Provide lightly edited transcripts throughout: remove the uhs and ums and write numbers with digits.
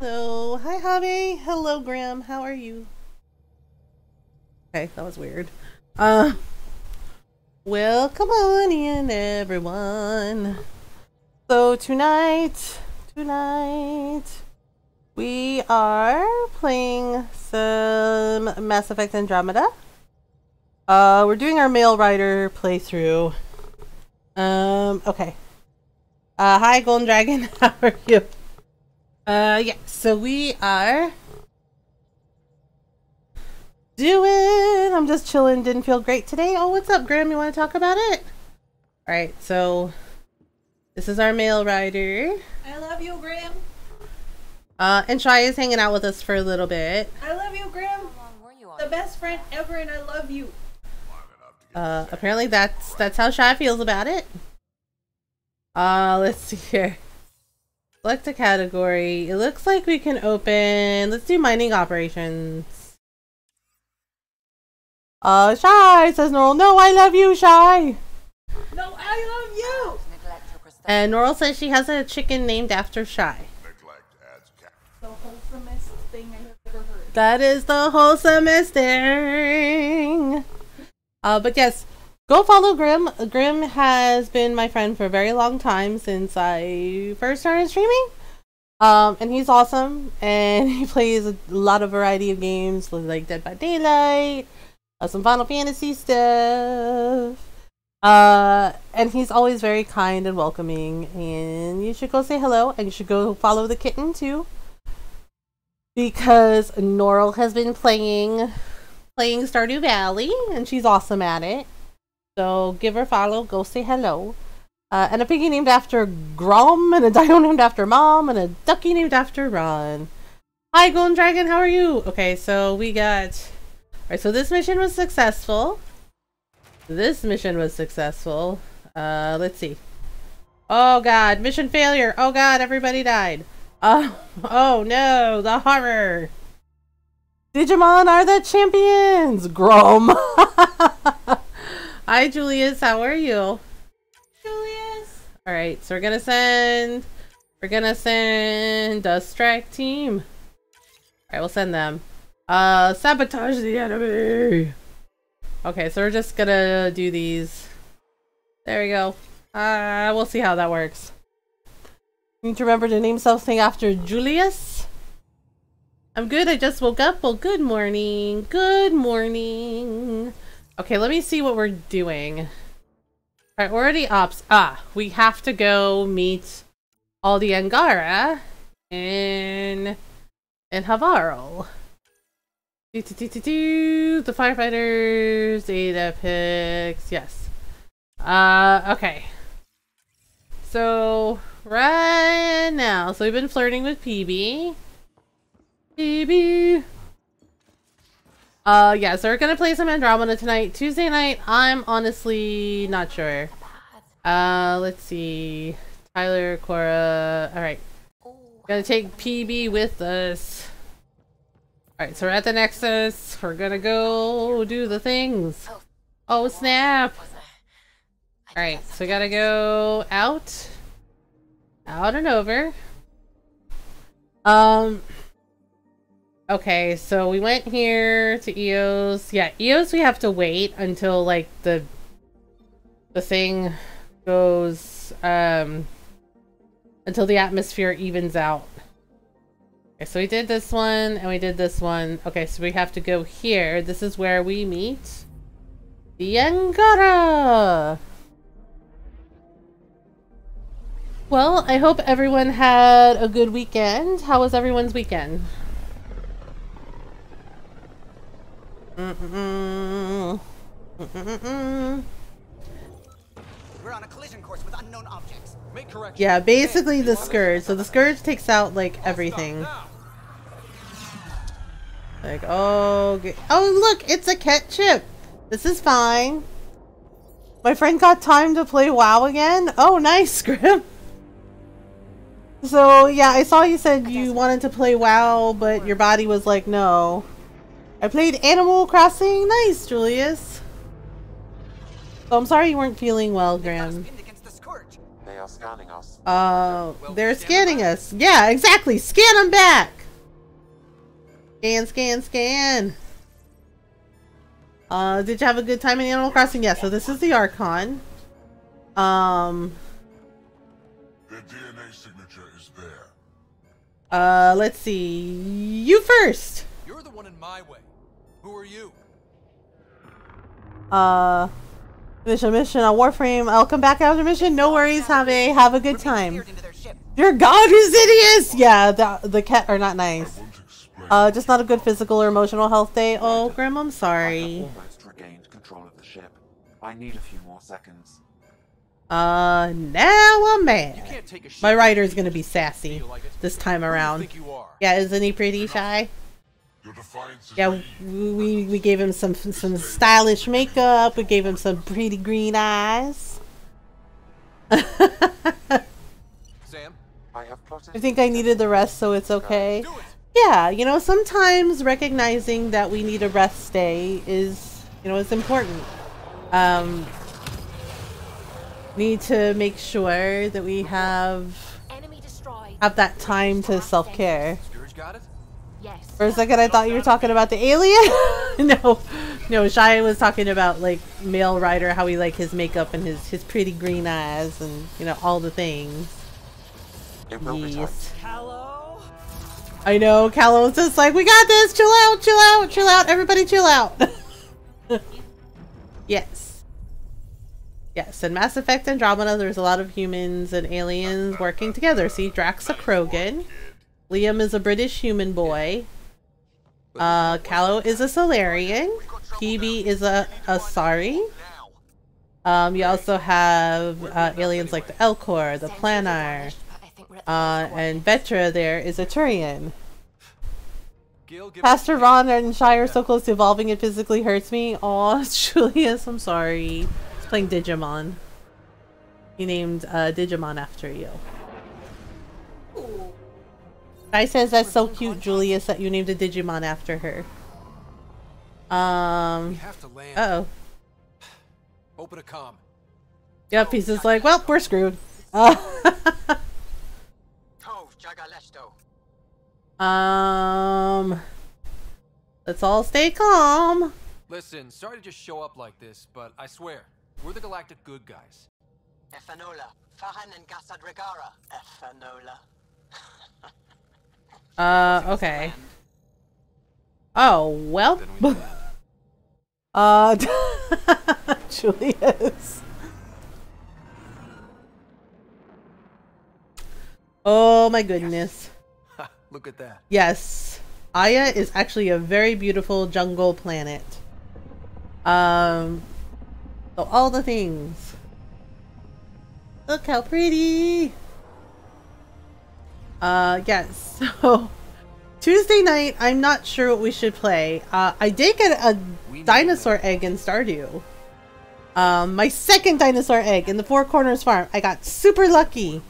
Hello, hi Javi. Hello Graham, how are you? Okay, that was weird. Well, come on in everyone. So tonight, we are playing some Mass Effect Andromeda. We're doing our Mail Rider playthrough. Okay. Hi Golden Dragon, how are you? Yeah, so we are doing, I'm just chilling, didn't feel great today. Oh, what's up, Graham? You want to talk about it? Alright, so this is our Mail Rider. I love you, Graham. And Shai is hanging out with us for a little bit. I love you, Graham. The best friend ever, and I love you. Apparently that's how Shai feels about it. Let's see here. Select a category. It looks like we can open, let's do mining operations. Shai, says Norl. No, I love you, Shai. No, I love you. And Norl says she has a chicken named after Shai. The wholesomest thing I have ever heard. That is the wholesomest thing. But yes, go follow Grim. Grim has been my friend for a very long time, since I first started streaming. And he's awesome, and he plays a lot of variety of games, like Dead by Daylight, some Final Fantasy stuff. And he's always very kind and welcoming, and you should go say hello, and you should go follow the kitten too, because Norl has been playing Stardew Valley, and she's awesome at it. So give her a follow, go say hello. And a piggy named after Grom, and a dino named after Mom, and a ducky named after Ron. Hi Golden Dragon, how are you? Okay, so we got... Alright, so this mission was successful. Let's see. Oh god, mission failure. Oh god, everybody died. Oh no, the horror. Digimon are the champions! Grom! Hi Julius, how are you? Julius. Alright, so we're gonna send a strike team. Alright, we'll send them. Sabotage the enemy! Okay, so we're just gonna do these. There we go. We'll see how that works. Need to remember to name something after Julius. I'm good, I just woke up. Well, good morning. Good morning. Okay, let me see what we're doing. Priority ops. We have to go meet all the Angara in Havarl. The firefighters, 8 epics, yes. Okay. So, right now, so we've been flirting with PB. Yeah, so we're gonna play some Andromeda tonight. Tuesday night, I'm honestly not sure. Let's see. Tyler, Cora. Alright. Gonna take PB with us. Alright, so we're at the Nexus. We're gonna go do the things. Oh, snap! Alright, so we gotta go out. Out and over. Okay, so we went here to EOS. Yeah, EOS we have to wait until like the thing goes until the atmosphere evens out. Okay, so we did this one and we did this one. Okay, so we have to go here. This is where we meet the Angara. Well, I hope everyone had a good weekend. How was everyone's weekend? We're on a collision course with unknown objects. Make corrections. Yeah, basically the Scourge. So the Scourge takes out like everything. Like, oh look, it's a ketchup. This is fine. My friend got time to play WoW again. Oh, nice, Grim. So yeah, I saw you said you wanted to play WoW, but your body was like, no. I played Animal Crossing. Nice, Julius. Oh, I'm sorry you weren't feeling well, Graham. Chaos scanning us. They're scanning us. Yeah, exactly. Scan them back. Scan, scan, scan. Did you have a good time in Animal Crossing? Yeah, so this is the Archon. Their DNA signature is there. Let's see. You first. You're the one in my way. Who are you? Mission on Warframe. I'll come back after mission. No worries. Have a good time. Into their ship. Dear God, who's hideous? Yeah, the cat are not nice. Just not a good physical or emotional health day. Oh, Grim, I'm I sorry. have almost regained control of the ship. I need a few more seconds. Now I'm You mad. can't take a shit. My writer's gonna be sassy Feel like it. this time Who do you around. think you are? Yeah, isn't he pretty shy? Your defiance is Yeah, naive. we gave him some stylish makeup. We gave him some pretty green eyes. Sam? I have plotted. I think I needed the rest, so it's okay. Do it! Yeah, you know, sometimes recognizing that we need a rest day is, you know, it's important. Need to make sure that we have that time to self-care. Scourge got it? Yes. For a second, I thought you were talking about the alien. no, Shai was talking about like male Rider, how he like his makeup and his pretty green eyes and you know all the things. It will be time. Yes. I know, Callum's just like, we got this, chill out, chill out, chill out, everybody chill out. Yes. Yes, in Mass Effect Andromeda, there's a lot of humans and aliens working together. See, Drax a Krogan. Liam is a British human boy. Callow is a Solarian. PB is a Asari. You also have aliens like the Elcor, the Planar. And Vetra there is a Turian. Pastor Ron and Shai are so close to evolving it physically hurts me. Aw, Julius, I'm sorry. He's playing Digimon. He named Digimon after you. Shai says that's so cute, Julius, that you named a Digimon after her. We have to land. Uh-oh. Open a comm. Yep, he's just like, well, we're screwed. Let's all stay calm. Listen, sorry to just show up like this, but I swear, we're the galactic good guys. Ethanola. Fahan and Gasadregara. Ethanola. Okay. Oh, well. Then we Julius. Oh my goodness. Look at that. Yes. Aya is actually a very beautiful jungle planet. So all the things. Look how pretty. Yes. So Tuesday night, I'm not sure what we should play. I did get a dinosaur egg in Stardew. My second dinosaur egg in the Four Corners farm. I got super lucky.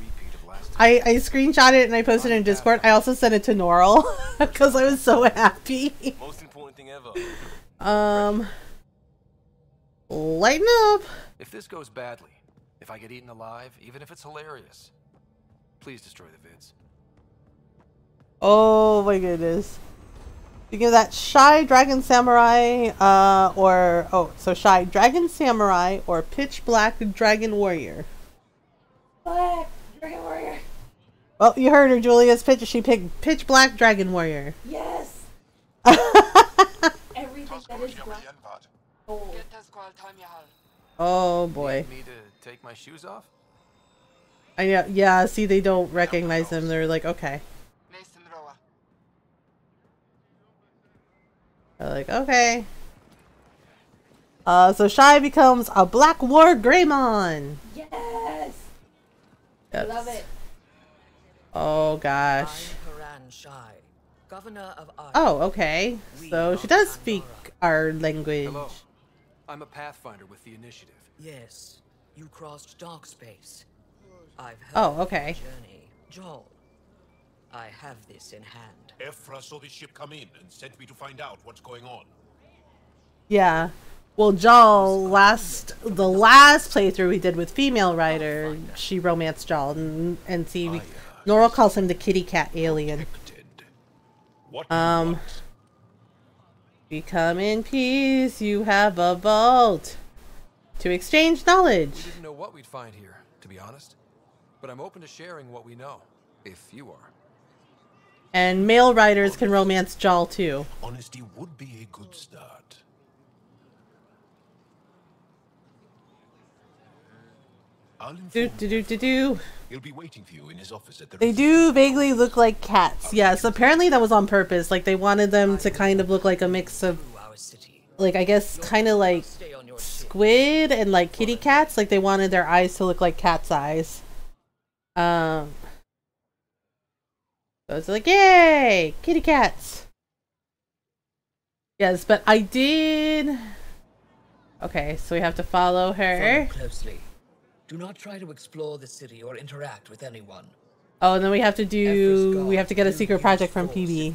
I screenshot it and I posted it in Discord. I also sent it to Norl because I was so happy. Most important thing ever. Lighten up. If this goes badly, if I get eaten alive, even if it's hilarious, please destroy the vids. Oh my goodness. Speaking of that, Shy Dragon Samurai, Shy Dragon Samurai or Pitch Black Dragon Warrior. Black Dragon Warrior. Well, you heard her, Julius. She picked Pitch Black Dragon Warrior. Yes. Everything that is black. Oh. Oh boy. Need me to take my shoes off? I know. Yeah. See, they don't recognize him. They're like, okay. They're like, okay. So Shy becomes a Black War Greymon. Yes. Yep. Love it. Oh gosh. Shai, Governor of Ark. Oh, okay. So she does speak our language. Hello. I'm a Pathfinder with the initiative. Yes, you crossed dark space. I've heard Oh, okay. your journey. Joel, I have this in hand. Ephra saw the ship come in and sent me to find out what's going on. Yeah. Well, Jal, the last playthrough we did with female writer, she romanced Jal, and see, Nora calls him the kitty cat alien. We come in peace, you have a vault to exchange knowledge. We didn't know what we'd find here, to be honest. But I'm open to sharing what we know, if you are. And male writers can romance Jal too. Honesty would be a good start. I'll inform He'll be waiting for you in his office at the They do vaguely look like cats. Yes, apparently that was on purpose. Like, they wanted them to kind of look like a mix of, like, I guess, kind of like squid and, like, kitty cats. Like, they wanted their eyes to look like cat's eyes. So it's like, yay! Kitty cats! Yes, but I did... Okay, so we have to follow her. Follow closely. Do not try to explore the city or interact with anyone. Oh, and then we have to get a secret project from PB.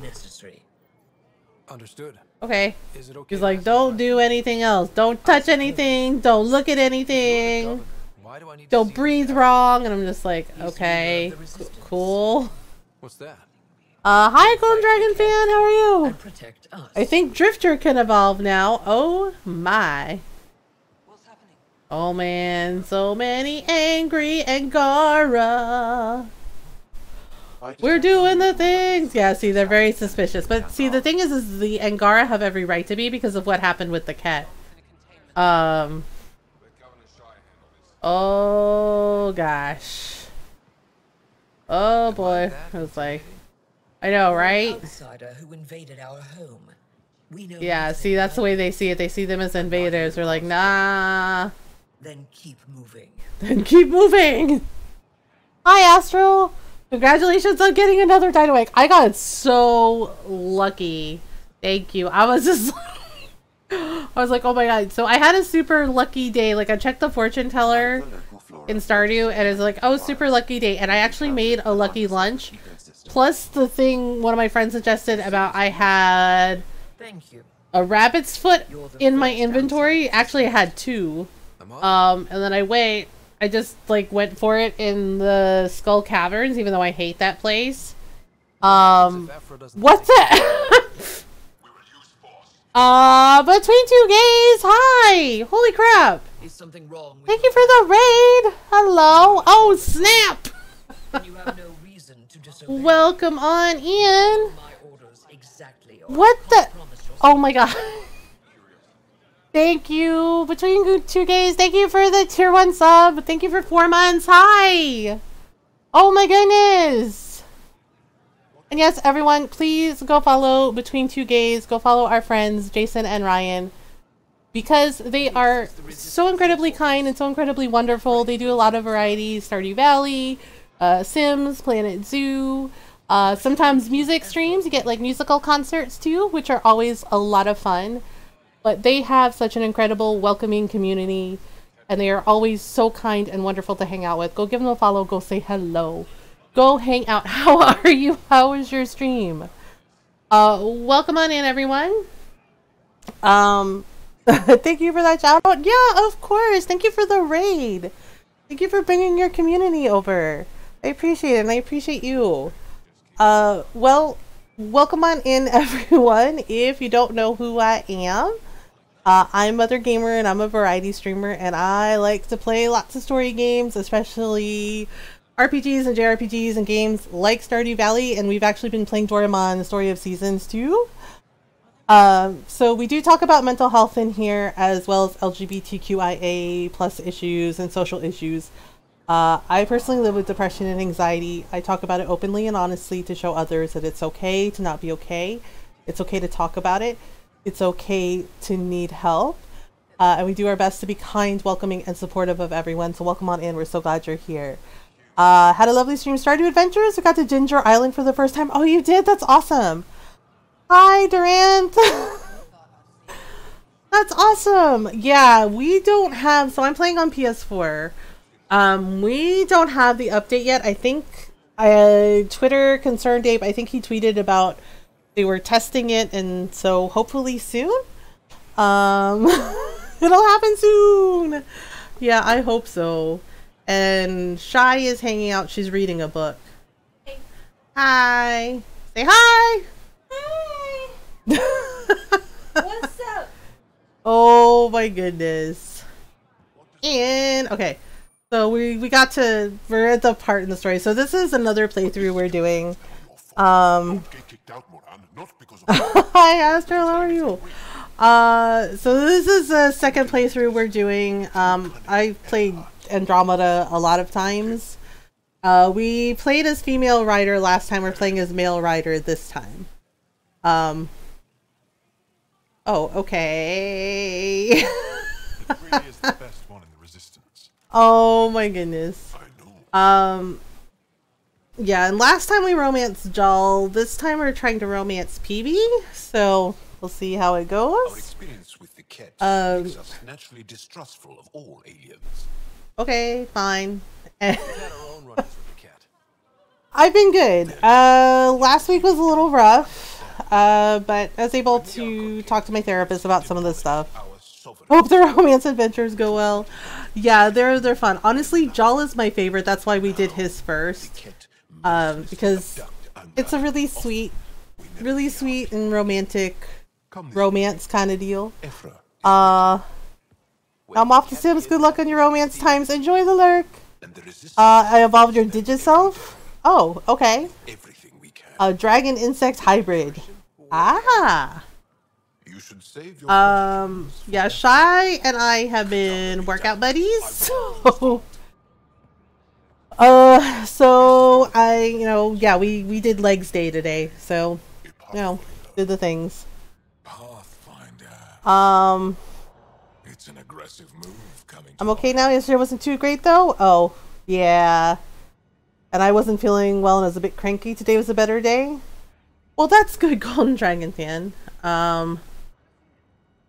Understood. Okay. Is it okay? He's like, don't do anything else. Don't touch anything. Don't look at anything. Why do I need Don't breathe wrong. And I'm just like, okay, cool. What's that? Hi, Golden Dragon fan. How are you? Protect us. I think Drifter can evolve now. Oh my. Oh man, so many angry Angara. We're doing the things. Yeah, see, they're very suspicious. But see, the thing is the Angara have every right to be because of what happened with the cat. Oh gosh. Oh boy. I was like, I know, right? Outsider who invaded our home. We know. Yeah, see, that's the way they see it. They see them as invaders. They're like, nah. Then keep moving. Then keep moving. Hi, Astral. Congratulations on getting another Dino Egg. I got so lucky. Thank you. I was just I was like, oh my god. So I had a super lucky day. Like, I checked the fortune teller in Stardew and it's like, oh, super lucky day. And I actually made a lucky lunch. Plus the thing one of my friends suggested about I had a rabbit's foot in my inventory. Actually, I had two. And then I just like went for it in the Skull Caverns, even though I hate that place. What's that? Between two gays, hi! Holy crap! Is something wrong with Thank you for the raid! Hello! Oh, snap! you have no reason to disobey. Welcome on in! My orders exactly. What the? Oh my god. Thank you, Between Two Gays. Thank you for the tier 1 sub. Thank you for 4 months. Hi! Oh my goodness! And yes, everyone, please go follow Between Two Gays. Go follow our friends, Jason and Ryan. Because they are so incredibly kind and so incredibly wonderful. They do a lot of variety. Stardew Valley, Sims, Planet Zoo. Sometimes music streams. You get like musical concerts too, which are always a lot of fun. But they have such an incredible, welcoming community, and they are always so kind and wonderful to hang out with. Go give them a follow. Go say hello. Go hang out. How are you? How was your stream? Welcome on in, everyone. Thank you for that shout out. Yeah, of course. Thank you for the raid. Thank you for bringing your community over. I appreciate it, and I appreciate you. Well, welcome on in, everyone. If you don't know who I am, I'm Mothergamer, and I'm a variety streamer, and I like to play lots of story games, especially RPGs and JRPGs and games like Stardew Valley, and we've actually been playing Doraemon, the Story of Seasons too. So we do talk about mental health in here, as well as LGBTQIA plus issues and social issues. I personally live with depression and anxiety. I talk about it openly and honestly to show others that it's okay to not be okay. It's okay to talk about it. It's okay to need help. And we do our best to be kind, welcoming, and supportive of everyone. So welcome on in. We're so glad you're here. Had a lovely stream. Stardew Adventures. We got to Ginger Island for the first time. Oh, you did? That's awesome. Hi, Durant. That's awesome. Yeah, we don't have... So I'm playing on PS4. We don't have the update yet. I think Twitter Concerned Ape, I think he tweeted about they were testing it, and so hopefully soon. It'll happen soon. Yeah, I hope so. And Shy is hanging out. She's reading a book. Hey. Hi. Say hi. Hi. What's up? Oh my goodness. And okay. So we're at the part in the story. So this is another playthrough we're doing. Hi Astro, how are you? So this is the second playthrough we're doing. I played Andromeda a lot of times. We played as female rider last time. We're playing as male rider this time. Oh, okay. It really is the best one in the Resistance. Oh my goodness. I know. Yeah, and last time we romanced Jal. This time we're trying to romance PB. So we'll see how it Our goes. experience with the Ket makes us naturally distrustful of all aliens. Okay, fine. We've had our own run-ins with the Ket. I've been good. Last week was a little rough. But I was able to talk to my therapist about some of this stuff. Hope the romance adventures go well. Yeah, they're fun. Honestly, Jal is my favorite. That's why we did his first. Because it's a really sweet and romantic romance kind of deal. I'm off to Sims. Good luck on your romance times. Enjoy the lurk. I evolved your Digiself. Oh, okay. A dragon insect hybrid. Ah. You should save your Yeah, Shy and I have been workout buddies. So yeah, we did legs day today. So, did the things. Pathfinder. It's an aggressive move coming. I'm okay now. Yesterday wasn't too great though. Oh, yeah. And I wasn't feeling well and I was a bit cranky. Today was a better day. Well, that's good, Golden Dragon fan. I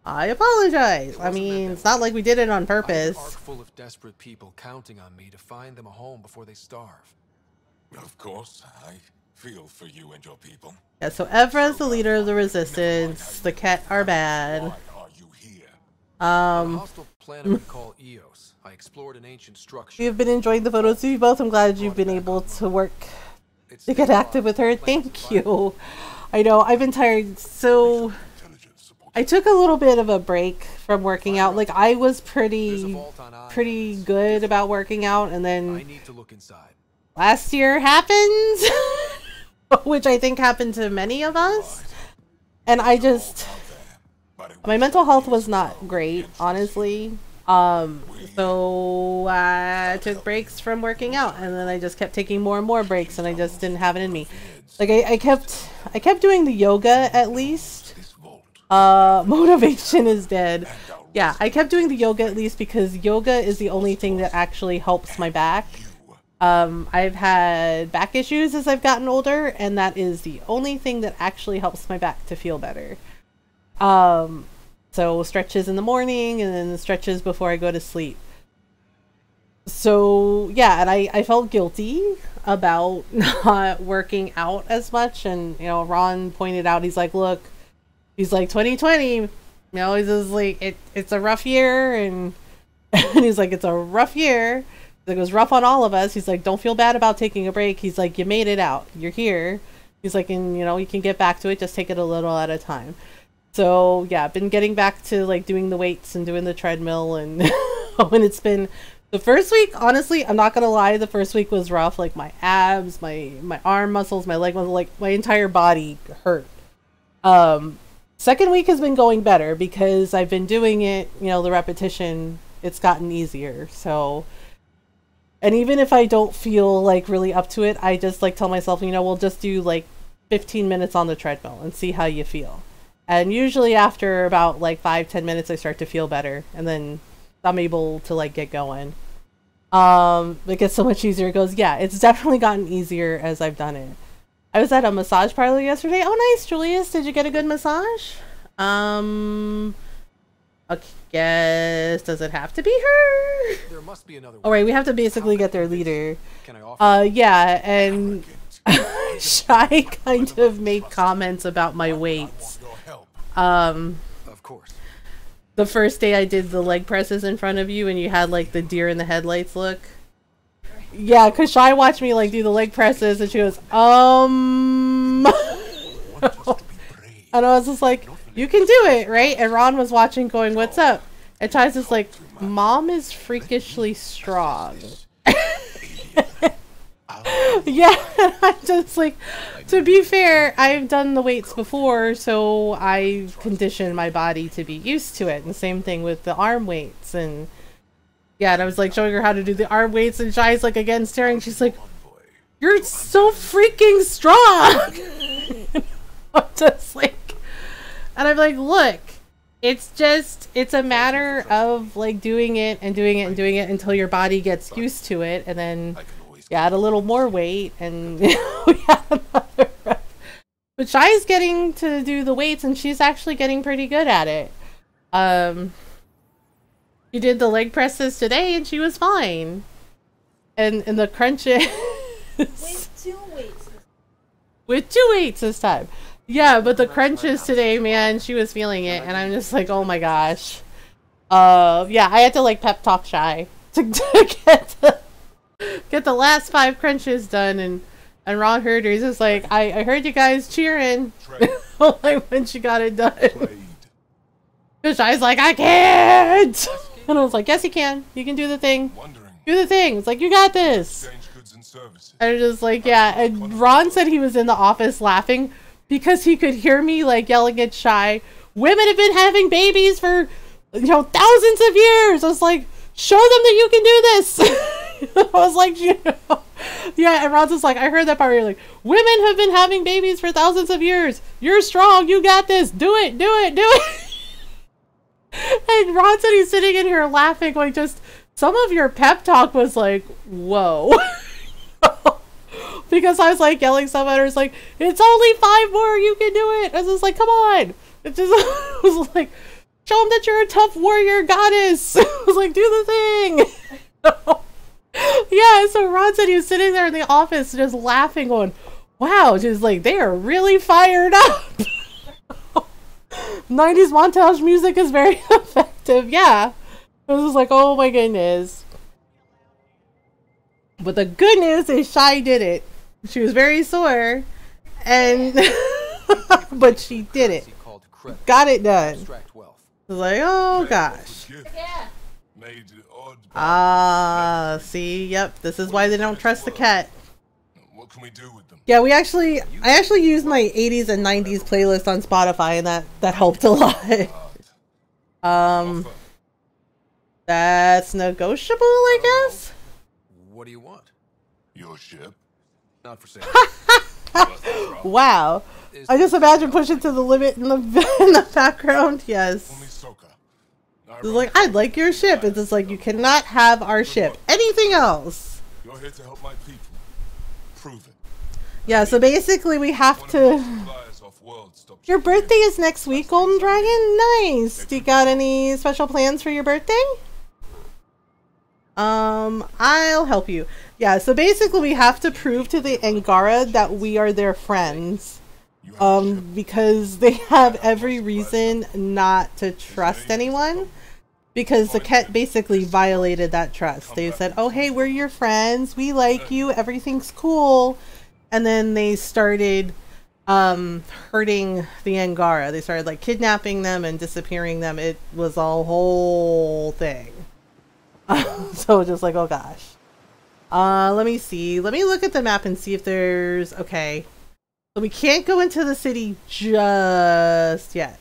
apologize. I mean, it's not like we did it on purpose. I have an ark full of desperate people counting on me to find them a home before they starve. Of course, I feel for you and your people. Yeah, so Evra is the leader of the resistance. The Ket are bad. Why are you here? On a hostile planet we call Eos, I explored an ancient structure. You've been enjoying the photos of you both. I'm glad you've been able to work to get active with her. Thank you. I know, I've been tired. So I took a little bit of a break from working out. Like, I was pretty good about working out, and then I need to look inside. last year happened, which I think happened to many of us. And I just, my mental health was not great, honestly. So I took breaks from working out, and then I just kept taking more and more breaks, and I just didn't have it in me. Like, I kept doing the yoga at least. Motivation is dead. Yeah, I kept doing the yoga at least because yoga is the only thing that actually helps my back. I've had back issues as I've gotten older, and that is the only thing that actually helps my back to feel better. So stretches in the morning and then stretches before I go to sleep. So yeah, and I felt guilty about not working out as much, and Ron pointed out, he's like, look, he's like 2020, he's just like, it's a rough year, and he's like, it's a rough year. It was rough on all of us. He's like, don't feel bad about taking a break. He's like, you made it out. You're here. He's like, and you can get back to it. Just take it a little at a time. So yeah, I've been getting back to like doing the weights and doing the treadmill, and when it's been the first week, honestly, I'm not gonna lie, the first week was rough. Like my abs, my arm muscles, my leg muscles, like my entire body hurt. Second week has been going better because I've been doing it, the repetition, it's gotten easier. So, and even if I don't feel like really up to it, I just like tell myself, we'll just do like 15 minutes on the treadmill and see how you feel. And usually after about like 5-10 minutes, I start to feel better, and then I'm able to like get going. It gets so much easier. It goes, yeah, it's definitely gotten easier as I've done it. I was at a massage parlor yesterday. Oh, nice, Julius. Did you get a good massage? I guess, does it have to be her? There must be another way. All right, we have to basically get their leader. Can I offer? Yeah, and Shy kind of made comments about my weights. Of course. the first day I did the leg presses in front of you and you had like the deer in the headlights look. Yeah, because Shy watched me like do the leg presses and she goes, and I was just like, you can do it, right? And Ron was watching going, what's up? And Shy's just like, Mom is freakishly strong. Yeah, and I'm just like, to be fair, I've done the weights before, so I've conditioned my body to be used to it. And same thing with the arm weights. And yeah, and I was like showing her how to do the arm weights, and Shy's like again staring. She's like, you're so freaking strong. I'm just like, and I'm like, look, it's a matter of like doing it and doing it and doing it until your body gets used to it, and then you add a little more weight, and we had another rep. But Shy's getting to do the weights, and she's actually getting pretty good at it. She did the leg presses today, and she was fine. And the crunches With 2 weights. With 2 weights this time. Yeah, but the crunches today, man, she was feeling it, and I'm just like, oh my gosh. Yeah, I had to like pep talk Shy to get the last 5 crunches done, and Ron heard her. He's just like, I heard you guys cheering like when she got it done. Because Shy's like, I can't. And I was like, yes, you can. You can do the thing. Do the thing. It's like, you got this. And I'm just like, yeah. And Ron said he was in the office laughing because he could hear me like yelling at Shy, women have been having babies for, thousands of years. I was like, show them that you can do this. I was like, yeah, and Ron's just like, I heard that part where you're like, women have been having babies for thousands of years. You're strong. You got this. Do it. Do it. Do it. And Ron said he's sitting in here laughing, like, just some of your pep talk was like, whoa. Because I was like yelling stuff at her, it's like, it's only 5 more, you can do it. I was just like, come on. It just was like, show them that you're a tough warrior goddess. I was like, do the thing. Yeah, so Ron said he was sitting there in the office just laughing, going, wow, just like, they are really fired up. 90s montage music is very effective. Yeah. I was just like, oh my goodness. But the good news is Shy did it. She was very sore, and but she did it. Got it done. I was like, oh gosh. See, yep. This is why they don't trust the cat. What can we do with them? Yeah, I actually used my 80s and 90s playlist on Spotify, and that helped a lot. That's negotiable, I guess. What do you want? Your ship? Not for sale. Wow. I just imagine pushing to the limit in the background. Yes. It's like, I'd like your ship. It's just like, you cannot have our ship. Anything else? You're here to help my people. Prove it. Yeah, so basically we have to... Your birthday is next week, Golden Dragon? Nice! Do you got any special plans for your birthday? I'll help you. Yeah, so basically we have to prove to the Angara that we are their friends. Because they have every reason not to trust anyone. Because the Ket basically violated that trust. They said, oh hey, we're your friends, we like you, everything's cool. And then they started hurting the Angara. They started like kidnapping them and disappearing them. It was a whole thing. So just like, oh gosh. Let me see. Let me look at the map and see if there's... Okay. So we can't go into the city just yet.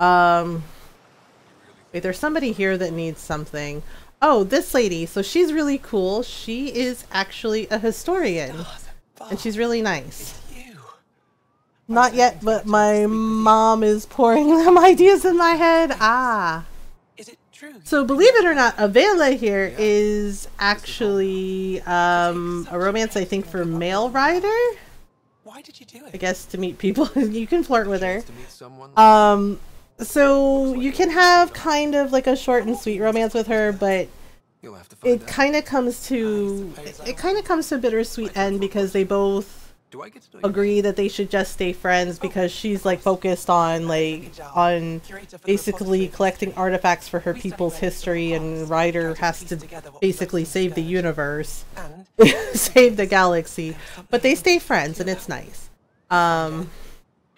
Wait, there's somebody here that needs something. Oh, this lady. So she's really cool. She is actually a historian. And she's really nice. Not yet, but my mom is pouring them ideas in my head. Ah. Is it true? So believe it or not, Avela here is actually a romance, I think, for male rider. Why did you do it? I guess to meet people. You can flirt with her. So you can have kind of like a short and sweet romance with her, but it kind of comes to a bittersweet end because they both Do I get to know you? agree that they should just stay friends because she's like focused on basically collecting artifacts for her people's history, and Ryder has to basically save the universe, save the galaxy. But they stay friends, and it's nice. How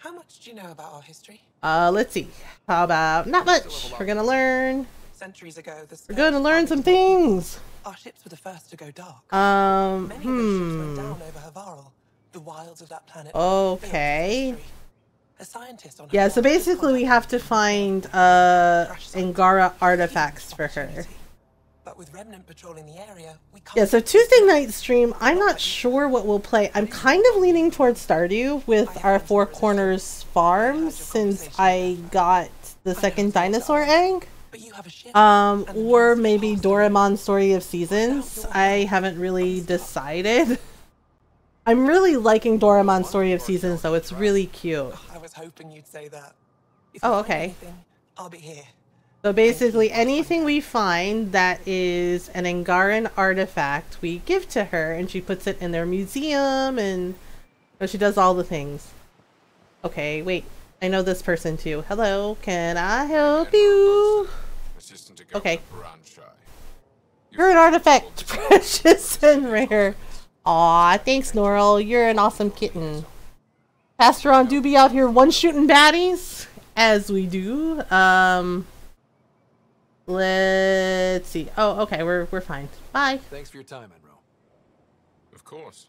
much do you know about our history? Let's see. How about not much? We're gonna learn. Centuries ago, We're gonna learn some things. Our ships were the first to go dark. Many of the ships went down over Havarl, the wilds of that planet. Okay. A scientist on Yeah, so basically we have to find Angara artifacts for her. But with Remnant patrolling the area, we can't. Yeah, so Tuesday night stream, I'm not sure what we'll play. I'm kind of leaning towards Stardew with our Four Corners farm since I got the second dinosaur egg. Or maybe Doraemon Story of Seasons. I haven't really decided. I'm really liking Doraemon Story of Seasons though, it's really cute. I was hoping you'd say that. Oh, okay. I'll be here. So basically anything we find that is an Angaran artifact, we give to her and she puts it in their museum, and she does all the things. Okay, wait. I know this person too. Hello, can I help you? Okay. You're an artifact, precious and rare. Aw, thanks Norl, you're an awesome kitten. Pasteron do be out here one-shooting baddies, as we do. Let's see. Oh, okay, we're fine. Bye. Thanks for your time, Enro. Of course.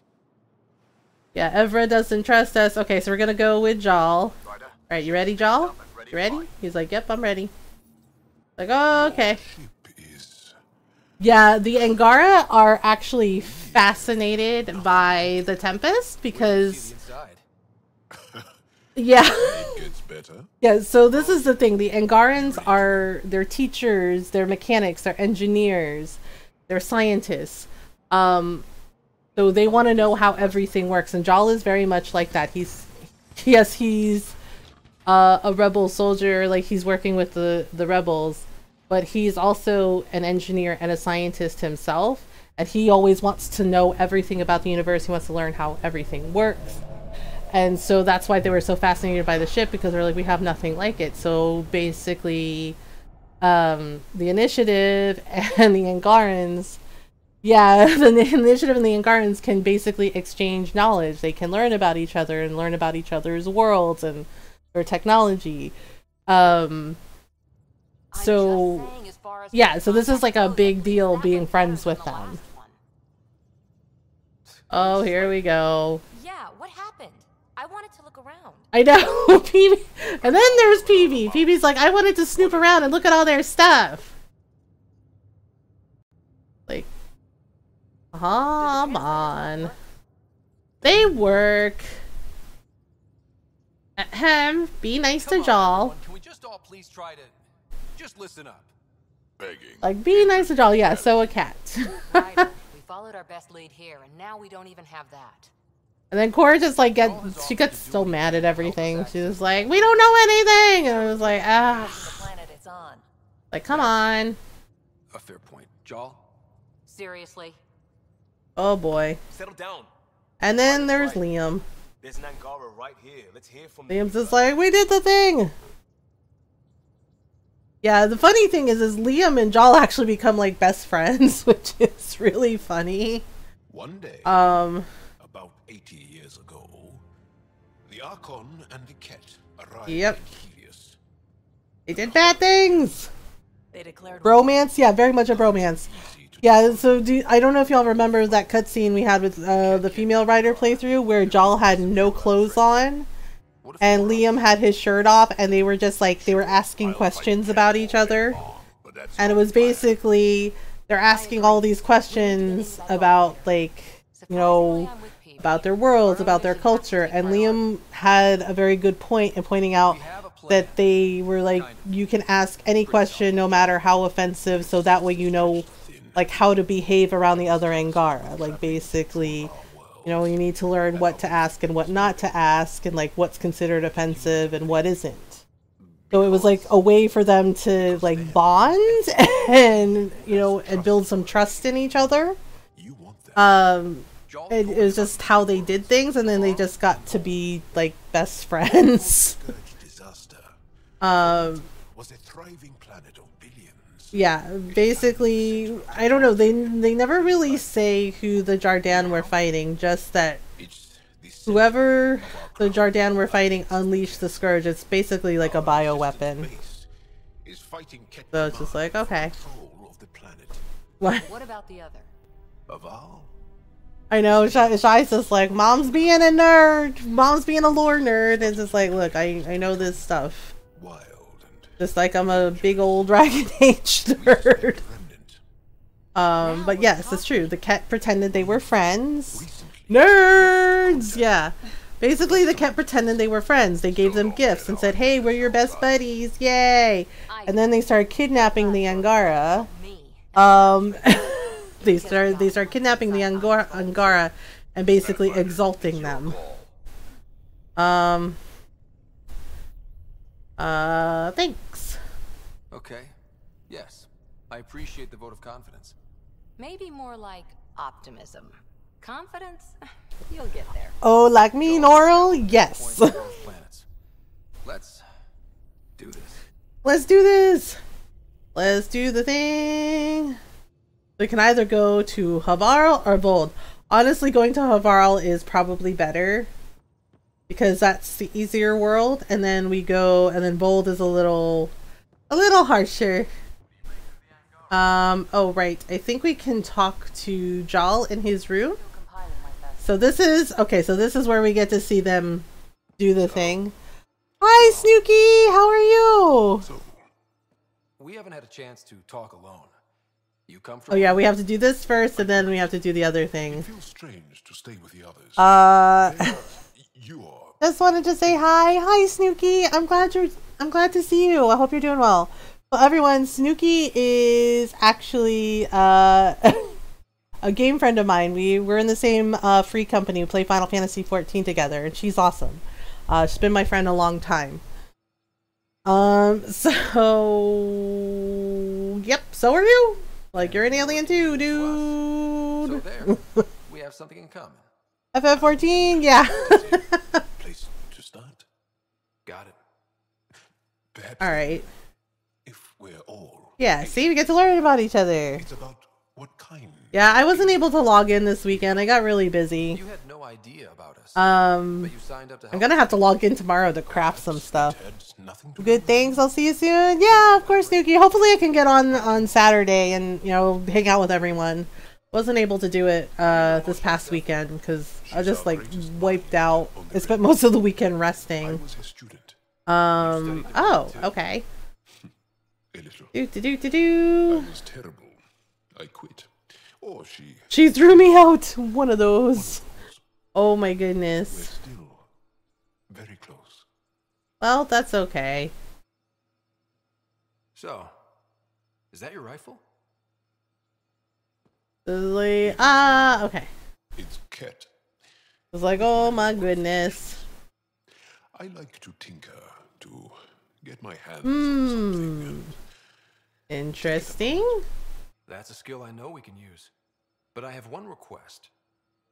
Yeah, Evra doesn't trust us. Okay, so we're gonna go with Jal. Alright, you ready, Jal? You ready? He's like, yep, I'm ready. Like, oh, okay. Yeah, the Angara are actually fascinated by the Tempest because... Yeah. Yeah, so this is the thing. The Angarans are, they're teachers, they're mechanics, they're engineers, they're scientists. So they want to know how everything works, and Jal is very much like that. He's a rebel soldier, like he's working with the rebels, but he's also an engineer and a scientist himself, and he always wants to know everything about the universe. He wants to learn how everything works. And so that's why they were so fascinated by the ship, because they're like, we have nothing like it. So basically, the Initiative and the Angarans, yeah, the Initiative and the Angarans can basically exchange knowledge. They can learn about each other and learn about each other's worlds and their technology. So yeah, so this is like a big deal being friends with them. Oh, here we go. Yeah, what happened? I wanted to look around. I know, PB. And then there's PB. PB's like, I wanted to snoop around and look at all their stuff. Like, come on. They work. Ahem. Be nice to Jal. Can we just all please try to just listen up? Begging. Like, be nice to Jal. Yeah, so a cat. Right. We followed our best lead here, and now we don't even have that. And then Cora just like she gets so mad at everything. She's just like, we don't know anything. And I was like, ah. The planet it's on. Like, come on. A fair point. Jal? Seriously? Oh boy. Settle down. And then there's Liam. There's an Angara right here. Let's hear from Liam's just like, we did the thing. Yeah, the funny thing is Liam and Jal actually become like best friends, which is really funny. One day, about 80 years ago, the Archon and the Ket arrived in Helios. They did bad things. They declared bromance? Yeah, very much a bromance. Yeah, so I don't know if y'all remember that cutscene we had with the female writer playthrough where Jal had no clothes on and Liam had his shirt off, and they were just like, they were asking questions about each other. And it was basically, they're asking all these questions about, like, you know, about their worlds, about their culture, and Liam had a very good point in pointing out that they were like, you can ask any question no matter how offensive, so that way you know, like, how to behave around the other Angara. Like, basically, you know, you need to learn what to ask and what not to ask, and like what's considered offensive and what isn't. So it was like a way for them to like bond and, you know, and build some trust in each other. it was just how they did things, and then they just got to be like best friends. Was a thriving planet of billions. Yeah, basically, I don't know. They never really say who the Jardan were fighting. Just that whoever the Jardan were fighting unleashed the Scourge. It's basically like a bioweapon. So it's just like, okay. What about the other? I know, Shai's just like, Mom's being a nerd. Mom's being a lore nerd. It's just like, look, I know this stuff. Just like I'm a big old Dragon Age nerd. But yes, it's true. The Ket pretended they were friends. Nerds! Yeah. Basically, the Ket pretended they were friends. They gave them gifts and said, hey, we're your best buddies. Yay! And then they started kidnapping the Angara. They start kidnapping the Angara and basically exalting them. Thanks. Okay. Yes. I appreciate the vote of confidence. Maybe more like optimism. Confidence? You'll get there. Oh, like me, Norl? Yes. Let's do this. Let's do this. Let's do the thing. We can either go to Havarl or Vold. Honestly, going to Havarl is probably better because that's the easier world. And then we go, and then Vold is a little harsher. Oh right, I think we can talk to Jal in his room. So this is okay. So this is where we get to see them do the thing. Hi, Snooky. How are you? We haven't had a chance to talk alone. You comfortable? Oh yeah, we have to do this first, and then we have to do the other thing. It feels strange to stay with the others. You are. Just wanted to say hi. Hi, Snooky. I'm glad to see you. I hope you're doing well. Well, everyone, Snooky is actually a game friend of mine. We're in the same free company. We play Final Fantasy 14 together, and she's awesome. She's been my friend a long time. So yep, so are you. Like, you're an alien too, dude. So there, we have something in common. FF14, yeah. Place to start. Got it. Perhaps all right. If we're all. Yeah, see, we get to learn about each other. It's about what kind. Yeah, I wasn't able to log in this weekend. I got really busy. You had no idea about us. But you signed up to help. I'm gonna have to log in tomorrow to craft some stuff. Good, thanks. I'll see you soon. Yeah, of course, Snooky. Hopefully I can get on Saturday and, you know, hang out with everyone. Wasn't able to do it this past weekend because I just like wiped out. I spent most of the weekend resting. Oh, okay. I was terrible. I quit. Or she threw me out. One of those. Oh my goodness. We're still very close. Well, that's okay. So, is that your rifle? Okay. It's Ket. I was like, oh my goodness. I like to tinker, to get my hands on something. Interesting. That's a skill I know we can use. But I have one request.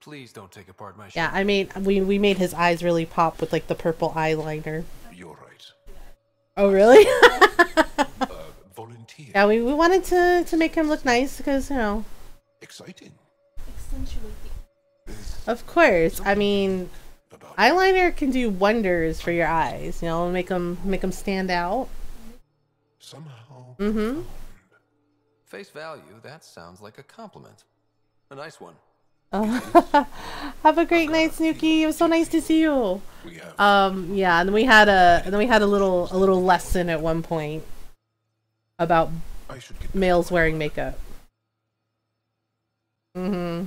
Please don't take apart my ship. Yeah, I mean, we made his eyes really pop with like the purple eyeliner. You're right. Oh, really? Volunteer. Yeah, we wanted to make him look nice because, you know. Exciting. Of course. I mean, eyeliner can do wonders for your eyes. You know, make them stand out. Somehow. Mm-hmm. Face value, that sounds like a compliment. A nice one. Have a great night, Snooky. It was so nice to see you. Yeah, and then we had a little lesson at one point about males wearing makeup. Mm-hmm.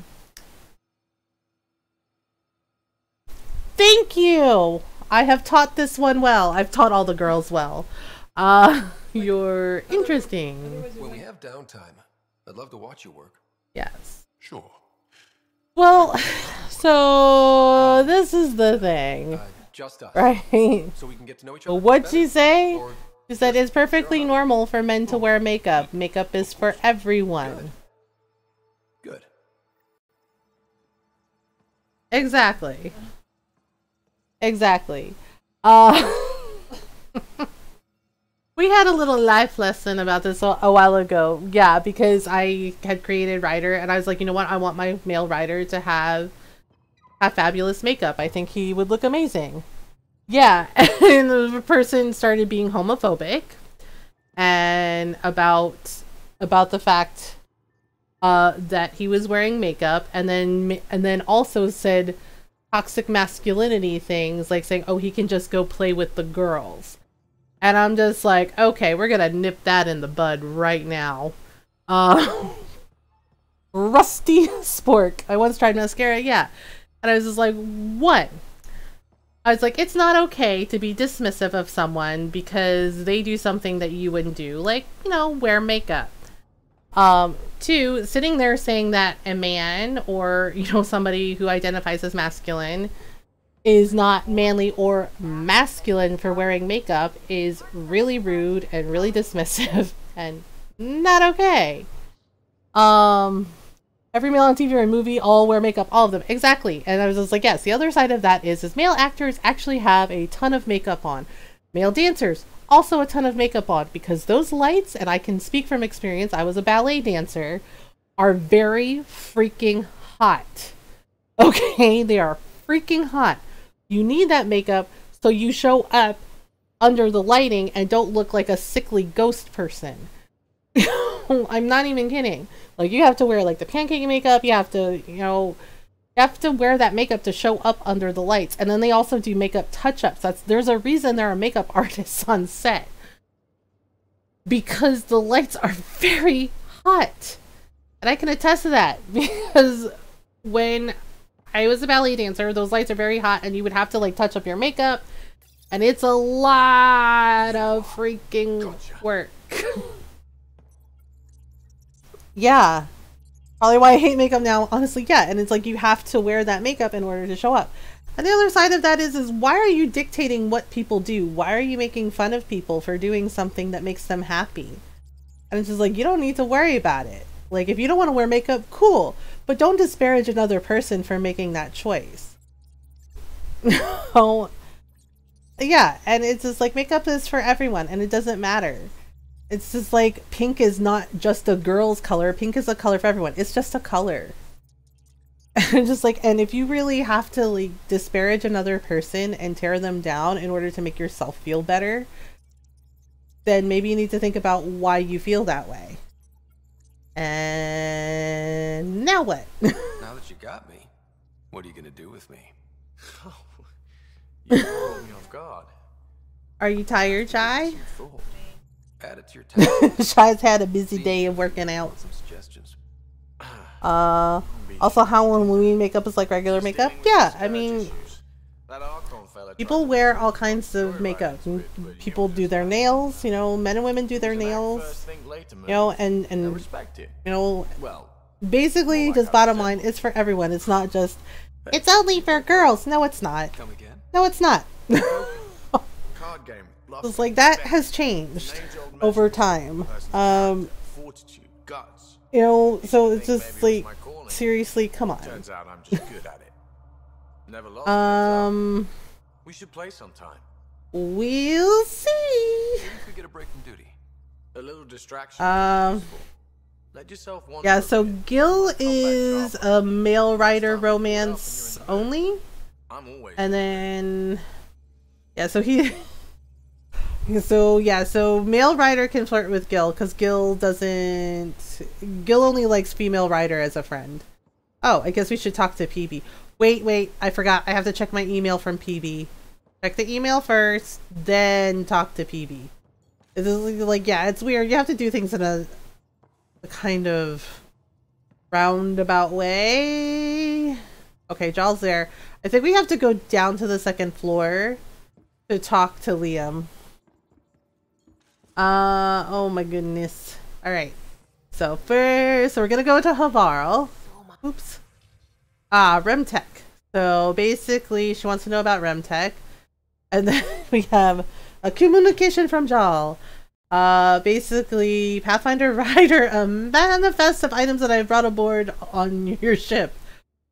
Thank you. I have taught this one well. I've taught all the girls well. You're interesting. When we have downtime, I'd love to watch you work. Yes. Sure. Well, so this is the thing. Just us. Right. So we can get to know each other. What'd she say? She said it's perfectly normal for men to wear makeup. Makeup is for everyone. Good. Exactly. Exactly. We had a little life lesson about this a while ago. Yeah, because I had created Ryder and I was like, you know what? I want my male Ryder to have fabulous makeup. I think he would look amazing. Yeah, and the person started being homophobic and about the fact that he was wearing makeup, and then also said toxic masculinity things, like saying, oh, he can just go play with the girls. And I'm just like, okay, we're gonna nip that in the bud right now. Rusty spork. I once tried mascara, yeah. And I was just like, what? I was like, it's not okay to be dismissive of someone because they do something that you wouldn't do. Like, you know, wear makeup. Two, sitting there saying that a man or, you know, somebody who identifies as masculine is not manly or masculine for wearing makeup is really rude and really dismissive and not okay. Every male on TV or movie all wear makeup, all of them. Exactly. And I was just like, yes, the other side of that is male actors actually have a ton of makeup on. Male dancers, also a ton of makeup on, because those lights, and I can speak from experience, I was a ballet dancer, are very freaking hot. Okay? They are freaking hot. You need that makeup so you show up under the lighting and don't look like a sickly ghost person. I'm not even kidding. Like, you have to wear, like, the pancake makeup. You have to, you know, you have to wear that makeup to show up under the lights. And then they also do makeup touch-ups. There's a reason there are makeup artists on set. Because the lights are very hot. And I can attest to that. Because when I was a ballet dancer, those lights are very hot. And you would have to, like, touch up your makeup. And it's a lot of freaking work. Yeah. Probably why I hate makeup now, honestly, yeah. And it's like you have to wear that makeup in order to show up. And the other side of that is why are you dictating what people do? Why are you making fun of people for doing something that makes them happy? And it's just like, you don't need to worry about it. Like, if you don't want to wear makeup, cool. But don't disparage another person for making that choice. No. Yeah, and it's just like makeup is for everyone and it doesn't matter. It's just like pink is not just a girl's color. Pink is a color for everyone. It's just a color. And just like, and if you really have to like disparage another person and tear them down in order to make yourself feel better, then maybe you need to think about why you feel that way. And now what? Now that you got me, what are you gonna do with me? You caught me off guard. Are you tired, Shy? Add it to your task. Shy's had a busy day of working out. Some suggestions. Also, Halloween makeup is like regular makeup. Yeah, I mean, people wear all kinds of makeup. People do their nails, you know, men and women do their nails, you know, and you know, basically, just bottom line, it's for everyone. It's not just, it's only for girls. No, it's not. No, it's not. It's like that has changed over time. You know, so it's just like, seriously, come on. Turns out I'm just good at it. Never lost. We should play sometime. We'll see. Maybe if we get a break from duty. A little distraction. Let yourself wander. Yeah, so Gil is a male writer romance only. And then yeah, so he so male writer can flirt with Gil because Gil only likes female writer as a friend. Oh, I guess we should talk to PB. Wait, I forgot. I have to check my email from PB. Check the email first, then talk to PB. It's like, yeah, it's weird. You have to do things in a kind of roundabout way. Okay, Jaw's there. I think we have to go down to the second floor to talk to Liam. Oh my goodness. Alright. So first, we're gonna go to Havarl. Oops. Remtech. So basically, she wants to know about Remtech. And then we have a communication from Jal. Basically, Pathfinder Rider, a manifest of items that I brought aboard on your ship.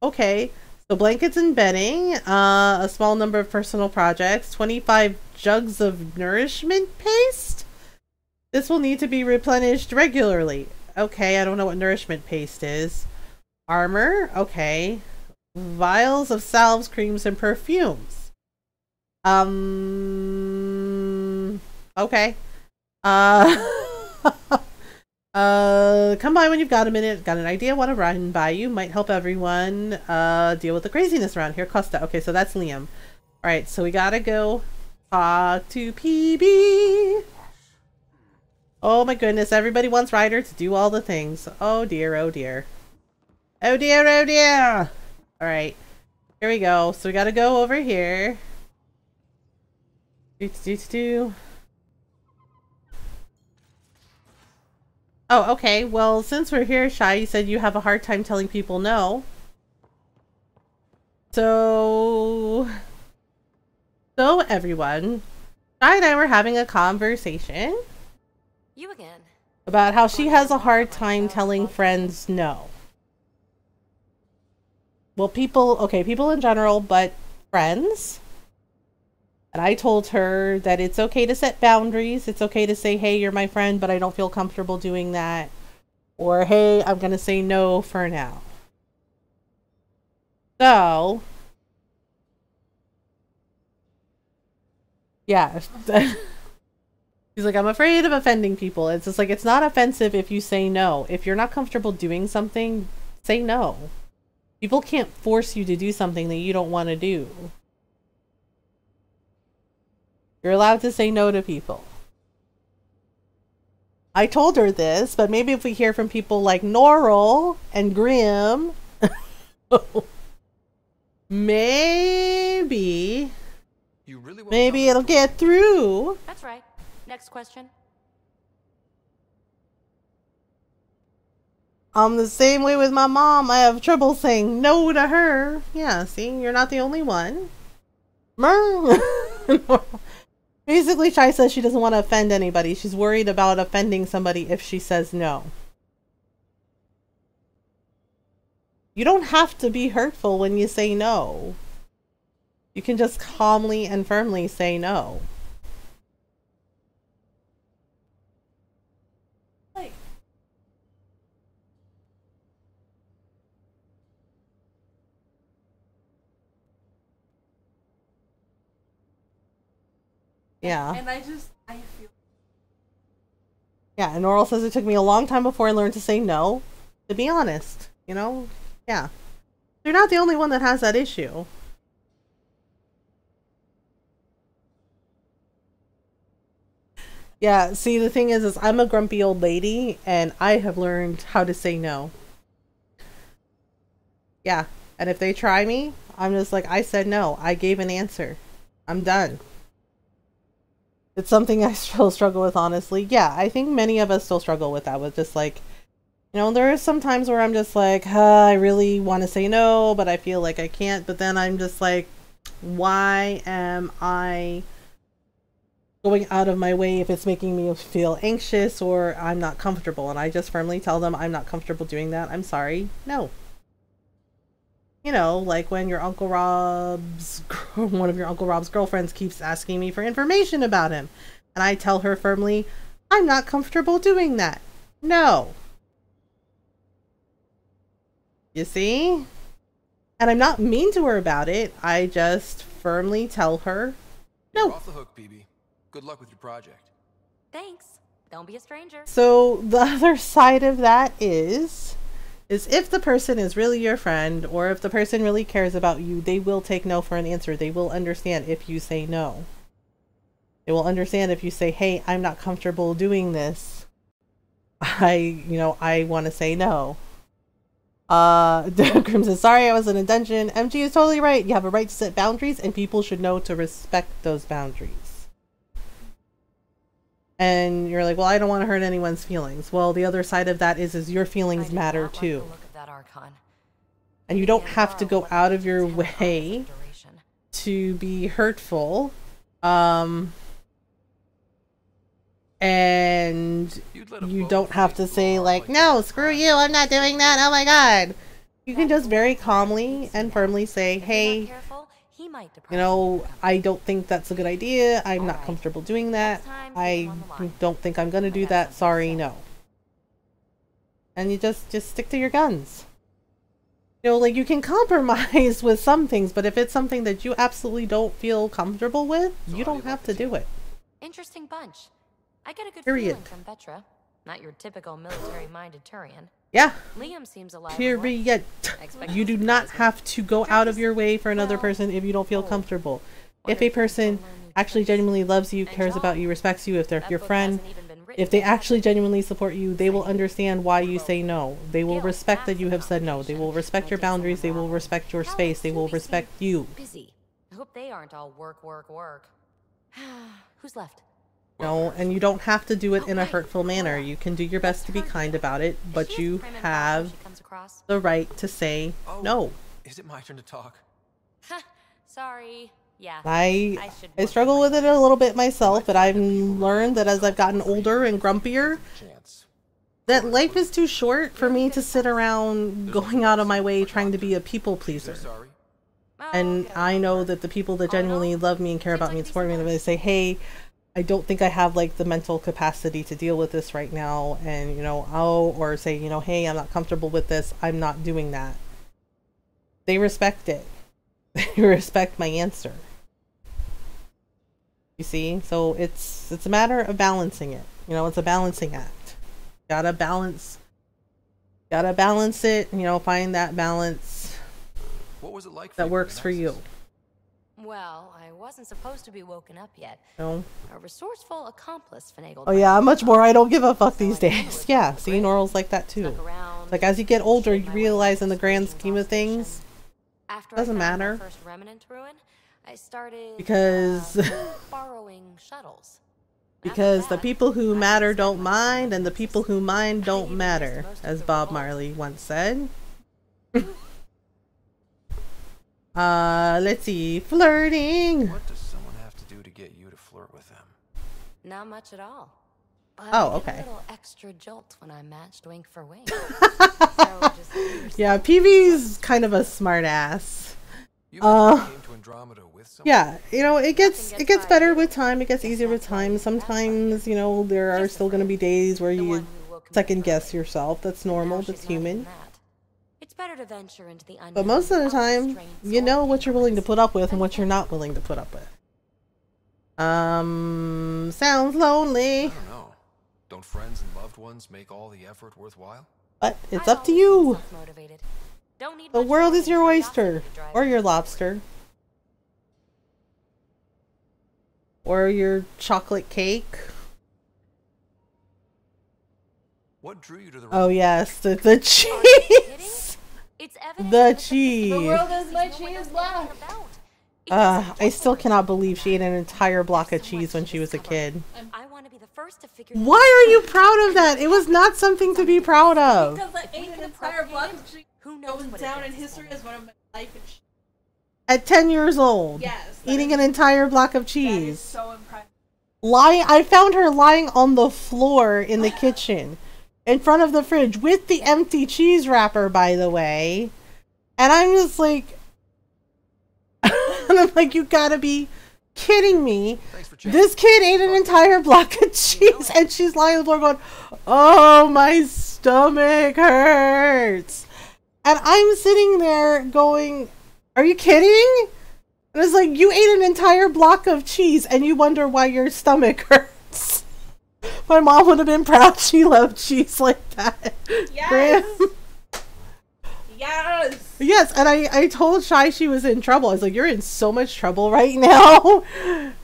Okay. So blankets and bedding, a small number of personal projects, 25 jugs of nourishment paste. This will need to be replenished regularly. Okay, I don't know what nourishment paste is. Armor, okay. Vials of salves, creams, and perfumes. Okay. Come by when you've got a minute. Got an idea, want to run by you. Might help everyone deal with the craziness around here. Costa. Okay, so that's Liam. Alright, so we gotta go talk to PB. Oh my goodness, everybody wants Ryder to do all the things. Oh dear, oh dear. Oh dear, oh dear! Alright, here we go. So we gotta go over here. Oh, okay. Well, since we're here, Shy, you said you have a hard time telling people no. So everyone, Shy and I were having a conversation. You again. About how she has a hard time telling friends no. Well, people in general, but friends. And I told her that it's okay to set boundaries. It's okay to say, hey, you're my friend, but I don't feel comfortable doing that. Or, hey, I'm going to say no for now. So, yeah. He's like, I'm afraid of offending people. It's just like, it's not offensive if you say no. If you're not comfortable doing something, say no. People can't force you to do something that you don't want to do. You're allowed to say no to people. I told her this, but maybe if we hear from people like Norrell and Grim, maybe it'll get through. That's right. Next question. I'm the same way with my mom. I have trouble saying no to her. Yeah, see, you're not the only one. Basically, Shai says she doesn't want to offend anybody. She's worried about offending somebody if she says no. You don't have to be hurtful when you say no. You can just calmly and firmly say no. Yeah. And I feel. Yeah, and Norrell says it took me a long time before I learned to say no. To be honest, you know? Yeah. You're not the only one that has that issue. Yeah, see, the thing is I'm a grumpy old lady, and I have learned how to say no. Yeah, and if they try me, I'm just like, I said no. I gave an answer. I'm done. It's something I still struggle with, honestly. Yeah, I think many of us still struggle with that, with just like, you know, there are some times where I'm just like, I really want to say no, but I feel like I can't. But then I'm just like, why am I going out of my way if it's making me feel anxious or I'm not comfortable? And I just firmly tell them I'm not comfortable doing that. I'm sorry. No. You know, like when your Uncle Rob's, one of your Uncle Rob's girlfriends keeps asking me for information about him. And I tell her firmly, I'm not comfortable doing that. No. You see? And I'm not mean to her about it. I just firmly tell her, no. You're off the hook, BB. Good luck with your project. Thanks. Don't be a stranger. So the other side of that is if the person is really your friend, or if the person really cares about you, they will take no for an answer. They will understand if you say no. They will understand if you say, hey, I'm not comfortable doing this. I want to say no. Grim says, sorry, I was in a dungeon. MG is totally right. You have a right to set boundaries, and people should know to respect those boundaries. And you're like, well, I don't want to hurt anyone's feelings. Well, the other side of that is your feelings matter too. And you don't have to go out of your way to be hurtful. And you don't have to say like, no, screw you, I'm not doing that. Oh my god. You can just very calmly and firmly say, hey, you know, I don't think that's a good idea. I'm not comfortable doing that. I don't think I'm going to do that. Sorry, no. And you just stick to your guns. You know, like, you can compromise with some things, but if it's something that you absolutely don't feel comfortable with, you don't have to do it. Interesting bunch. I get a good Period. feeling from Petra. Not your typical military-minded Turian. Yeah. Liam seems alive. Period. You do not have to go out of your way for another person if you don't feel comfortable. If a person actually genuinely loves you, cares about you, respects you, if they're your friend, if they actually genuinely support you, they will understand why you say no. They will respect that you have said no. They will respect your boundaries. They will respect your space. They will respect you. Busy. I hope they aren't all work. Who's left? No, and you don't have to do it in a hurtful manner. You can do your best to be kind about it, but you have the right to say no. Is it my turn to talk? Sorry. Yeah. I struggle with it a little bit myself, but I've learned that as I've gotten older and grumpier, that life is too short for me to sit around going out of my way trying to be a people pleaser. And I know that the people that genuinely love me and care about me and support me, they say, hey, I don't think I have like the mental capacity to deal with this right now, and you know, or say, you know, hey, I'm not comfortable with this, I'm not doing that. They respect it. They respect my answer. You see? So it's a matter of balancing it. You know, it's a balancing act. Gotta balance it, you know, find that balance What was it like that works for you. Well, I wasn't supposed to be woken up yet. No. A resourceful accomplice finagled. Oh yeah, much more I don't give a fuck these days. Yeah, see, Noral's like that too. Like, as you get older, you realize in the grand scheme of things, it doesn't matter. First remnant ruin, I started because borrowing shuttles. Because the people who matter don't mind, and the people who mind don't matter, as Bob Marley once said. Let's see, flirting. What does someone have to do to get you to flirt with them? Not much at all. But oh, I okay. get a little extra jolt when I'm matched wink for wink. Yeah, PV's kind of a smart ass. Yeah, you know, it gets better with time. It gets easier with time. Sometimes, you know, there are still going to be days where you second guess yourself. That's normal. That's human. It's better to venture into the unknown. But most of the time, you know what you're willing to put up with and what you're not willing to put up with. Sounds lonely. I don't know. Don't friends and loved ones make all the effort worthwhile? But it's up to you. The world is your oyster, or your lobster, or your chocolate cake. What drew you to the oh yes, the cheese. The cheese. The world is my cheese block. I still cannot believe she ate an entire block of cheese when she was a kid. Why are you proud of that? It was not something to be proud of. Because I ate an entire block of cheese. Who knows goes down in history as one of my life achievements. At 10 years old, yes, eating an entire block of cheese. That is so impressive. I found her lying on the floor in the kitchen, in front of the fridge, with the empty cheese wrapper, by the way. And I'm just like, and I'm like, you gotta be kidding me. This kid ate an entire block of cheese, and she's lying on the floor going, oh, my stomach hurts. And I'm sitting there going, are you kidding? And it's like, you ate an entire block of cheese and you wonder why your stomach hurts. My mom would have been proud she loved cheese like that. Yes. Graham. Yes. Yes, and I told Shy she was in trouble. I was like, you're in so much trouble right now.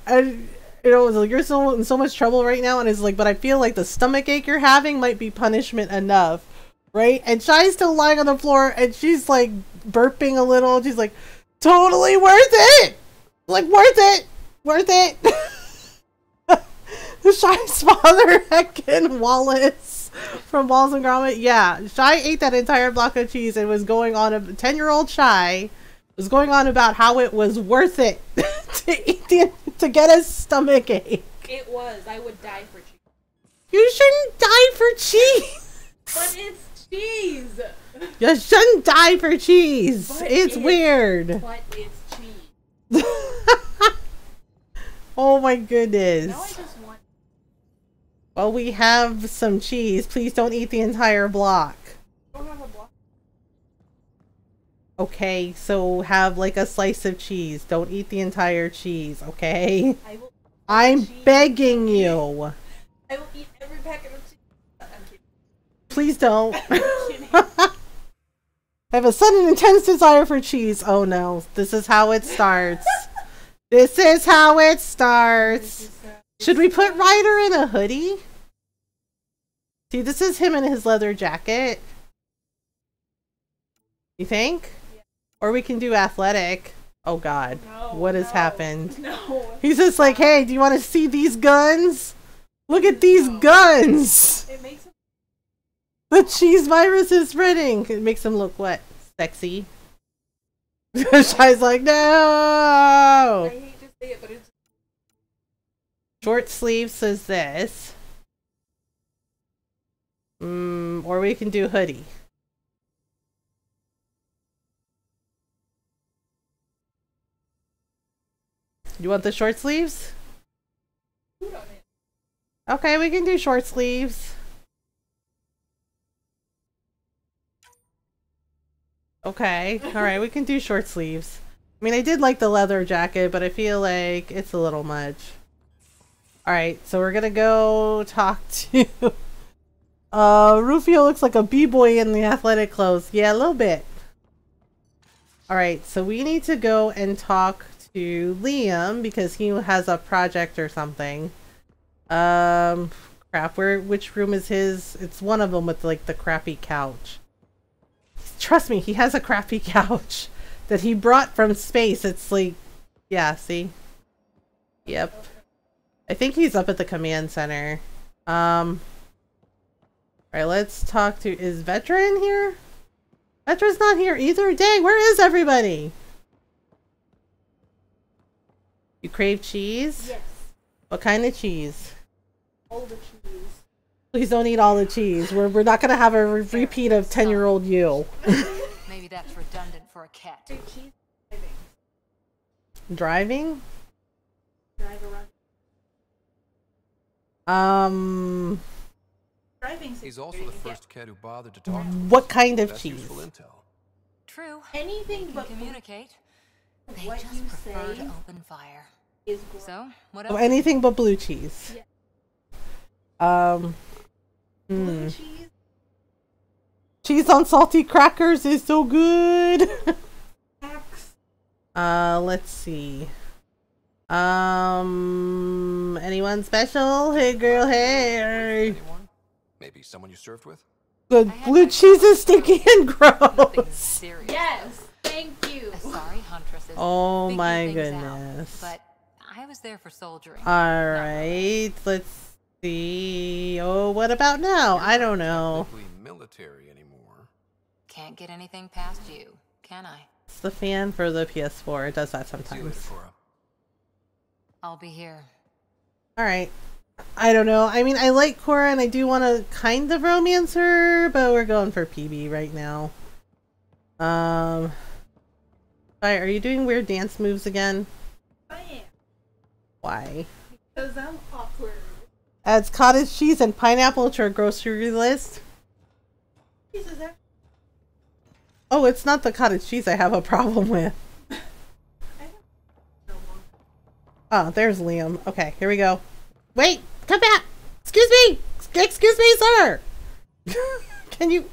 And, you know, it was like, you're in so much trouble right now. And it's like, but I feel like the stomach ache you're having might be punishment enough. Right? And Shy's still lying on the floor and she's like burping a little. She's like, totally worth it! Like, worth it! Worth it! Shy's father, Heckin Wallace from Walls and Gromit. Yeah, Shy ate that entire block of cheese and was going on, 10-year-old Shy was going on about how it was worth it to get a stomach ache. It was. I would die for cheese. You shouldn't die for cheese! But it's cheese! You shouldn't die for cheese. It's weird. But it's cheese. Oh my goodness. Now I just want. Well, we have some cheese. Please don't eat the entire block. I don't have a block. Okay, so have like a slice of cheese. Don't eat the entire cheese, okay? I'm begging you. I will eat every packet of cheese. I'm kidding. Please don't. I'm kidding. I have a sudden intense desire for cheese. Oh no, this is how it starts. This is how it starts. Should we put Ryder in a hoodie? See, this is him in his leather jacket. You think? Yeah. Or we can do athletic. Oh god. No, what has happened? No. He's just like, hey, do you want to see these guns? Look at these guns! It makes him. The cheese virus is spreading. It makes him look what? Sexy. Shy's like, no! I hate to say it, but it's. Short sleeve says this. Or we can do hoodie. You want the short sleeves? Okay, we can do short sleeves. Okay, alright, we can do short sleeves. I mean, I did like the leather jacket, but I feel like it's a little much. Alright, so we're gonna go talk to... Rufio looks like a b-boy in the athletic clothes. Yeah, a little bit. Alright, so we need to go and talk to Liam because he has a project or something. Crap, which room is his? It's one of them with like the crappy couch. Trust me, he has a crappy couch that he brought from space. It's like, yeah, see? Yep. I think he's up at the command center. Alright, let's talk to... Is Veteran here? Veteran's not here either? Dang, where is everybody? You crave cheese? Yes. What kind of cheese? All the cheese. Please don't eat all the cheese. We're not gonna have a repeat of 10-year-old you. Maybe that's redundant for a cat. Cheese Driving? drive around. Driving. He's also the first cat who bothered to talk to us. What kind of That's cheese? useful intel. True. Anything Can but communicate. They what just you prefer say to open fire. is gross. So, what Oh, else? anything but blue cheese. Yeah. Hmm. Cheese. Cheese on salty crackers is so good. Let's see. Anyone special? Hey girl, hey. Anyone? Maybe someone you served with? The blue cheese is stinky and gross. Serious. Yes. Thank you. A sorry huntress is Oh figuring my things goodness. out, but I was there for soldiering. Alright, let's see. Oh, what about now? I don't know. Technically military anymore. Can't get anything past you, can I? It's the fan for the PS4. It does that See you later, sometimes. Cora. I'll be here. Alright. I don't know. I mean, I like Cora and I do want to kind of romance her, but we're going for PB right now. Are you doing weird dance moves again? I am. Why? Because I'm awkward. Adds cottage cheese and pineapple to our grocery list. Cheese is that. Oh, it's not the cottage cheese I have a problem with. Oh, there's Liam. Okay, here we go. Wait, come back! Excuse me! Excuse me, sir! Can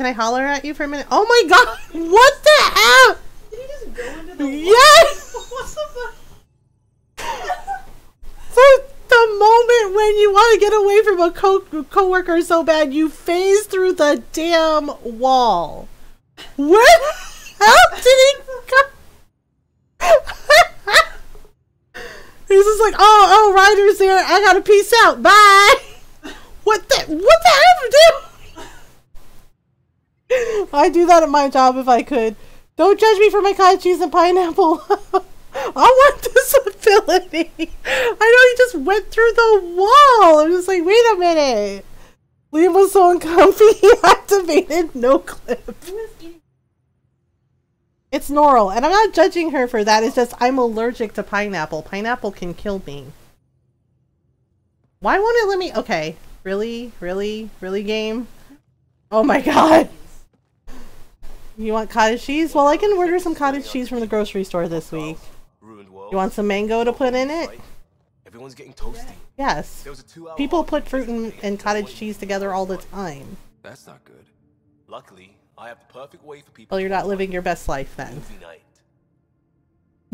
I holler at you for a minute? Oh my god! What the hell? Did he just go into the Yes! What the fuck? So the moment when you want to get away from a co-worker so bad, you phase through the damn wall. Where the hell did he go? He's just like, oh, Ryder's there. I gotta peace out. Bye. What the hell do? I'd do that at my job if I could. Don't judge me for my cottage cheese and pineapple. I want this ability. I know he just went through the wall. I'm just like, wait a minute. Liam was so uncomfy, he activated no clip. It's Normal, and I'm not judging her for that. It's just I'm allergic to pineapple. Pineapple can kill me. Why won't it let me? Okay. Really? Really? Really, game? Oh my god. You want cottage cheese? Well, I can order some cottage cheese from the grocery store this week. You want some mango to put in it? Everyone's getting toasty. Yes. People put fruit and cottage cheese together all the time. That's not good. Luckily, I have the perfect way for people. Well, you're not living your best life then.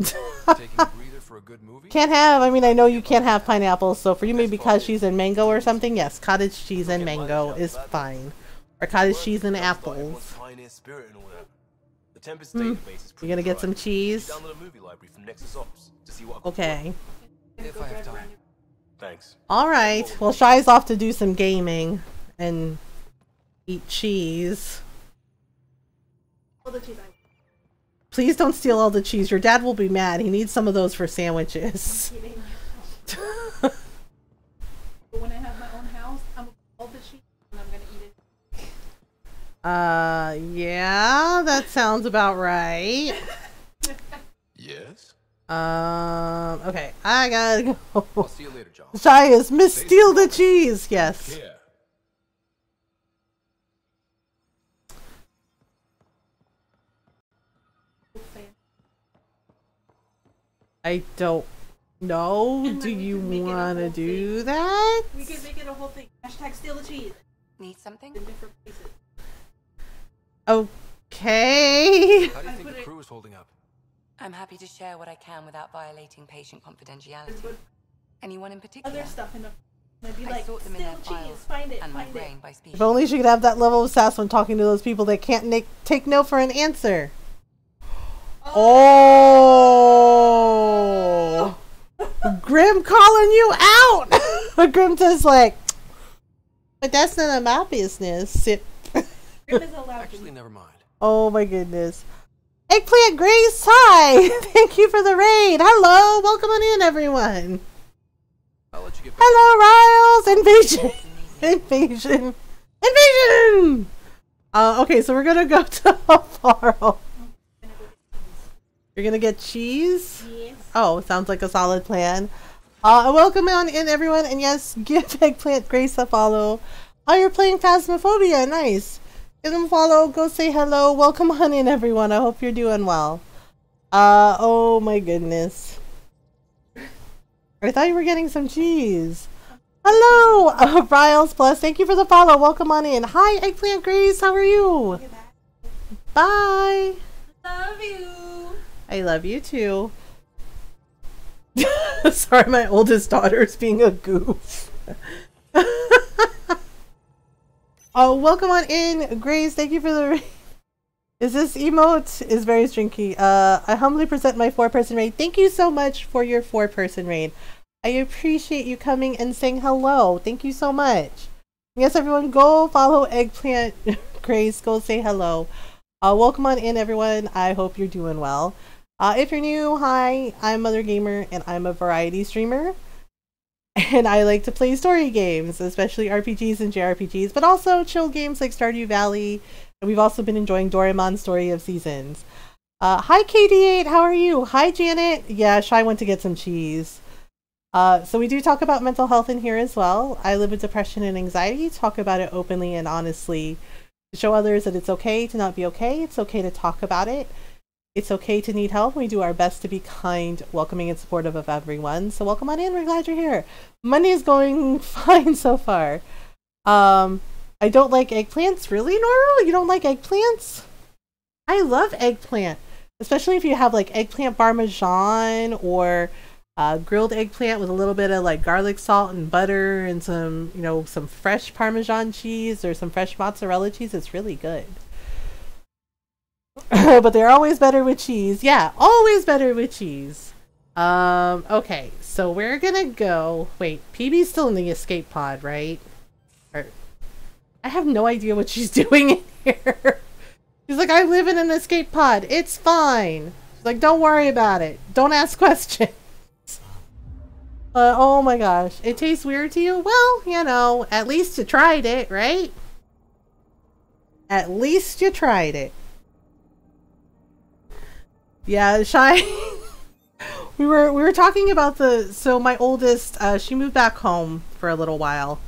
Taking a breather for a good movie? Can't have. I mean, I know you can't have pineapples, so for you maybe cottage cheese and mango or something. Yes, cottage cheese and mango is fine. Or cottage cheese and apples. You're gonna get some cheese? Okay. If I have time. Thanks. Alright. Well, Shy's off to do some gaming and eat cheese. Please don't steal all the cheese. Your dad will be mad. He needs some of those for sandwiches. But when I have my own house, I'm gonna all the cheese and I'm gonna eat it. Yeah, that sounds about right. Yes? Okay, I gotta go. I'll see you later, John. Shy is Miss Steal the Cheese, yes. Yeah. I don't know. Do you want to do that? We could make it a whole thing. Hashtag steal the cheese. Need something? In different places. Okay. How do you think the crew is holding up? I'm happy to share what I can without violating patient confidentiality. Anyone in particular? Other stuff in the. I'd be I like, sort them in steal their cheese, files find it, and my find brain it. by species. If only she could have that level of sass when talking to those people that can't take no for an answer. Oh! Grim calling you out! Grim says like, but that's none of my business. Sip. Grim is allowed Actually, never mind. Oh my goodness. Eggplant Grace, hi! Thank you for the raid. Hello, welcome on in, everyone. I'll let you get back. Hello, Riles! Invasion! Okay, so we're gonna go to Faro. You're gonna get cheese? Yes. Oh, sounds like a solid plan. Welcome on in, everyone, and yes, give Eggplant Grace a follow. Oh, you're playing Phasmophobia, nice. Give them a follow, go say hello. Welcome on in, everyone. I hope you're doing well. Oh my goodness. I thought you were getting some cheese. Hello, Riles Plus. Thank you for the follow. Welcome on in. Hi, Eggplant Grace. How are you? Bye. Love you. I love you too. Sorry, my oldest daughter's being a goof. Oh, welcome on in, Grace. Thank you for the. Is this emote? Is very stringy. I humbly present my 4-person raid. Thank you so much for your 4-person raid. I appreciate you coming and saying hello. Thank you so much. Yes, everyone, go follow Eggplant Grace. Go say hello. Welcome on in, everyone. I hope you're doing well. If you're new, hi, I'm Mothergamer, and I'm a variety streamer. And I like to play story games, especially RPGs and JRPGs, but also chill games like Stardew Valley. And we've also been enjoying Doraemon's Story of Seasons. Hi, KD8, how are you? Hi, Janet. Yeah, Shy went to get some cheese. So we do talk about mental health in here as well. I live with depression and anxiety, talk about it openly and honestly. To show others that it's okay to not be okay. It's okay to talk about it. It's okay to need help. We do our best to be kind, welcoming, and supportive of everyone. So welcome on in. We're glad you're here. Monday is going fine so far. I don't like eggplants. Really, Nora? You don't like eggplants? I love eggplant. Especially if you have like eggplant parmesan or grilled eggplant with a little bit of like garlic salt and butter and some, you know, some fresh Parmesan cheese or some fresh mozzarella cheese. It's really good. But they're always better with cheese. Yeah, always better with cheese. Okay, so we're gonna go. Wait, PB's still in the escape pod, right? Or, I have no idea what she's doing in here. She's like, I live in an escape pod. It's fine. She's like, don't worry about it. Don't ask questions. Oh my gosh. It tastes weird to you? Well, you know, at least you tried it, right? At least you tried it. Yeah, Shy. we were talking about so my oldest, she moved back home for a little while.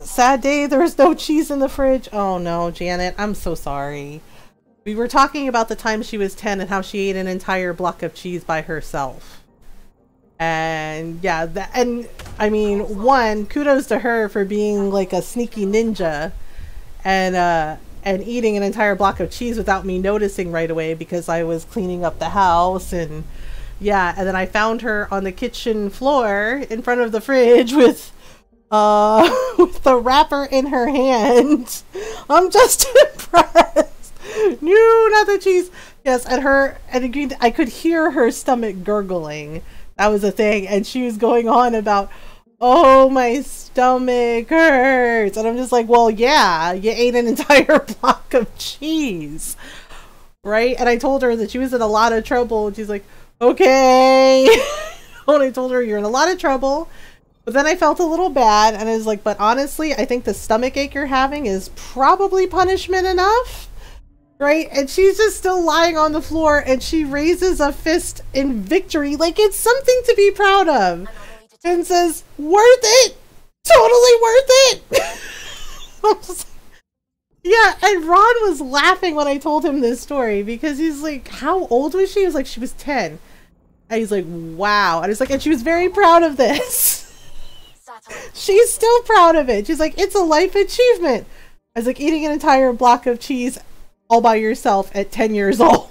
Sad day, there was no cheese in the fridge. Oh no, Janet, I'm so sorry. We were talking about the time she was 10 and how she ate an entire block of cheese by herself. And yeah, and I mean, one, kudos to her for being like a sneaky ninja and eating an entire block of cheese without me noticing right away because I was cleaning up the house. And yeah, and then I found her on the kitchen floor in front of the fridge with the wrapper in her hand. I'm just impressed. No, not the cheese. Yes, and I could hear her stomach gurgling. That was a thing, and she was going on about, oh, my stomach hurts. And I'm just like, well, yeah, you ate an entire block of cheese, right? And I told her that she was in a lot of trouble, and she's like, okay. And I told her, you're in a lot of trouble. But then I felt a little bad, and I was like, but honestly, I think the stomach ache you're having is probably punishment enough, right? And she's just still lying on the floor, and she raises a fist in victory, like it's something to be proud of, and says, worth it! Totally worth it! I was like, yeah, and Ron was laughing when I told him this story, because he's like, how old was she? He was like, she was 10. And he's like, wow. And I was like, and she was very proud of this. She's still proud of it. She's like, it's a life achievement. I was like, eating an entire block of cheese all by yourself at 10 years old.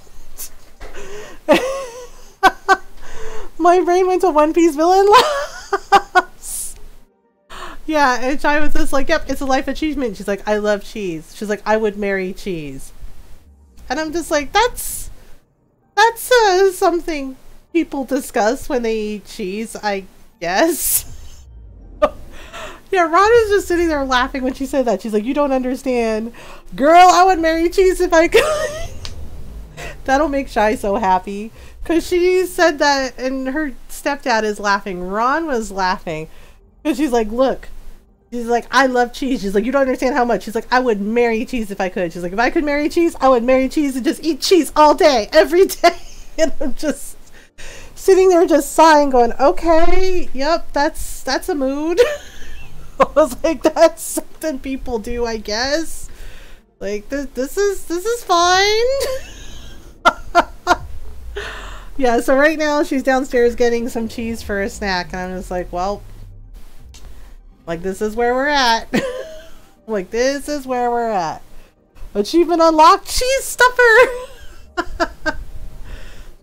My brain went to One Piece villain laughs. Yeah, and Shai was just like, yep, it's a life achievement. She's like, I love cheese. She's like, I would marry cheese. And I'm just like, that's something people discuss when they eat cheese, I guess. Yeah, Ron was just sitting there laughing when she said that. She's like, you don't understand. Girl, I would marry cheese if I could. That'll make Shai so happy. Because she said that, and her stepdad is laughing. Ron was laughing. Because she's like, look. She's like, I love cheese. She's like, you don't understand how much. She's like, I would marry cheese if I could. She's like, if I could marry cheese, I would marry cheese and just eat cheese all day, every day. And I'm just sitting there just sighing, going, okay, yep, that's a mood. I was like, that's something people do, I guess. Like, this is fine. Yeah, so right now she's downstairs getting some cheese for a snack, and I'm just like, well, like, this is where we're at. Like, this is where we're at. Achievement unlocked, cheese stuffer.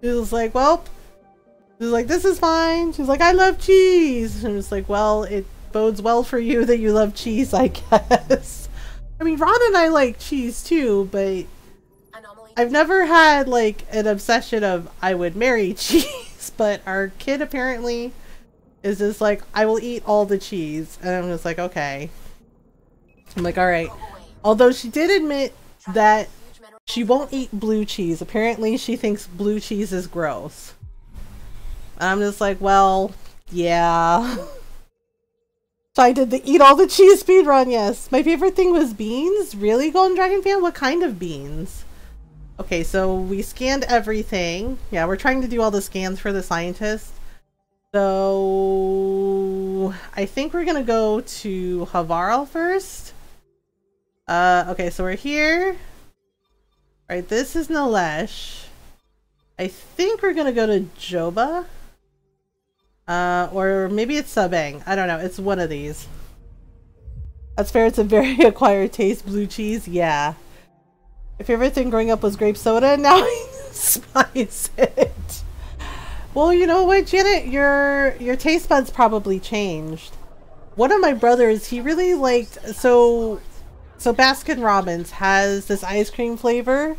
She was like, well, she's like, this is fine. She's like, I love cheese. And it's like, well, it bodes well for you that you love cheese, I guess. I mean, Ron and I like cheese too, but I've never had like an obsession of I would marry cheese. But our kid apparently is just like, I will eat all the cheese. And I'm just like, okay. I'm like, all right. Although she did admit that she won't eat blue cheese. Apparently she thinks blue cheese is gross. And I'm just like, well, yeah. So I did the eat all the cheese speedrun, yes. My favorite thing was beans. Really, Golden Dragon fan? What kind of beans? Okay, so we scanned everything. Yeah, we're trying to do all the scans for the scientist. So I think we're gonna go to Havarl first. Okay, so we're here. Alright, this is Nalesh. I think we're gonna go to Joba. Or maybe it's Sabang. I don't know. It's one of these. That's fair. It's a very acquired taste. Blue cheese. Yeah. My favorite thing growing up was grape soda, and now I spice it. Well, you know what, Janet? Your taste buds probably changed. One of my brothers, he really liked... So Baskin Robbins has this ice cream flavor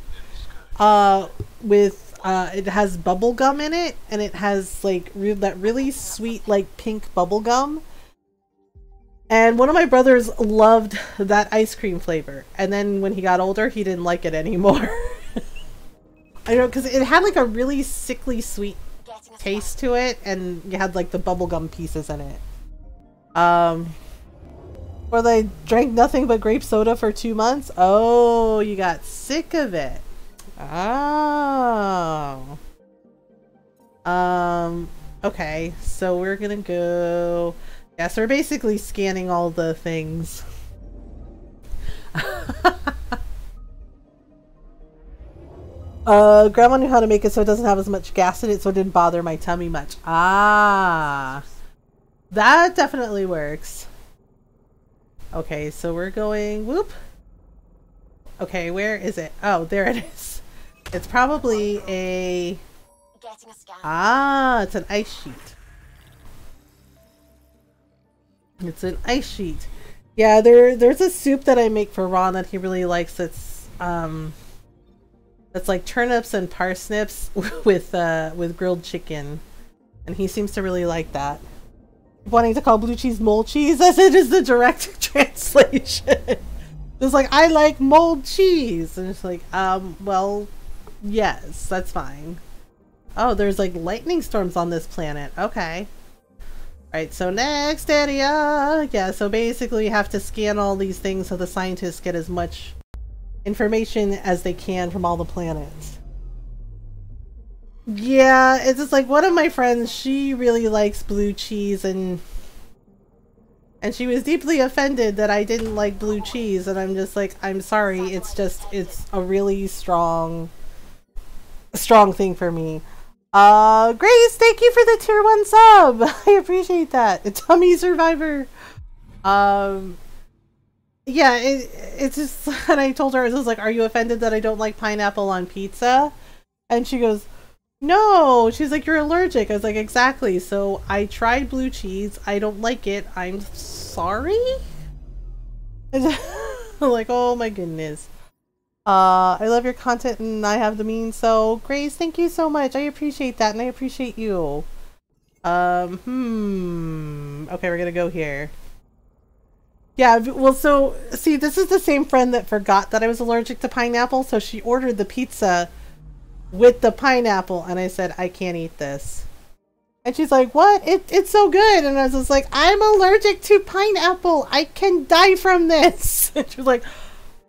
with... it has bubble gum in it, and it has like that really sweet like pink bubble gum. And one of my brothers loved that ice cream flavor, and then when he got older, he didn't like it anymore. I know, because it had like a really sickly sweet taste to it, and you had like the bubblegum pieces in it. Or they drank nothing but grape soda for 2 months. Oh, you got sick of it. Oh. Okay, so we're gonna go. Yeah, so we're basically scanning all the things. Grandma knew how to make it so it doesn't have as much gas in it, so it didn't bother my tummy much. Ah, that definitely works. Okay, so we're going, whoop. Okay, where is it? Oh, there it is. It's probably a, it's an ice sheet. It's an ice sheet. Yeah, there's a soup that I make for Ron that he really likes. It's like turnips and parsnips with grilled chicken, and he seems to really like that. Wanting to call blue cheese mole cheese as it is the direct translation. It's like, I like mold cheese, and it's like, well, yes, that's fine. Oh, there's like lightning storms on this planet. Okay. Right, so next area. Yeah, so basically you have to scan all these things so the scientists get as much information as they can from all the planets. Yeah, it's just like one of my friends, she really likes blue cheese, and she was deeply offended that I didn't like blue cheese, and I'm just like, I'm sorry, it's a really strong thing for me. Grace, thank you for the tier 1 sub. I appreciate that. It's Tummy Survivor. Yeah, it's just, and I told her, I was like, are you offended that I don't like pineapple on pizza? And she goes, no. She's like, you're allergic. I was like, exactly. So I tried blue cheese. I don't like it. I'm sorry. I'm like, oh my goodness. I love your content and I have the means. So Grace, thank you so much. I appreciate that, and I appreciate you. Okay, we're gonna go here. Yeah, well, so see, this is the same friend that forgot that I was allergic to pineapple, so she ordered the pizza with the pineapple, and I said, I can't eat this. And she's like, what? It's so good. And I was just like, I'm allergic to pineapple. I can die from this. And she was like,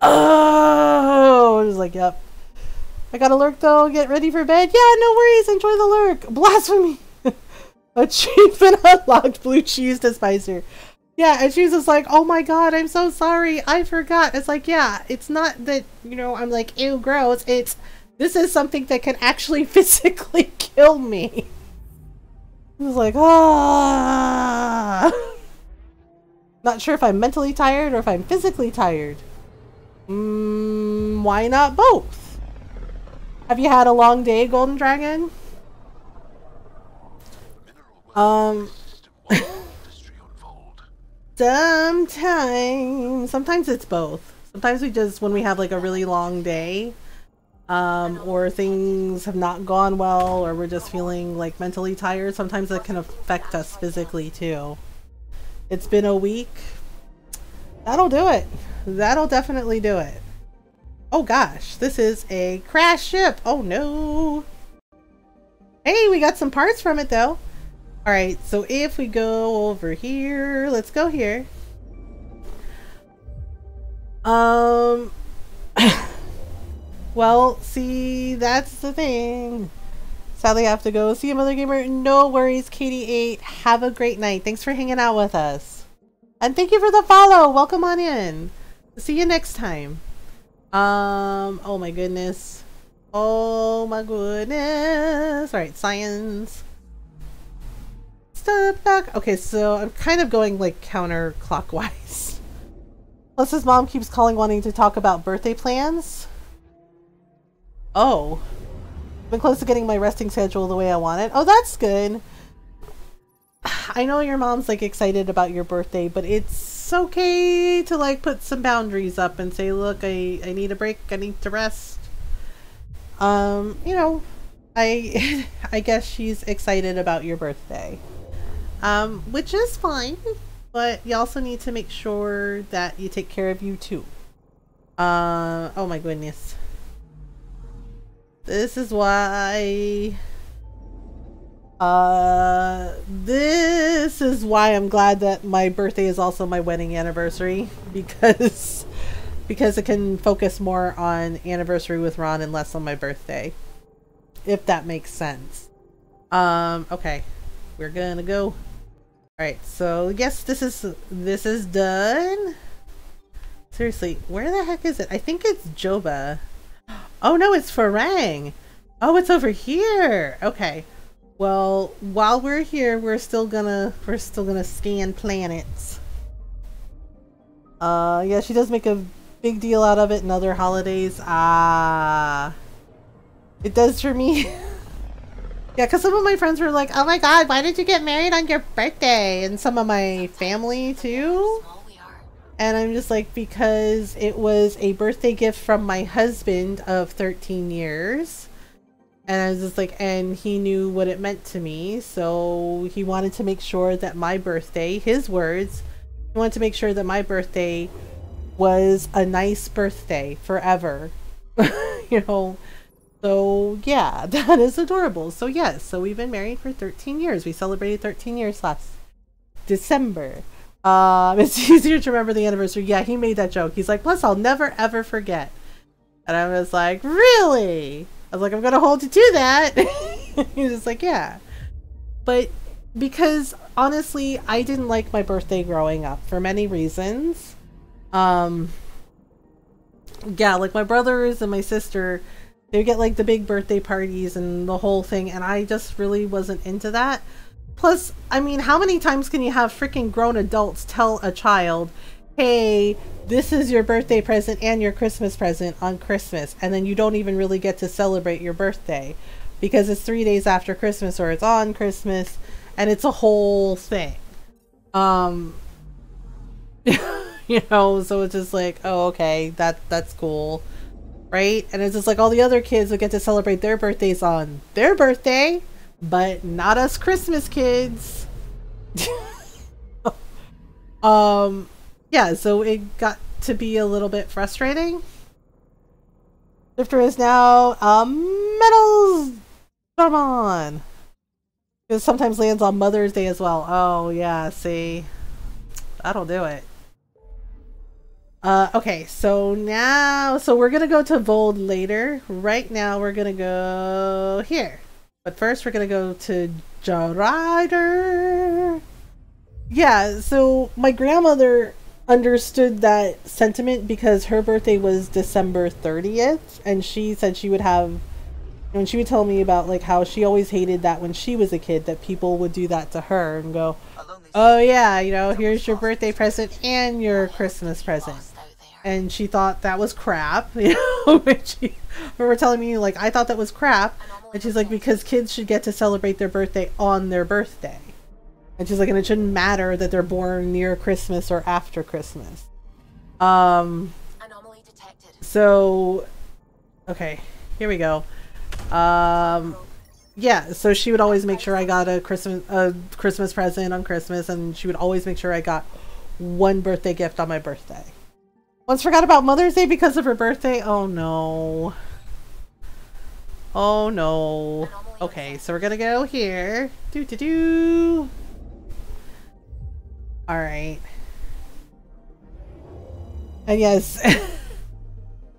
oh. I was like, yep. I gotta lurk though. Get ready for bed. Yeah, no worries. Enjoy the lurk. Blasphemy. Achievement unlocked. Blue cheese despiser. Yeah, and she was just like, oh my god, I'm so sorry. I forgot. It's like, yeah, it's not that, you know, I'm like, ew, gross. This is something that can actually physically kill me. I was like, ah. Not sure if I'm mentally tired or if I'm physically tired. Why not both? Have you had a long day, Golden Dragon? Sometimes it's both. Sometimes we just, when we have like a really long day, or things have not gone well, or we're just feeling like mentally tired, sometimes that can affect us physically too. It's been a week. That'll do it. That'll definitely do it. Oh gosh, this is a crash ship. Oh no. Hey, we got some parts from it though. Alright, so if we go over here, let's go here. Well, see, that's the thing. Sadly, I have to go. See you, Mothergamer. No worries, Katie8. Have a great night. Thanks for hanging out with us. And thank you for the follow. Welcome on in. See you next time. Oh my goodness. Oh my goodness. Alright, science. Step back. Okay, so I'm kind of going like counterclockwise. Plus his mom keeps calling wanting to talk about birthday plans. Oh. I've been close to getting my resting schedule the way I want it. Oh, that's good. I know your mom's like excited about your birthday, but it's okay to like put some boundaries up and say, look, I need a break. I need to rest. You know, I guess she's excited about your birthday. Which is fine, but you also need to make sure that you take care of you too. Oh my goodness. This is why This is why I'm glad that my birthday is also my wedding anniversary, because it can focus more on anniversary with Ron and less on my birthday, if that makes sense. Okay, we're gonna go. All right, so yes, this is done. Seriously, where the heck is it? I think it's Joba. Oh no, it's Farang. Oh, it's over here. Okay. Well, while we're here, we're still gonna scan planets. Yeah, she does make a big deal out of it in other holidays. It does for me. Yeah, because some of my friends were like, oh my god, why did you get married on your birthday? And some of my family too. And I'm just like, because it was a birthday gift from my husband of 13 years. And I was just like, and he knew what it meant to me. So he wanted to make sure that my birthday, his words, he wanted to make sure that my birthday was a nice birthday forever. You know? So yeah, that is adorable. So yes, so we've been married for 13 years. We celebrated 13 years last December. It's easier to remember the anniversary. Yeah, he made that joke. He's like, plus I'll never ever forget. And I was like, really? I was like, I'm gonna hold you to that. He's just like, yeah. But because honestly, I didn't like my birthday growing up for many reasons. Yeah, like my brothers and my sister, they would get like the big birthday parties and the whole thing, and I just really wasn't into that. Plus, I mean, how many times can you have freaking grown adults tell a child, hey, this is your birthday present and your Christmas present on Christmas, and then you don't even really get to celebrate your birthday because it's 3 days after Christmas or it's on Christmas, and it's a whole thing. You know, so it's just like, oh, okay, that's cool, right? And it's just like all the other kids would get to celebrate their birthdays on their birthday, but not us Christmas kids. Yeah, so it got to be a little bit frustrating. Drifter is now Metals Shaman. It sometimes lands on Mother's Day as well. Oh yeah, see, that'll do it. Okay, so now, so we're gonna go to Vold later. Right now we're gonna go here. But first we're gonna go to Jarider. Yeah, so my grandmother understood that sentiment because her birthday was December 30th, and she said she would have, and she would tell me about like how she always hated that when she was a kid, that people would do that to her and go, oh yeah, you know, here's your birthday present and your Christmas present. And she thought that was crap, you know, when she were telling me, like, I thought that was crap. And she's like, because kids should get to celebrate their birthday on their birthday. And she's like, and it shouldn't matter that they're born near Christmas or after Christmas. Anomaly detected. So, okay, here we go. Yeah, so she would always make sure I got a Christmas present on Christmas, and she would always make sure I got one birthday gift on my birthday. Once forgot about Mother's Day because of her birthday. Oh no. Oh no. Okay, so we're gonna go here. Alright. And yes.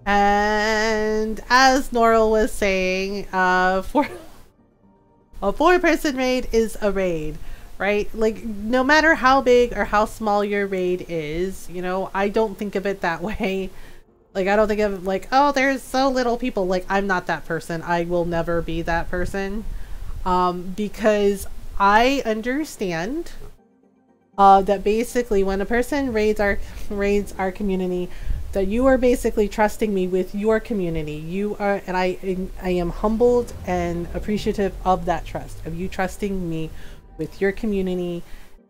And as Norl was saying, a 4-person raid is a raid. Right? Like, no matter how big or how small your raid is, you know, I don't think of it that way. Like, I don't think of it like, oh, there's so little people. Like, I'm not that person. I will never be that person. Because I understand that basically when a person raids our community, that you are basically trusting me with your community. You are, and I am humbled and appreciative of that trust, of you trusting me with your community,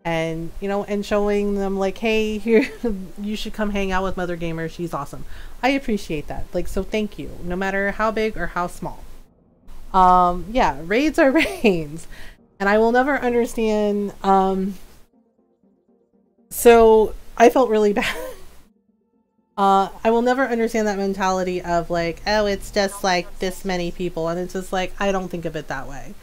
and you know, and showing them like, hey, here, you should come hang out with Mothergamer, she's awesome. I appreciate that. Like, so thank you, no matter how big or how small. Yeah, raids are raids, and I will never understand. So I felt really bad. I will never understand that mentality of like, oh, it's just like this many people, and it's just like, I don't think of it that way.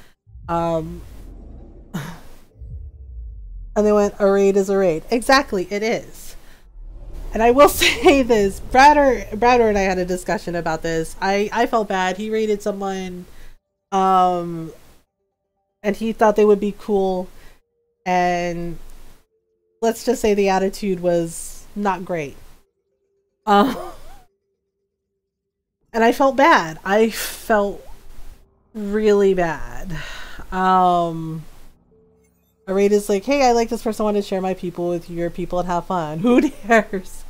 And they went, a raid is a raid. Exactly, it is. And I will say this, Bradder and I had a discussion about this. I felt bad. He raided someone, and he thought they would be cool. And let's just say the attitude was not great. And I felt bad. I felt really bad. A raid is like, hey, I like this person, I want to share my people with your people and have fun. Who dares?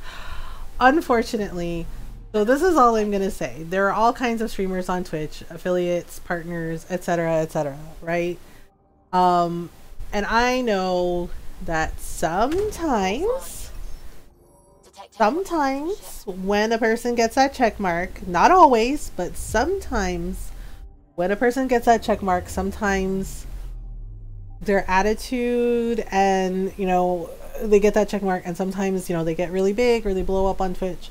Unfortunately, so this is all I'm gonna say. There are all kinds of streamers on Twitch, affiliates, partners, etc., right? And I know that sometimes when a person gets that check mark, not always, but sometimes when a person gets that check mark, sometimes their attitude and, you know, they get that check mark, and sometimes, you know, they get really big or they blow up on Twitch.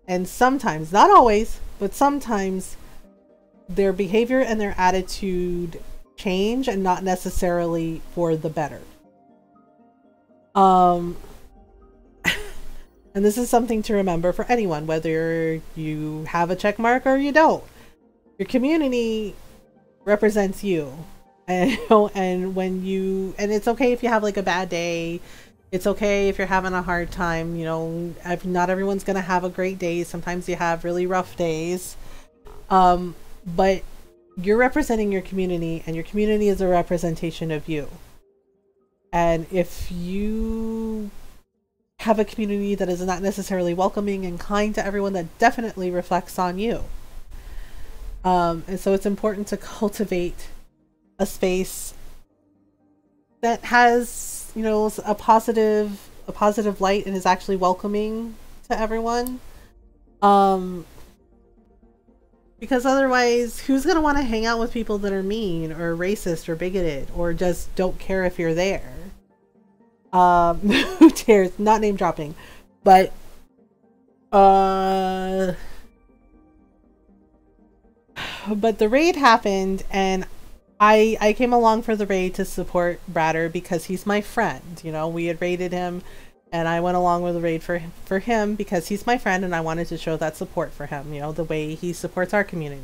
And sometimes, not always, but sometimes their behavior and their attitude change, and not necessarily for the better. And this is something to remember for anyone, whether you have a check mark or you don't. Your community represents you. And when you, and it's okay if you have like a bad day. It's okay if you're having a hard time. You know, not everyone's gonna have a great day. Sometimes you have really rough days. But you're representing your community, and your community is a representation of you. And if you have a community that is not necessarily welcoming and kind to everyone, that definitely reflects on you. And so it's important to cultivate a space that has, you know, a positive light and is actually welcoming to everyone. Because otherwise, who's going to want to hang out with people that are mean or racist or bigoted or just don't care if you're there? Who dares? Not name dropping, but the raid happened, and I came along for the raid to support Bradder because he's my friend. You know, we had raided him, and I went along with the raid for him because he's my friend, and I wanted to show that support for him, you know, the way he supports our community.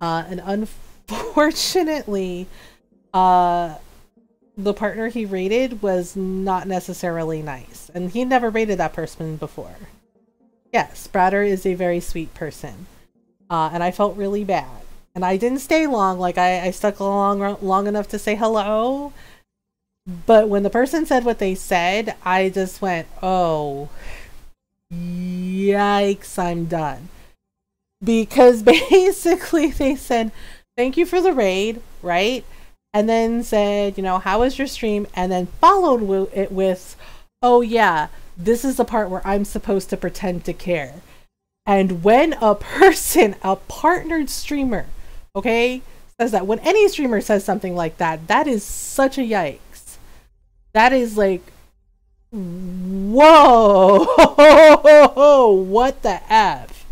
And unfortunately, the partner he raided was not necessarily nice, and he never raided that person before. Yes, Bradder is a very sweet person, and I felt really bad. And I didn't stay long, like I stuck along long enough to say hello. But when the person said what they said, I just went, oh, yikes, I'm done. Because basically they said, thank you for the raid, right? And then said, you know, how was your stream? And then followed it with, oh yeah, this is the part where I'm supposed to pretend to care. And when a person, a partnered streamer, okay, says that, when any streamer says something like that, that is such a yikes. That is like, whoa, what the F?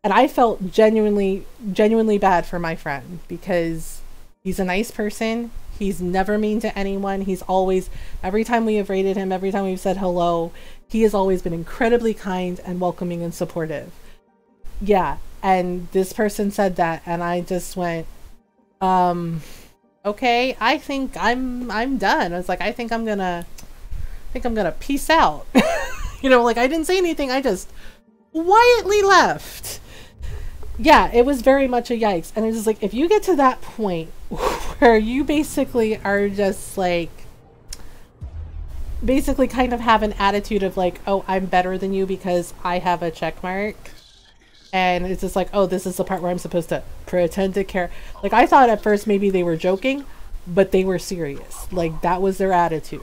And I felt genuinely bad for my friend, because he's a nice person. He's never mean to anyone. He's always, every time we have raided him, every time we've said hello, he has always been incredibly kind and welcoming and supportive. Yeah, and this person said that, and I just went, okay, I think I'm done. I was like, I think I'm gonna peace out. You know, like, I didn't say anything, I just quietly left. Yeah, it was very much a yikes. And it's just like, if you get to that point where you basically are just like, basically kind of have an attitude of like, oh, I'm better than you because I have a check mark. And it's just like, oh, this is the part where I'm supposed to pretend to care. Like, I thought at first maybe they were joking, but they were serious. Like, that was their attitude.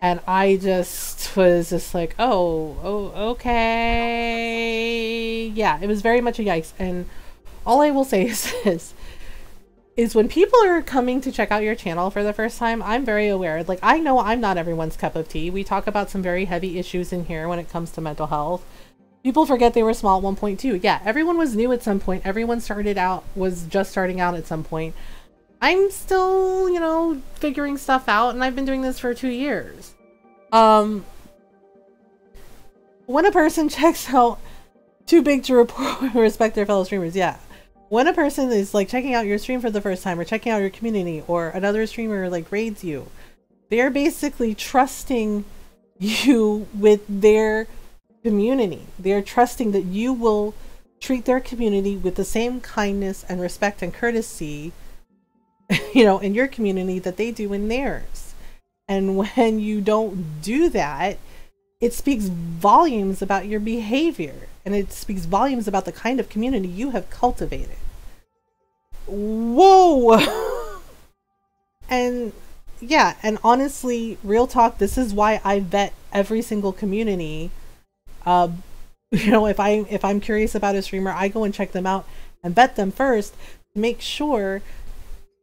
And I just was just like, oh, okay. Yeah, it was very much a yikes. And all I will say is this, is when people are coming to check out your channel for the first time, I'm very aware. Like, I know I'm not everyone's cup of tea. We talk about some very heavy issues in here when it comes to mental health. People forget they were small at 1.2. Yeah, everyone was new at some point. Everyone was just starting out at some point. I'm still, you know, figuring stuff out, and I've been doing this for 2 years. When a person checks out too big to report respect their fellow streamers, yeah. When a person is like checking out your stream for the first time or checking out your community, or another streamer like raids you, they're basically trusting you with their community. They're trusting that you will treat their community with the same kindness and respect and courtesy, you know, in your community that they do in theirs. And when you don't do that, it speaks volumes about your behavior, and it speaks volumes about the kind of community you have cultivated. Whoa! And yeah, and honestly, real talk, this is why I vet every single community. You know, if I'm curious about a streamer, I go and check them out and vet them first to make sure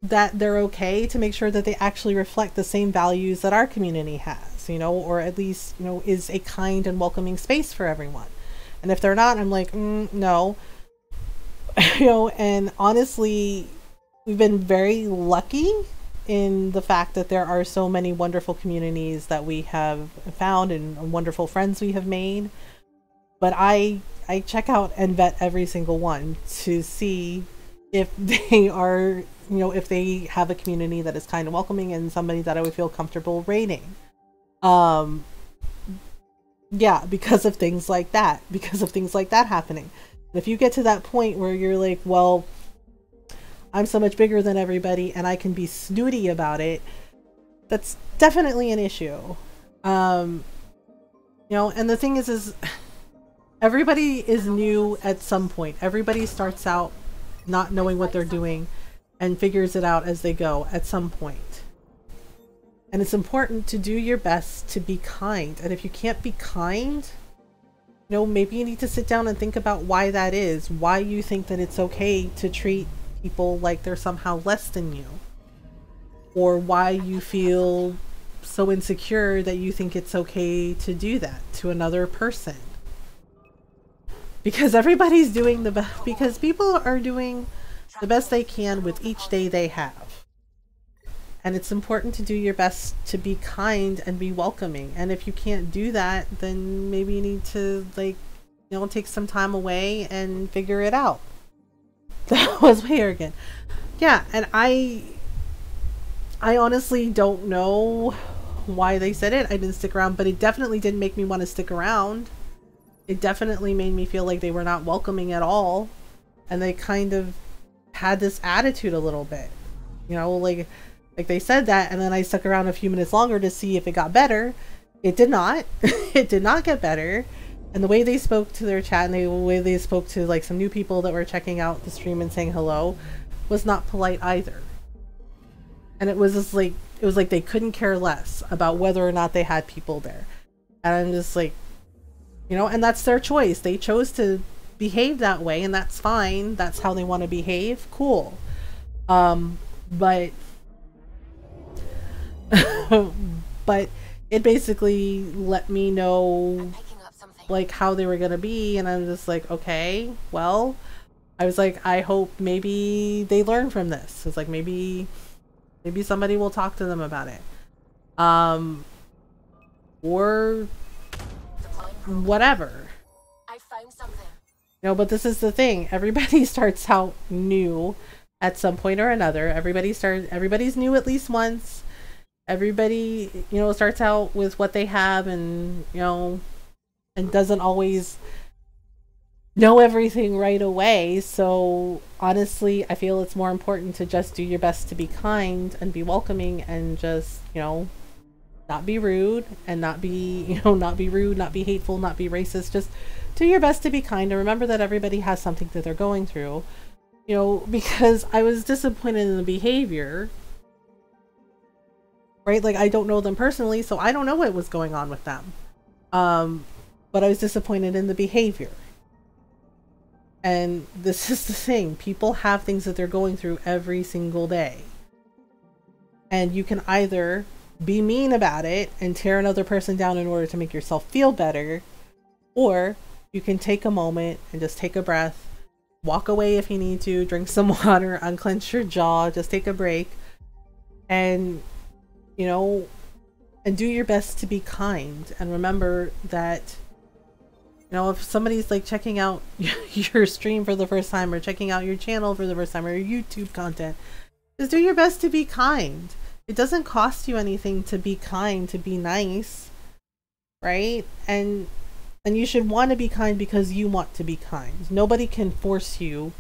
that they're okay, to make sure that they actually reflect the same values that our community has, you know, or at least, you know, is a kind and welcoming space for everyone. And if they're not, I'm like, no. You know, and honestly, we've been very lucky in the fact that there are so many wonderful communities that we have found and wonderful friends we have made. But I check out and vet every single one to see if they are, you know, if they have a community that is kind of welcoming and somebody that I would feel comfortable rating. Yeah, because of things like that, happening. And if you get to that point where you're like, well, I'm so much bigger than everybody and I can be snooty about it, that's definitely an issue. You know, and the thing is everybody is new at some point. Everybody starts out not knowing what they're doing and figures it out as they go at some point. And it's important to do your best to be kind. And if you can't be kind, you know, maybe you need to sit down and think about why that is. Why you think that it's okay to treat people like they're somehow less than you. Or why you feel so insecure that you think it's okay to do that to another person. Because everybody's doing the best, because people are doing the best they can with each day they have. And it's important to do your best to be kind and be welcoming. And if you can't do that, then maybe you need to, like, you know, take some time away and figure it out. That was way arrogant. Yeah, and I honestly don't know why they said it. I didn't stick around, but it definitely didn't make me want to stick around. It definitely made me feel like they were not welcoming at all. And they kind of had this attitude a little bit. You know, like they said that, and then I stuck around a few minutes longer to see if it got better. It did not. It did not get better. And the way they spoke to their chat and the way they spoke to like some new people that were checking out the stream and saying hello was not polite either. And it was just like, it was like they couldn't care less about whether or not they had people there. And I'm just like, you know, and that's their choice. They chose to behave that way, and that's fine. That's how they want to behave. Cool. But but it basically let me know like how they were gonna be, and I'm just like, okay, well, I was like, I hope maybe they learn from this. It's like maybe somebody will talk to them about it, or whatever. I found something. You know, but this is the thing. Everybody starts out new at some point or another. Everybody's new at least once. Everybody, you know, starts out with what they have, and, you know, and doesn't always know everything right away. So honestly, I feel it's more important to just do your best to be kind and be welcoming, and just, you know, not be rude, and not be rude, not be hateful, not be racist. Just do your best to be kind, and remember that everybody has something that they're going through. You know, because I was disappointed in the behavior, right? Like, I don't know them personally, so I don't know what was going on with them. But I was disappointed in the behavior. And this is the thing. People have things that they're going through every single day. And you can either be mean about it and tear another person down in order to make yourself feel better, or you can take a moment and just take a breath, walk away if you need to, drink some water, unclench your jaw, just take a break, and you know, and do your best to be kind. And remember that, you know, if somebody's like checking out your stream for the first time or checking out your channel for the first time or your YouTube content, just do your best to be kind. It doesn't cost you anything to be kind, to be nice, right? And you should want to be kind because you want to be kind. Nobody can force you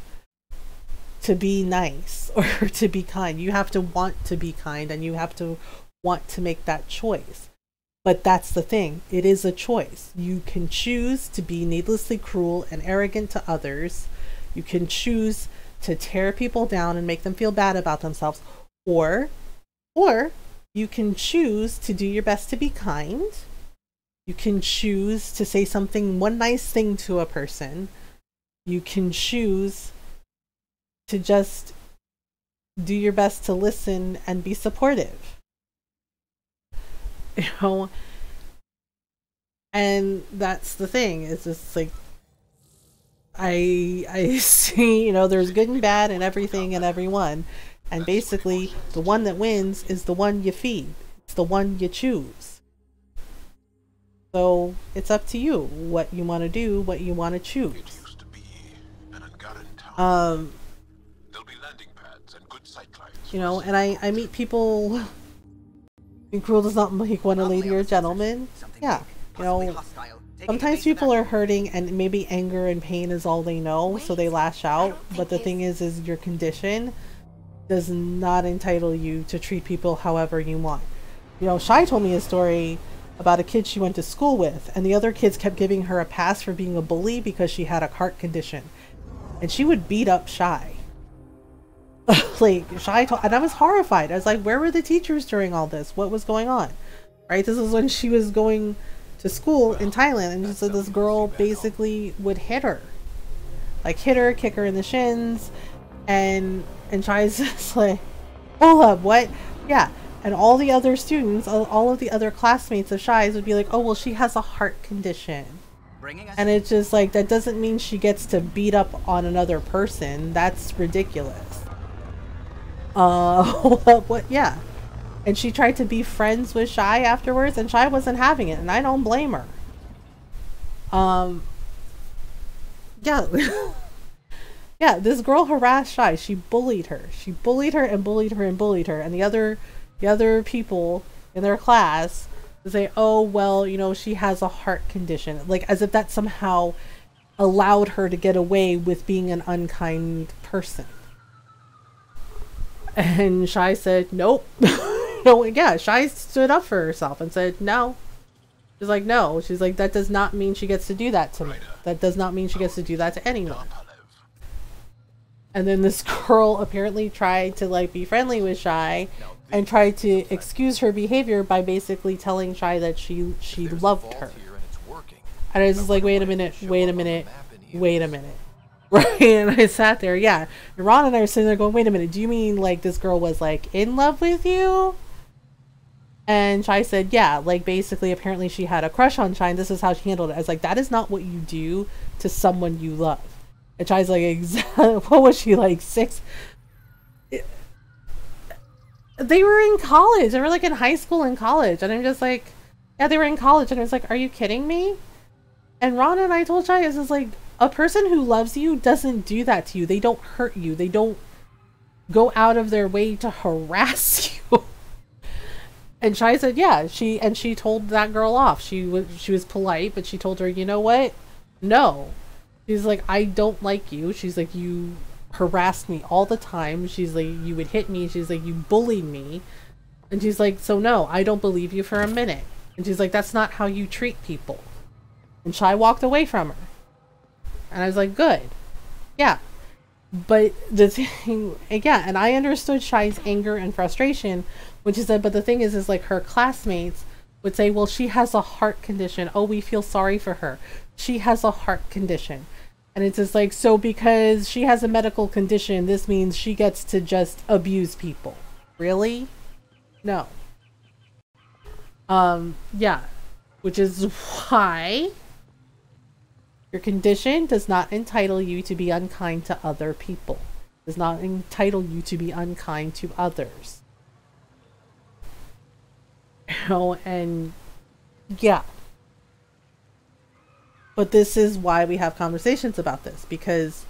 to be nice or to be kind. You have to want to be kind, and you have to want to make that choice. But that's the thing. It is a choice. You can choose to be needlessly cruel and arrogant to others. You can choose to tear people down and make them feel bad about themselves. Or you can choose to do your best to be kind. You can choose to say something, one nice thing to a person. You can choose to just do your best to listen and be supportive. You know, and that's the thing. It's just like, I see, you know, there's good and bad in everything and everyone. And basically, the one that wins is the one you feed. It's the one you choose. So it's up to you what you want to do, what you want to choose. You know, and I meet people. Being cruel does not make one a lady or a gentleman. Yeah, you know, sometimes people are hurting and maybe anger and pain is all they know, so they lash out. But the thing is your condition does not entitle you to treat people however you want. You know, Shai told me a story about a kid she went to school with, and the other kids kept giving her a pass for being a bully because she had a heart condition, and she would beat up Shai. Like, Shai told, and I was horrified. I was like, where were the teachers during all this? What was going on? Right? This is when she was going to school in Thailand, and so this girl basically would hit her. Like, hit her, kick her in the shins, and Shai's just like, hold up, what? Yeah. And all the other students, all of the other classmates of Shai's would be like, oh, well, she has a heart condition. And it's just like, that doesn't mean she gets to beat up on another person. That's ridiculous. What? Yeah. And she tried to be friends with Shai afterwards, and Shai wasn't having it, and I don't blame her. Yeah. Yeah, this girl harassed Shai. She bullied her. She bullied her and bullied her and bullied her. And the other people in their class say, oh, well, you know, she has a heart condition. Like, as if that somehow allowed her to get away with being an unkind person. And Shai said, nope. No, yeah, Shai stood up for herself and said, no. She's like, no. She's like, that does not mean she gets to do that to me. That does not mean she gets to do that to anyone. And then this girl apparently tried to, like, be friendly with Shai and tried to excuse her behavior by basically telling Shai that she loved her. And I was just like, wait a minute. Right? And I sat there, yeah. And Ron and I were sitting there going, wait a minute, do you mean like this girl was like in love with you? And Shai said, yeah, like basically apparently she had a crush on Shai and this is how she handled it. I was like, that is not what you do to someone you love. And Shai's like, exactly. What was she, like 6? They were in college. They were like in high school and college. And I'm just like, yeah, they were in college. And I was like, are you kidding me? And Ron and I told Shai, this is like, a person who loves you doesn't do that to you. They don't hurt you. They don't go out of their way to harass you. And Shai said, yeah, she told that girl off. She was polite, but she told her, you know what? No. She's like, I don't like you. She's like, you harassed me all the time. She's like, you would hit me. She's like, you bullied me. And she's like, so no, I don't believe you for a minute. And she's like, that's not how you treat people. And Shai walked away from her. And I was like, good. Yeah. But the thing, yeah, and I understood Shai's anger and frustration, which is that, but the thing is like her classmates would say, well, she has a heart condition. Oh, we feel sorry for her. She has a heart condition. And it's just like, so because she has a medical condition, this means she gets to just abuse people. Really? No. Yeah. Which is why your condition does not entitle you to be unkind to other people. Does not entitle you to be unkind to others. know, and yeah. But this is why we have conversations about this, because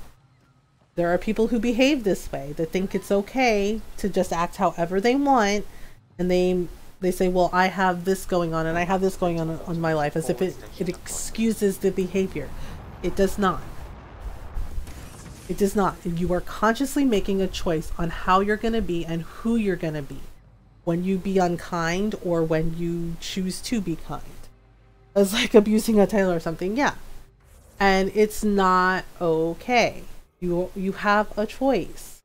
there are people who behave this way, that think it's okay to just act however they want, and they say, well, I have this going on and I have this going on in my life, as if it excuses the behavior. It does not. It does not. You are consciously making a choice on how you're going to be and who you're going to be when you be unkind or when you choose to be kind. It's like abusing a tailor or something, yeah. And it's not okay. You have a choice.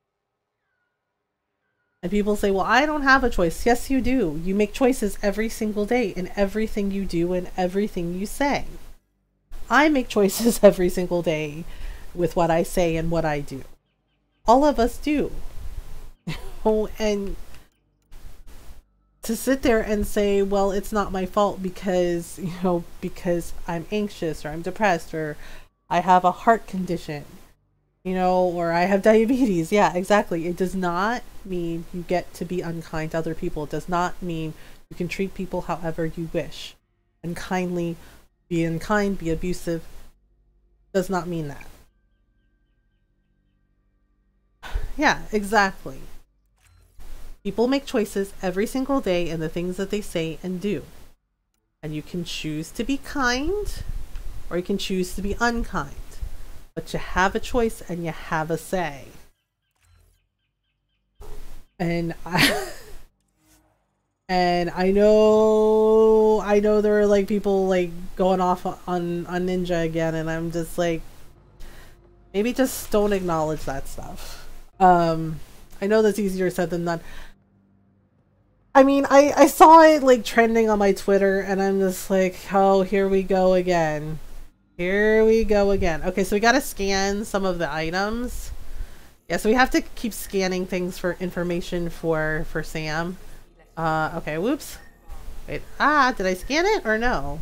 And people say, well, I don't have a choice. Yes, you do. You make choices every single day in everything you do and everything you say. I make choices every single day with what I say and what I do. All of us do. And to sit there and say, well, it's not my fault because, you know, because I'm anxious or I'm depressed or I have a heart condition, you know, or I have diabetes. Yeah, exactly. It does not mean you get to be unkind to other people. It does not mean you can treat people however you wish. Unkindly, be unkind, be abusive. Does not mean that. Yeah, exactly. People make choices every single day in the things that they say and do. And you can choose to be kind or you can choose to be unkind. But you have a choice and you have a say. And I know there are like people like going off on Ninja again, and I'm just like, maybe just don't acknowledge that stuff. I know that's easier said than done. I mean, I saw it like trending on my Twitter, and I'm just like, oh, here we go again. Here we go again. Okay, so we gotta scan some of the items. Yeah, so we have to keep scanning things for information for Sam. Okay, whoops. Wait, did I scan it or no?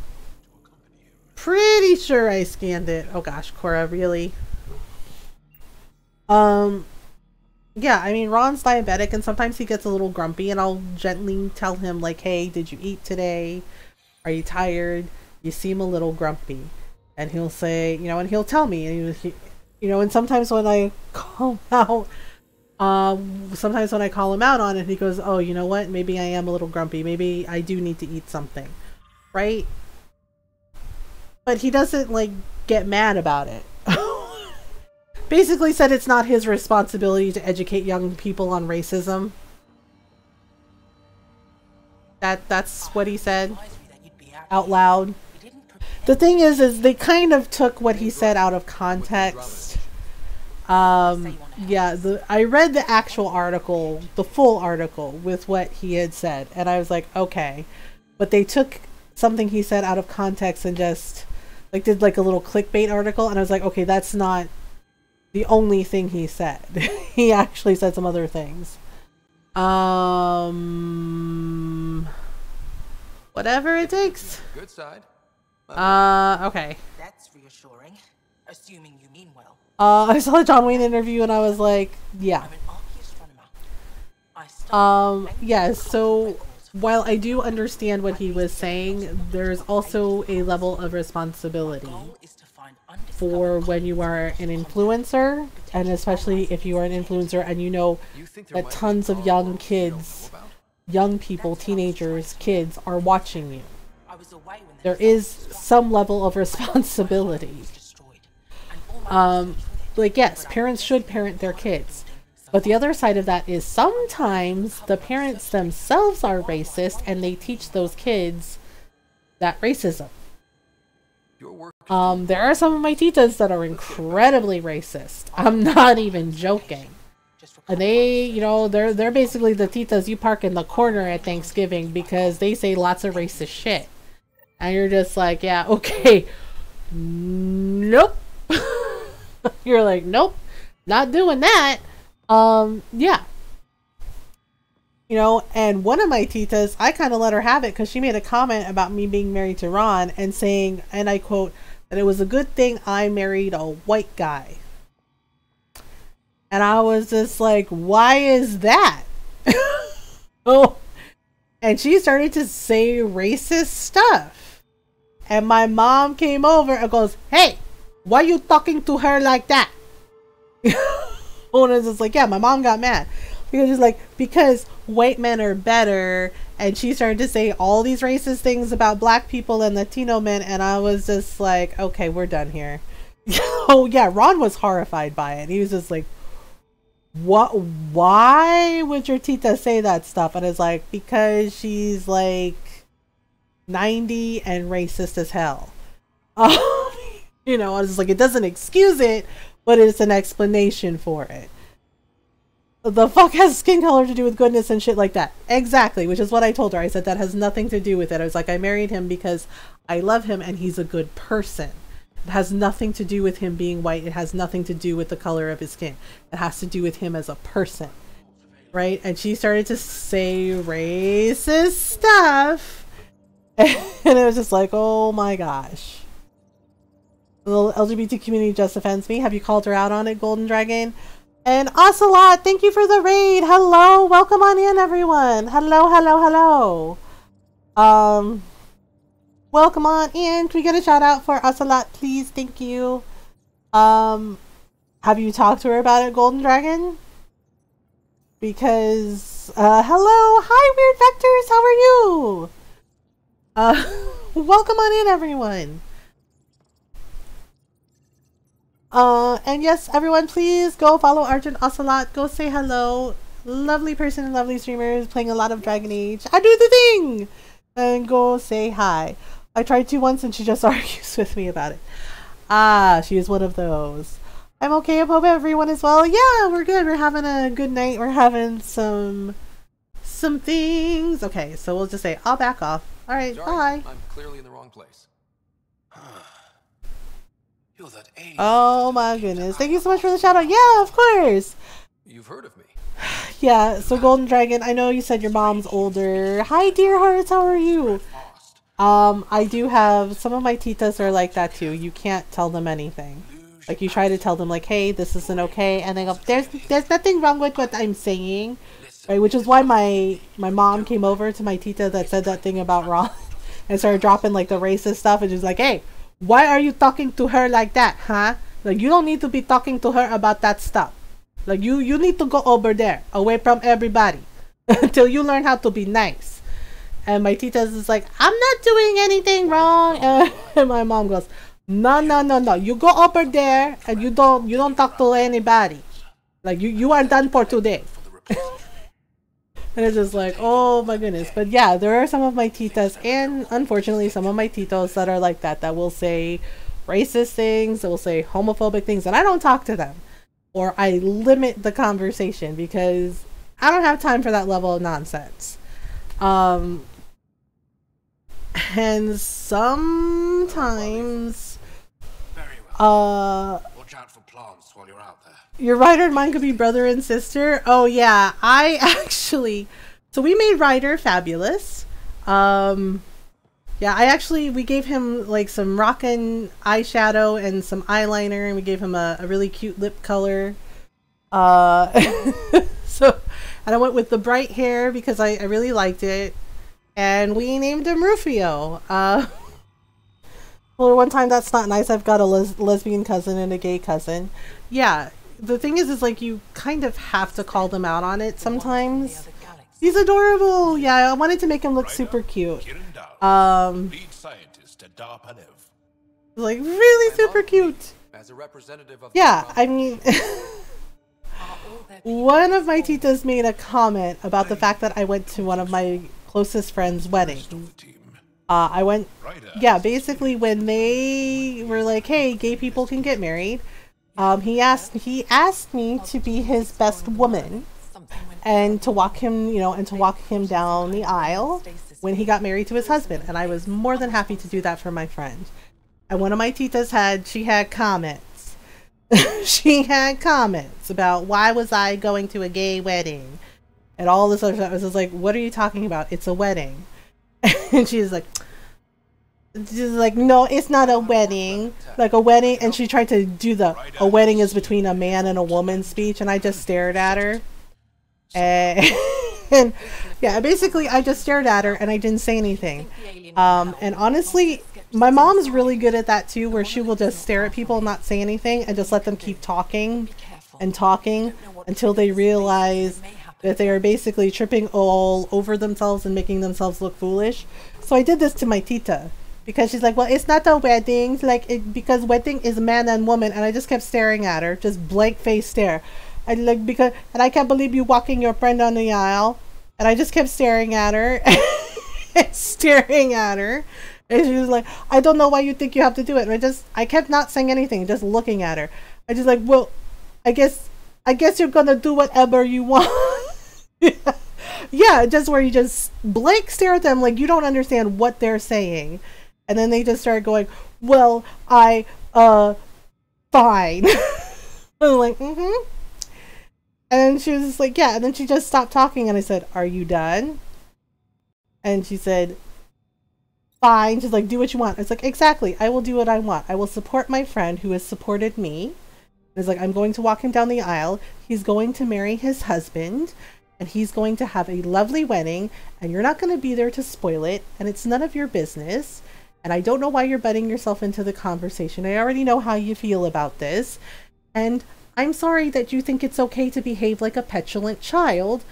Pretty sure I scanned it. Oh gosh, Cora, really? Yeah, I mean, Ron's diabetic and sometimes he gets a little grumpy, and I'll gently tell him like, hey, did you eat today? Are you tired? You seem a little grumpy. And he'll say, you know, and he'll tell me, and he, you know, and sometimes when I call him out, on it, he goes, oh, you know what? Maybe I am a little grumpy. Maybe I do need to eat something. Right? But he doesn't like get mad about it. Basically said it's not his responsibility to educate young people on racism. That's what he said out loud. The thing is they kind of took what he said out of context. Yeah, I read the actual article, the full article with what he had said, and I was like, okay. But they took something he said out of context and just like did like a little clickbait article, and I was like, okay, that's not the only thing he said. He actually said some other things. Whatever it takes. Good side. Okay. That's reassuring, assuming you mean well. I saw the John Wayne interview and I was like, yeah. Yeah, so while I do understand what he was saying, there's also a level of responsibility for when you are an influencer, and especially if you are an influencer and you know that tons of young kids, young people, teenagers, kids are watching you. There is some level of responsibility. Like, yes, parents should parent their kids. But the other side of that is sometimes the parents themselves are racist and they teach those kids that racism. There are some of my titas that are incredibly racist. I'm not even joking. And they, you know, they're basically the titas you park in the corner at Thanksgiving because they say lots of racist shit. And you're just like, yeah, okay. Nope. You're like, nope, not doing that. Yeah. You know, and one of my titas, I kind of let her have it because she made a comment about me being married to Ron and saying, and I quote, that it was a good thing I married a white guy. And I was just like, why is that? Oh, And she started to say racist stuff. And my mom came over and goes, "Hey, why you talking to her like that?" And it's just like, yeah, my mom got mad. Because she's like, because white men are better. And she started to say all these racist things about black people and Latino men. And I was just like, okay, we're done here. Oh yeah, Ron was horrified by it. He was just like, what? Why would your tita say that stuff? And it's like, because she's like 90 and racist as hell. You know, I was like, it doesn't excuse it, but it's an explanation for it. The fuck has skin color to do with goodness and shit like that? Exactly, which is what I told her. I said that has nothing to do with it. I was like, I married him because I love him and he's a good person. It has nothing to do with him being white. It has nothing to do with the color of his skin. It has to do with him as a person. Right? And she started to say racist stuff. And it was just like, oh my gosh. The LGBT community just offends me. Have you called her out on it, Golden Dragon? And Ocelot, thank you for the raid. Hello, welcome on in, everyone. Hello, hello, hello. Welcome on in. Can we get a shout out for Ocelot, please? Thank you. Have you talked to her about it, Golden Dragon? Because, hello, hi, Weird Vectors, how are you? Welcome on in, everyone. And yes, everyone, please go follow Argent Ocelot. Go say hello. Lovely person and lovely streamers playing a lot of Dragon Age. I do the thing! And go say hi. I tried to once and she just argues with me about it. Ah, she is one of those. I'm okay. I hope everyone is well. Yeah, we're good. We're having a good night. We're having some things. Okay, so we'll just say, I'll back off. Alright, bye. I'm clearly in the wrong place. You're that alien. Oh my goodness. Thank you so much for the shout out. Yeah, of course. You've heard of me. Yeah, so Golden Dragon, I know you said your mom's older. Hi, dear hearts, how are you? I do have, some of my titas are like that too. You can't tell them anything. Like, you try to tell them, like, hey, this isn't okay, and they go, there's nothing wrong with what I'm saying. Right, which is why my mom came over to my tita that said that thing about Ron and started dropping, like, the racist stuff, and she's like, hey, why are you talking to her like that, huh? Like, you don't need to be talking to her about that stuff. Like, you need to go over there, away from everybody, until you learn how to be nice. And my tita's is like, I'm not doing anything wrong. And my mom goes, no. You go over there and you don't talk to anybody. Like, you are done for today. And it's just like, oh my goodness. But yeah, there are some of my titas and unfortunately some of my titos that are like that will say racist things, that will say homophobic things, and I don't talk to them. Or I limit the conversation because I don't have time for that level of nonsense. And sometimes Watch out for plants while you're out there. your Ryder and mine could be brother and sister. Oh yeah, so we made Ryder fabulous. Yeah, we gave him like some rockin' eyeshadow and some eyeliner, and we gave him a really cute lip color. So, and I went with the bright hair because I really liked it. And we named him Rufio. Well, one time that's not nice. I've got a lesbian cousin and a gay cousin. Yeah, the thing is like you kind of have to call them out on it sometimes. He's adorable. Yeah, I wanted to make him look super cute. Lead scientist at DARPA. Like really super cute. As a representative of yeah, I mean, one of my titas made a comment about the fact that I went to one of my closest friends' wedding. I went, yeah, basically when they were like, hey, gay people can get married, he asked me to be his best woman and to walk him, down the aisle when he got married to his husband. And I was more than happy to do that for my friend. And one of my titas had comments. She had comments about why was I going to a gay wedding and all this other stuff. I was just like, what are you talking about? It's a wedding. And she's like, no, it's not a wedding. Like a wedding. And she tried to do a wedding is between a man and a woman speech. And I just stared at her. And And yeah, basically I just stared at her and I didn't say anything. And honestly, my mom's really good at that too, where she will just stare at people and not say anything and just let them keep talking and talking until they realize that they are basically tripping all over themselves and making themselves look foolish. So I did this to my tita because she's like, well, it's not a wedding, because wedding is man and woman. And I just kept staring at her, just blank face stare. And I can't believe you walking your friend on the aisle. And I just kept staring at her and staring at her. And she was like, I don't know why you think you have to do it. And I kept not saying anything, just looking at her. I just like, well, I guess you're gonna do whatever you want. Yeah, just where you just blank stare at them like you don't understand what they're saying. And then they just start going, well, fine. I'm like, mm-hmm. And she was just like, yeah. And then she just stopped talking and I said, are you done? And she said, fine. She's like, do what you want. It's like, exactly. I will do what I want. I will support my friend who has supported me. It's like, I'm going to walk him down the aisle. He's going to marry his husband. And he's going to have a lovely wedding. And you're not going to be there to spoil it. And it's none of your business. And I don't know why you're butting yourself into the conversation. I already know how you feel about this. And I'm sorry that you think it's okay to behave like a petulant child.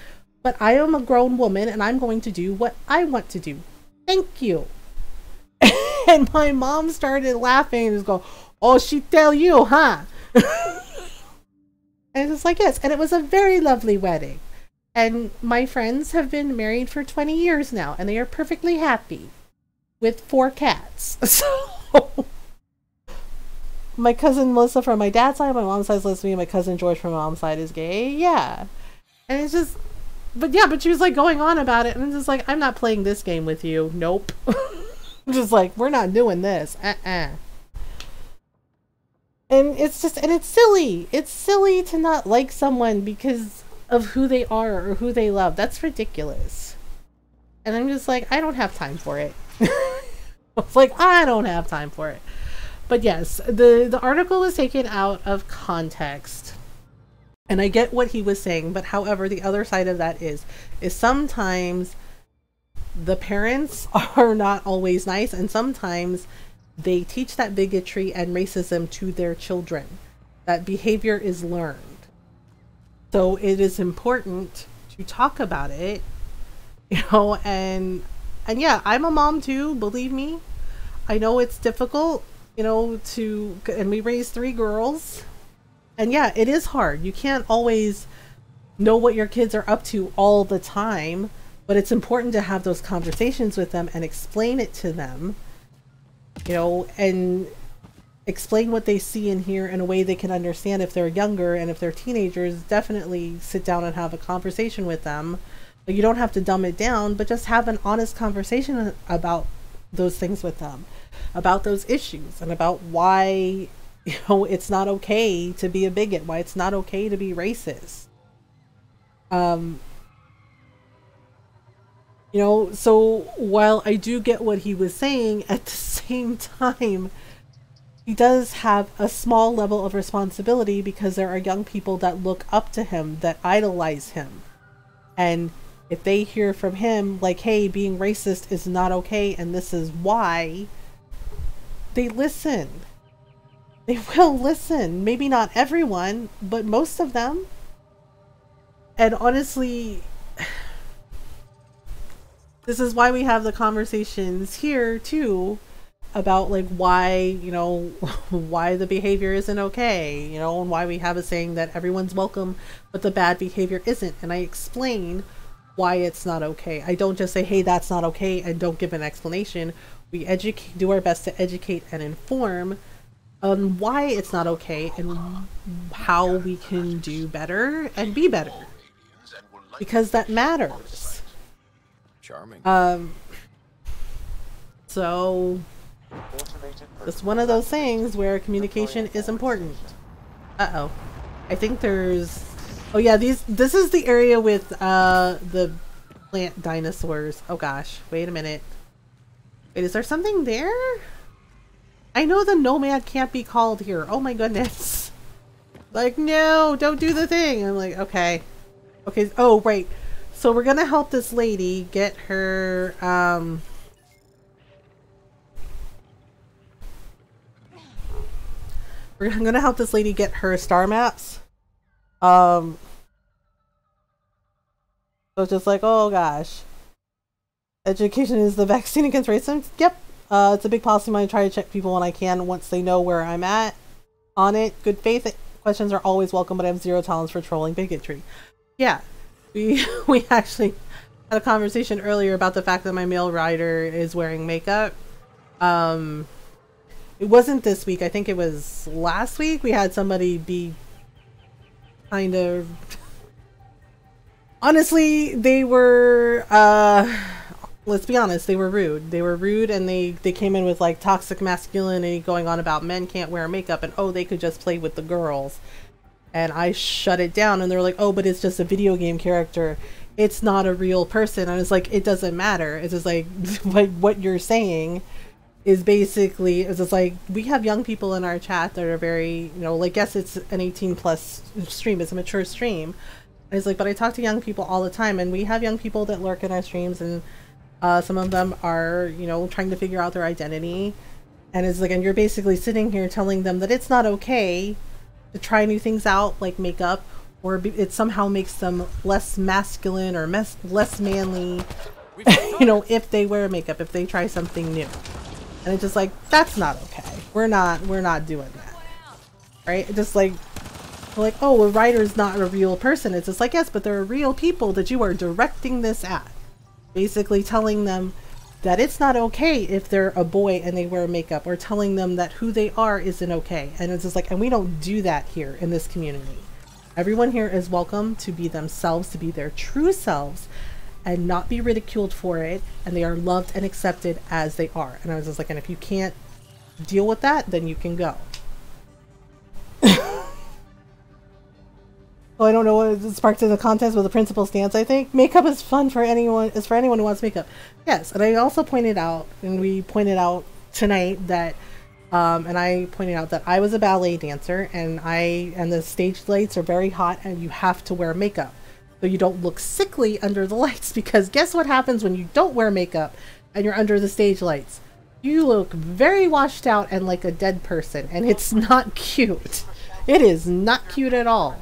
But I am a grown woman and I'm going to do what I want to do. Thank you. And my mom started laughing and just go, oh, she tell you, huh? And it's like, yes. And it was a very lovely wedding. And my friends have been married for 20 years now. And they are perfectly happy with 4 cats. So my cousin Melissa from my dad's side, my mom's side is lesbian. My cousin George from my mom's side is gay. Yeah. And it's just, but she was like going on about it. And I'm just like, I'm not playing this game with you. Nope. I'm just like, we're not doing this. And it's just, and it's silly. It's silly to not like someone because of who they are or who they love. That's ridiculous. And I'm just like, I don't have time for it. It's like, I don't have time for it. But yes, the article was taken out of context. And I get what he was saying, but however, the other side of that is sometimes the parents are not always nice, and sometimes they teach that bigotry and racism to their children. That behavior is learned. So it is important to talk about it, you know, and yeah, I'm a mom too, believe me. I know it's difficult, you know, and we raised 3 girls. And yeah, it is hard. You can't always know what your kids are up to all the time, but it's important to have those conversations with them and explain it to them, you know, and explain what they see and hear in a way they can understand. If they're younger and if they're teenagers, definitely sit down and have a conversation with them. But you don't have to dumb it down, but just have an honest conversation about those things with them, about those issues, and about why, you know, it's not okay to be a bigot, why it's not okay to be racist. You know, so while I do get what he was saying, at the same time, he does have a small level of responsibility because there are young people that look up to him, that idolize him. And if they hear from him, like, hey, being racist is not okay and this is why, they listen. They will listen. Maybe not everyone, but most of them. And honestly, this is why we have the conversations here too about like why, you know, why the behavior isn't okay, you know, and why we have a saying that everyone's welcome but the bad behavior isn't. And I explain why it's not okay. I don't just say, hey, that's not okay, and don't give an explanation. We do our best to educate and inform on why it's not okay and how we can do better and be better, because that matters. Charming. So it's one of those things where communication is important. Uh-oh. I think there's, oh yeah, this is the area with the plant dinosaurs. Oh gosh, wait a minute. Wait, is there something there? I know the nomad can't be called here. Oh my goodness. Like, no, don't do the thing. I'm like, okay. Okay, oh right. So we're gonna help this lady get her we're gonna help this lady get her star maps. So it's just like, oh gosh. Education is the vaccine against racism. Yep. It's a big policy of mine to try to check people when I can once they know where I'm at on it. Good faith questions are always welcome, but I have zero tolerance for trolling bigotry. Yeah. We actually had a conversation earlier about the fact that my male rider is wearing makeup. It wasn't this week. I think it was last week. We had somebody be kind of... Honestly, they were... let's be honest, they were rude. They were rude, and they came in with like toxic masculinity going on about men can't wear makeup and oh, they could just play with the girls. And I shut it down, and they're like, oh, but it's just a video game character. It's not a real person. And it's like, it doesn't matter. It's just like what you're saying is basically, it's just like, we have young people in our chat that are very, you know, like, yes, it's an 18 plus stream. It's a mature stream. And it's like, but I talk to young people all the time, and we have young people that lurk in our streams, and some of them are, you know, trying to figure out their identity. And it's like, and you're basically sitting here telling them that it's not okay to try new things out, like makeup, or it somehow makes them less masculine or less manly, you know, if they wear makeup, if they try something new. And it's just like, that's not okay. We're not doing that. Right? It's just like, oh, a writer's not a real person. It's just like, yes, but there are real people that you are directing this at. Basically telling them that it's not okay if they're a boy and they wear makeup, or telling them that who they are isn't okay. And it's just like, and we don't do that here in this community. Everyone here is welcome to be themselves, to be their true selves, and not be ridiculed for it, and they are loved and accepted as they are. And I was just like, and if you can't deal with that, then you can go. Well, I don't know what it sparked in the contest with the principal stance. I think makeup is fun for anyone. Is for anyone who wants makeup. Yes, and I also pointed out, and we pointed out tonight that, and I pointed out that I was a ballet dancer, and the stage lights are very hot, and you have to wear makeup so you don't look sickly under the lights. Because guess what happens when you don't wear makeup and you're under the stage lights? You look very washed out and like a dead person, and it's not cute. It is not cute at all.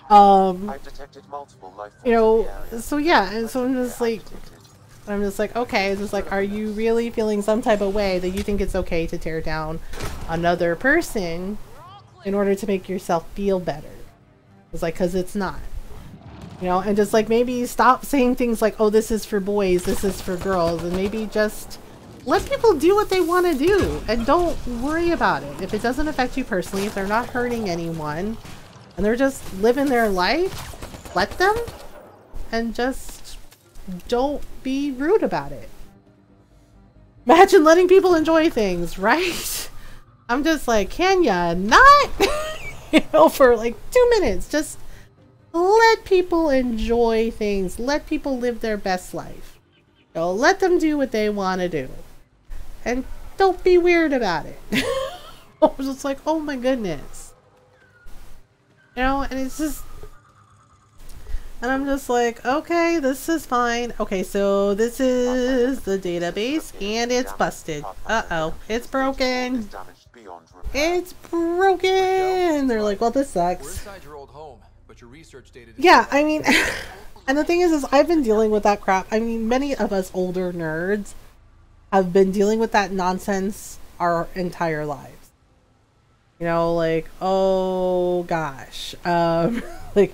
I've detected multiple life forms, you know, so yeah, and so I'm just like, okay, it's just like, are you really feeling some type of way that you think it's okay to tear down another person in order to make yourself feel better? It's like, because it's not. You know, and just like, maybe stop saying things like, oh, this is for boys, this is for girls, and maybe just let people do what they want to do, and don't worry about it. If it doesn't affect you personally, if they're not hurting anyone, and they're just living their life, let them, and just don't be rude about it. Imagine letting people enjoy things, right? I'm just like, can ya not? You know, for like 2 minutes, just let people enjoy things. Let people live their best life. You know, let them do what they want to do. And don't be weird about it. I was just like, oh my goodness. You know, and it's just, and I'm just like, okay, this is fine. Okay, so this is the database, and it's busted. Uh-oh, it's broken. It's broken. They're like, well, this sucks. Yeah, I mean, and the thing is I've been dealing with that crap. I mean, many of us older nerds have been dealing with that nonsense our entire lives. You know, like, oh gosh, like,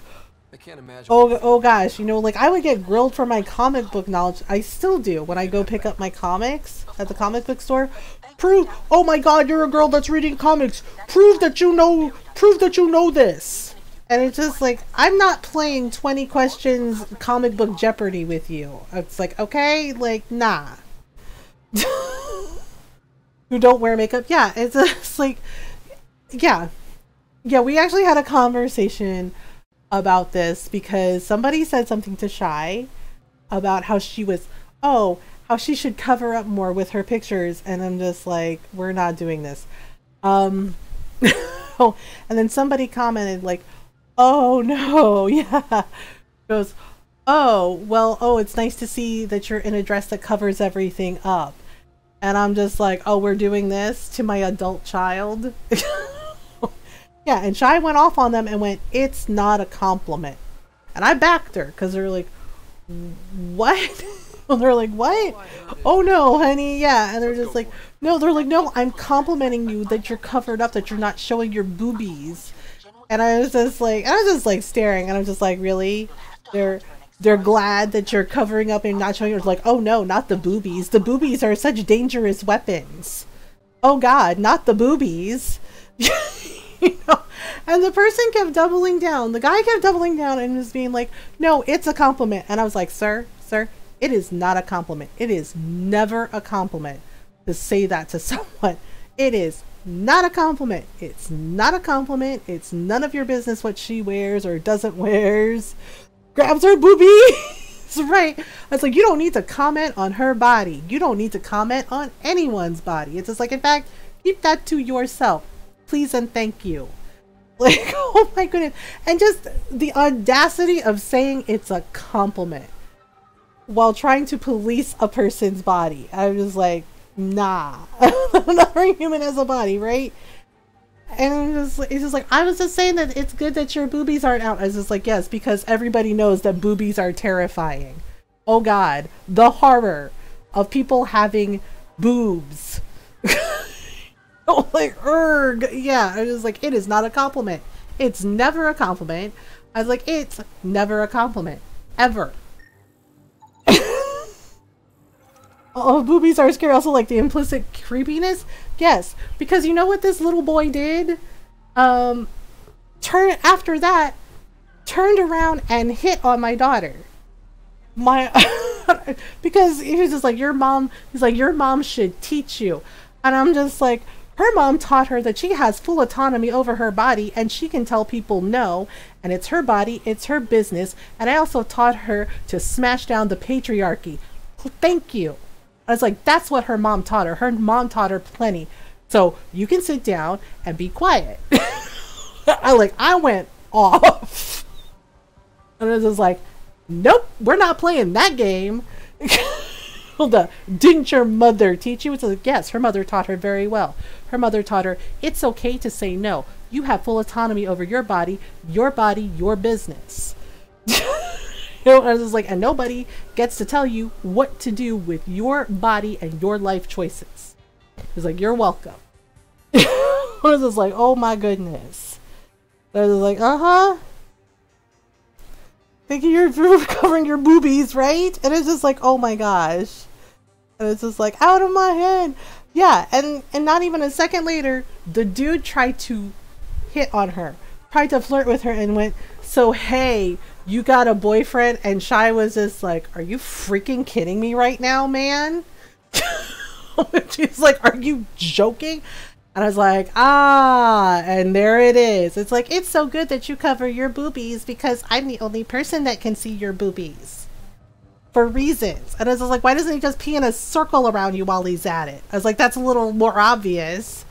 I can't imagine. Oh gosh, you know, like, I would get grilled for my comic book knowledge. I still do when I go pick up my comics at the comic book store. Oh my god, you're a girl that's reading comics. Prove that you know this. And it's just like, I'm not playing 20 questions comic book Jeopardy with you. It's like, okay, like, nah. Who don't wear makeup? Yeah, it's just like, yeah, we actually had a conversation about this because somebody said something to Shy about how she was, how she should cover up more with her pictures, and I'm just like, we're not doing this. And then somebody commented like, oh no, yeah, goes, oh, well, oh, it's nice to see that you're in a dress that covers everything up. And I'm just like, oh, we're doing this to my adult child? Yeah, and Shy went off on them and went, it's not a compliment. And I backed her, because they're like, what? And they're like, what? Oh no, honey, yeah. And they're just like, no, they're like, no, I'm complimenting you that you're covered up, that you're not showing your boobies. And I was just like staring, and I'm just like, really? They're glad that you're covering up and not showing yours. Like, oh no, not the boobies. The boobies are such dangerous weapons. Oh god, not the boobies. You know? And the person kept doubling down. The guy kept doubling down and was being like, no, it's a compliment. And I was like, sir, it is not a compliment. It is never a compliment to say that to someone. It is not a compliment. It's not a compliment. It's none of your business what she wears or doesn't wears. Grabs her boobies. Right. I was like, you don't need to comment on her body. You don't need to comment on anyone's body. It's just like, in fact, keep that to yourself. Please and thank you. Like, oh my goodness. And just the audacity of saying it's a compliment while trying to police a person's body. I was like, nah. Every human has a body, right? And it's just like, I was just saying that it's good that your boobies aren't out. I was just like, yes, because everybody knows that boobies are terrifying. Oh god, the horror of people having boobs. Oh, like, erg. Yeah, I was like, it is not a compliment. It's never a compliment. I was like, it's never a compliment. Ever. Oh, boobies are scary. Also, like, the implicit creepiness. Yes, because you know what this little boy did? After that, turned around and hit on my daughter. Because he was just like, your mom, he's like, your mom should teach you. And I'm just like, her mom taught her that she has full autonomy over her body and she can tell people no, and it's her body, it's her business. And I also taught her to smash down the patriarchy. Thank you. I was like, that's what her mom taught her. Her mom taught her plenty. So you can sit down and be quiet. I went off. And I was just like, nope, we're not playing that game. Hold up. Didn't your mother teach you? It's like, yes, her mother taught her very well. Her mother taught her, it's okay to say no. You have full autonomy over your body, your business. You know, I was just like, and nobody gets to tell you what to do with your body and your life choices. It's like, you're welcome. I was just like, oh my goodness. I was like, thinking you're covering your boobies, right? And it's just like, oh my gosh. And it's just like, out of my head. Yeah, and not even a second later, the dude tried to hit on her. Tried to flirt with her and went, so hey, you got a boyfriend? And Shy was just like, are you freaking kidding me right now, man? She's like, are you joking? And I was like, and there it is. It's like, it's so good that you cover your boobies because I'm the only person that can see your boobies. For reasons. And I was like, why doesn't he just pee in a circle around you while he's at it? I was like, that's a little more obvious.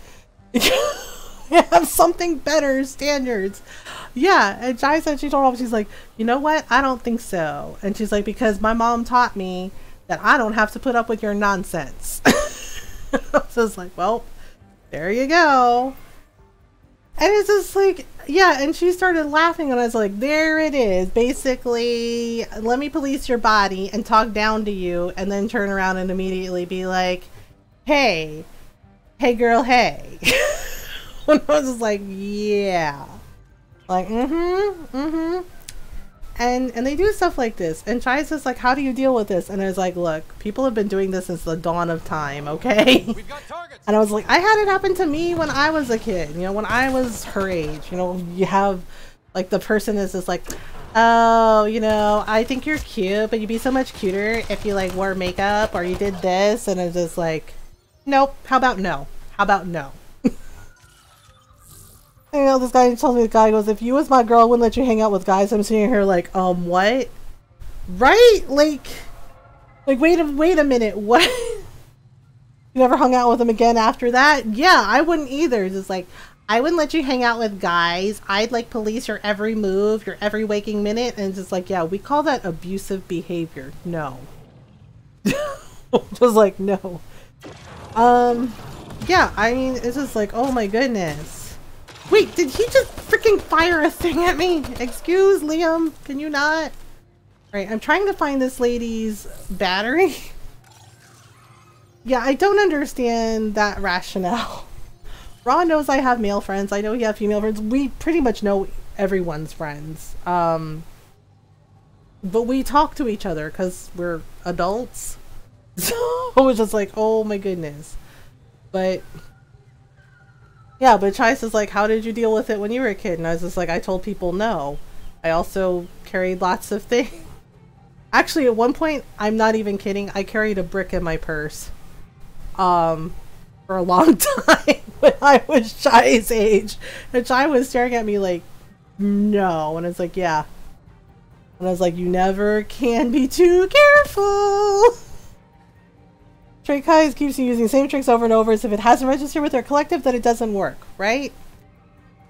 Have something better standards. Yeah, and Jai said, she told him, she's like, you know what? I don't think so. And she's like, because my mom taught me that I don't have to put up with your nonsense. So it's like, well, there you go. And it's just like, yeah, and she started laughing and I was like, there it is. Basically, let me police your body and talk down to you and then turn around and immediately be like, hey girl, hey. And I was just like, yeah. Like, And they do stuff like this. And Chai's just like, how do you deal with this? And I was like, look, people have been doing this since the dawn of time, okay? And I was like, I had it happen to me when I was a kid, you know, when I was her age. You know, you have, like, the person is just like, oh, you know, I think you're cute, but you'd be so much cuter if you, like, wore makeup or you did this. And I was just like, nope, how about no? How about no? You know, this guy tells me, the guy goes, if you was my girl, I wouldn't let you hang out with guys. I'm sitting here like, what? Right? Like wait a minute, what? You never hung out with him again after that? Yeah, I wouldn't either. Just like, I wouldn't let you hang out with guys. I'd like police your every move, your every waking minute. And it's just like, yeah, we call that abusive behavior. No. Just like, no. Yeah, I mean, it's just like, oh my goodness. Wait, did he just freaking fire a thing at me? Excuse, Liam, can you not? Alright, I'm trying to find this lady's battery. Yeah, I don't understand that rationale. Ron knows I have male friends. I know he has female friends. We pretty much know everyone's friends. But we talk to each other because we're adults. So it was just like, oh my goodness. But yeah, but Chais is like, how did you deal with it when you were a kid? And I was just like, I told people no. I also carried lots of things. Actually, at one point, I'm not even kidding, I carried a brick in my purse. For a long time when I was Chai's age. And Chai was staring at me like, no. And it's like, yeah. And I was like, you never can be too careful. Trey Kais keeps using the same tricks over and over as if it hasn't registered with their collective that it doesn't work, right?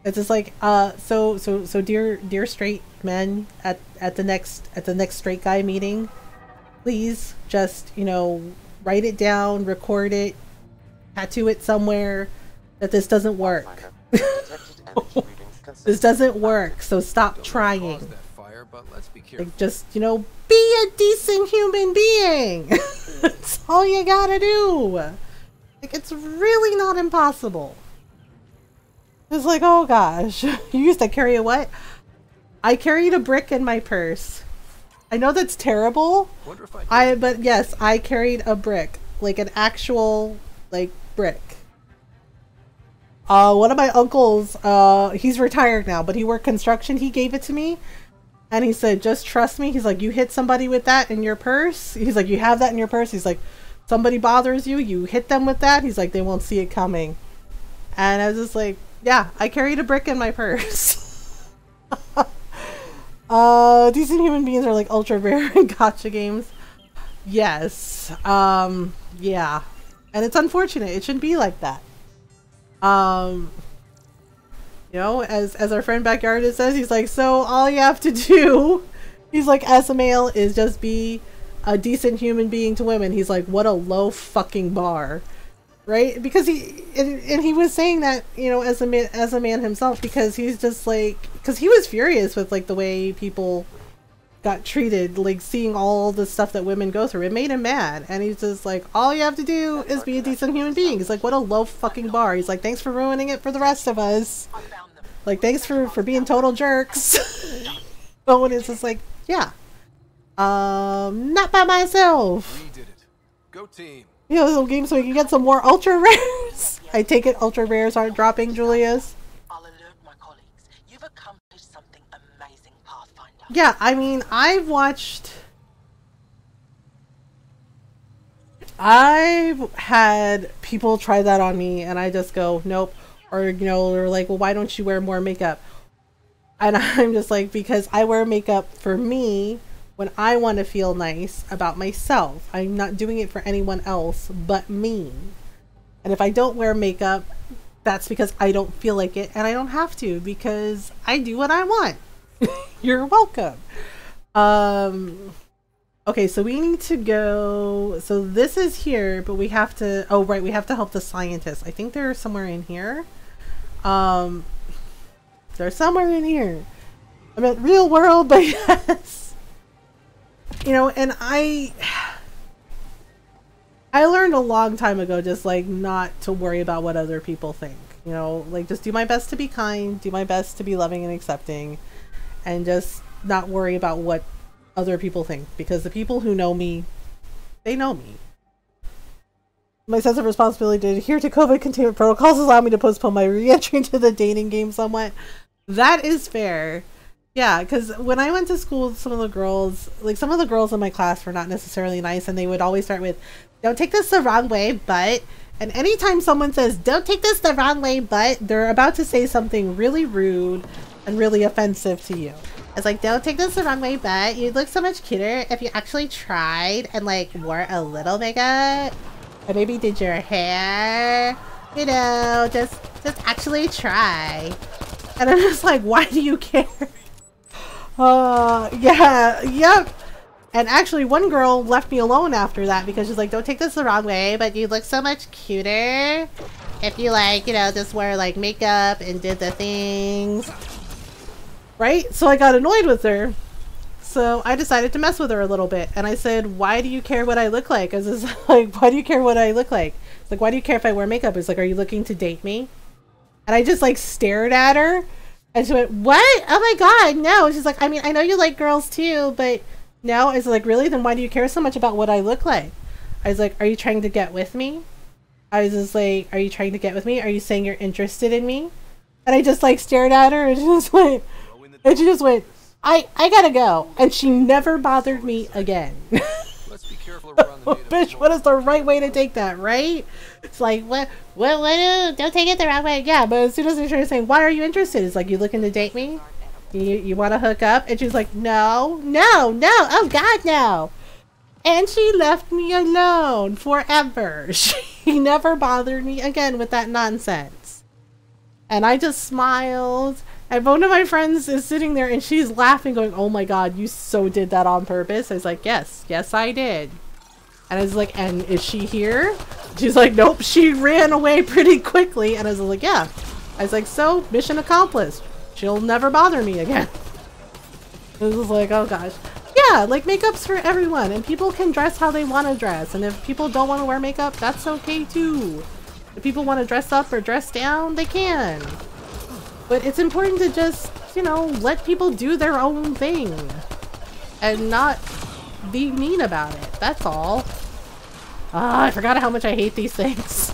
It's just like, so dear straight men at the next straight guy meeting, please just, you know, write it down, record it, tattoo it somewhere that this doesn't work. This doesn't work, so stop trying. Like, just, you know, be a decent human being. That's all you gotta do. Like, it's really not impossible. It's like, oh gosh. You used to carry a what? I carried a brick in my purse. I know that's terrible. But yes, I carried a brick. Like an actual, like, brick. One of my uncles, he's retired now, but he worked construction. He gave it to me. And he said, just trust me. He's like, you hit somebody with that in your purse. He's like, you have that in your purse. He's like, somebody bothers you, you hit them with that. He's like, they won't see it coming. And I was just like, yeah, I carried a brick in my purse. Decent human beings are like ultra rare in gacha games. Yes. Yeah. And it's unfortunate. It shouldn't be like that. You know, as our friend Backyardist says, he's like, so all you have to do, he's like, as a male, is just be a decent human being to women. He's like, what a low fucking bar. Right? Because he was saying that, you know, as a man himself, because he's just like, because he was furious with like the way people got treated, like seeing all the stuff that women go through. It made him mad. And he's just like, all you have to do is be a decent human being. He's like, what a low fucking bar. He's like, thanks for ruining it for the rest of us. Like, thanks for being total jerks. But when it's just like, yeah. Not by myself. We did it. Go team. You know, little game so we can get some more ultra rares. I take it ultra rares aren't dropping, Julius. I'll alert my colleagues. You've accomplished something amazing, Pathfinder. Yeah, I mean, I've had people try that on me and I just go, nope. Or, you know, they're like, well, why don't you wear more makeup? And I'm just like, because I wear makeup for me when I want to feel nice about myself. I'm not doing it for anyone else but me. And if I don't wear makeup, that's because I don't feel like it and I don't have to because I do what I want. You're welcome. Okay, so we need to go. So this is here, but we have to. Oh, right, we have to help the scientists. I think they're somewhere in here. They're somewhere in here. I meant real world, but yes. You know, and I learned a long time ago just like not to worry about what other people think. You know, like just do my best to be kind, do my best to be loving and accepting, and just not worry about what other people think, because the people who know me, they know me. My sense of responsibility to adhere to COVID containment protocols allow me to postpone my re-entry into the dating game somewhat. That is fair. Yeah, because when I went to school, some of the girls in my class were not necessarily nice, and they would always start with, don't take this the wrong way, but... And anytime someone says, don't take this the wrong way, but, they're about to say something really rude and really offensive to you. It's like, don't take this the wrong way, but you'd look so much cuter if you actually tried and like wore a little makeup and maybe did your hair you know, just actually try. And I'm just like, why do you care? Yeah, yep. And actually one girl left me alone after that because she's like, don't take this the wrong way, but you look so much cuter if you like, you know, just wear like makeup and did the things. Right? So I got annoyed with her. So I decided to mess with her a little bit. And I said, why do you care what I look like? I was just like, why do you care what I look like? It's like, why do you care if I wear makeup? It's like, are you looking to date me? And I just like stared at her. And she went, what? Oh my god, no. She's like, I mean, I know you like girls too, but no. I was like, really? Then why do you care so much about what I look like? I was like, are you trying to get with me? I was just like, are you trying to get with me? Are you saying you're interested in me? And I just like stared at her and she just went, I gotta go. And she never bothered me again. Let's be careful around the Bitch, what is the right way to take that, right? It's like, what, don't take it the wrong way. Yeah, but as soon as I started saying, why are you interested? It's like, you looking to date me? You want to hook up? And she's like, no, oh god, no. And she left me alone forever. She never bothered me again with that nonsense. And I just smiled. And one of my friends is sitting there and she's laughing going, oh my god, you so did that on purpose? I was like, yes, I did. And I was like, and is she here? She's like, nope, she ran away pretty quickly. And I was like, yeah. I was like, so, mission accomplished. She'll never bother me again. It was like, oh gosh. Yeah, like makeup's for everyone and people can dress how they want to dress. And if people don't want to wear makeup, that's okay too. If people want to dress up or dress down, they can. But it's important to just, you know, let people do their own thing. And not be mean about it. That's all. Ah, I forgot how much I hate these things.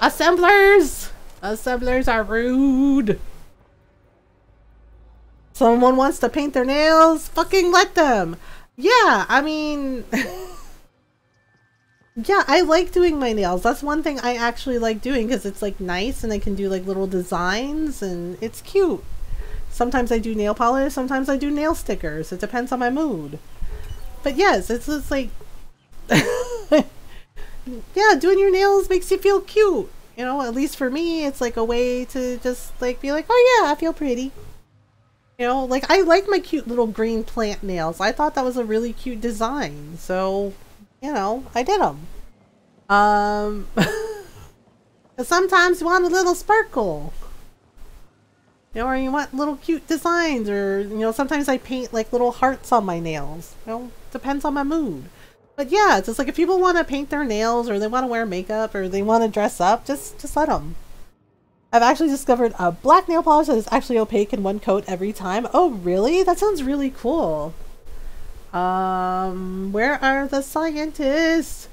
Assemblers! Assemblers are rude. Someone wants to paint their nails? Fucking let them. Yeah, I mean... yeah, I like doing my nails. That's one thing I actually like doing because it's like nice and I can do like little designs and it's cute. Sometimes I do nail polish, sometimes I do nail stickers. It depends on my mood. But yes, it's just like... yeah, doing your nails makes you feel cute. You know, at least for me, it's like a way to just like be like, oh yeah, I feel pretty. You know, like I like my cute little green plant nails. I thought that was a really cute design. So, you know, I did them. Sometimes you want a little sparkle. You know, or you want little cute designs, or, you know, sometimes I paint like little hearts on my nails. You know, depends on my mood. But yeah, it's just like if people want to paint their nails or they want to wear makeup or they want to dress up, just let them. I've actually discovered a black nail polish that is actually opaque in one coat every time. Oh, really? That sounds really cool. Where are the scientists?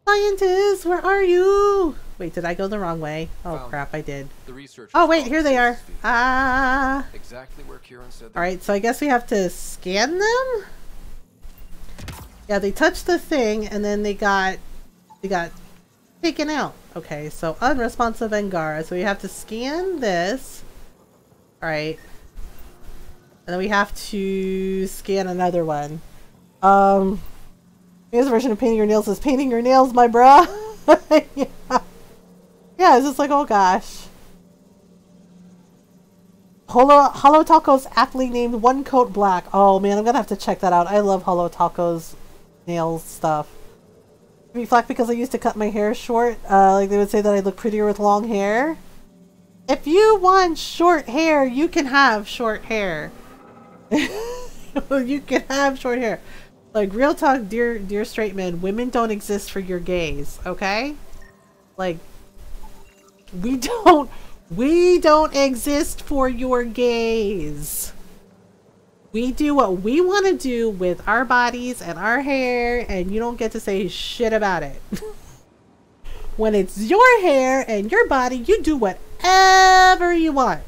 Scientists, where are you? Wait, did I go the wrong way? Oh crap, I did. Oh wait, here they are. Ah. Exactly where Kieran said. All right, so I guess we have to scan them. Yeah, they touched the thing and then they got taken out. Okay, so unresponsive Angara. So we have to scan this. All right. And then we have to scan another one. Here's a version of painting your nails is painting your nails, my bruh. Yeah, it's just like, oh gosh. Holo Taco's aptly named One Coat Black. Oh man, I'm gonna have to check that out. I love Holo Taco's nails stuff. Be flack because I used to cut my hair short. Like they would say that I look prettier with long hair. If you want short hair, you can have short hair. You can have short hair. Like real talk, dear straight men, women don't exist for your gays, okay? Like we don't exist for your gays. We do what we want to do with our bodies and our hair, and you don't get to say shit about it. When it's your hair and your body, you do whatever you want.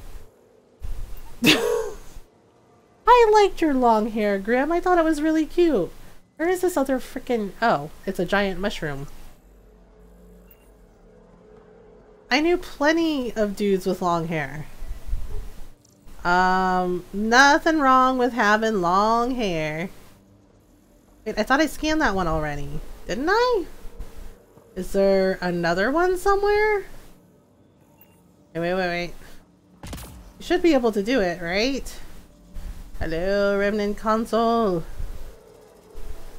I liked your long hair, Grim. I thought it was really cute. Where is this other freaking... Oh, it's a giant mushroom. I knew plenty of dudes with long hair. Nothing wrong with having long hair. Wait, I thought I scanned that one already. Didn't I? Is there another one somewhere? Wait. You should be able to do it, right? Hello, Remnant console.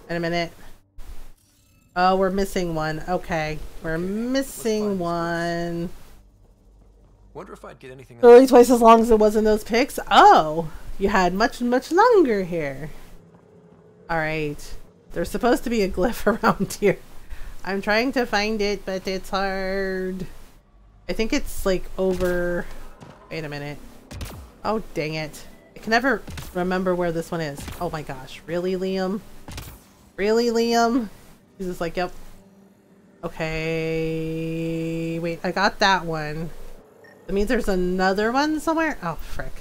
Wait a minute. Oh, we're missing one. Okay. We're missing one. Wonder if I'd get anything else. Only twice as long as it was in those pics. Oh, you had much longer here. Alright. There's supposed to be a glyph around here. I'm trying to find it, but it's hard. I think it's like over... Wait a minute. Oh, dang it. I can never remember where this one is. Oh my gosh. Really, Liam? Really, Liam? He's just like, yep. Okay. Wait, I got that one. That means there's another one somewhere? Oh, frick.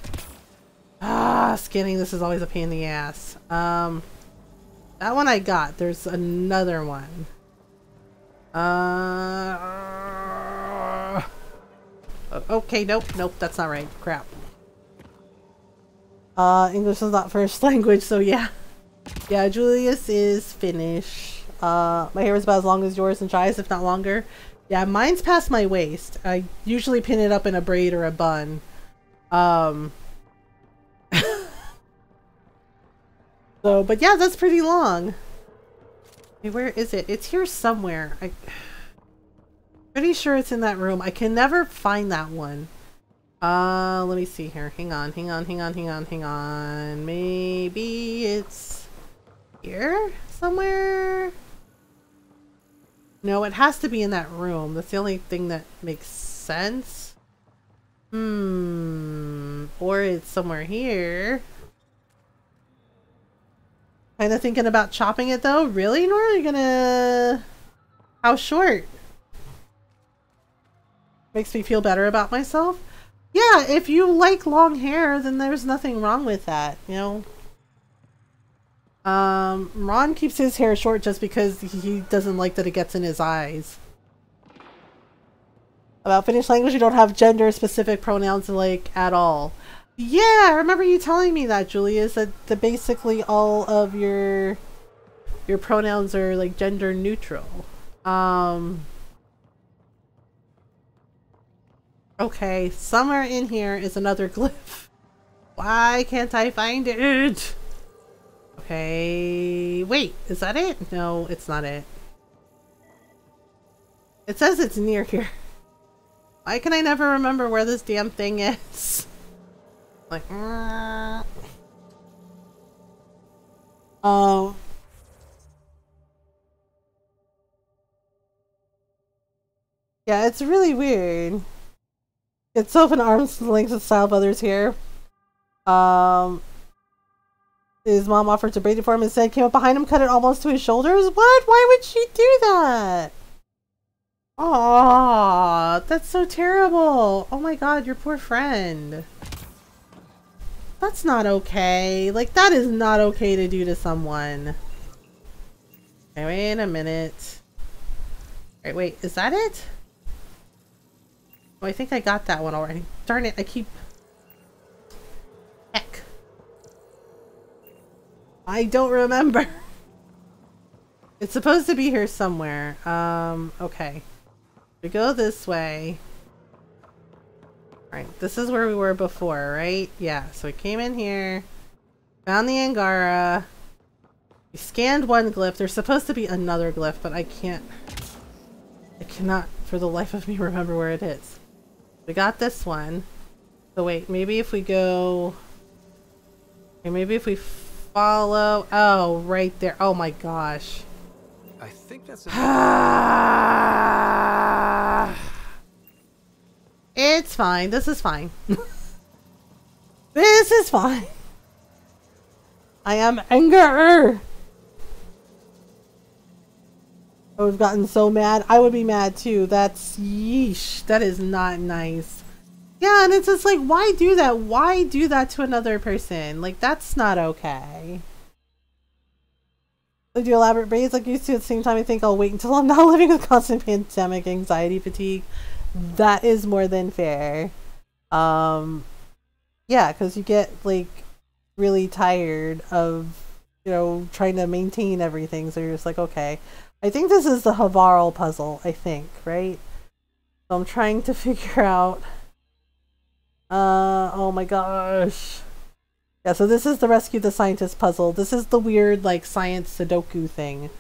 Ah, scanning this is always a pain in the ass. That one I got. There's another one. Okay, nope, that's not right. Crap. English is not first language, so yeah. Yeah, Julius is Finnish. My hair is about as long as yours and Shy's, if not longer. Yeah, mine's past my waist. I usually pin it up in a braid or a bun. So, but yeah, that's pretty long. Hey, where is it? It's here somewhere. I'm pretty sure it's in that room. I can never find that one. Let me see here. Hang on. Maybe it's here somewhere? No, it has to be in that room. That's the only thing that makes sense. Or it's somewhere here. Kinda thinking about chopping it though. Really, Nora? You're gonna... How short? Makes me feel better about myself. Yeah, if you like long hair, then there's nothing wrong with that, you know? Ron keeps his hair short just because he doesn't like that it gets in his eyes. About Finnish language, you don't have gender-specific pronouns, like, at all. Yeah, I remember you telling me that, Julius, that basically all of your pronouns are, like, gender neutral. Okay, somewhere in here is another glyph. Why can't I find it? Okay, wait, is that it? No, it's not it. It says it's near here. Why can I never remember where this damn thing is? Like, oh. Yeah, it's really weird. It's open arms length of style of others here. His mom offered to braid it for him instead, came up behind him, cut it almost to his shoulders. What? Why would she do that? Aww, that's so terrible. Oh my god, your poor friend. That's not okay. Like, that is not okay to do to someone. Okay, wait a minute. Alright, wait, is that it? Oh, I think I got that one already. Darn it, I keep... Heck. I don't remember. It's supposed to be here somewhere. Okay. We go this way. Alright, this is where we were before, right? Yeah, so we came in here. Found the Angara. We scanned one glyph. There's supposed to be another glyph, but I can't... I cannot, for the life of me, remember where it is. We got this one. So wait, maybe if we go... Okay, maybe if we follow... Oh, right there. Oh my gosh. I think that's It's fine. This is fine. This is fine. I am anger. Oh, we've gotten so mad. I would be mad too. That's yeesh. That is not nice. Yeah, and it's just like, why do that? Why do that to another person? Like, that's not okay. I do elaborate braids like you used to. At the same time, I think I'll wait until I'm not living with constant pandemic anxiety fatigue. That is more than fair. Yeah, because you get like really tired of, you know, trying to maintain everything. So you're just like, okay, I think this is the Havarl puzzle. I think, right? So I'm trying to figure out Oh my gosh. Yeah, so this is the Rescue the Scientist puzzle. This is the weird, like, science Sudoku thing.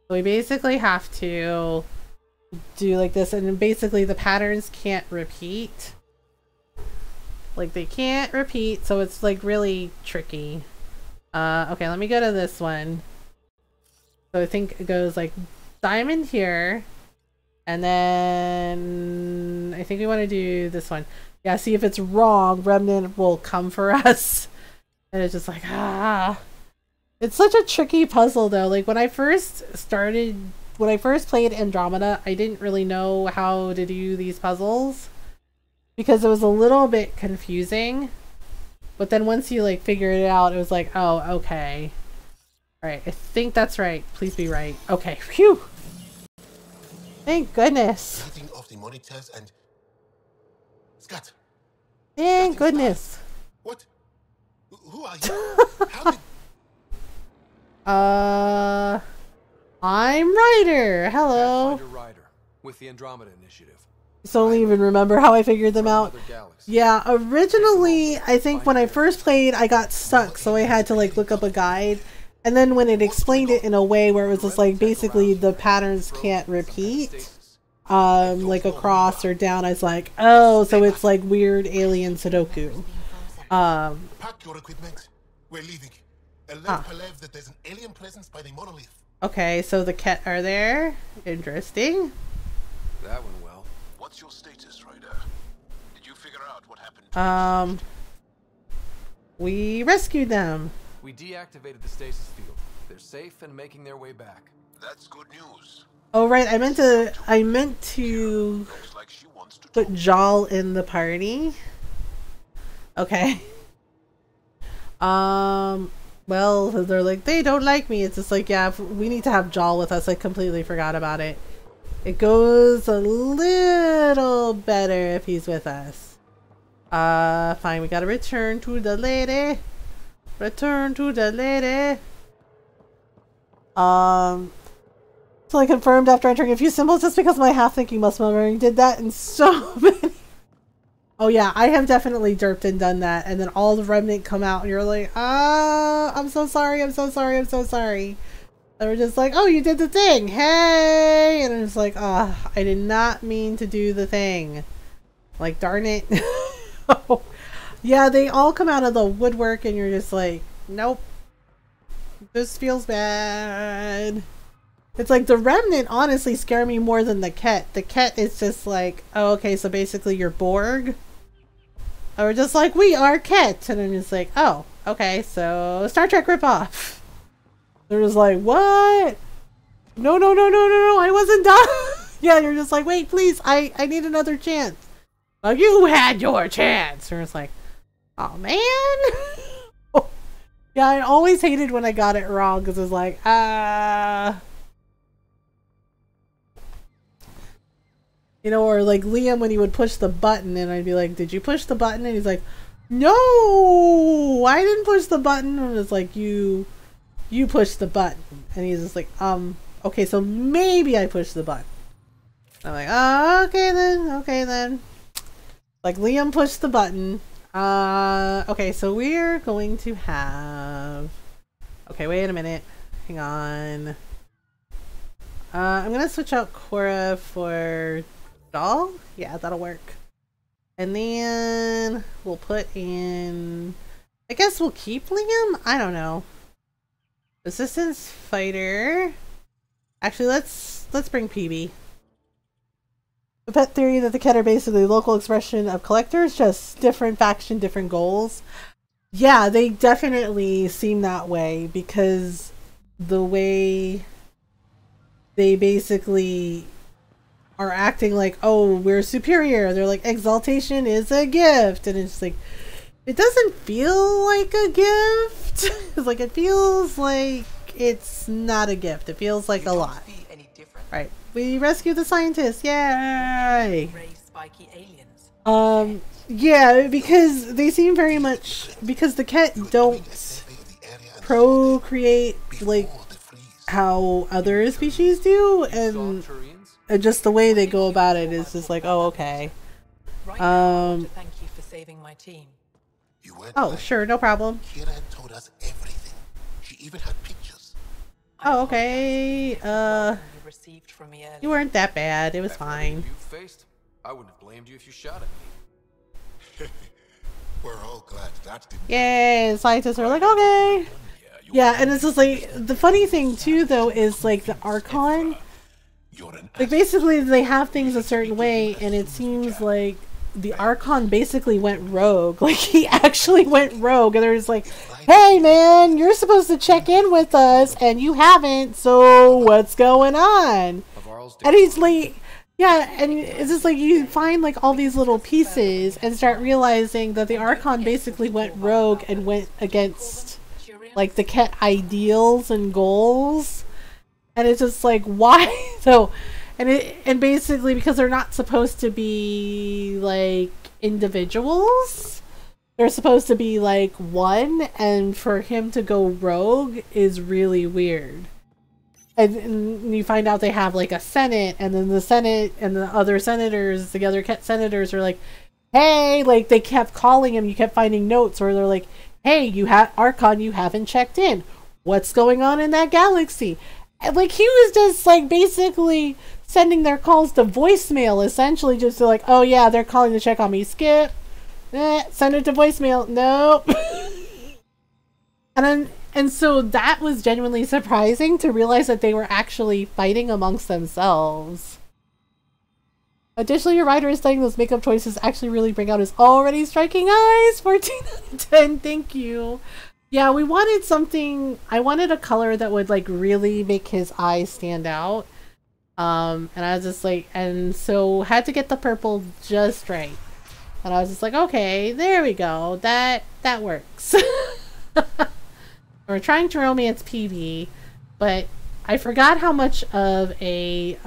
So we basically have to do like this, and then basically the patterns can't repeat. Like, they can't repeat, so it's, like, really tricky. Okay, let me go to this one. So I think it goes, like, diamond here. And then I think we want to do this one. Yeah, see if it's wrong, Remnant will come for us. And it's just like, ah. It's such a tricky puzzle though. Like when I first played Andromeda, I didn't really know how to do these puzzles because it was a little bit confusing. But then once you like figure it out, it was like, oh, okay. Alright, I think that's right. Please be right. Okay, phew. Thank goodness. Off the monitors and Scott. Thank goodness. What? Who are you? How did... I'm Ryder. Hello. Ryder with the Andromeda Initiative. I don't even remember how I figured them out. Yeah, originally, I think when I first played, I got stuck, so I had to like look up a guide. And then when it explained it in a way where it was just like basically the patterns can't repeat, like across or down, I was like, oh, so it's like weird alien Sudoku. Pack your equipment. We're leaving. Alert Palev that there's an alien presence by the monolith. Okay, so the Ket are there. Interesting. That went well. What's your status, Ryder? Did you figure out what happened? We rescued them. We deactivated the stasis field. They're safe and making their way back. That's good news. Oh right, I meant to put Jal in the party. Okay. Well, they're like, they don't like me. It's just like, yeah, we need to have Jal with us. I completely forgot about it. It goes a little better if he's with us. Fine, we gotta return to the lady. Return to the lady. So I confirmed after entering a few symbols just because my half-thinking muscle memory did that in so many. Oh yeah, I have definitely derped and done that, and then all the remnant come out and you're like, I'm so sorry, I'm so sorry, I'm so sorry. They were just like, oh, you did the thing, hey! And I'm just like, I did not mean to do the thing. Like, darn it. Yeah, they all come out of the woodwork and you're just like, nope. This feels bad. It's like the remnant honestly scare me more than the Ket. The Ket is just like, oh, okay, so basically you're Borg. Or we're just like, we are Ket. And I'm just like, oh, okay, so Star Trek ripoff. They're just like, what? No, no, no, no, no, no, I wasn't done. Yeah, you're just like, wait, please, I need another chance. Well, you had your chance. And it's like, oh, man. Yeah, I always hated when I got it wrong because it was like, you know, or like Liam when he would push the button and I'd be like, did you push the button? And he's like, no, I didn't push the button. And it's like, you pushed the button. And he's just like, okay, so maybe I pushed the button. I'm like, oh, okay then. Like Liam pushed the button. Okay, so we're going to have, okay, wait a minute. Hang on. I'm gonna switch out Cora for Doll. Yeah, that'll work. And then we'll put in, I guess we'll keep Liam? I don't know. Resistance Fighter. Actually, let's bring PB. The pet theory that the Ket are basically local expression of collectors, just different faction, different goals. Yeah, they definitely seem that way because the way they basically are acting like, oh, we're superior. They're like, exaltation is a gift. And it's like, it doesn't feel like a gift. It's like, it feels like it's not a gift. It feels like a lot. Right. We rescued the scientists. Yay! Spiky aliens. Yeah, because they seem very much, because the Ket don't procreate like how other species do, and just the way they go about it is just like, oh, okay. saving my team. You weren't Oh, lying. sure, no problem. Kira had told us everything. She even had pictures. Oh, okay. You received from me earlier. You weren't that bad. It was After fine. everything you faced, I wouldn't have blamed you if you shot at me. We're all glad that didn't. Yay, scientists are like, okay. Yeah, and it's just like, the funny thing too, though, is like the Archon, like basically they have things a certain way, and it seems like the Archon basically went rogue. Like, he actually went rogue, and there's like, hey man, you're supposed to check in with us, and you haven't, so what's going on? And he's like, yeah, and it's just like you find like all these little pieces and start realizing that the Archon basically went rogue and went against like the Ket ideals and goals, and it's just like, why? So, and basically because they're not supposed to be like individuals, they're supposed to be like one, and for him to go rogue is really weird. And you find out they have like a Senate, and then the Senate and the other senators, the other Ket senators, are like, hey, like they kept calling him. You kept finding notes where they're like, hey, you have Archon, you haven't checked in. What's going on in that galaxy? And like he was just like basically sending their calls to voicemail, essentially, just to like, oh yeah, they're calling to check on me. Skip. Send it to voicemail. Nope. And so that was genuinely surprising to realize that they were actually fighting amongst themselves. Additionally, your writer is saying those makeup choices actually really bring out his already striking eyes. 14 out of 10. Thank you. Yeah, we wanted something. I wanted a color that would like really make his eyes stand out. And I was just like, and so had to get the purple just right. And I was just like, okay, there we go. That works. We're trying to romance PB, but I forgot how much of a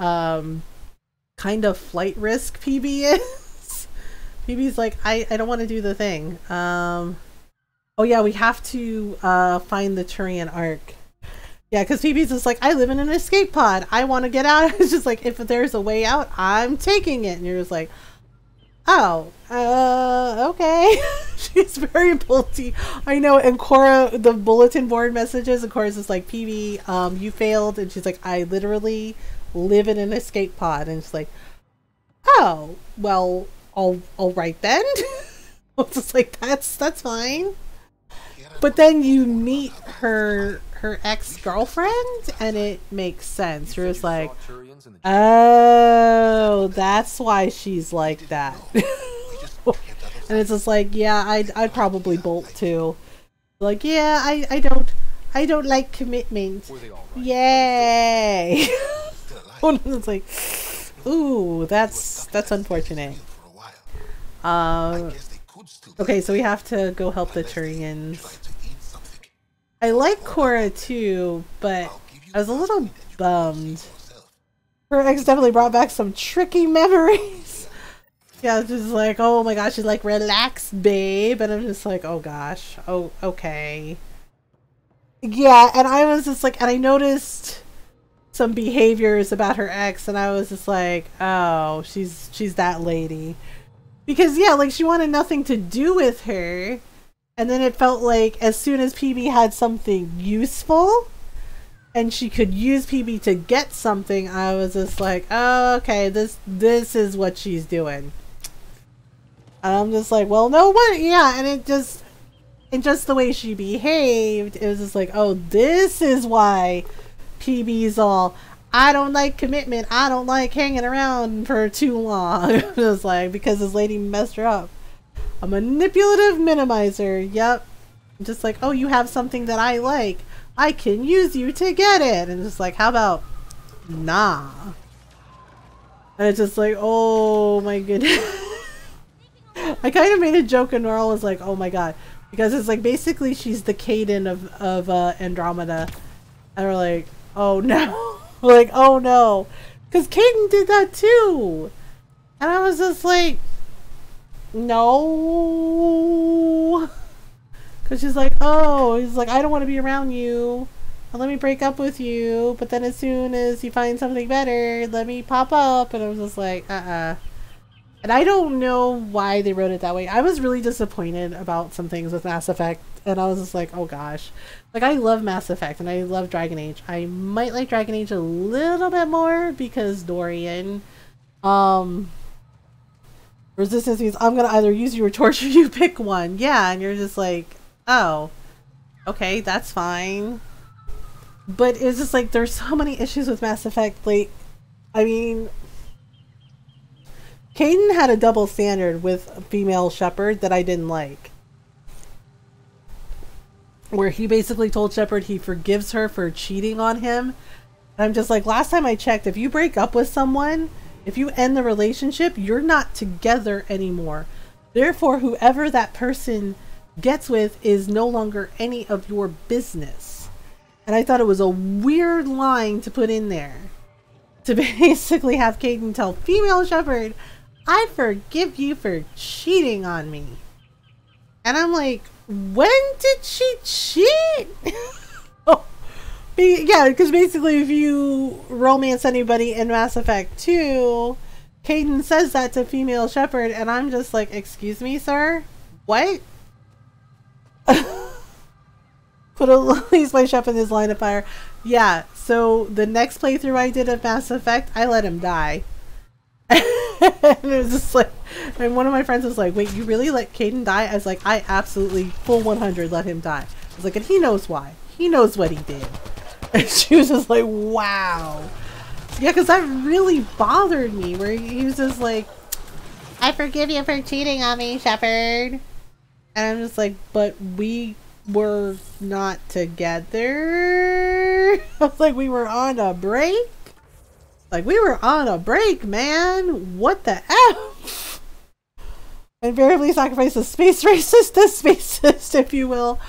kind of flight risk PB is. PB's like, I don't want to do the thing. Oh yeah, we have to find the Turian Ark. Yeah, because PB's just like, I live in an escape pod. I want to get out. It's just like, if there's a way out, I'm taking it. And you're just like, oh, okay. She's very bolty. I know. And Cora, the bulletin board messages, and Cora's just like, PB, you failed. And she's like, I literally live in an escape pod. And she's like, oh, well, all right then. It's just like, that's fine. But then you meet her ex-girlfriend, and it makes sense. You're just like, oh, that's why she's like that. And it's just like, yeah, I'd probably bolt too. Like, yeah, I don't like commitment. Yay. It's like, ooh, that's unfortunate. Okay, so we have to go help the Turians. I like Cora too, but I was a little bummed. Her ex definitely brought back some tricky memories. Yeah, just like, oh my gosh, she's like, relax, babe. And I'm just like, oh gosh, oh, okay. Yeah, and I was just like, and I noticed some behaviors about her ex, and I was just like, oh, she's that lady. Because yeah, like she wanted nothing to do with her. And then it felt like as soon as PB had something useful and she could use PB to get something, I was just like, oh, okay, this is what she's doing. And I'm just like, well, no, what? Yeah, and just the way she behaved, it was just like, oh, this is why PB's all, I don't like commitment. I don't like hanging around for too long. It was like, because this lady messed her up. A manipulative minimizer. Yep. Just like, oh, you have something that I like. I can use you to get it. And just like, how about nah? And it's just like, oh my goodness. I kind of made a joke and Norl was like, oh my god. Because it's like, basically she's the Kaden of Andromeda. And we're like, oh no. We're like, oh no. Because Kaden did that too. And I was just like, no. Because she's like, oh, he's like, I don't want to be around you. And let me break up with you. But then as soon as you find something better, let me pop up. And I was just like, And And I don't know why they wrote it that way. I was really disappointed about some things with Mass Effect, and I was just like, oh gosh. Like, I love Mass Effect, and I love Dragon Age. I might like Dragon Age a little bit more because Dorian. Resistance means I'm gonna either use you or torture you, pick one. Yeah, and you're just like, oh, okay, that's fine. But it's just like, there's so many issues with Mass Effect. Like, I mean, Caden had a double standard with a female Shepard that I didn't like. Where he basically told Shepard he forgives her for cheating on him. And I'm just like, last time I checked, if you break up with someone, if you end the relationship, you're not together anymore. Therefore, whoever that person gets with is no longer any of your business. And I thought it was a weird line to put in there. To basically have Caden tell female Shepard, I forgive you for cheating on me. And I'm like, when did she cheat? Yeah, because basically if you romance anybody in Mass Effect 2, Caden says that to female Shepard, and I'm just like, excuse me, sir? What? Put at least my chef in his line of fire. Yeah, so the next playthrough I did of Mass Effect, I let him die. And it was just like, and one of my friends was like, wait, you really let Caden die? I was like, I absolutely full 100 let him die. I was like, and he knows why. He knows what he did. And she was just like, wow. Yeah, because that really bothered me, where he was just like, I forgive you for cheating on me, Shepard. And I'm just like, but we were not together. I was like, we were on a break? Like, we were on a break, man. What the F? Invariably sacrifice a space racist, a spacist, if you will.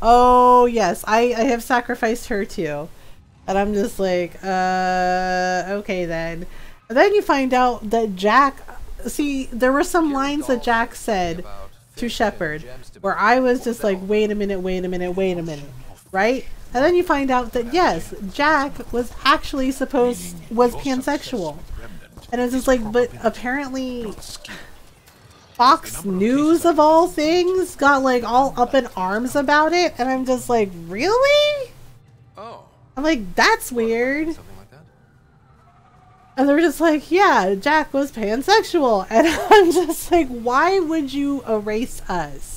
Oh, yes. I have sacrificed her, too. And I'm just like, okay, then. And then you find out that Jack... See, there were some lines that Jack said to Shepard where I was just like, wait a minute, right? And then you find out that, yes, Jack was actually was pansexual. And it's just like, but apparently Fox News, of all things, got like all up in arms about it. And I'm just like, really? I'm like, that's weird. And they're just like, yeah, Jack was pansexual. And I'm just like, why would you erase us?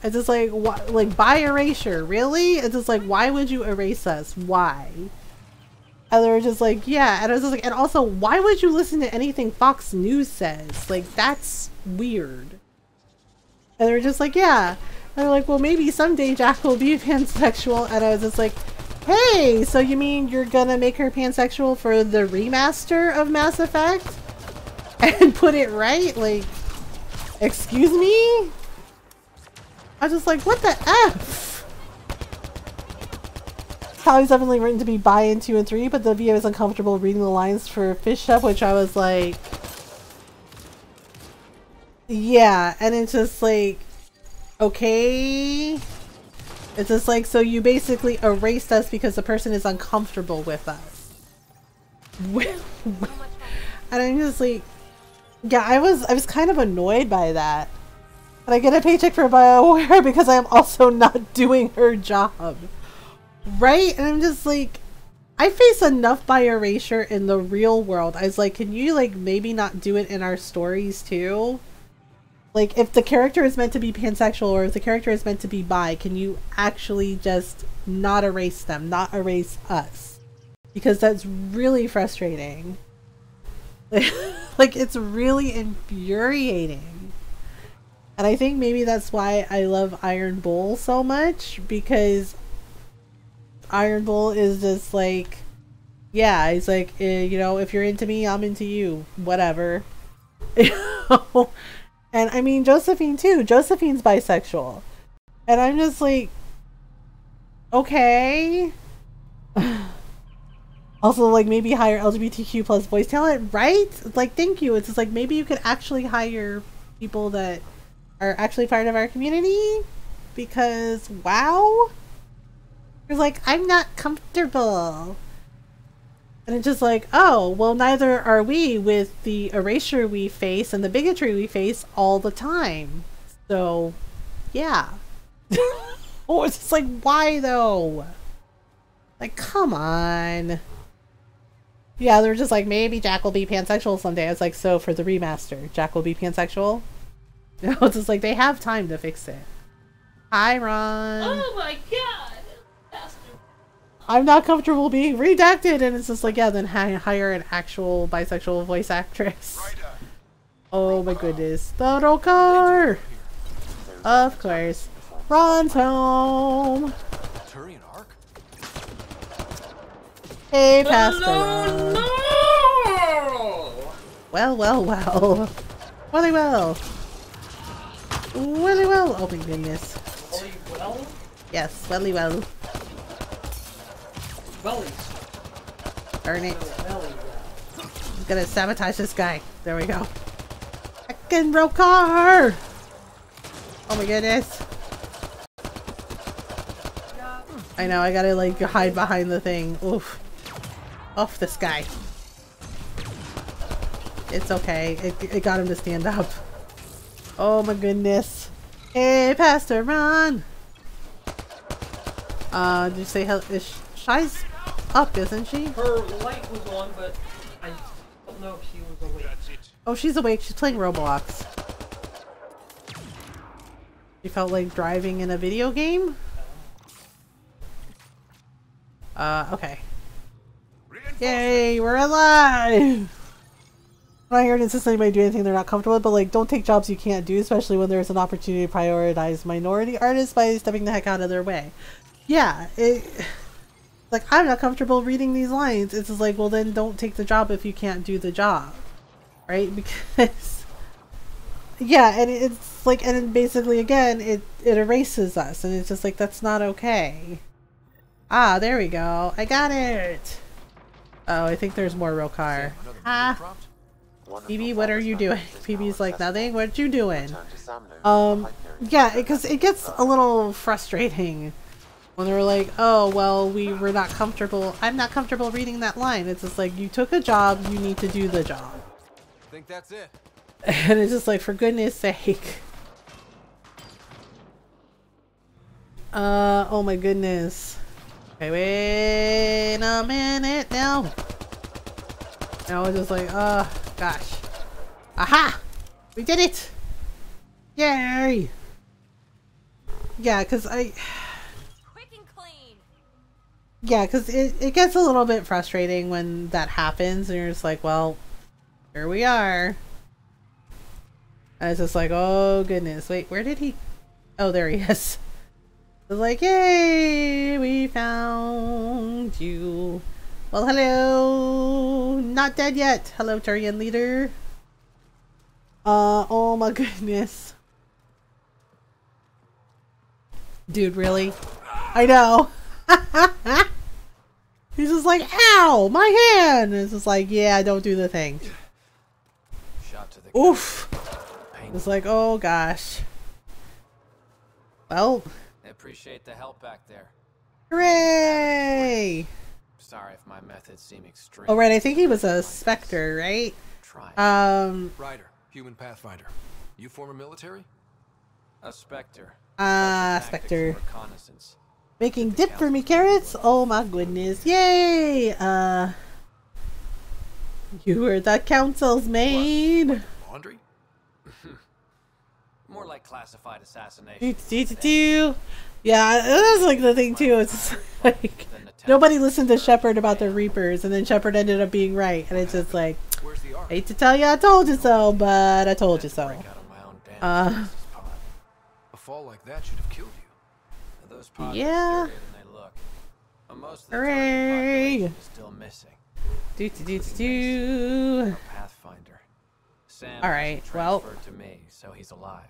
It's just like, what, like, by erasure, really? It's just like, why would you erase us? Why? And they're just like, yeah. And I was just like, and also, why would you listen to anything Fox News says? Like, that's weird. And they're just like, yeah. And they're like, well, maybe someday Jack will be pansexual. And I was just like, hey, so you mean you're gonna make her pansexual for the remaster of Mass Effect? And put it right? Like, excuse me? I was just like, what the F? Probably definitely written to be bi in 2 and 3, but the VA was uncomfortable reading the lines for Fish Up, which I was like, yeah, and it's just like, okay. It's just like, so you basically erased us because the person is uncomfortable with us. And I'm just like, yeah, I was kind of annoyed by that. But I get a paycheck for BioWare because I am also not doing her job. Right? And I'm just like, I face enough by erasure in the real world. I was like, can you like maybe not do it in our stories too? Like, if the character is meant to be pansexual or if the character is meant to be bi, can you actually just not erase them, not erase us? Because that's really frustrating. Like, it's really infuriating. And I think maybe that's why I love Iron Bull so much, because Iron Bull is just like, yeah, he's like, you know, if you're into me, I'm into you. Whatever. You know? And I mean, Josephine too. Josephine's bisexual. And I'm just like, okay. Also, like, maybe hire LGBTQ plus voice talent, right? Like, thank you. It's just like, maybe you could actually hire people that are actually part of our community. Because, wow. You're like, I'm not comfortable. And it's just like, oh, well, neither are we with the erasure we face and the bigotry we face all the time. So, yeah. Oh, it's just like, why though? Like, come on. Yeah, they're just like, maybe Jack will be pansexual someday. I was like, so for the remaster, Jack will be pansexual? You know, it's just like, they have time to fix it. Hi, Ron. Oh my god! I'm not comfortable being redacted, and it's just like, yeah, then hire an actual bisexual voice actress. Oh my goodness. The roll car! Of course. Ron's home! Turian Ark? Hey, Pastor Ron. No! Well, well, well. Welly well. Welly well. Oh my goodness. Welly well? Yes, welly well. Welly. Burn it. Welly. I'm gonna sabotage this guy. There we go. Heckin' roll car! Oh my goodness. I know, I gotta like hide behind the thing. Oof. Off this guy. It's okay. It got him to stand up. Oh my goodness. Hey, Pastor Ron! Did you say hello? Shy's up, isn't she? Her light was on, but I don't know if she was awake. Oh, she's awake. She's playing Roblox. You felt like driving in a video game? Okay. Yay, we're alive! I'm not here to insist on anybody do anything they're not comfortable with, but like, don't take jobs you can't do, especially when there's an opportunity to prioritize minority artists by stepping the heck out of their way. Yeah, like, I'm not comfortable reading these lines. It's just like, well then don't take the job if you can't do the job. Right? Because yeah, and it's like, and basically again, it erases us, and it's just like, that's not okay. Ah, there we go. I got it! Oh, I think there's more real car. Ah! PB, what are you doing? PB's like, nothing? What you doing? Yeah, because it gets a little frustrating when they're like, oh, well, we were not comfortable. I'm not comfortable reading that line. It's just like, you took a job, you need to do the job. I think that's it. And it's just like, for goodness sake. Oh my goodness. Okay, wait a minute now. Now it's just like, oh gosh. Aha! We did it! Yay! Yeah, because yeah, because it gets a little bit frustrating when that happens and you're just like, well, here we are. And it's just like, oh goodness, wait, where did he? Oh, there he is. It's like, yay, we found you. Well, hello. Not dead yet. Hello, Turian leader. Oh my goodness. Dude, really? I know. He's just like, ow, my hand. It's just like, yeah, don't do the thing. Shot to the oof. It's like, oh gosh. Well. I appreciate the help back there. Hooray! Sorry if my methods seem extreme. Oh right, I think he was a Spectre, right? Ryder, human pathfinder. You former military? A Spectre. Spectre. Making dip for me, carrots? Oh my goodness. Yay! You were the council's maid. What, laundry? More like classified assassination. Yeah, that was like the thing too. It's like nobody listened to Shepard about the Reapers, and then Shepard ended up being right, and it's just like, I hate to tell you, I told you so, but I told you so. A fall like that should have killed you. Those pods yeah. Hooray! Still missing. Pathfinder. All right. Well. To me, so he's alive.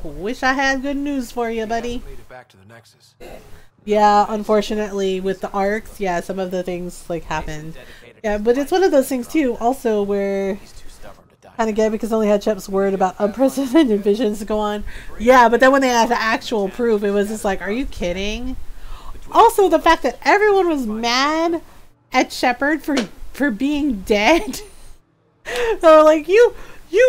Wish I had good news for you, buddy. Made it back to the Nexus. Yeah, unfortunately, with the arcs, yeah, some of the things like happened. Yeah, but it's one of those things too, also where kind of get because I only had Shep's word about unprecedented visions to go on. Yeah, but then when they had the actual proof, it was just like, are you kidding? Also, the fact that everyone was mad at Shepard for being dead. They're like, you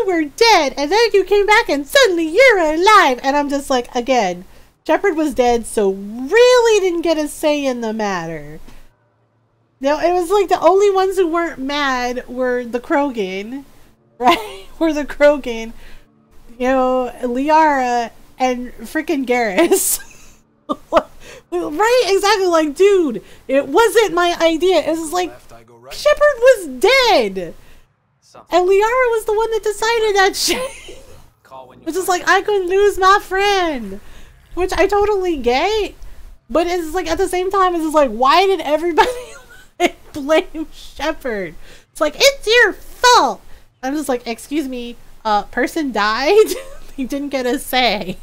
were dead, and then you came back, and suddenly you're alive. And I'm just like, again, Shepard was dead, so really didn't get a say in the matter. No, it was like the only ones who weren't mad were the Krogan, right? Were the Krogan, you know, Liara and freaking Garrus. Right? Exactly. Like, dude, it wasn't my idea. It was like, Shepard was dead. And Liara was the one that decided that shit. Which is like, I could lose my friend. Which I totally get. But it's like, at the same time, it's just like, why did everybody blame Shepard? It's like, it's your fault. I'm just like, excuse me, person died? He didn't get a say.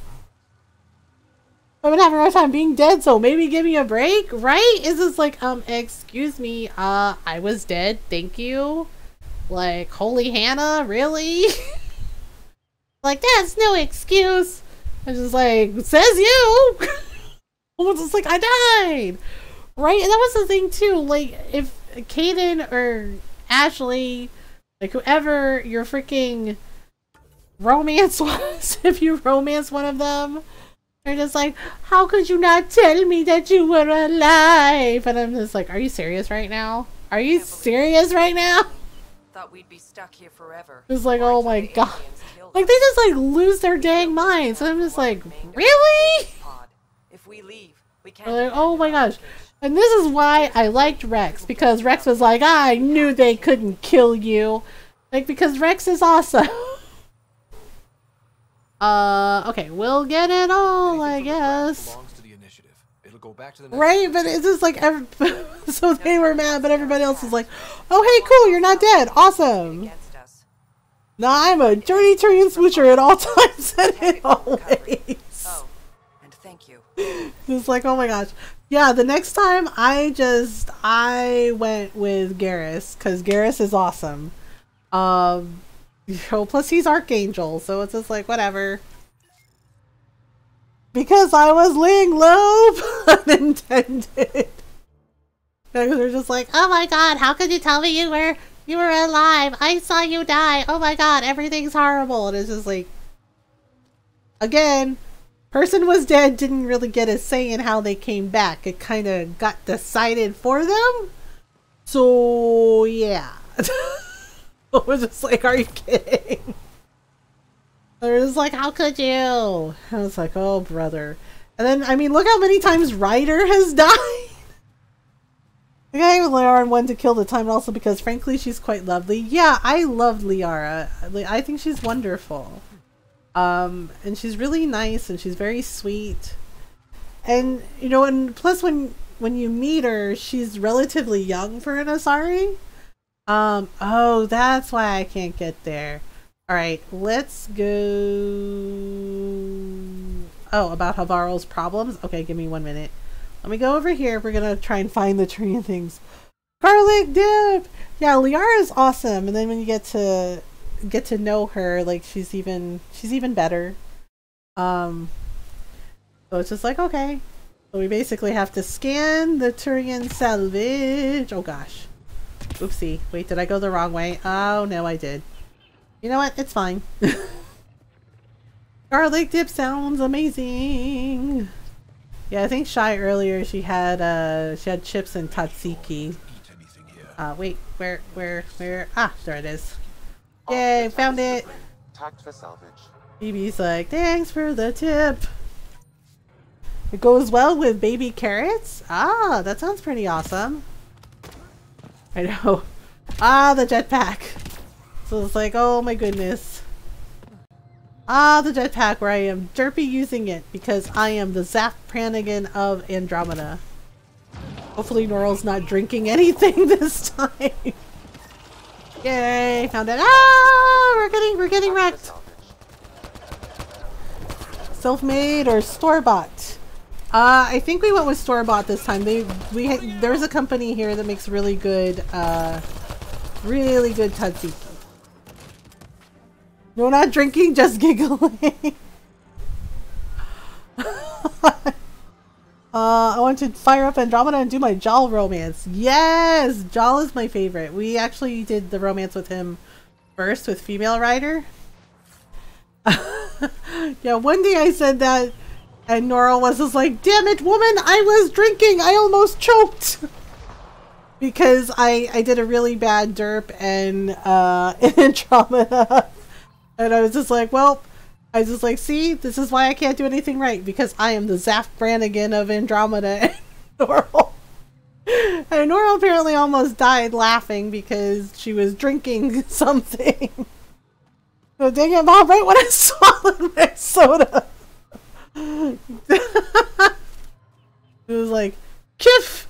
I've been having a hard time being dead, so maybe give me a break, right? Is this like, excuse me, I was dead, thank you. Like, holy Hannah, really? Like, that's no excuse. I'm just like, says you. Almost just like, I died. Right? And that was the thing too, like, if Kaden or Ashley, like whoever your freaking romance was, if you romance one of them, they're just like, how could you not tell me that you were alive? And I'm just like, are you serious right now? Are you serious right now? Thought we'd be stuck here forever. It's like, oh my god. Like, they just like lose their dang minds. And I'm just like, really? If we leave, we can't. Like, oh my gosh. And this is why I liked Rex, because Rex was like, I knew they couldn't kill you. Like, because Rex is awesome. Okay, we'll get it all, I guess. Right, but it's just like, so they were mad, but everybody else is like, oh hey, cool, you're not dead, awesome. Nah, I'm a dirty Tyrion smoocher at all times and always. Oh, and thank you. Just like, oh my gosh. Yeah, the next time I went with Garrus, because Garrus is awesome. You know, plus he's Archangel, so it's just like, whatever. Because I was laying low, pun intended. Because they're just like, oh my god, how could you tell me you were alive? I saw you die. Oh my god, everything's horrible. And it's just like, again, person was dead, didn't really get a say in how they came back. It kind of got decided for them. So, yeah. I was just like, are you kidding? They're just like, how could you? I was like, oh, brother. And then, I mean, look how many times Ryder has died. The guy with Liara wanted to kill the time, and also because, frankly, she's quite lovely. Yeah, I love Liara. I think she's wonderful. And she's really nice, and she's very sweet. And, you know, and plus when you meet her, she's relatively young for an Asari. Oh, that's why I can't get there. Alright, let's go... Oh, about Havarl's problems? Okay, give me 1 minute. Let me go over here. We're gonna try and find the tree and things. Garlic dip! Yeah, Liara is awesome, and then when you get to know her, like, she's even better. So it's just like, okay. So we basically have to scan the Turian salvage. Oh gosh. Oopsie. Wait, did I go the wrong way? Oh, no, I did. You know what? It's fine. Garlic dip sounds amazing. Yeah, I think Shy earlier, she had chips and tzatziki. Wait, where? Ah, there it is. Yay, found it. Tagged for salvage. BB's like, thanks for the tip. It goes well with baby carrots? Ah, that sounds pretty awesome. I know. Ah, the jetpack. So it's like, oh my goodness. Ah, the jetpack where I am derpy using it because I am the Zap Pranigan of Andromeda. Hopefully Norl's not drinking anything this time. Yay, found it. Ah, we're getting wrecked. Self-made or store-bought? I think we went with store-bought this time. There's a company here that makes really good tzatziki. No, not drinking, just giggling. I want to fire up Andromeda and do my Jal romance. Yes! Jal is my favorite. We actually did the romance with him first with Female Rider. Yeah, one day I said that and Nora was just like, damn it, woman, I was drinking. I almost choked. Because I did a really bad derp and Andromeda. And I was just like, well, I was just like, see, this is why I can't do anything right. Because I am the Zaf Brannigan of Andromeda and Norl. And Norl apparently almost died laughing because she was drinking something. So dang it, Mom, right when I swallowed my soda. It was like, Kiff!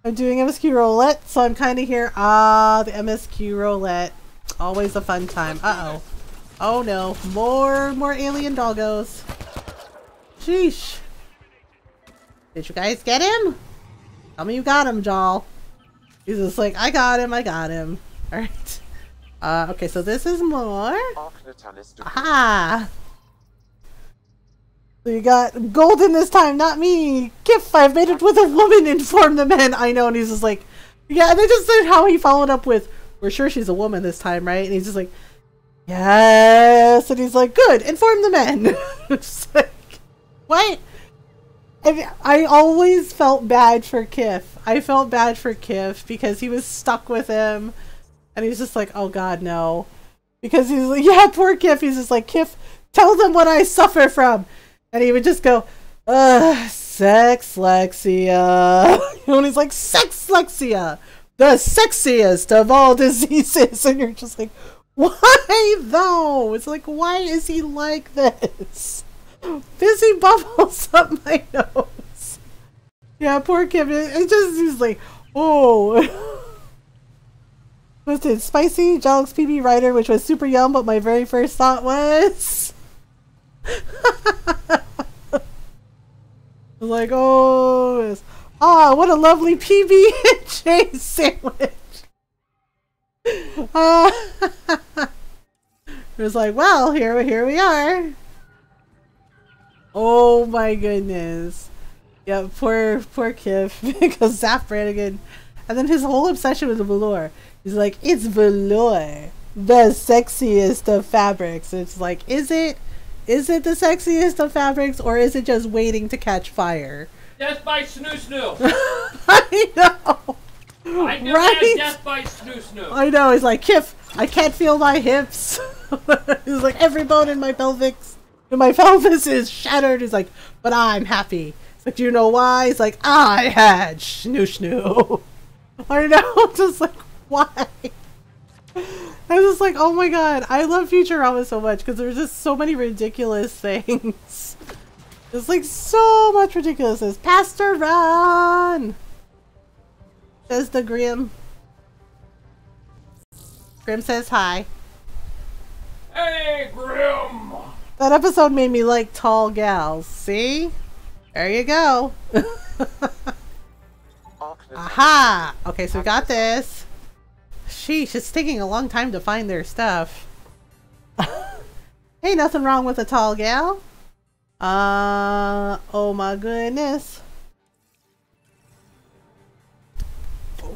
I'm doing MSQ roulette, so I'm kind of here. Ah, the MSQ roulette. Always a fun time. Uh-oh. Oh no, more alien doggos. Sheesh. Did you guys get him? Tell me you got him, Jal. He's just like, I got him. Alright. Okay, so this is more. Aha! So you got Golden this time, not me. Kiff, I've made it with a woman, inform the men. I know, and he's just like, yeah, and I just said how he followed up with, we're sure she's a woman this time, right? And he's just like, yes, and he's like, good, inform the men. It's like, what? I always felt bad for Kiff. I felt bad for Kiff because he was stuck with him, and he's just like, oh god, no. Because he's like, yeah, poor Kiff. He's just like, Kiff, tell them what I suffer from. And he would just go, sexlexia. And he's like, sexlexia, the sexiest of all diseases. And you're just like, why though? It's like, why is he like this? Fizzy bubbles up my nose. Yeah, poor Kim. It just, he's like, oh. What's it? Spicy Jalex PB Rider, which was super yum, but my very first thought was... I was like, oh, this. Ah, what a lovely PB&J sandwich. It was like, well, here we are. Oh my goodness. Yeah, poor Kiff, because Zaf Brannigan, and then his whole obsession with the velour. He's like, it's velour, the sexiest of fabrics. It's like, is it the sexiest of fabrics, or is it just waiting to catch fire? Death by Snoo Snoo. I know. I never had death by Snoo Snoo. I know. He's like, Kiff, I can't feel my hips. He's like, every bone in my pelvis is shattered. He's like, but I'm happy. It's like, do you know why? He's like, I had Snoo Snoo. I know. Just like, why? I was just like, oh my god, I love Futurama so much because there's just so many ridiculous things. There's like so much ridiculousness. Pastor Ron! Says the Grim. Grim says hi. Hey, Grim! That episode made me like tall gals. See? There you go. Aha! Okay, so we got this. Sheesh, it's taking a long time to find their stuff. Hey, nothing wrong with a tall gal. Oh my goodness.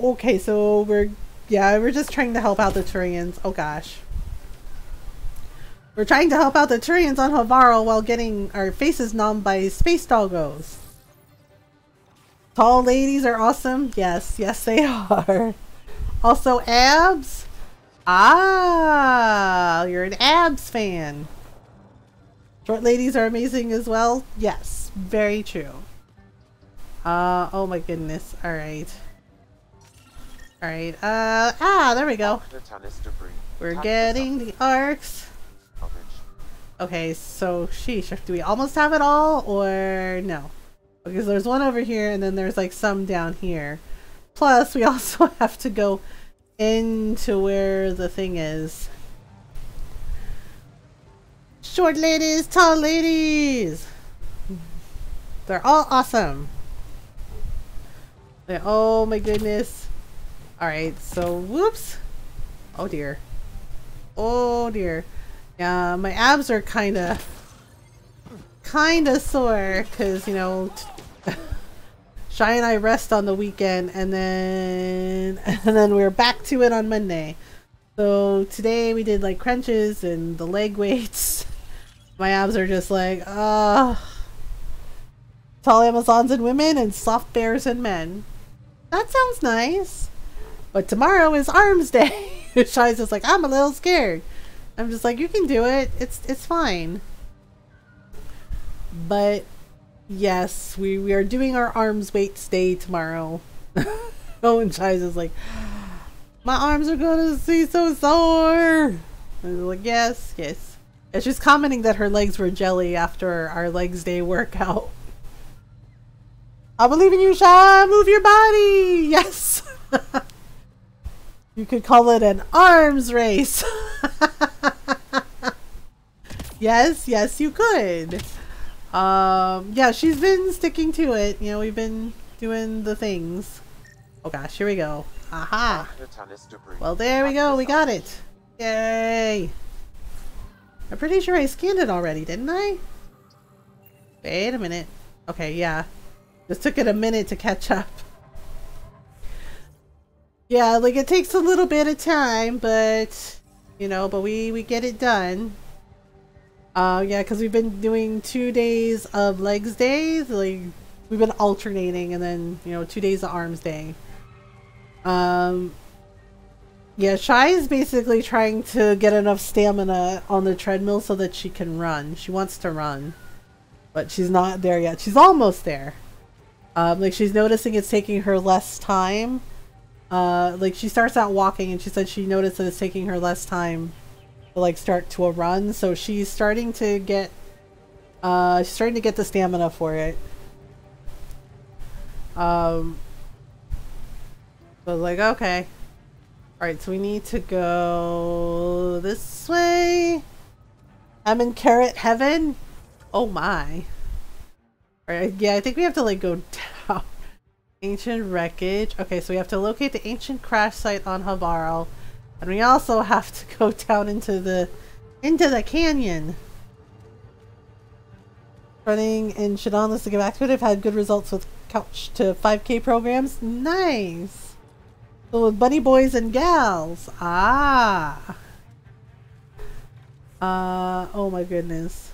Okay, so we're just trying to help out the Turians. Oh gosh. We're trying to help out the Turians on Havaro while getting our faces numbed by space doggos. Tall ladies are awesome. Yes, yes they are. Also abs. Ah, you're an abs fan. Short ladies are amazing as well. Yes, very true. Oh my goodness. All right. All right. There we go. We're getting the arcs. Okay, so sheesh. Do we almost have it all or no? Because there's one over here and then there's like some down here. Plus, we also have to go into where the thing is. Short ladies, tall ladies. They're all awesome. Oh my goodness. Alright, so whoops. Oh dear. Oh dear. Yeah, my abs are kinda kinda sore because, you know, Shy and I rest on the weekend and then we're back to it on Monday. So today we did like crunches and the leg weights. My abs are just like, tall Amazons and women and soft bears and men. That sounds nice. But tomorrow is arms day. Shy's just like, I'm a little scared. I'm just like, you can do it. It's fine. But yes, we are doing our arms weights day tomorrow. Oh, and Shy's just like, my arms are gonna be so sore. I was like, yes, yes. And she's commenting that her legs were jelly after our legs day workout. I believe in you, Shy. Move your body. Yes. You could call it an arms race. Yes, yes, you could. Yeah, she's been sticking to it. You know, we've been doing the things. Oh gosh, here we go. Aha. Well, there we go. We got it. Yay. I'm pretty sure I scanned it already, didn't I? Wait a minute. Okay, yeah. Just took it a minute to catch up. Yeah, like it takes a little bit of time, but you know, but we get it done. Yeah, because we've been doing 2 days of legs days. Like we've been alternating, and then you know 2 days of arms day. Yeah, Shy is basically trying to get enough stamina on the treadmill so that she can run. She wants to run, but she's not there yet. She's almost there. Like she's noticing it's taking her less time. Like she starts out walking and she said she noticed that it's taking her less time to like start to a run. So she's starting to get the stamina for it. So I was like, okay. Alright, so we need to go this way. I'm in carrot heaven. Oh my. Alright, yeah, I think we have to like go down. Ancient wreckage. Okay, so we have to locate the ancient crash site on Havarl. And we also have to go down into the canyon. Running in Shadon to get back to it. I've had good results with couch to 5K programs. Nice. So with bunny boys and gals. Ah. Oh my goodness.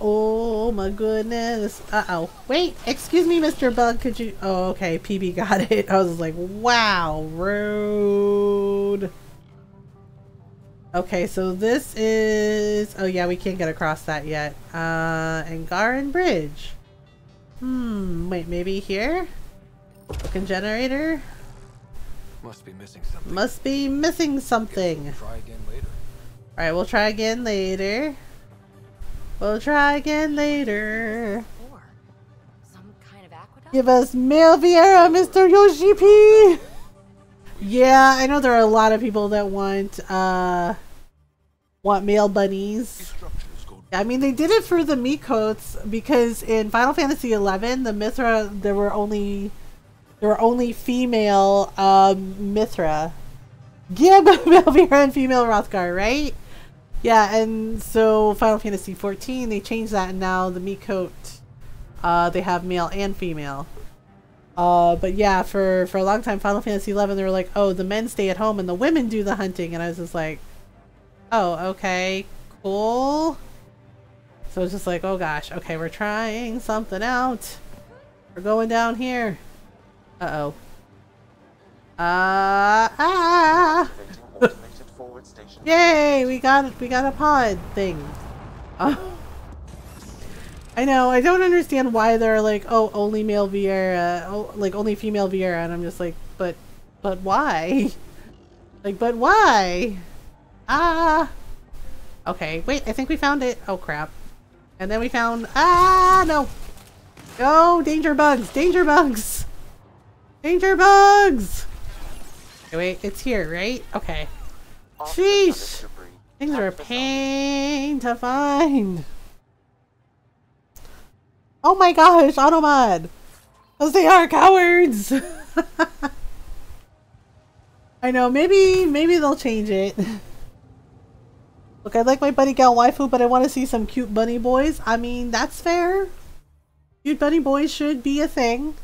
Oh my goodness. Uh-oh. Wait, excuse me, Mr. Bug, could you... Oh, okay, PB got it. I was like, wow, rude. Okay, so this is... Oh yeah, we can't get across that yet. Angaran Bridge. Wait, maybe here? Token generator? Must be missing something. Must be missing something. We'll try again later. Alright, we'll try again later. We'll try again later. Some kind of aqueduct? Give us Male Vieira, Mr. Yoshi P! Yeah, I know there are a lot of people that want male bunnies. I mean, they did it for the Mikotes because in Final Fantasy XI, the Mithra, there were only female Mithra. Yeah, but male Vieira and female Rothgar, right? Yeah, and so Final Fantasy XIV, they changed that, and now the Mikote, they have male and female. But yeah, for a long time, Final Fantasy XI, they were like, oh, the men stay at home and the women do the hunting, and I was just like, oh, okay, cool. So it's just like, oh gosh, okay, we're trying something out. We're going down here. Uh-oh. Yay! We got a pod thing. I know. I don't understand why they're like, oh, only male Vieira, oh, like only female Vieira, and I'm just like, but why? Like, but why? Okay. Wait. I think we found it. Oh crap! And then we found. No! No! Danger bugs! Danger bugs! Danger bugs! Okay, wait. It's here, right? Okay. Sheesh! Things are a pain to find. Oh my gosh, Automod! Because they are cowards! I know, maybe they'll change it. Look, I like my bunny gal waifu, but I want to see some cute bunny boys. I mean, that's fair. Cute bunny boys should be a thing.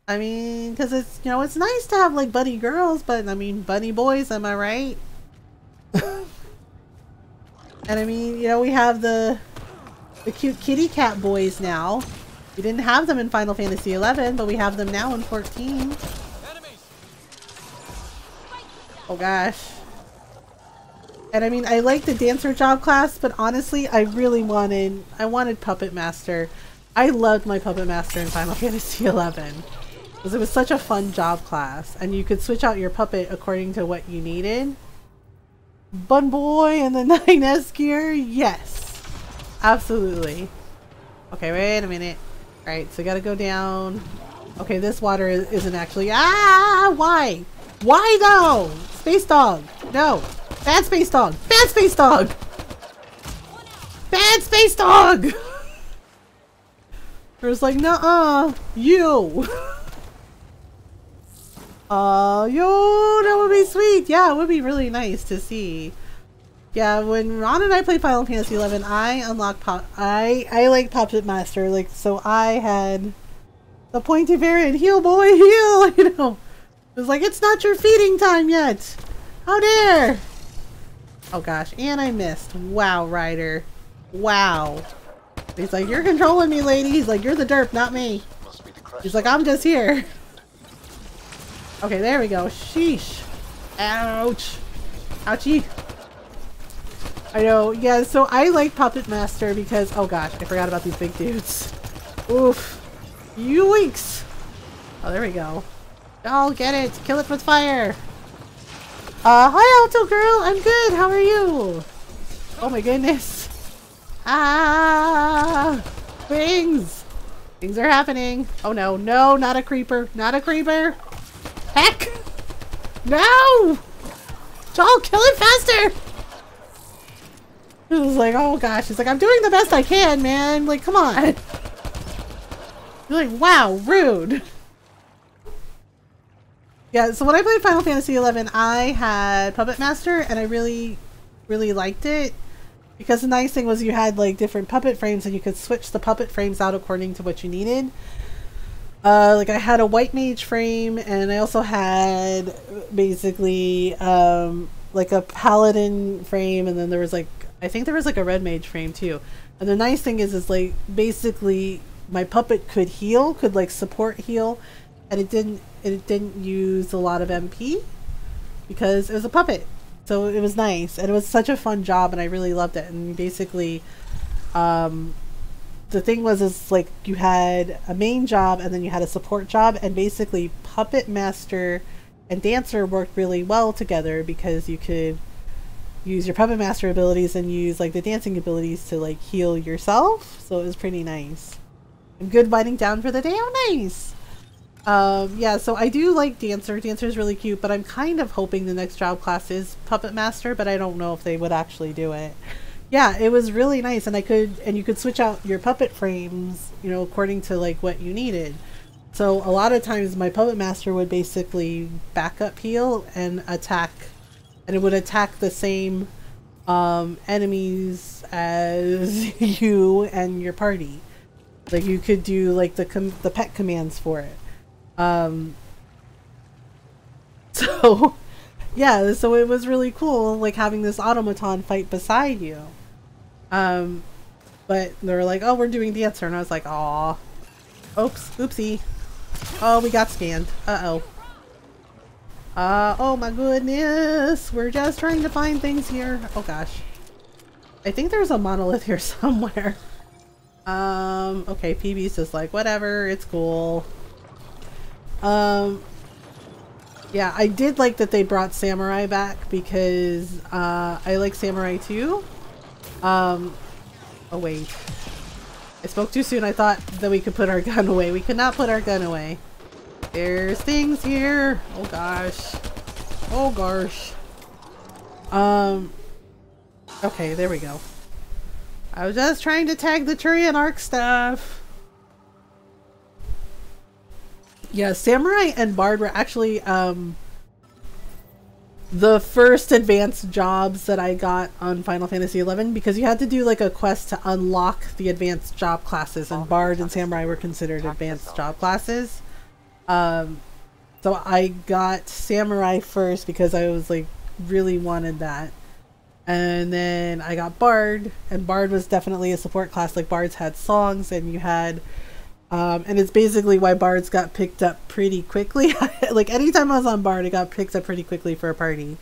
I mean, because it's, you know, it's nice to have like bunny girls, but I mean, bunny boys, am I right? And I mean, you know, we have the cute kitty cat boys now. We didn't have them in Final Fantasy 11, but we have them now in 14. Oh gosh. And I mean, I like the dancer job class, but honestly, I wanted Puppet Master. I loved my Puppet Master in Final Fantasy 11. Because it was such a fun job class, and you could switch out your puppet according to what you needed. Bun Boy and the 9S gear? Yes. Absolutely. Okay, wait a minute. Alright, so gotta go down. Okay, this water isn't actually— ah! Why? Why though? Space Dog! No! Bad Space Dog! Bad Space Dog! Bad Space Dog! It was like, nuh-uh! You! Yo, that would be sweet. Yeah, it would be really nice to see. Yeah, when Ron and I played Final Fantasy 11, I unlocked I like Puppet Master, like, so I had the pointy variant, heal boy, heal, you know. It was like, it's not your feeding time yet. How dare! Oh gosh, and I missed. Wow, Ryder. Wow. He's like, you're controlling me, lady. He's like, you're the derp, not me. He's like, I'm just here. Okay, there we go. Sheesh. Ouch. Ouchie. I know. Yeah, so I like Puppet Master because— oh gosh, I forgot about these big dudes. Oof. Yoinks. Oh, there we go. Oh, get it. Kill it with fire. Hi, Alto Girl. I'm good. How are you? Oh my goodness. Ah! Things! Things are happening. Oh no, no, not a creeper. Not a creeper. Heck! No! Joel, kill it faster! It was like, oh gosh. He's like, I'm doing the best I can, man. Like, come on. You're like, wow, rude. Yeah, so when I played Final Fantasy 11, I had Puppet Master, and I really, really liked it. Because the nice thing was you had like different puppet frames, and you could switch the puppet frames out according to what you needed. Like I had a white mage frame, and I also had basically like a paladin frame, and then there was like— I think there was like a red mage frame too. And the nice thing is like basically my puppet could heal, could like support heal, and it didn't use a lot of MP because it was a puppet. So it was nice, and it was such a fun job, and I really loved it. And basically, the thing is like you had a main job, and then you had a support job, and basically Puppet Master and Dancer worked really well together because you could use your Puppet Master abilities and use like the dancing abilities to like heal yourself. So it was pretty nice. And good winding down for the day. Oh, nice. Yeah, so I do like Dancer. Dancer's really cute, but I'm kind of hoping the next job class is Puppet Master, but I don't know if they would actually do it. Yeah, it was really nice, and you could switch out your puppet frames, you know, according to like what you needed. So a lot of times my Puppet Master would basically backup heal and attack, and it would attack the same enemies as you and your party. Like you could do like the pet commands for it. So yeah, so it was really cool like having this automaton fight beside you. But they were like, oh, we're doing Dancer, and I was like, aw, oops, oopsie. Oh, we got scanned. Uh-oh. Oh my goodness, we're just trying to find things here. Oh gosh, I think there's a monolith here somewhere. Okay, PB's just like, whatever, it's cool. Yeah, I did like that they brought Samurai back because I like Samurai too. Oh wait, I spoke too soon. I thought that we could put our gun away. We could not put our gun away. There's things here. Oh gosh. Oh gosh. Okay, there we go. I was just trying to tag the Turian Arc stuff. Yeah, Samurai and Bard were actually the first advanced jobs that I got on Final Fantasy XI, because you had to do like a quest to unlock the advanced job classes, and Bard and Samurai were considered advanced job classes. So I got Samurai first because I was like really wanted that. And then I got Bard, and Bard was definitely a support class. Like Bards had songs, and you had and it's basically why Bards got picked up pretty quickly. Like anytime I was on Bard, it got picked up pretty quickly for a party.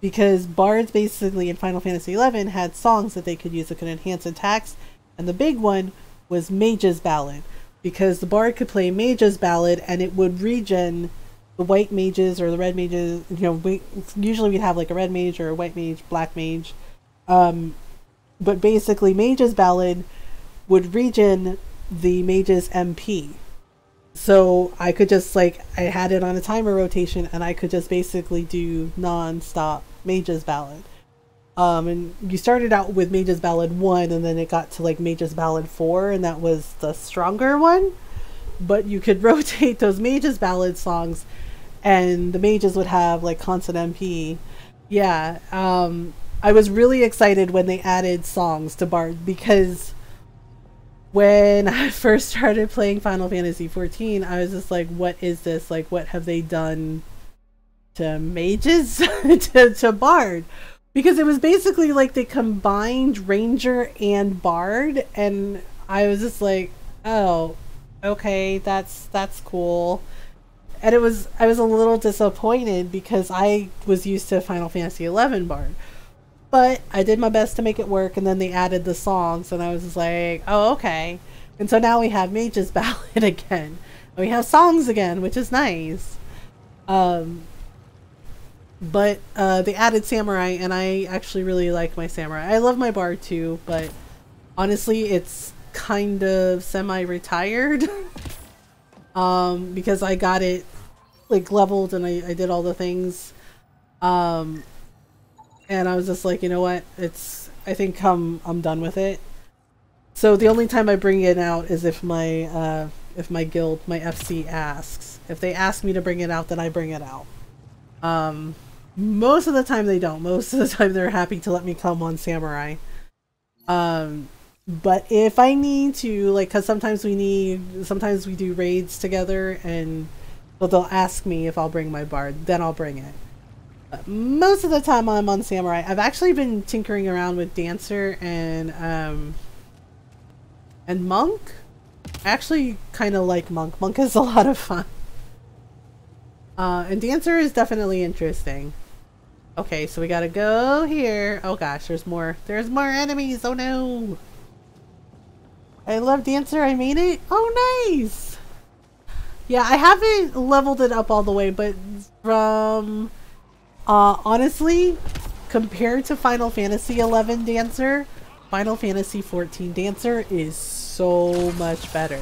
Because Bards basically in Final Fantasy XI had songs that they could use that could enhance attacks. And the big one was Mage's Ballad. Because the Bard could play Mage's Ballad and it would regen the white mages or the red mages. You know, usually we'd have like a red mage or a white mage, black mage. But basically Mage's Ballad would regen the mage's MP. So I could just like, I had it on a timer rotation and I could just basically do non-stop Mage's Ballad. And you started out with Mage's Ballad 1 and then it got to like Mage's Ballad 4 and that was the stronger one. But you could rotate those Mage's Ballad songs and the mages would have like constant MP. Yeah, I was really excited when they added songs to Bard, because when I first started playing Final Fantasy XIV, I was just like, what is this? Like, what have they done to mages? to Bard? Because it was basically like they combined Ranger and Bard, and I was just like, oh, okay, that's cool. And I was a little disappointed because I was used to Final Fantasy XI Bard. But I did my best to make it work, and then they added the songs, and I was just like, oh, okay. And so now we have Mage's Ballad again. And we have songs again, which is nice. But they added Samurai, and I actually really like my Samurai. I love my Bard too, but honestly, it's kind of semi-retired. Because I got it like leveled, and I did all the things. And I was just like, you know what? I think I'm done with it. So the only time I bring it out is if my guild, my FC asks. If they ask me to bring it out, then I bring it out. Most of the time they don't. Most of the time they're happy to let me come on Samurai. But if I need to, like, cause sometimes we do raids together, and they'll ask me if I'll bring my Bard, then I'll bring it. Most of the time I'm on Samurai. I've actually been tinkering around with Dancer and Monk. I actually kind of like Monk. Monk is a lot of fun. And Dancer is definitely interesting. Okay, so we gotta go here. Oh gosh, there's more enemies. Oh no. I love Dancer. I made it. Oh nice. Yeah, I haven't leveled it up all the way, but from honestly, compared to Final Fantasy XI Dancer, Final Fantasy XIV Dancer is so much better.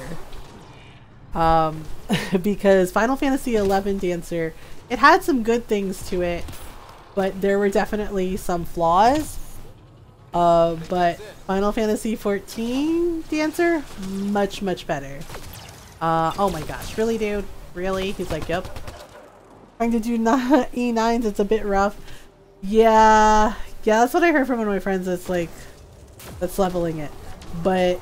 Because Final Fantasy XI Dancer, it had some good things to it, but there were definitely some flaws. But Final Fantasy XIV Dancer, much better. Oh my gosh, really dude? Really? He's like, yep. Trying to do E9s, it's a bit rough. Yeah, that's what I heard from one of my friends that's leveling it. But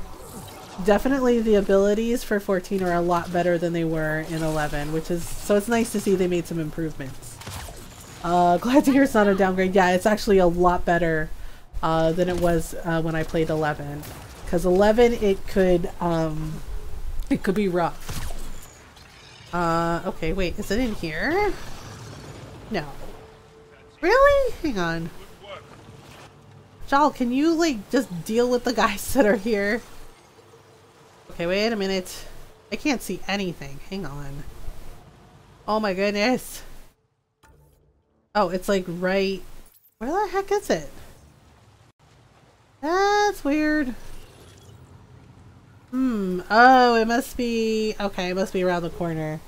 definitely the abilities for 14 are a lot better than they were in 11, which is, so it's nice to see they made some improvements. Glad to hear it's not a downgrade. Yeah, it's actually a lot better than it was when I played 11. Because 11, it could be rough. Okay, wait, is it in here? No. Really? Hang on. Jal, can you, like, just deal with the guys that are here? Okay, wait a minute. I can't see anything. Hang on. Oh my goodness. Oh, it's like right... Where the heck is it? That's weird. Oh, it must be... Okay, it must be around the corner.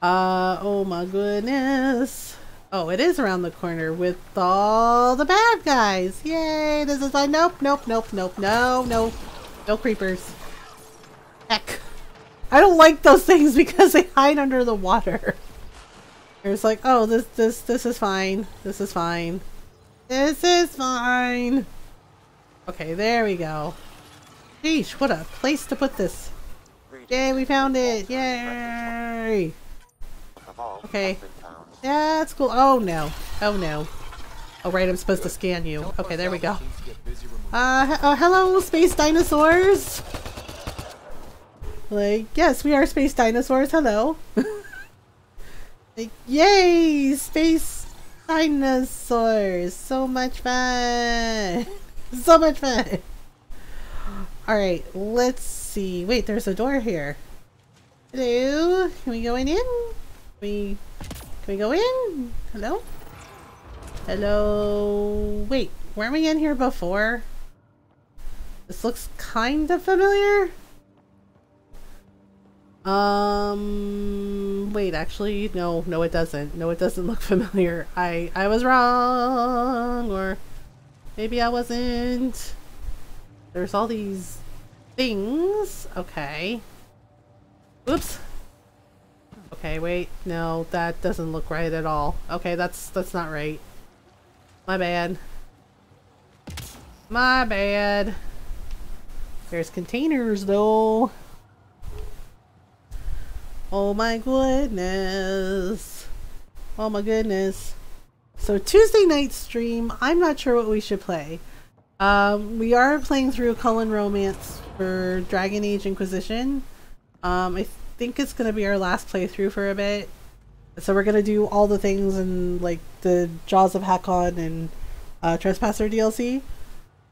Oh my goodness. Oh, it is around the corner with all the bad guys. Yay, this is like, nope, no creepers. Heck. I don't like those things because they hide under the water. There's like, oh, this is fine. This is fine. This is fine. Okay, there we go. Sheesh, what a place to put this. Yay, we found it. Yay. Okay. That's cool. Oh no. Oh no. Oh right, I'm supposed to scan you. Okay, there we go. Oh, hello, space dinosaurs. Like, yes, we are space dinosaurs. Hello. Like, yay, space dinosaurs. So much fun. So much fun. Alright, let's see. Wait, there's a door here. Hello? Can we go in? Can we go in? Hello? Hello? Wait, weren't we in here before? This looks kind of familiar. Wait, actually, no, it doesn't. No, it doesn't look familiar. I was wrong, or maybe I wasn't. There's all these things. Okay. Oops. Okay, wait. No, that doesn't look right at all. Okay, that's not right. My bad. My bad. There's containers though. Oh my goodness. Oh my goodness. So Tuesday night stream, I'm not sure what we should play. We are playing through Cullen Romance for Dragon Age Inquisition. I think it's gonna be our last playthrough for a bit. So we're gonna do all the things in like the Jaws of Hakon and Trespasser DLC.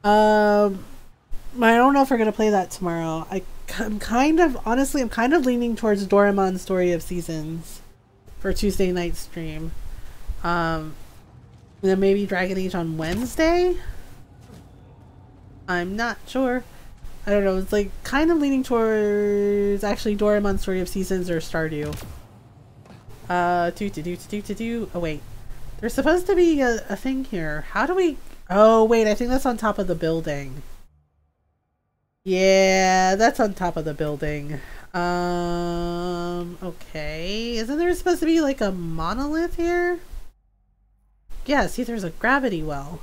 I don't know if we're gonna play that tomorrow. I'm kind of leaning towards Doraemon's Story of Seasons for Tuesday night stream. Then maybe Dragon Age on Wednesday? I'm not sure. I don't know, it's like kind of leaning towards actually Doraemon's Story of Seasons or Stardew. Oh wait. There's supposed to be a thing here. How do we... Oh wait, I think that's on top of the building. Yeah, that's on top of the building. Okay. Isn't there supposed to be like a monolith here? Yeah, see there's a gravity well.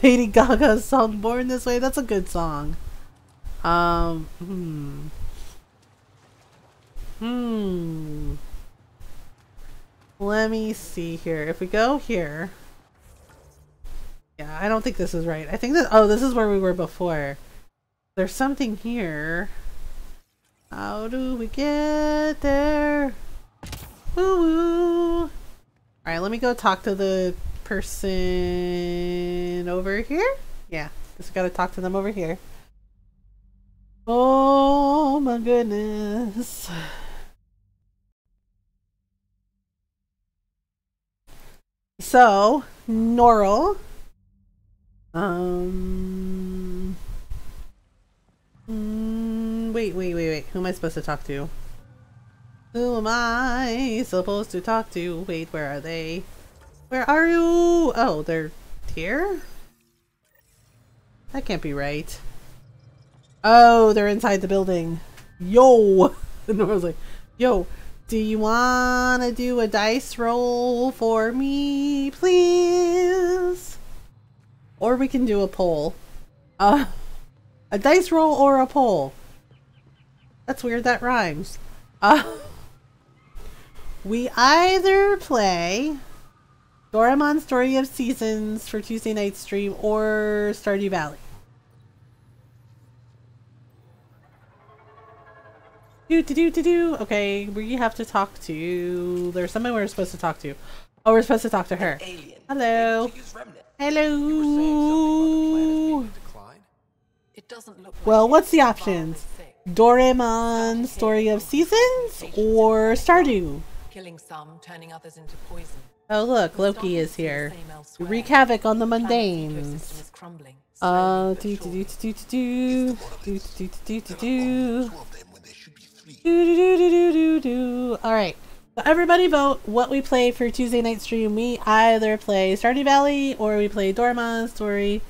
Lady Gaga's song Born This Way, that's a good song. Let me see here. If we go here... Yeah, I don't think this is right. I think that... Oh, this is where we were before. There's something here. How do we get there? Woo-woo! Alright, let me go talk to the person over here. Yeah, just gotta talk to them over here. Oh my goodness. So, Norrell. Wait. Who am I supposed to talk to? Who am I supposed to talk to? Wait, where are they? Where are you? Oh, they're here? That can't be right. Oh, they're inside the building. Yo! Norrell's like, yo, do you want to do a dice roll for me, please? Or we can do a poll. A dice roll or a poll. That's weird, that rhymes. We either play Doraemon's Story of Seasons for Tuesday night stream or Stardew Valley. Okay, we have to talk to... There's someone we're supposed to talk to. Oh, we're supposed to talk to her. Hello. Hello. Well, what's the options? Doraemon's Story of Seasons or Stardew? Killing some, turning others into poison. Oh look, Loki is here. Wreak havoc on the mundanes. Alright. So everybody vote what we play for Tuesday night stream. We either play Stardew Valley or we play Doraemon's Story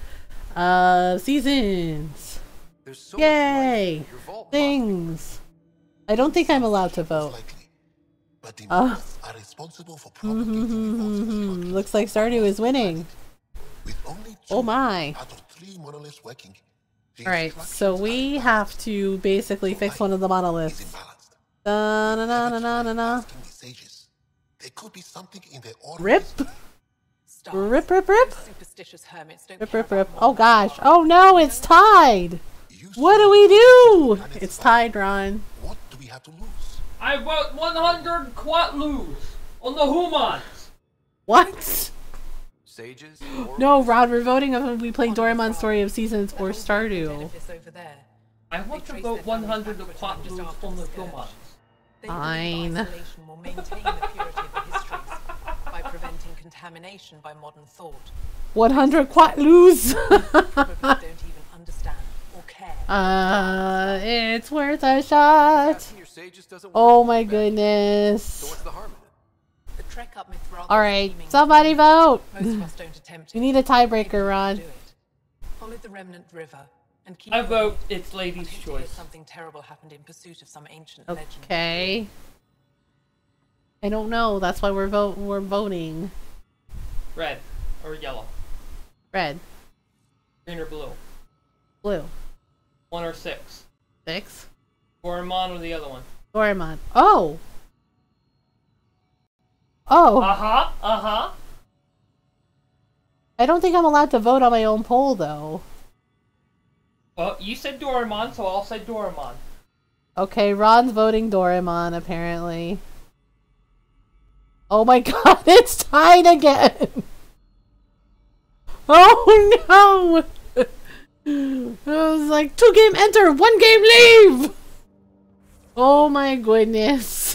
of Seasons. Yay! Things. I don't think I'm allowed to vote. But the Moths are responsible for propagating Looks like Stardew is winning. with only Oh my. out of 3 monoliths working. Alright, so we have to basically fix one of the monoliths. Da na na na na na na. There could be something in their order. Rip? Rip, rip, rip? Superstitious hermits don't Rip, care rip, about rip. Oh gosh. Oh no, it's tied! What do we do? It's tied, Ron. What do we have to lose? I vote 100 Quatloos on the humans. What? Sages? No, Ron, we're voting if we play Doraemon's Story of Seasons or Stardew. I want to vote 100 of Quatloos on the humans. Fine. Isolation will maintain the purity of the histories by preventing contamination by modern thought. 100 Quatloos! Probably don't even understand or care. It's worth a shot. Oh my goodness. The trek up Mithral Alright, somebody vote! Most of us don't attempt We need a tiebreaker, Ron. Follow the remnant river and keep I vote it's Lady's choice. Something terrible happened in pursuit of some ancient legend. Okay. I don't know. That's why we're voting. Red or yellow. Red. Green or blue. Blue. 1 or 6. 6. Goemon or the other one. Doraemon. Oh. Oh. Uh-huh. I don't think I'm allowed to vote on my own poll, though. Well, you said Doraemon, so I'll say Doraemon. Okay, Ron's voting Doraemon, apparently. Oh my god, it's tied again! Oh no! It was like, 2 game enter, 1 game leave! Oh my goodness.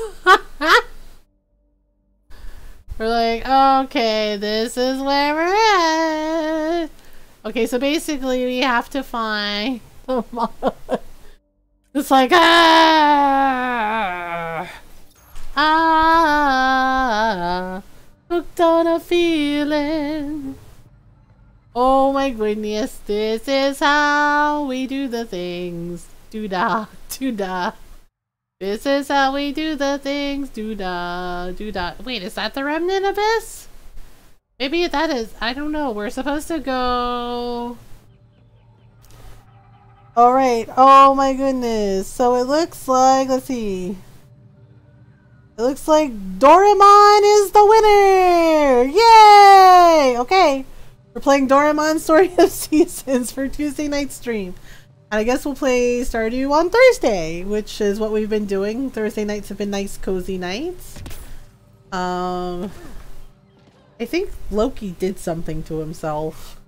We're like, okay, this is where we're at. Okay, so basically we have to find the monolith. It's like, hooked on a feeling. Oh my goodness, this is how we do the things. Do-da, do-da. This is how we do the things. Do-da, do-da. Wait, is that the Remnant Abyss? Maybe that is. I don't know. We're supposed to go... Alright. Oh my goodness. So it looks like... Let's see. It looks like Doraemon is the winner! Yay! Okay. We're playing Doraemon's Story of Seasons for Tuesday night stream. And I guess we'll play Stardew on Thursday, which is what we've been doing. Thursday nights have been nice, cozy nights. I think Loki did something to himself.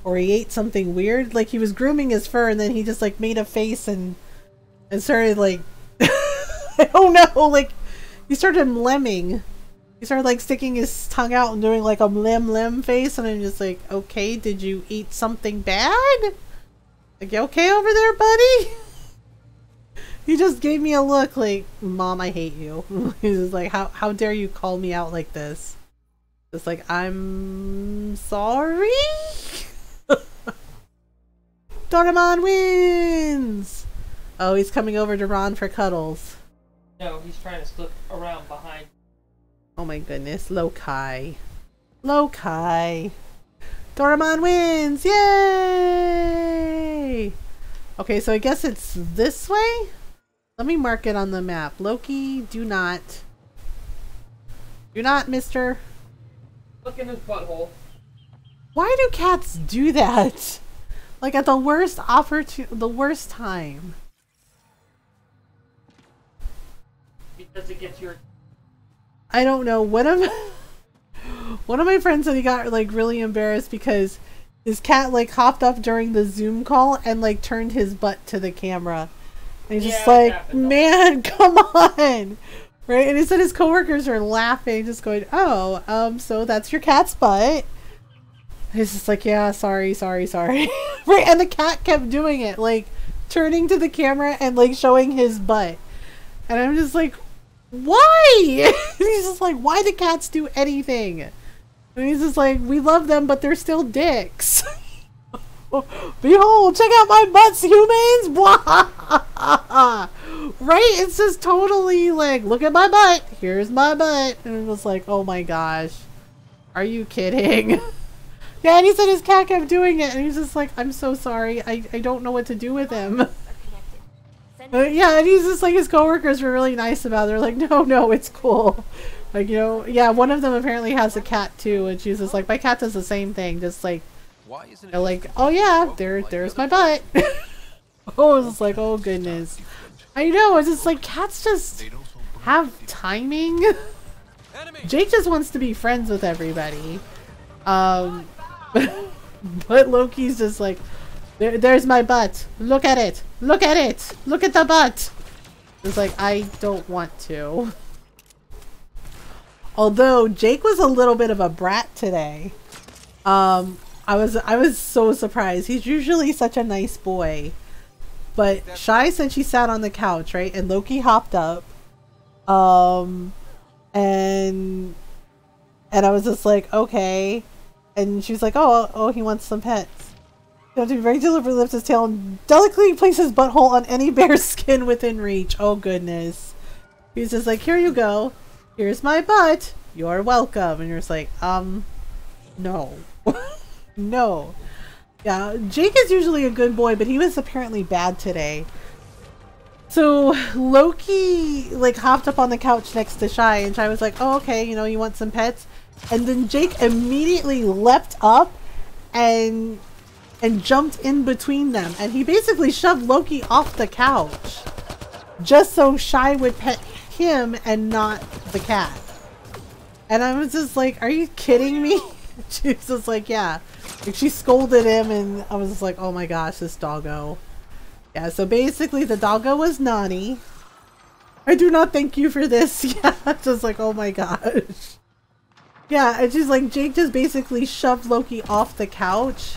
Or he ate something weird. Like, he was grooming his fur and then he just, like, made a face and started, like... I don't know, like... He started lemming. He started, like, sticking his tongue out and doing, like, a lem face. And I'm just like, okay, did you eat something bad? Like, you okay over there, buddy? He just gave me a look like, Mom, I hate you. He's just like, how dare you call me out like this? Just like, I'm sorry? Doraemon wins! Oh, he's coming over to Ron for cuddles. No, he's trying to slip around behind. Oh my goodness, Lokai. Lokai. Doraemon wins! Yay! Okay, so I guess it's this way? Let me mark it on the map. Loki, do not. Do not, mister. Look in his butthole. Why do cats do that? Like at the worst the worst time. Because it gets your... I don't know. One of my friends said he got like really embarrassed because his cat like hopped up during the Zoom call and like turned his butt to the camera. And he's just like, man, come on. Right? And he said his coworkers are laughing, just going, oh, so that's your cat's butt. He's just like, yeah, sorry. Right? And the cat kept doing it, like turning to the camera and like showing his butt. And I'm just like, why? He's just like, why do cats do anything? And he's just like, we love them, but they're still dicks. Behold, check out my butts, humans! Right? It's just totally like, look at my butt. Here's my butt. And it was like, oh my gosh. Are you kidding? Yeah, and he said his cat kept doing it. And he's just like, I'm so sorry. I don't know what to do with him. Yeah, and he's just like, his coworkers were really nice about it. They're like, no, it's cool. Like, you know, yeah, one of them apparently has a cat too. And she's just like, my cat does the same thing. Just like, they're like, oh yeah, there's my butt. Oh, it's like, oh goodness. I know, it's just like, cats just have timing. Jake just wants to be friends with everybody. But Loki's just like, there's my butt. Look at it. Look at it. Look at the butt. It's like, I don't want to. Although Jake was a little bit of a brat today. I was so surprised. He's usually such a nice boy. But Shy said she sat on the couch, right? And Loki hopped up. And I was just like, okay. And she was like, oh, he wants some pets. You have to be very deliberate, lift his tail, and delicately place his butthole on any bear's skin within reach. Oh, goodness. He's just like, here you go. Here's my butt. You're welcome. And you're just like, no. No. Yeah, Jake is usually a good boy, but he was apparently bad today. So Loki like hopped up on the couch next to Shy, and Shy was like, oh, okay, you know, you want some pets? And then Jake immediately leapt up and jumped in between them, and he basically shoved Loki off the couch just so Shy would pet him and not the cat. And I was just like, are you kidding me? She was just like, yeah. Like, she scolded him, and I was just like, oh my gosh, this doggo. Yeah, so basically the doggo was naughty. I do not thank you for this. Yeah, just like, oh my gosh. Yeah, and she's like, Jake just basically shoved Loki off the couch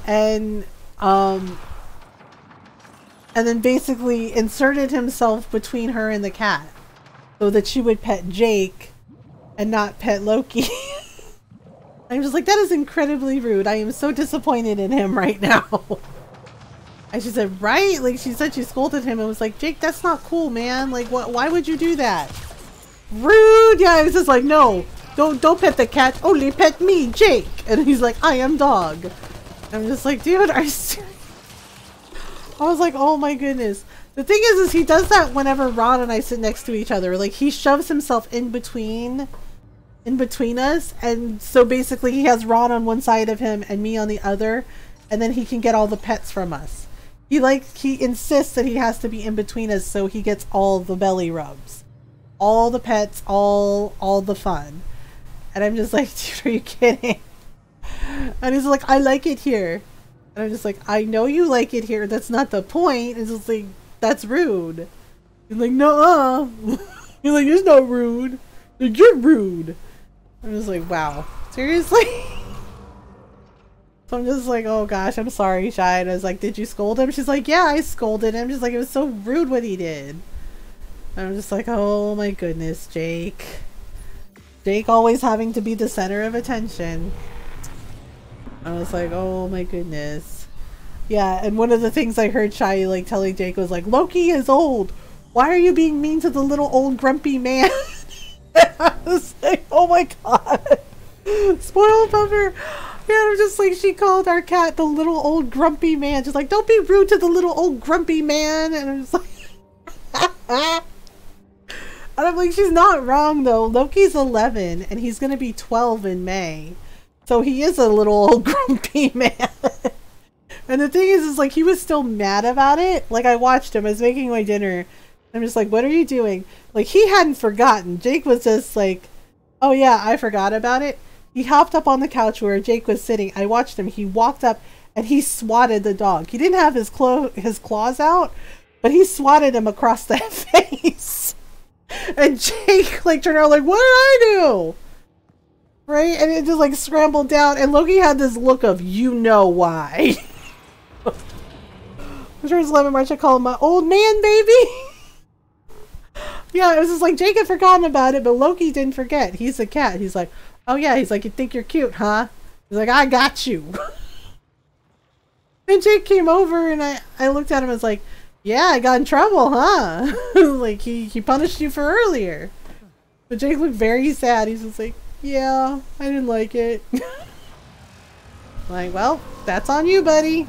and then basically inserted himself between her and the cat so that she would pet Jake and not pet Loki. I'm just like, that is incredibly rude. I am so disappointed in him right now. And she said, right? Like, she said she scolded him and was like, Jake, that's not cool, man. Like, why would you do that? Rude! Yeah, I was just like, no. Don't pet the cat. Only pet me, Jake. And he's like, I am dog. I'm just like, dude, are you serious? I was like, oh my goodness. The thing is he does that whenever Ron and I sit next to each other. Like, he shoves himself in between us, and so basically he has Ron on one side of him and me on the other, and then he can get all the pets from us. He insists that he has to be in between us so he gets all the belly rubs, all the pets, all the fun. And I'm just like, dude, are you kidding? And he's like, I like it here. And I'm just like, I know you like it here, that's not the point. It's just like, that's rude. He's like, no. He's like, it's not rude. Like, you're rude. I'm just like, wow, seriously? So I'm just like, oh gosh, I'm sorry, Shy. And I was like, did you scold him? She's like, yeah, I scolded him. She's like, it was so rude what he did. And I'm just like, oh my goodness, Jake. Jake always having to be the center of attention. I was like, oh my goodness. Yeah, and one of the things I heard Shy like telling Jake was like, Loki is old. Why are you being mean to the little old grumpy man? I was like, oh my god. Spoiled pupper. Yeah, I'm just like, she called our cat the little old grumpy man. She's like, don't be rude to the little old grumpy man. And I'm just like, and I'm like, she's not wrong though. Loki's 11 and he's gonna be 12 in May. So he is a little old grumpy man. And the thing is like, he was still mad about it. Like, I watched him, I was making my dinner. I'm just like, what are you doing? Like, he hadn't forgotten. Jake was just like, oh yeah, I forgot about it. He hopped up on the couch where Jake was sitting. I watched him. He walked up and he swatted the dog. He didn't have his claws out, but he swatted him across the face. And Jake like turned around like, what did I do? Right? And it just like scrambled down, and Loki had this look of, you know why. I'm sure it's 11 March. I call him my old man, baby. Yeah, it was just like, Jake had forgotten about it, but Loki didn't forget. He's a cat. He's like, oh yeah, he's like, you think you're cute, huh? He's like, I got you. And Jake came over and I looked at him and was like, Yeah, I got in trouble, huh? Like, he punished you for earlier. But Jake looked very sad. He's just like, yeah, I didn't like it. Like, well, that's on you, buddy.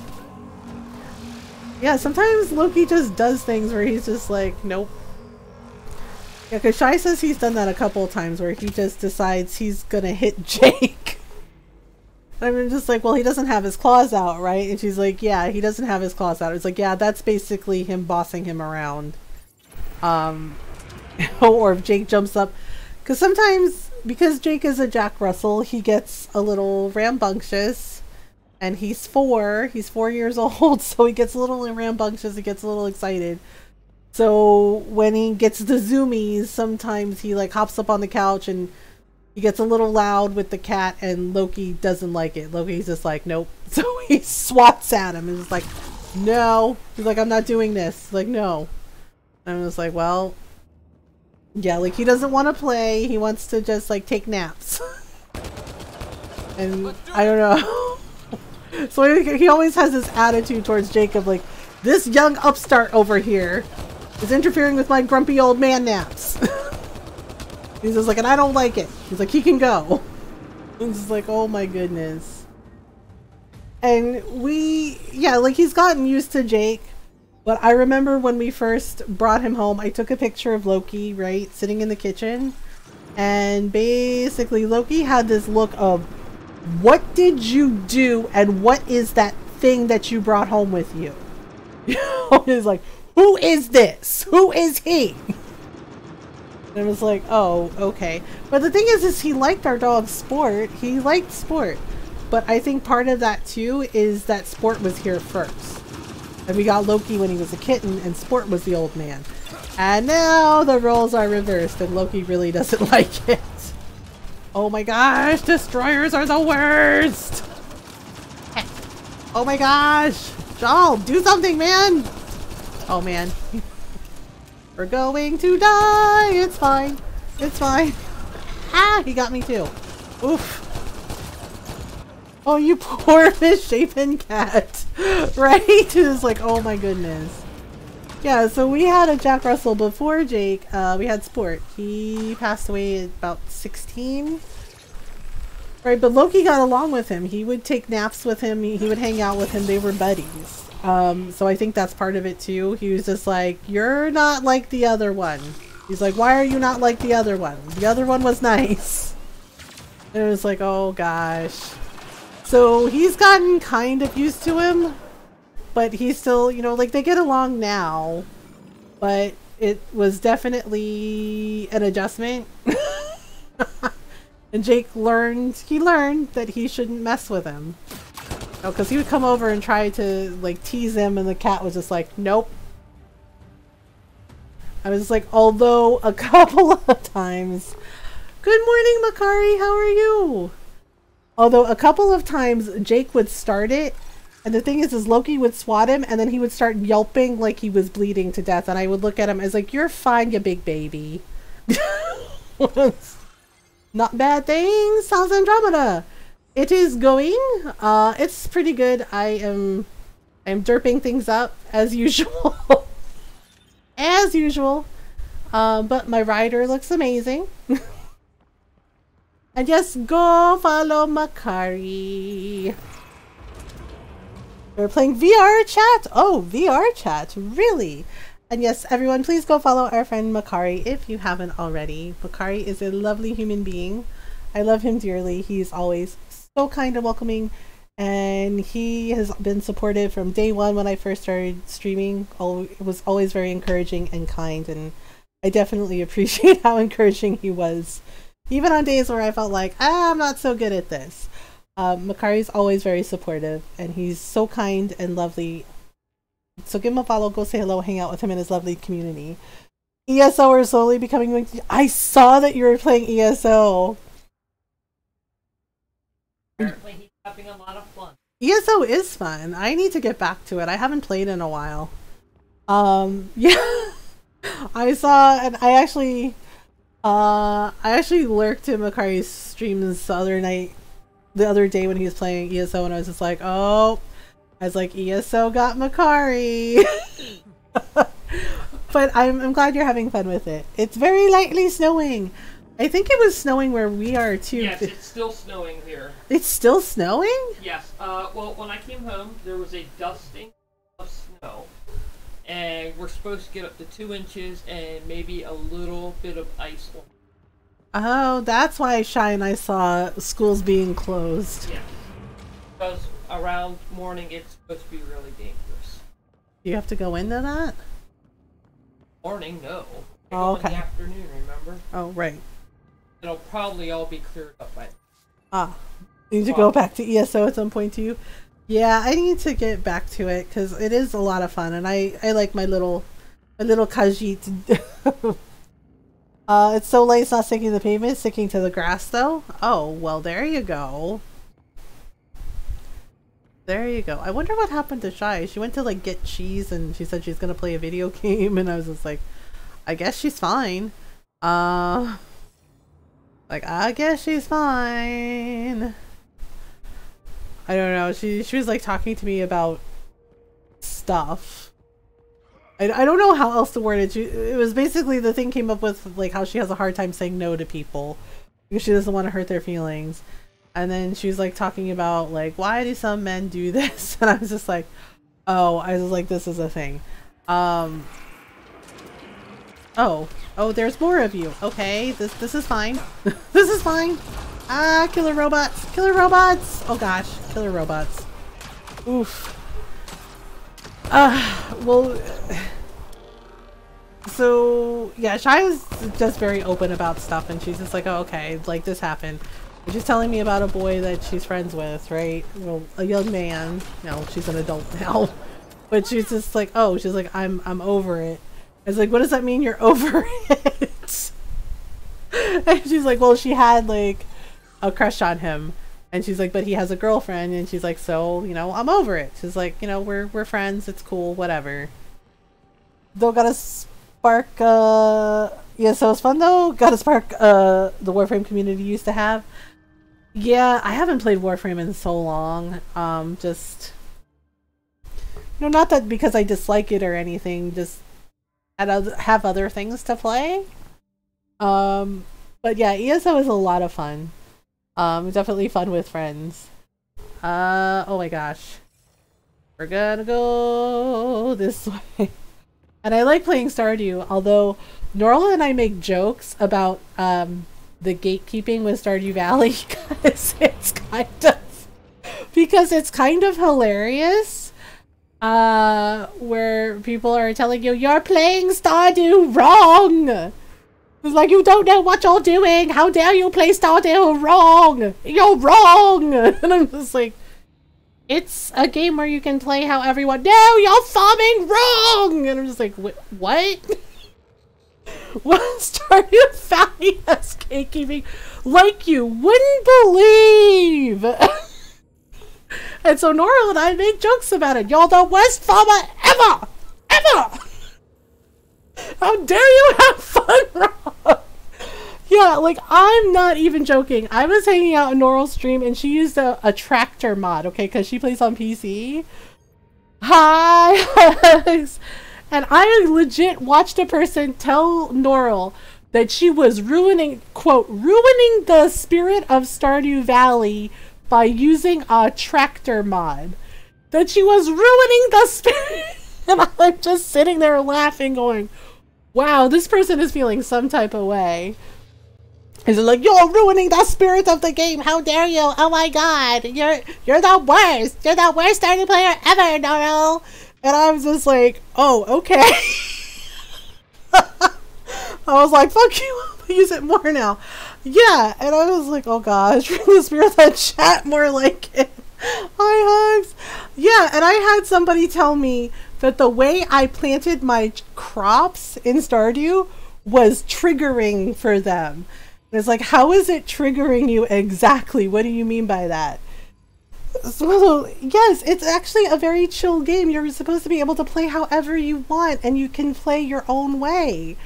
Yeah, sometimes Loki just does things where he's just like, nope. Yeah, because Shai says he's done that a couple of times where he just decides he's gonna hit Jake. I'm just like, well, he doesn't have his claws out, right? And she's like, yeah, he doesn't have his claws out. It's like, yeah, that's basically him bossing him around. Or if Jake jumps up. Because sometimes, because Jake is a Jack Russell, he gets a little rambunctious. And he's 4 years old, so he gets a little rambunctious, he gets a little excited. So when he gets the zoomies, sometimes he like hops up on the couch and he gets a little loud with the cat, and Loki doesn't like it. Loki's just like, nope. So he swats at him and is like, no. He's like, I'm not doing this. He's like, no. And I was like, well, yeah, like he doesn't want to play. He wants to just like take naps. And I don't know. So he always has this attitude towards Jacob, like, this young upstart over here is interfering with my grumpy old man naps. He's just like, and I don't like it. He's like, he can go. He's just like, oh my goodness. And yeah, like he's gotten used to Jake. But I remember when we first brought him home, I took a picture of Loki, right, sitting in the kitchen. And basically Loki had this look of, what did you do and what is that thing that you brought home with you? He's like, who is this? Who is he? And it was like, oh, okay. But the thing is he liked our dog Sport. He liked Sport. But I think part of that too is that Sport was here first. And we got Loki when he was a kitten and Sport was the old man. And now the roles are reversed and Loki really doesn't like it. Oh my gosh, destroyers are the worst! Oh my gosh! Joel, do something, man! Oh man. We're going to die! It's fine. It's fine. Ah, he got me too. Oof. Oh, you poor misshapen cat. Right? It's like, oh my goodness. Yeah, so we had a Jack Russell before Jake. We had Sport. He passed away at about 16. Right, but Loki got along with him. He would take naps with him. He would hang out with him. They were buddies. So I think that's part of it too. He was just like, you're not like the other one. He's like, why are you not like the other one? The other one was nice. And it was like, oh gosh. So he's gotten kind of used to him. But he's still, you know, like they get along now. But it was definitely an adjustment. And Jake learned that he shouldn't mess with him. Oh, because he would come over and try to like tease him and the cat was just like, nope. I was like, although a couple of times. Good morning, Makari, how are you? Although a couple of times Jake would start it. And the thing is Loki would swat him and then he would start yelping like he was bleeding to death. And I would look at him as like, you're fine, you big baby. Not bad things, how's Andromeda? It is going. It's pretty good. I'm derping things up as usual. As usual. But my rider looks amazing. And yes, go follow Makari. We're playing VR chat. Oh, VR chat. Really? And yes, everyone, please go follow our friend Makari if you haven't already. Makari is a lovely human being. I love him dearly. He's always so kind and welcoming. And he has been supportive from day one when I first started streaming. It was always very encouraging and kind. And I definitely appreciate how encouraging he was. Even on days where I felt like, I'm not so good at this. Makari's always very supportive, and he's so kind and lovely. So give him a follow, go say hello, hang out with him in his lovely community. ESO are slowly becoming... I saw that you were playing ESO. Apparently he's having a lot of fun. ESO is fun. I need to get back to it. I haven't played in a while. Yeah. I saw, and I actually lurked in Makari's streams the other day when he was playing ESO, and I was just like, oh, I was like, ESO got Makari. But I'm glad you're having fun with it. It's very lightly snowing. I think it was snowing where we are too. Yes, it's still snowing here. It's still snowing? Yes. Well, when I came home, there was a dusting of snow. And we're supposed to get up to 2 inches and maybe a little bit of ice on. Oh, that's why Shy and I saw schools being closed. Yeah. Because around morning it's supposed to be really dangerous. You have to go into that? Morning, no. Oh, okay. In the afternoon, remember? Oh, right. It'll probably all be cleared up by then. Ah. You need to go back to ESO at some point too? Yeah, I need to get back to it because it is a lot of fun, and I like my little Khajiit. It's so late it's not sticking to the pavement, it's sticking to the grass though. Oh, well there you go. There you go. I wonder what happened to Shy. She went to like get cheese and she said she's gonna play a video game and I was just like, I guess she's fine. Like I guess she's fine. I don't know. She was like talking to me about stuff. I don't know how else to word it. It was basically the thing came up with like how she has a hard time saying no to people because she doesn't want to hurt their feelings. And then she was like talking about like, why do some men do this? And I was just like, oh, I was like, this is a thing. Oh, there's more of you. Okay, this is fine. This is fine. Ah, killer robots. Killer robots. Oh gosh, killer robots. Oof. Well, so yeah, Shy is just very open about stuff and she's just like, oh, okay, like this happened. And she's telling me about a boy that she's friends with, right? Well, a young man. No, she's an adult now. But she's just like, oh, she's like, I'm over it. I was like, what does that mean you're over it? And she's like, well, she had like a crush on him. And she's like, but he has a girlfriend. And she's like, so, you know, I'm over it. She's like, you know, we're friends. It's cool. Whatever. Though gotta spark, yeah, so it's fun though. Gotta spark, the Warframe community used to have. Yeah, I haven't played Warframe in so long. Just, you know, not that because I dislike it or anything, just have other things to play. But yeah, ESO is a lot of fun. Definitely fun with friends. Oh my gosh. We're gonna go this way. And I like playing Stardew, although Norla and I make jokes about the gatekeeping with Stardew Valley because it's kind of hilarious. Where people are telling you, you're playing Stardew wrong! It's like, you don't know what you're doing! How dare you play Stardew wrong! You're wrong! And I'm just like, it's a game where you can play how everyone— No, you're farming wrong! And I'm just like, what? What? Stardew Valley has gatekeeping like you wouldn't believe! And so Nora and I make jokes about it. You're the worst farmer ever! Ever! How dare you have fun, Rob? Yeah, like, I'm not even joking. I was hanging out in Noral's stream and she used a tractor mod, okay, because she plays on PC. Hi! And I legit watched a person tell Noral that she was ruining, quote, ruining the spirit of Stardew Valley by using a tractor mod. That she was ruining the spirit. And I'm just sitting there laughing going, wow, this person is feeling some type of way. He's like, you're ruining the spirit of the game. How dare you? Oh my god. You're the worst. You're the worst Stardew player ever, Noral. And I was just like, oh, okay. I was like, fuck you. I'll use it more now. Yeah, and I was like, oh gosh, the spirit of that chat more like it. Hi, Hugs. Yeah, and I had somebody tell me that the way I planted my crops in Stardew was triggering for them. And it's like, how is it triggering you exactly? What do you mean by that? So, yes, it's actually a very chill game. You're supposed to be able to play however you want, and you can play your own way.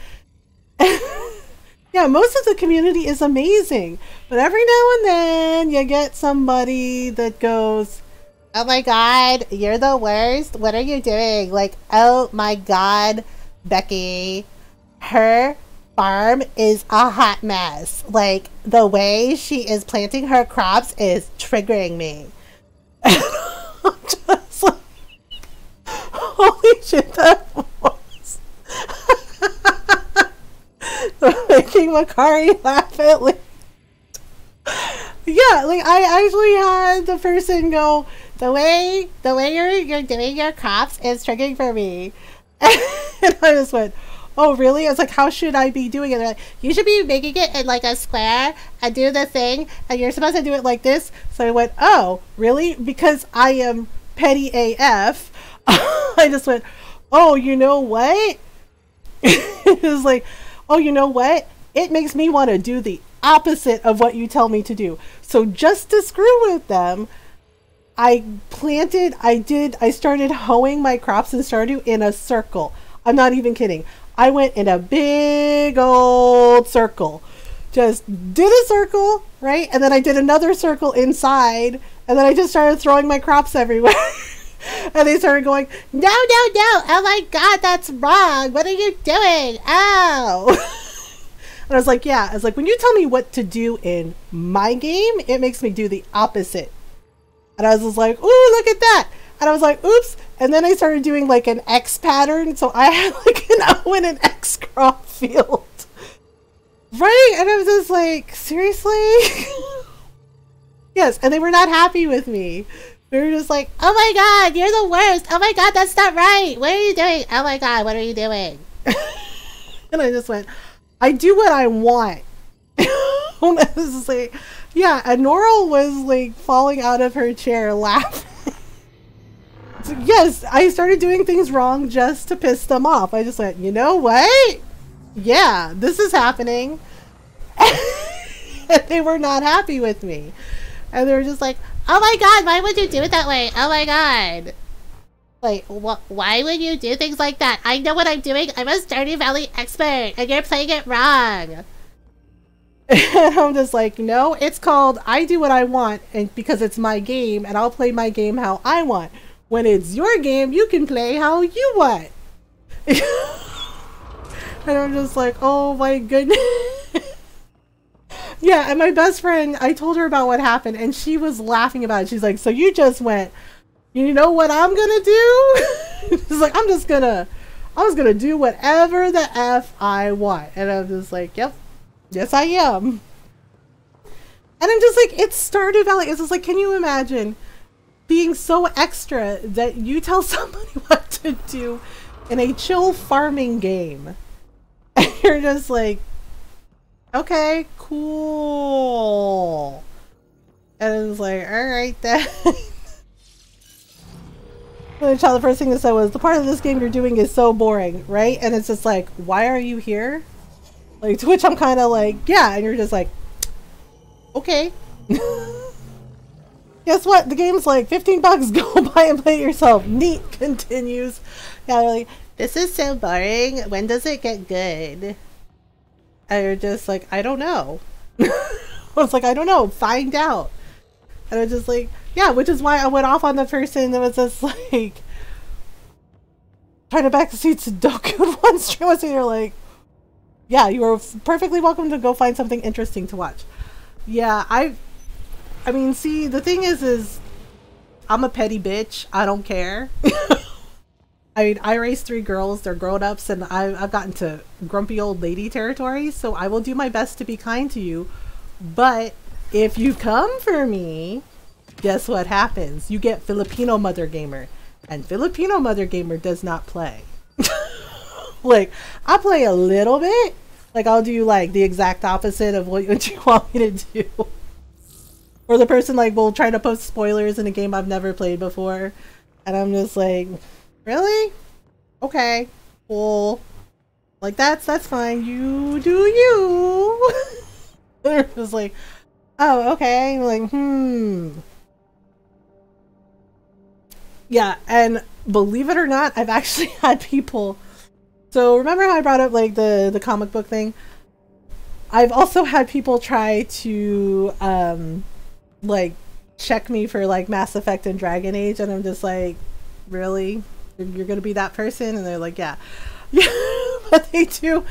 Yeah, most of the community is amazing, but every now and then you get somebody that goes, Oh my god, you're the worst. What are you doing? Like, oh my god, Becky. Her farm is a hot mess. Like, the way she is planting her crops is triggering me. I'm just like, holy shit, that was making Makari laugh at least. Yeah, like, I actually had the person go, the way you're doing your crops is triggering for me. And I just went, oh really? I was like, how should I be doing it? They're like, you should be making it in like a square and do the thing, and you're supposed to do it like this. So I went, oh really? Because I am petty AF. I just went, oh, you know what? It was like, oh, you know what? It makes me want to do the opposite of what you tell me to do. So just to screw with them, I started hoeing my crops and started in a circle. I'm not even kidding. I went in a big old circle. Just did a circle, right? And then I did another circle inside, and then I just started throwing my crops everywhere. And they started going, no, no, no, oh my god, that's wrong. What are you doing? Ow. And I was like, yeah. I was like, when you tell me what to do in my game, it makes me do the opposite. And I was just like, ooh, look at that. And I was like, oops. And then I started doing like an X pattern. So I had like an O and an X crop field. Right? And I was just like, seriously? Yes. And they were not happy with me. They were just like, oh my god, you're the worst. Oh my god, that's not right. What are you doing? Oh my god, what are you doing? And I just went, I do what I want. And I was just like, yeah, and Norel was like falling out of her chair laughing. So, yes, I started doing things wrong just to piss them off. I just went, you know what? Yeah, this is happening. And they were not happy with me. And they were just like, oh my god, why would you do it that way? Oh my god. Like, why would you do things like that? I know what I'm doing. I'm a Stardew Valley expert, and you're playing it wrong. And I'm just like, no, it's called I do what I want, and because it's my game, and I'll play my game how I want. When it's your game, you can play how you want. And I'm just like, oh my goodness. Yeah, and my best friend, I told her about what happened, and she was laughing about it. She's like, so you just went, you know what I'm gonna do? She's like, I was gonna do whatever the F I want. And I'm just like, yep, yes I am. And I'm just like, it's Stardew Valley. It's just like, can you imagine being so extra that you tell somebody what to do in a chill farming game? And you're just like, okay, cool. And it's like, alright then. The child, the first thing they said was, the part of this game you're doing is so boring, right? And it's just like, why are you here? Like, to which I'm kind of like, yeah. And you're just like, okay. Guess what? The game's like $15. Go buy and play it yourself. Neat. Continues. Yeah, they're like, this is so boring. When does it get good? And you're just like, I don't know. I was like, I don't know. Find out. And I was just like, yeah, which is why I went off on the person that was just like trying to backseat Sudoku in one stream. So you're like, yeah, you are perfectly welcome to go find something interesting to watch. Yeah, I mean, see, the thing is I'm a petty bitch. I don't care. I mean, I raised 3 girls. They're grown-ups, and I've gotten to grumpy old lady territory, so I will do my best to be kind to you. But if you come for me, guess what happens? You get Filipino Mothergamer, and Filipino Mothergamer does not play. Like, I play a little bit. Like, I'll do, like, the exact opposite of what you want me to do. Or the person, like, will try to post spoilers in a game I've never played before. And I'm just like, really? Okay, cool. Like, that's fine. You do you. They're just like, oh, okay. I'm like, Yeah, and believe it or not, I've actually had people... So remember how I brought up, like, the comic book thing? I've also had people try to, like, check me for like Mass Effect and Dragon Age, and I'm just like, really? You're gonna be that person? And they're like, yeah. Yeah, but they do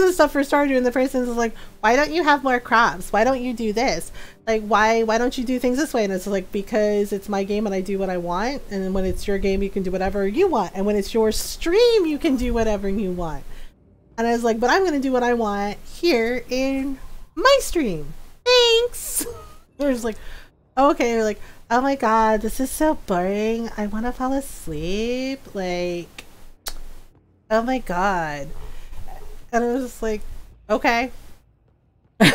this stuff for Stardew, and the person is like, why don't you have more crops? Why don't you do this? Like, why don't you do things this way? And it's like, because it's my game and I do what I want, and then when it's your game you can do whatever you want, and when it's your stream you can do whatever you want. And I was like, but I'm gonna do what I want here in my stream. Thanks. They're just like, okay. They're like, oh my god, this is so boring. I want to fall asleep. Like, oh my god. And I was just like, okay. And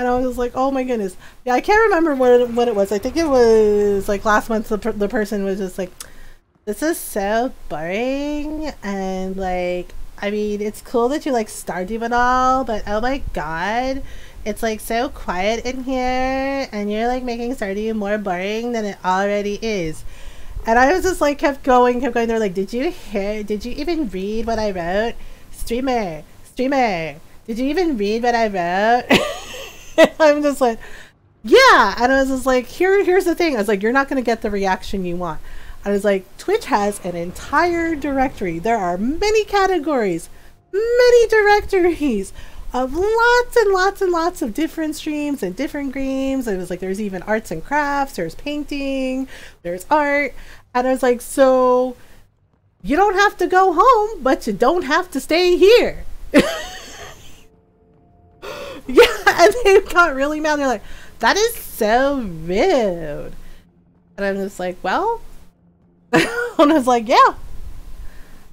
I was like, oh my goodness. Yeah, I can't remember what it was. I think it was like last month the person was just like, this is so boring. And like, I mean, it's cool that you like Stardew and all, but oh my god, it's like so quiet in here and you're like making Stardew more boring than it already is. And I was just like, kept going. They're like, did you even read what I wrote? Streamer, did you even read what I wrote? I'm just like, yeah. And I was just like, here's the thing. I was like, you're not going to get the reaction you want. I was like, Twitch has an entire directory. There are many categories, many directories of lots and lots and lots of different streams and different games. It was like, there's even arts and crafts, there's painting, there's art. And I was like, so you don't have to go home, but you don't have to stay here. Yeah, and they got really mad. They're like, that is so rude. And I'm just like, well, and I was like, yeah.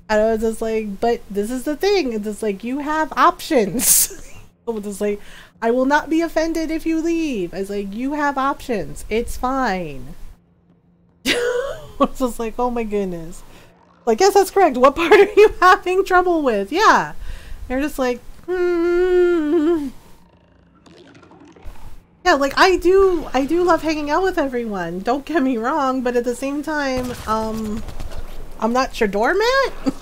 And I was just like, but this is the thing. It's just like, you have options. I was just like, I will not be offended if you leave. I was like, you have options. It's fine. I was just like, oh my goodness. Like, yes, that's correct. What part are you having trouble with? Yeah. They're just like, Yeah, like I do love hanging out with everyone. Don't get me wrong, but at the same time, I'm not your doormat.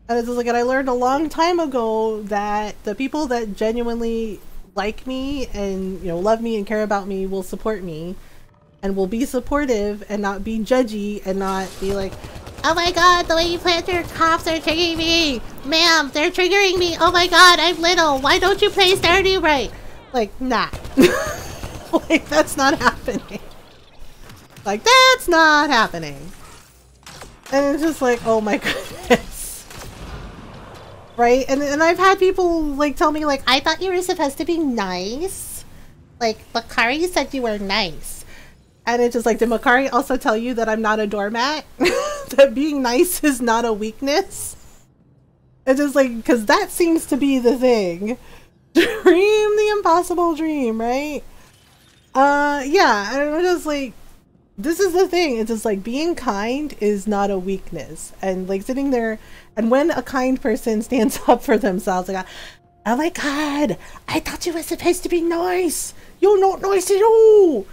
And it's just like, and I learned a long time ago that the people that genuinely like me and, you know, love me and care about me will support me and will be supportive and not be judgy and not be like, oh my god, the way you plant your crops are triggering me. Ma'am, they're triggering me. Oh my god, I'm little. Why don't you play Stardew right? Like, nah. Like, that's not happening. Like, that's not happening. And it's just like, oh my goodness. Right? And I've had people, like, tell me, like, I thought you were supposed to be nice. Like, Makari said you were nice. And it's just like, did Makari also tell you that I'm not a doormat? That being nice is not a weakness? It's just like, because that seems to be the thing. Dream the impossible dream, right? Yeah, and I'm just like, this is the thing. It's just like, being kind is not a weakness. And like sitting there, and when a kind person stands up for themselves, like, oh my god, I thought you were supposed to be nice. You're not nice at all.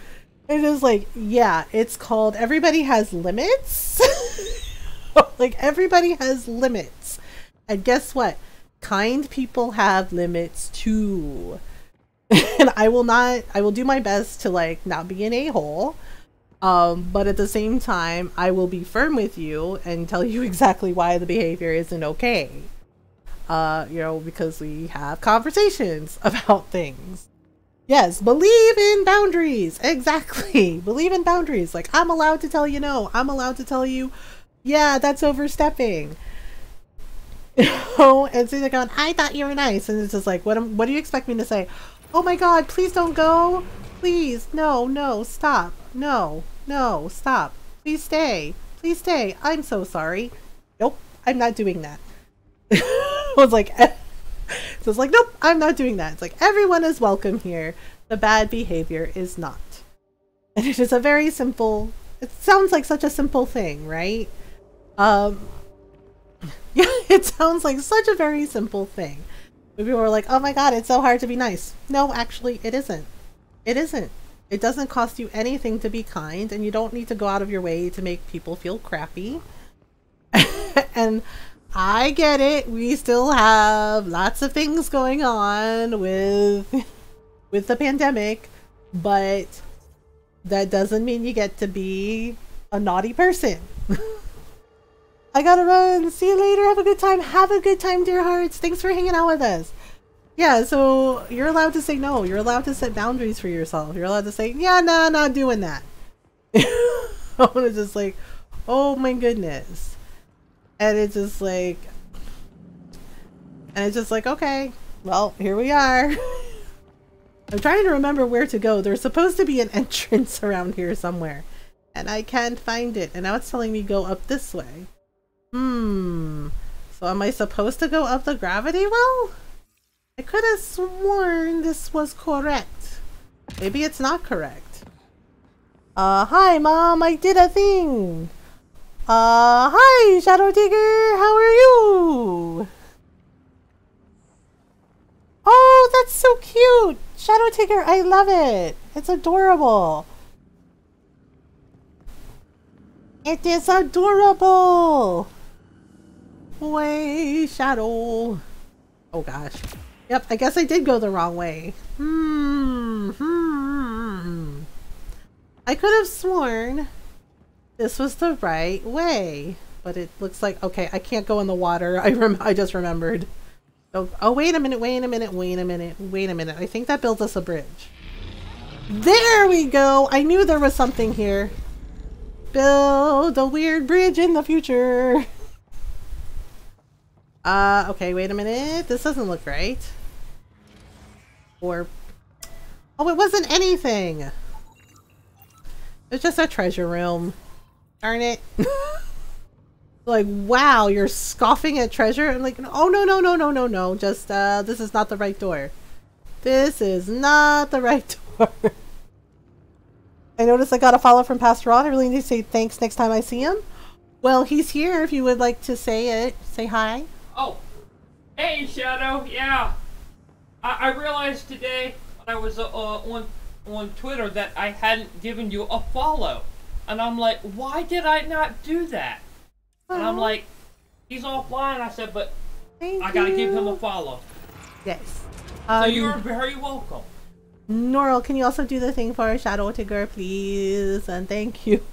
It is like, yeah, it's called, everybody has limits. Like, everybody has limits. And guess what? Kind people have limits too. And I will do my best to like not be an a-hole. But at the same time, I will be firm with you and tell you exactly why the behavior isn't okay. You know, because we have conversations about things. Yes, believe in boundaries. Exactly. Believe in boundaries. Like, I'm allowed to tell you no. I'm allowed to tell you, yeah, that's overstepping. You know, and so they're going, I thought you were nice. And it's just like, what do you expect me to say? Oh my god, please don't go. Please, no, stop. No, stop. Please stay. Please stay. I'm so sorry. Nope, I'm not doing that. I was like, so it's like, nope, I'm not doing that. It's like, everyone is welcome here. The bad behavior is not. And it is a very simple, it sounds like such a simple thing, right? Yeah, it sounds like such a very simple thing. People are like, oh my god, it's so hard to be nice. No, actually, it isn't. It isn't. It doesn't cost you anything to be kind, and you don't need to go out of your way to make people feel crappy. And I get it. We still have lots of things going on with with the pandemic, but that doesn't mean you get to be a naughty person. I gotta run. See you later. Have a good time. Have a good time, dear hearts. Thanks for hanging out with us. Yeah, so you're allowed to say no. You're allowed to set boundaries for yourself. You're allowed to say, yeah, nah, not doing that. I was just like, oh my goodness. And it's just like, okay, well, here we are. I'm trying to remember where to go. There's supposed to be an entrance around here somewhere, and I can't find it. And now it's telling me go up this way. So am I supposed to go up the gravity well? I could have sworn this was correct. Maybe it's not correct. Hi Mom, I did a thing. Hi Shadow Tigger, how are you? Oh, that's so cute! Shadow Tigger, I love it! It's adorable! It is adorable! Way, Shadow! Oh gosh. Yep, I guess I did go the wrong way. I could have sworn this was the right way. But it looks like... Okay, I can't go in the water. I just remembered. Oh, wait a minute, wait a minute, wait a minute, wait a minute. I think that builds us a bridge. There we go! I knew there was something here. Build a weird bridge in the future. Okay, wait a minute. This doesn't look right. Or... Oh, it wasn't anything! It's just a treasure room. Darn it. Like, wow, you're scoffing at treasure? I'm like, oh, no. Just, this is not the right door. This is not the right door. I noticed I got a follow from Pastor Ron. I really need to say thanks next time I see him. Well, he's here if you would like to say it. Say hi. Oh. Hey, Shadow. Yeah. I realized today when I was on Twitter that I hadn't given you a follow. And I'm like, why did I not do that? And I'm like, he's offline. I said, but I gotta give him a follow. Yes. So you're very welcome. Norl, can you also do the thing for Shadow Tigger, please? And thank you.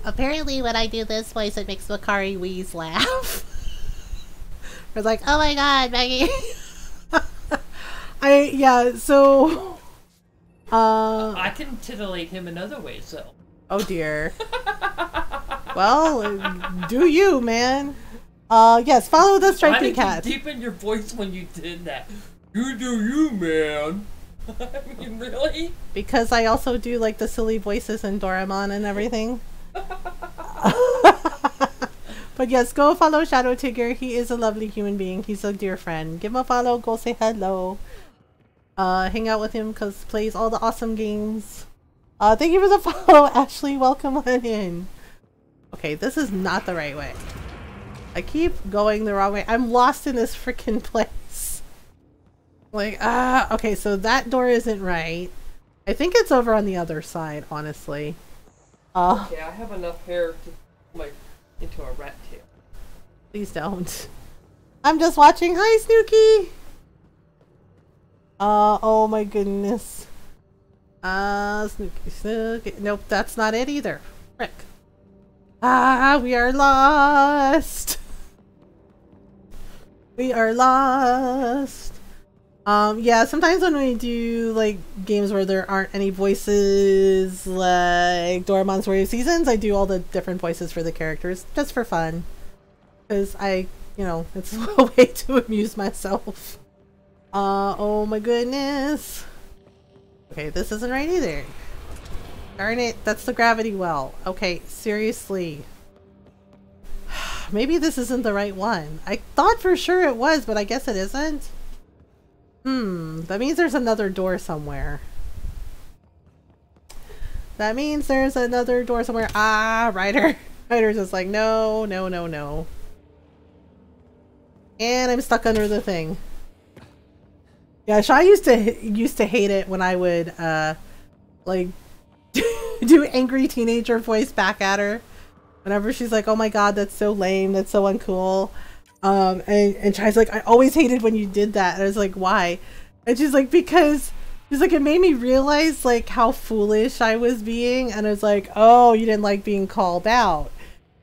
Apparently when I do this voice, it makes Makari Wheeze laugh. It's like, oh my god, Maggie. I can titillate him in other ways, though. Oh dear. Well, do you, man? Yes, follow the stripy cat. Why did you deepen your voice when you did that? You do you, man. I mean, really? Because I also do like the silly voices in Doraemon and everything. But yes, go follow Shadow Tigger. He is a lovely human being. He's a dear friend. Give him a follow. Go say hello. Hang out with him because he plays all the awesome games. Thank you for the follow, Ashley. Welcome on in. Okay, this is not the right way. I keep going the wrong way. I'm lost in this freaking place. Like, okay, so that door isn't right. I think it's over on the other side, honestly. Okay, I have enough hair to make into a rat tail. Please don't. I'm just watching. Hi, Snooky! Oh my goodness. Snooky. Nope, that's not it either. Frick. We are lost. We are lost. Yeah, sometimes when we do like games where there aren't any voices, like Doraemon's Story of Seasons, I do all the different voices for the characters just for fun. Because it's a way to amuse myself. Oh my goodness. Okay, this isn't right either. Darn it, that's the gravity well. Okay, seriously. Maybe this isn't the right one. I thought for sure it was, but I guess it isn't. That means there's another door somewhere. That means there's another door somewhere. Ryder. Ryder's just like, no. And I'm stuck under the thing. Yeah, Shaw used to hate it when I would like do angry teenager voice back at her. Whenever she's like, oh my god, that's so lame, that's so uncool. And Shai's like, I always hated when you did that. And I was like, why? And she's like, because she's like, it made me realize like how foolish I was being, and I was like, oh, you didn't like being called out.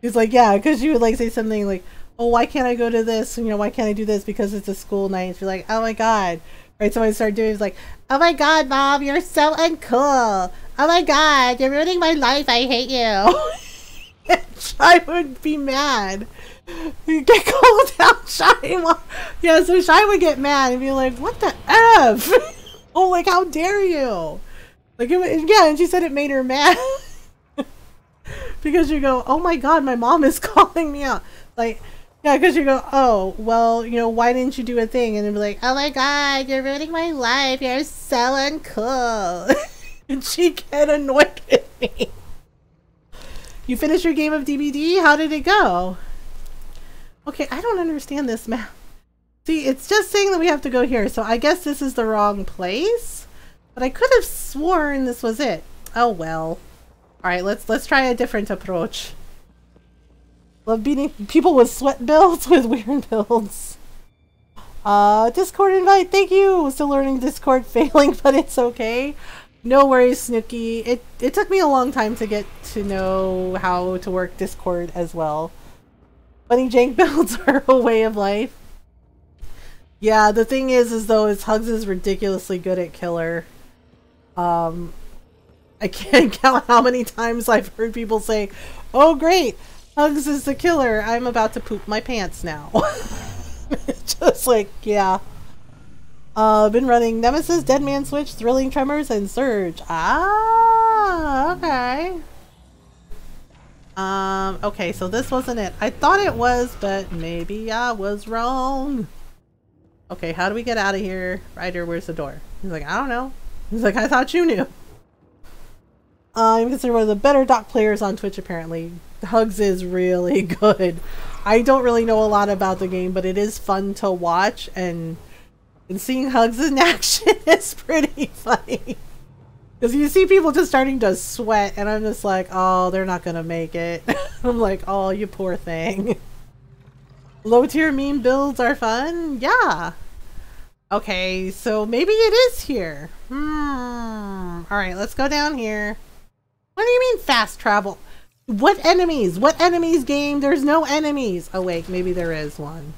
He's like, yeah, because she would like say something like, oh, why can't I go to this? You know, why can't I do this? Because it's a school night. And she's like, oh my god. Right, so I started doing it. It's like, oh my god, mom, you're so uncool. Oh my god, you're ruining my life. I hate you. And Shy would be mad. You get called out, Shy. Yeah, so Shy would get mad and be like, what the F? Oh, like, how dare you? Like, yeah, and she said it made her mad. Because you go, oh my god, my mom is calling me out. Like, yeah, because you go, oh, well, you know, why didn't you do a thing? And it'd be like, oh my god, you're ruining my life. You're so uncool. And she get annoyed with me. You finished your game of DBD? How did it go? Okay, I don't understand this map. See, it's just saying that we have to go here, so I guess this is the wrong place. But I could have sworn this was it. Oh well. Alright, let's try a different approach. Love beating people with sweat builds, with weird builds. Discord invite, thank you! Still learning Discord, failing, but it's okay. No worries, Snooky. It took me a long time to get to know how to work Discord as well. Funny jank builds are a way of life. Yeah, the thing is though, Hugs is ridiculously good at killer. I can't count how many times I've heard people say, oh great, Hugs is the killer. I'm about to poop my pants now. Just like, yeah. Been running Nemesis, Deadman Switch, Thrilling Tremors, and Surge. Ah, okay. Okay, so this wasn't it. I thought it was, but maybe I was wrong. Okay, how do we get out of here? Ryder, where's the door? He's like, I don't know. He's like, I thought you knew. I'm considered one of the better doc players on Twitch, apparently. Hugs is really good. I don't really know a lot about the game, but it is fun to watch, and seeing Hugs in action is pretty funny. Because you see people just starting to sweat, and I'm just like, oh, they're not gonna make it. I'm like, oh, you poor thing. Low tier meme builds are fun? Yeah. Okay, so maybe it is here. Alright, let's go down here. What do you mean fast travel? What enemies? What enemies, game? There's no enemies. Oh wait, maybe there is one.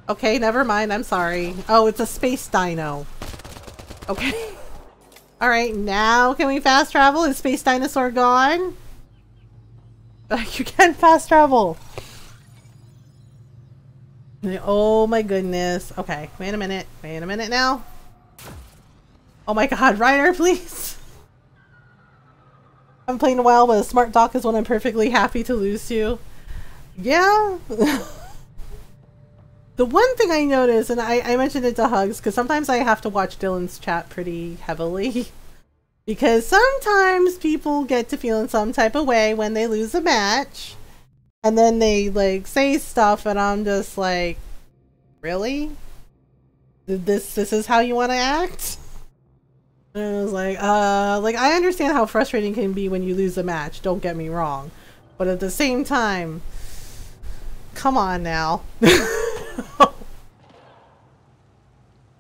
Okay, never mind. I'm sorry. Oh, it's a space dino. Okay. Alright, now can we fast travel? Is Space Dinosaur gone? You can fast travel. Oh my goodness. Okay, wait a minute. Wait a minute now. Oh my god, Ryder, please. I haven't played in a while, but a smart doc is one I'm perfectly happy to lose to. Yeah. The one thing I noticed, and I mentioned it to Hugs, because sometimes I have to watch Dylan's chat pretty heavily. Because sometimes people get to feel in some type of way when they lose a match. And then they, like, say stuff, and I'm just like, really? This is how you want to act? And I was like, I understand how frustrating it can be when you lose a match, don't get me wrong. But at the same time, come on now.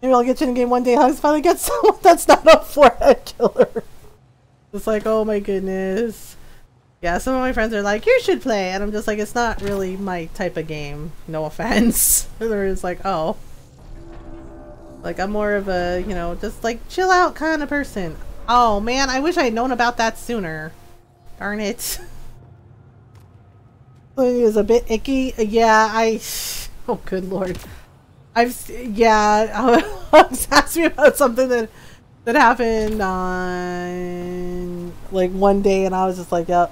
Maybe I'll get you in a game one day, Hugs finally get someone that's not a forehead killer. It's like, oh my goodness. Yeah, some of my friends are like, you should play, and I'm just like, it's not really my type of game. No offense. They're just like, oh. Like, I'm more of a, you know, just like chill out kind of person. Oh man, I wish I had known about that sooner. Darn it. It was a bit icky. Yeah, oh good lord. Yeah, asked me about something that happened on like one day, and I was just like, yep.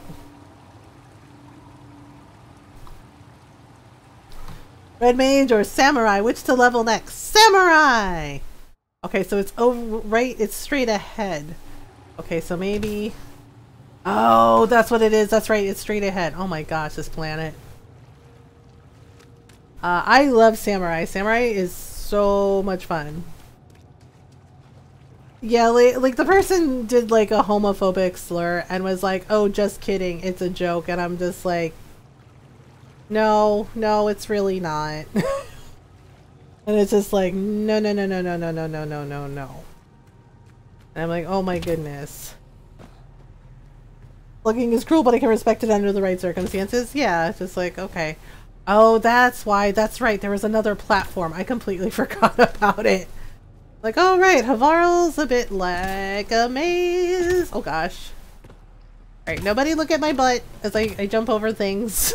Red Mage or Samurai? Which to level next? Samurai! Okay, so it's over, right? It's straight ahead. Okay, so maybe... Oh, that's what it is. That's right. It's straight ahead. Oh my gosh, this planet. I love Samurai. Samurai is so much fun. Yeah, like the person did like a homophobic slur and was like, oh, just kidding. It's a joke. And I'm just like, no, it's really not. And it's just like, no, no, no, no, no, no, no, no, no, no, no. And I'm like, oh my goodness. Looking is cruel, but I can respect it under the right circumstances. Yeah, it's just like, okay. Oh, that's why. That's right. There was another platform. I completely forgot about it. Like, oh right, Havarl's a bit like a maze. Oh gosh. Alright, nobody look at my butt as I jump over things.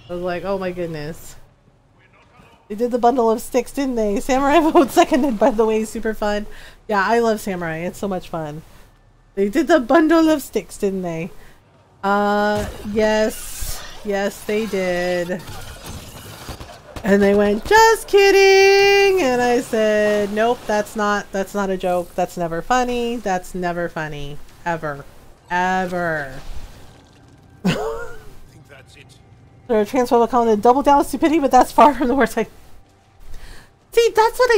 I was like, oh my goodness. They did the bundle of sticks, didn't they? Samurai vote seconded, by the way, super fun. Yeah, I love Samurai. It's so much fun. They did the bundle of sticks, didn't they? Yes. Yes, they did. And they went, just kidding! And I said, nope, that's not a joke. That's never funny. That's never funny. Ever. Ever. I think that's it. There are transphobic comment double down with stupidity, but that's far from the worst. See, that's what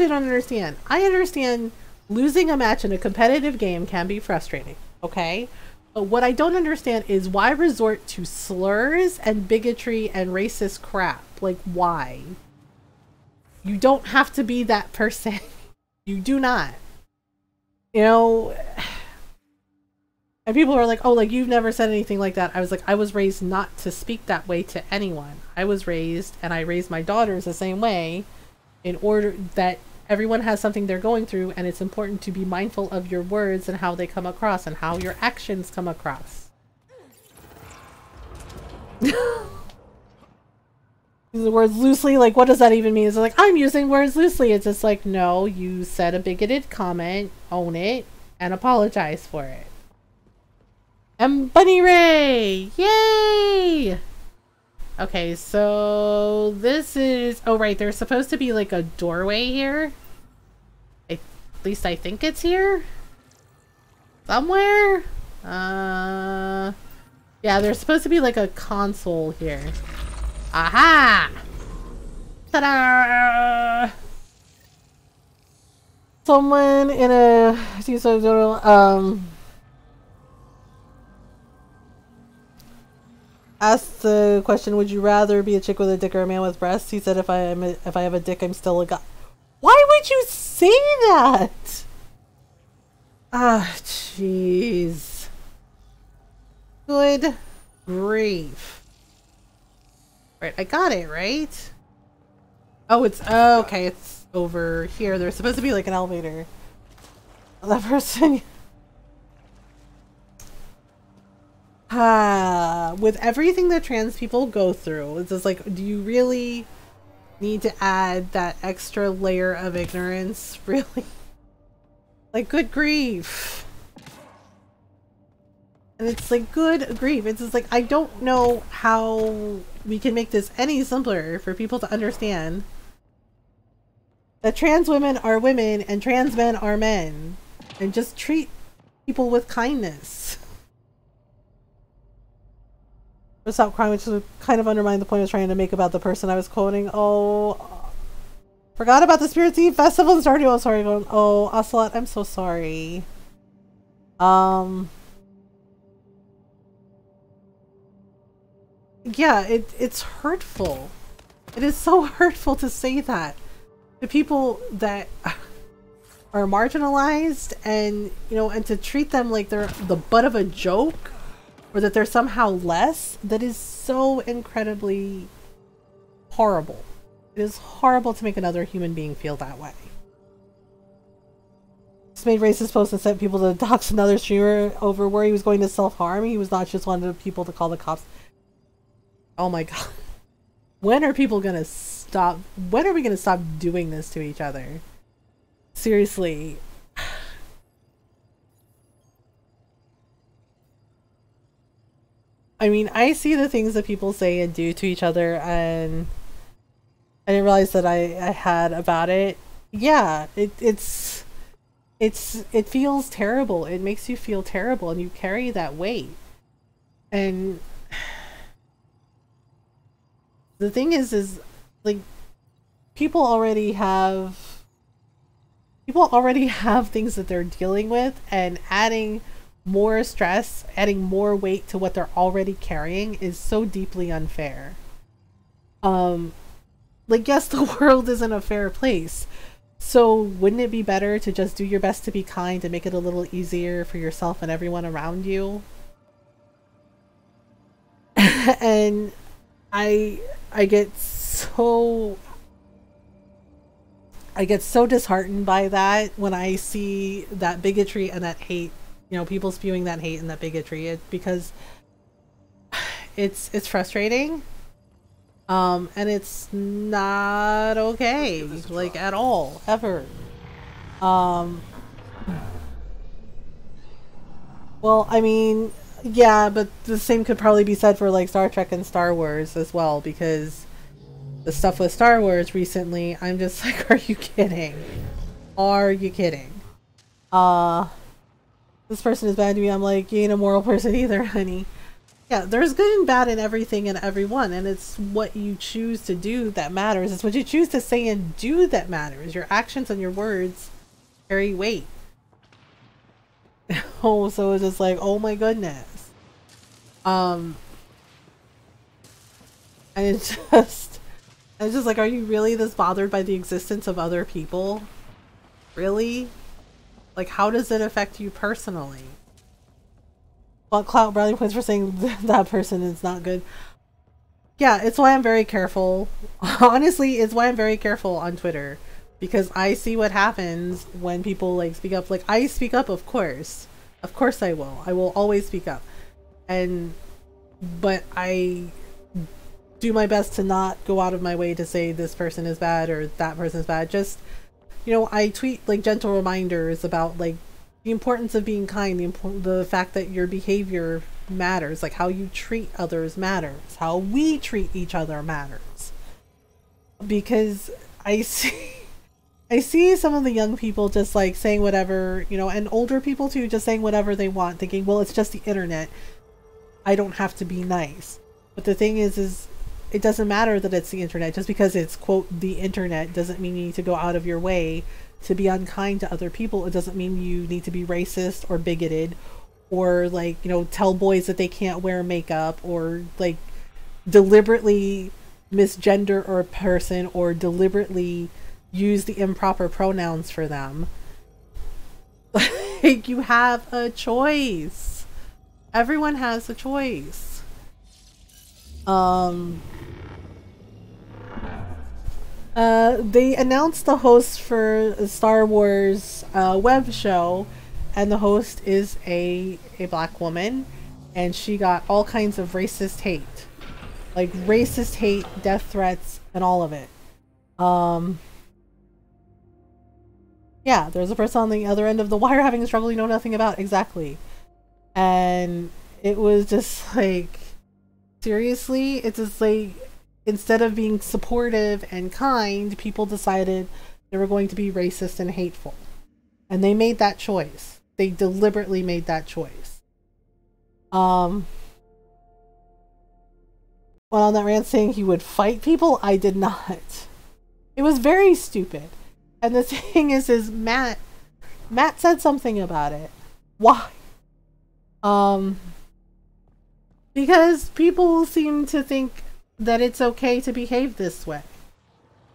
I don't understand. I understand losing a match in a competitive game can be frustrating, okay? But what I don't understand is why resort to slurs and bigotry and racist crap. Like, why? You don't have to be that person. You do not. You know, and people are like, oh, like, you've never said anything like that. I was like, I was raised not to speak that way to anyone. I was raised, and I raised my daughters the same way, in order that everyone has something they're going through, and it's important to be mindful of your words and how they come across and how your actions come across. Use the words loosely, like, what does that even mean? It's like, I'm using words loosely. It's just like, no, you said a bigoted comment, own it, and apologize for it. And Bunny Ray! Yay! Okay, so this is... Oh, right, there's supposed to be like a doorway here. At least I think it's here. Somewhere? Yeah, there's supposed to be like a console here. Aha! Ta-da! Someone in a... asked the question, would you rather be a chick with a dick or a man with breasts? He said, if I have a dick, I'm still a guy. Why would you say that? Ah, jeez. Good grief. Right, I got it, right? Oh, it's... Oh, okay, it's over here. There's supposed to be like an elevator. That person... with everything that trans people go through, it's just like, do you really need to add that extra layer of ignorance? Really? Like, good grief. And it's like, good grief. It's just like, I don't know how we can make this any simpler for people to understand that trans women are women and trans men are men, and just treat people with kindness. Stop crying, which would kind of undermine the point I was trying to make about the person I was quoting. Oh, forgot about the Spirit Eve Festival and started. Oh, sorry. Oh, Ocelot, I'm so sorry. Yeah, it's hurtful. It is so hurtful to say that to people that are marginalized, and you know, and to treat them like they're the butt of a joke. Or that they're somehow less. That is so incredibly horrible. It is horrible to make another human being feel that way. Just made racist posts and sent people to dox another streamer over where he was going to self-harm. He was not just one of the people to call the cops. Oh my god. When are people gonna stop? When are we gonna stop doing this to each other? Seriously. I mean, I see the things that people say and do to each other, and I didn't realize that I had about it. Yeah, it feels terrible. It makes you feel terrible, and you carry that weight. And the thing is like, people already have things that they're dealing with, and adding more stress, adding more weight to what they're already carrying is so deeply unfair. like, yes, the world isn't a fair place. So wouldn't it be better to just do your best to be kind and make it a little easier for yourself and everyone around you? And I get so disheartened by that when I see that bigotry and that hate, you know, people spewing that hate and that bigotry. Because it's frustrating. And it's not okay, like, at all, ever. Well, I mean, yeah, but the same could probably be said for, like, Star Trek and Star Wars as well, because the stuff with Star Wars recently, I'm just like, are you kidding? Are you kidding? This person is bad to me. I'm like, you ain't a moral person either, honey. Yeah, there's good and bad in everything and everyone, and it's what you choose to do that matters. It's what you choose to say and do that matters. Your actions and your words carry weight. Oh, so it's just like, oh my goodness. And it's just like, are you really this bothered by the existence of other people? Really? Like, how does it affect you personally? Well, Clout brownie points for saying that person is not good. Yeah, it's why I'm very careful. Honestly, it's why I'm very careful on Twitter. Because I see what happens when people, like, speak up. Like, I speak up, of course. Of course I will. I will always speak up. But I do my best to not go out of my way to say this person is bad or that person is bad. Just, you know, I tweet, like, gentle reminders about, like, the importance of being kind, the fact that your behavior matters, like how you treat others matters, how we treat each other matters. Because I see some of the young people just, like, saying whatever, you know, and older people too, just saying whatever they want, thinking, well, it's just the internet, I don't have to be nice. But the thing is it doesn't matter that it's the internet. Just because it's, quote, the internet doesn't mean you need to go out of your way to be unkind to other people. It doesn't mean you need to be racist or bigoted or, like, you know, tell boys that they can't wear makeup or, like, deliberately misgender a person or deliberately use the improper pronouns for them. Like, you have a choice. Everyone has a choice. They announced the host for Star Wars web show, and the host is a black woman, and she got all kinds of racist hate. Like, racist hate, death threats, and all of it. Yeah, there's a person on the other end of the wire having a struggle you know nothing about. Exactly. And it was just like, seriously? It's just like, instead of being supportive and kind, people decided they were going to be racist and hateful. And they made that choice. They deliberately made that choice. Well, on that rant saying he would fight people, I did not. It was very stupid. And the thing is Matt said something about it. Why? Because people seem to think that it's okay to behave this way.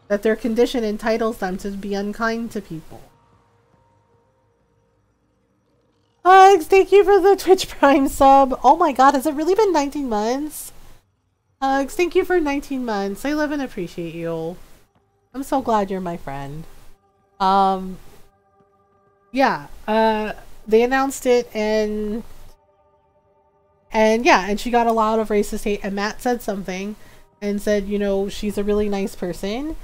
That their condition entitles them to be unkind to people. Uggs, thank you for the Twitch Prime sub. Oh my god, has it really been 19 months? Uggs, thank you for 19 months. I love and appreciate you. I'm so glad you're my friend. Yeah, they announced it and yeah, and she got a lot of racist hate, and Matt said something and said, you know, she's a really nice person,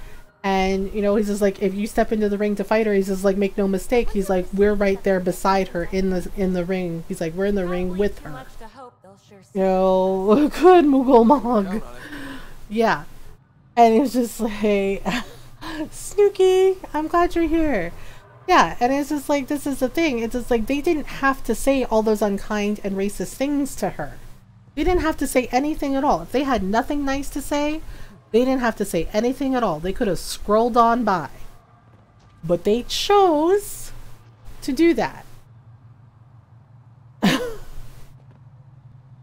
and, you know, he's just like, if you step into the ring to fight her, he's just like, make no mistake, he's like, we're right there beside her in the ring. He's like, we're in the ring with her. You know, good Mughal Mog. Yeah. And it was just like, Snooky, I'm glad you're here. Yeah, and it's just like, this is the thing. It's just like, they didn't have to say all those unkind and racist things to her. They didn't have to say anything at all. If they had nothing nice to say, they didn't have to say anything at all. They could have scrolled on by. But they chose to do that.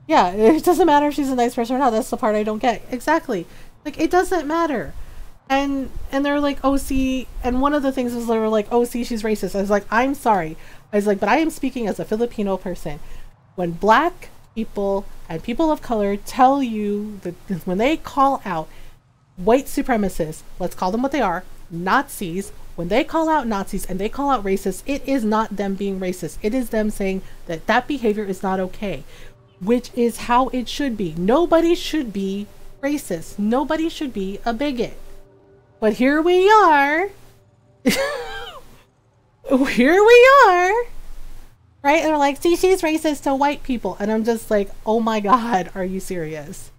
Yeah, it doesn't matter if she's a nice person or not. That's the part I don't get. Exactly. Like, it doesn't matter. And they're like, oh, see, and one of the things was they were like, oh, see, she's racist. I was like, I'm sorry. I was like, but I am speaking as a Filipino person. When black people and people of color tell you that when they call out white supremacists, let's call them what they are, Nazis, when they call out Nazis and they call out racists, it is not them being racist. It is them saying that that behavior is not okay, which is how it should be. Nobody should be racist. Nobody should be a bigot. But here we are. Here we are. Right? And they're like, see, she's racist to white people. And I'm just like, oh my God, are you serious?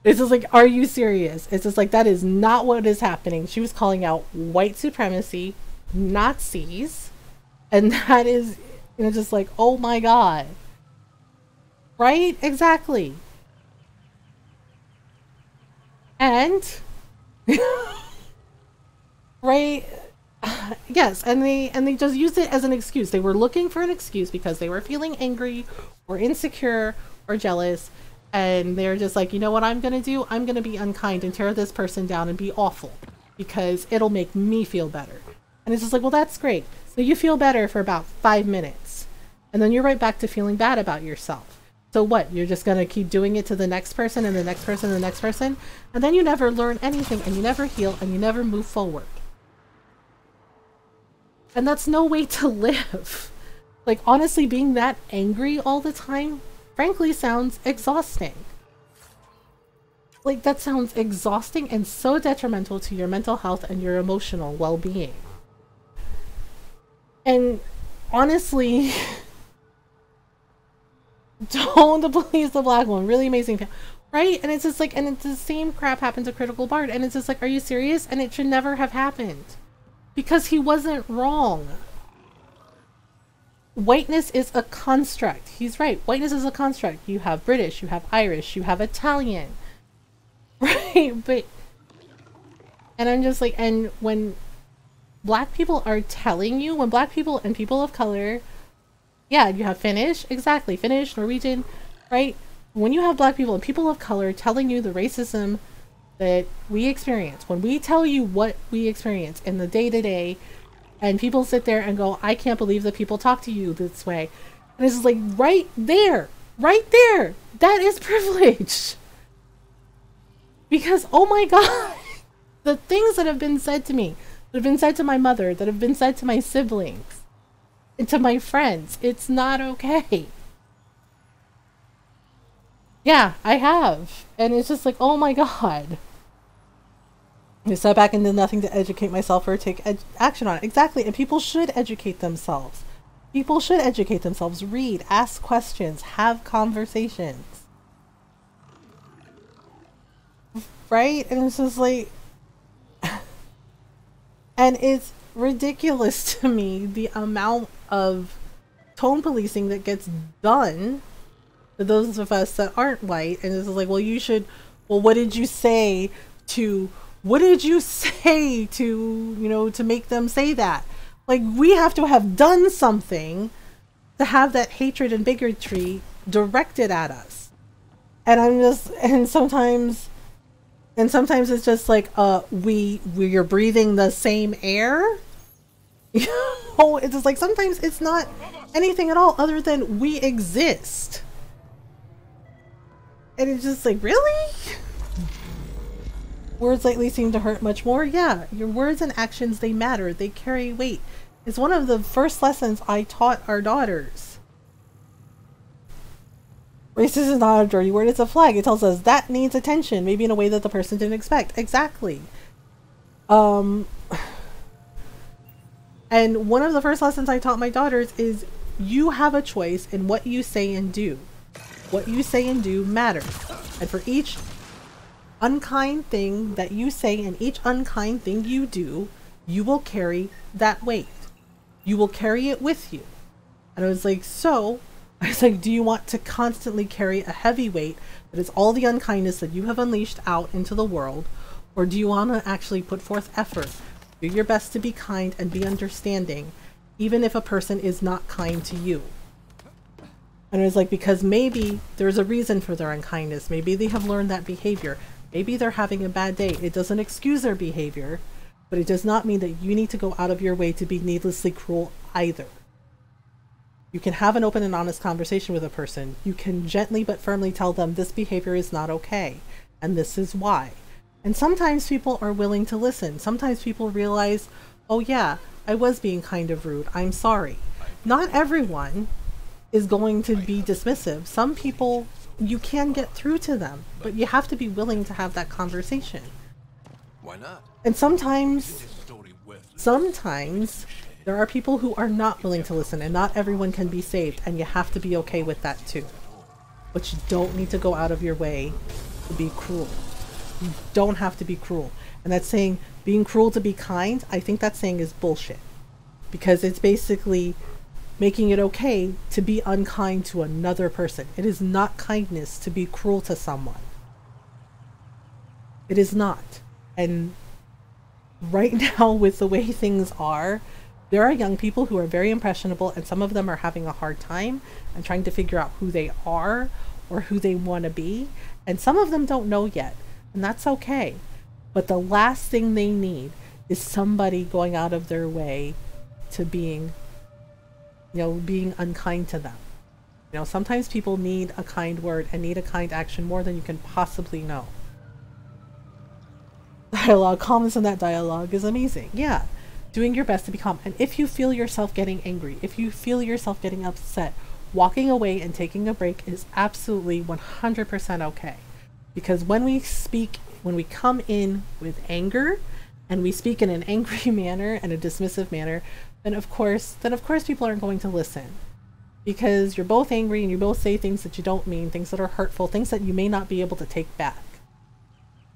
It's just like, are you serious? It's just like, that is not what is happening. She was calling out white supremacy, Nazis. And that is, you know, just like, oh my God. Right? Exactly. And right, yes, and they just used it as an excuse. They were looking for an excuse because they were feeling angry or insecure or jealous, and they're just like, you know what I'm gonna do? I'm gonna be unkind and tear this person down and be awful because it'll make me feel better. And it's just like, well, that's great. So you feel better for about 5 minutes, and then you're right back to feeling bad about yourself. So what? You're just gonna keep doing it to the next person and the next person and the next person, and then you never learn anything, and you never heal, and you never move forward. And that's no way to live. Like, honestly, being that angry all the time, frankly, sounds exhausting. Like, that sounds exhausting and so detrimental to your mental health and your emotional well-being. And honestly, don't please the black one. Really amazing, right? And it's just like, and it's the same crap happened to Critical Bard, and it's just like, are you serious? And it should never have happened because he wasn't wrong. Whiteness is a construct. He's right. Whiteness is a construct. You have British, you have Irish, you have Italian, right? But, and I'm just like, and when black people are telling you, when black people and people of color, yeah, you have Finnish, exactly, Finnish, Norwegian, right? When you have black people and people of color telling you the racism that we experience, when we tell you what we experience in the day-to-day, and people sit there and go, I can't believe that people talk to you this way. And it's just like, right there, that is privilege. Because, oh my God, the things that have been said to me, that have been said to my mother, that have been said to my siblings, and to my friends, it's not okay. Yeah, I have. And it's just like, oh my God. I sat back and did nothing to educate myself or take action on it. Exactly. And people should educate themselves. People should educate themselves. Read, ask questions, have conversations. Right? And it's just like, and it's ridiculous to me the amount of tone policing that gets done to those of us that aren't white. And it's like, well, you should, well, what did you say to, you know, to make them say that? Like, we have to have done something to have that hatred and bigotry directed at us. And I'm just, and sometimes it's just like, we're breathing the same air. You know, it's just like, sometimes it's not anything at all other than we exist. And it's just like, really? Words lately seem to hurt much more. Yeah, your words and actions, they matter. They carry weight. It's one of the first lessons I taught our daughters. Racist is not a dirty word, it's a flag. It tells us that needs attention, maybe in a way that the person didn't expect. Exactly. And one of the first lessons I taught my daughters is you have a choice in what you say and do. What you say and do matters. And for each unkind thing that you say and each unkind thing you do, you will carry that weight. You will carry it with you. And I was like, do you want to constantly carry a heavy weight that is all the unkindness that you have unleashed out into the world? Or do you want to actually put forth effort, do your best to be kind and be understanding, even if a person is not kind to you? And it was like, because maybe there's a reason for their unkindness. Maybe they have learned that behavior. Maybe they're having a bad day. It doesn't excuse their behavior, but it does not mean that you need to go out of your way to be needlessly cruel either. You can have an open and honest conversation with a person. You can gently but firmly tell them this behavior is not okay, and this is why. And sometimes people are willing to listen. Sometimes people realize, oh yeah, I was being kind of rude. I'm sorry. Not everyone is going to be dismissive. Some people, you can get through to them, but you have to be willing to have that conversation. Why not? And sometimes there are people who are not willing to listen, and not everyone can be saved, and you have to be okay with that too. But you don't need to go out of your way to be cruel. You don't have to be cruel. And that's saying being cruel to be kind, I think that saying is bullshit. Because it's basically making it okay to be unkind to another person. It is not kindness to be cruel to someone. It is not. And right now, with the way things are, there are young people who are very impressionable, and some of them are having a hard time and trying to figure out who they are or who they want to be. And some of them don't know yet, and that's okay. But the last thing they need is somebody going out of their way to being unkind to them. You know, sometimes people need a kind word and need a kind action more than you can possibly know. Dialogue, comments in that dialogue is amazing. Yeah, doing your best to be calm. And if you feel yourself getting angry, if you feel yourself getting upset, walking away and taking a break is absolutely 100% okay. Because when we come in with anger and we speak in an angry manner and a dismissive manner, then of course people aren't going to listen. Because you're both angry and you both say things that you don't mean, things that are hurtful, things that you may not be able to take back.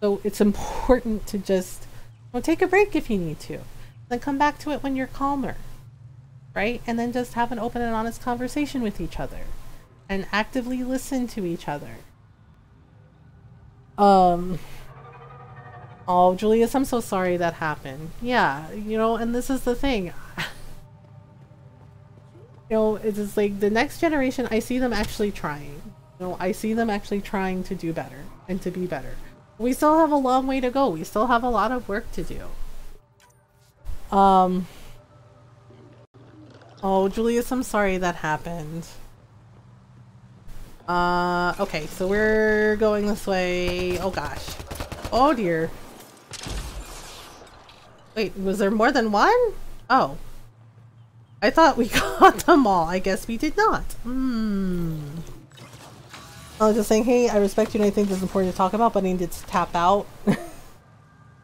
So it's important to just take a break if you need to. Then come back to it when you're calmer. Right? And then just have an open and honest conversation with each other. And actively listen to each other. Oh, Julius, I'm so sorry that happened. Yeah, and this is the thing. It's just like the next generation, I see them actually trying. I see them actually trying to do better and to be better. We still have a long way to go. We still have a lot of work to do. Oh, Julius, I'm sorry that happened. Okay, so we're going this way. Oh gosh. Oh dear. Wait, was there more than one? Oh. I thought we got them all. I guess we did not. I was just saying, hey, I respect you and I think this is important to talk about, but I need to tap out.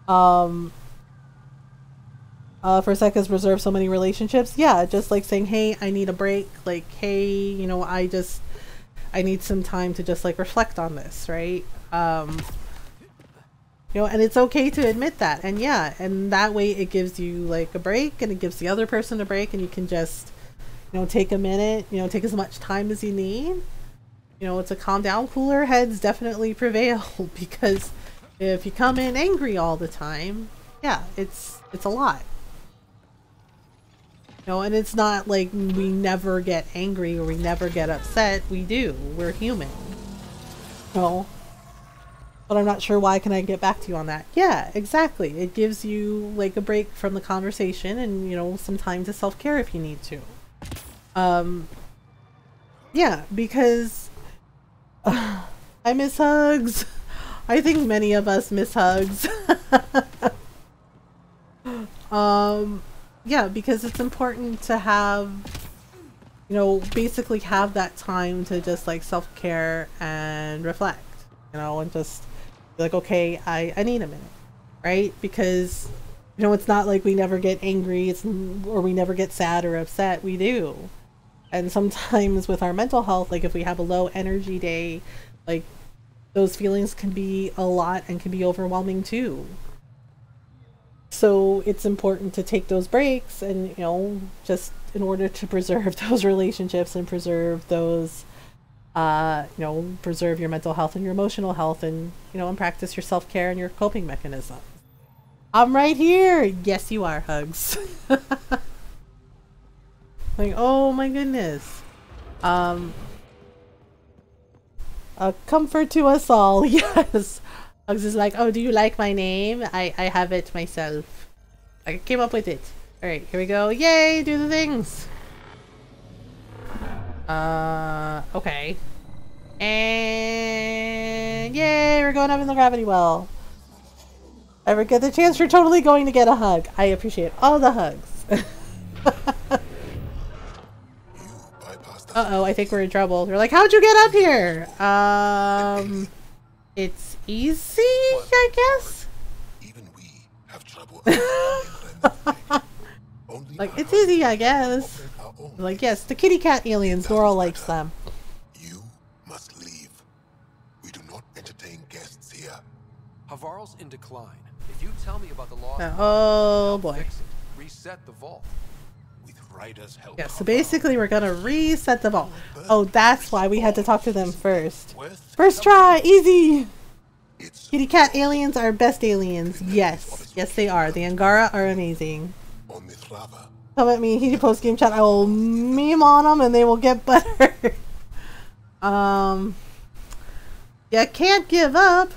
For a sec, has reserved so many relationships. Yeah, just like saying, hey, I need a break. Like, hey, I need some time to just like reflect on this, right? And it's okay to admit that. And yeah, and that way it gives you like a break and it gives the other person a break and you can just, take a minute, take as much time as you need. To calm down. Cooler heads definitely prevail because if you come in angry all the time, yeah, it's a lot. And it's not like we never get angry or we never get upset. We do. We're human. But I'm not sure why. Can I get back to you on that? Yeah, exactly. It gives you like a break from the conversation and, some time to self-care if you need to. Yeah, because I miss hugs. I think many of us miss hugs. Yeah, because it's important to have, basically have that time to just like self-care and reflect, and just be like, okay, I need a minute, right? Because, it's not like we never get angry, or we never get sad or upset. We do. And sometimes with our mental health, like if we have a low energy day, like those feelings can be a lot and can be overwhelming too. So it's important to take those breaks and, just in order to preserve those relationships and preserve those, preserve your mental health and your emotional health and, and practice your self-care and your coping mechanisms. I'm right here. Yes, you are, Hugs. Like, oh my goodness. A comfort to us all. Yes. Hugs is like, oh, do you like my name? I have it myself. I came up with it. Alright, here we go. Yay, do the things. Okay. And yay, we're going up in the gravity well. Ever get the chance, you're totally going to get a hug. I appreciate all the hugs. Uh-oh, I think we're in trouble. They're like, how'd you get up here? It's easy, I guess? Even we have trouble. Like, it's easy, I guess. Like, yes, the kitty cat aliens, Laurel likes them. You must leave. We do not entertain guests here. Havarl's in decline. If you tell me about the lost Oh boy. Reset the vault. With Ryder's help. Yeah, so basically we're gonna reset the vault. Oh, that's why we had to talk to them first. First try, easy! Kitty cat aliens are best aliens. Yes. Yes, they are. The Angara are amazing. Come at me, heated post game chat. I will meme on them and they will get better. You can't give up.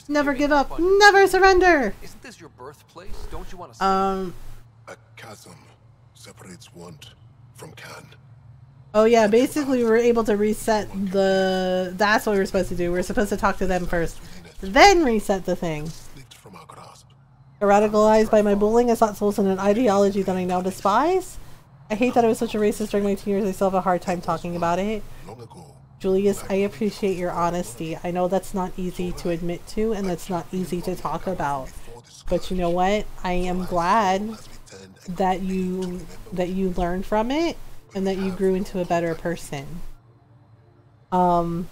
Never give up. Never surrender. Isn't this your birthplace? Don't you want to A chasm separates want from can. Oh yeah, basically we were able to reset the... That's what we were supposed to do. We were supposed to talk to them first. Then reset the thing. Radicalized by my bullying, I thought souls in an ideology that I now despise. I hate that I was such a racist during my teen years. I still have a hard time talking about it. Julius, I appreciate your honesty. I know that's not easy to admit to, and that's not easy to talk about. But you know what? I am glad that you learned from it and that you grew into a better person. You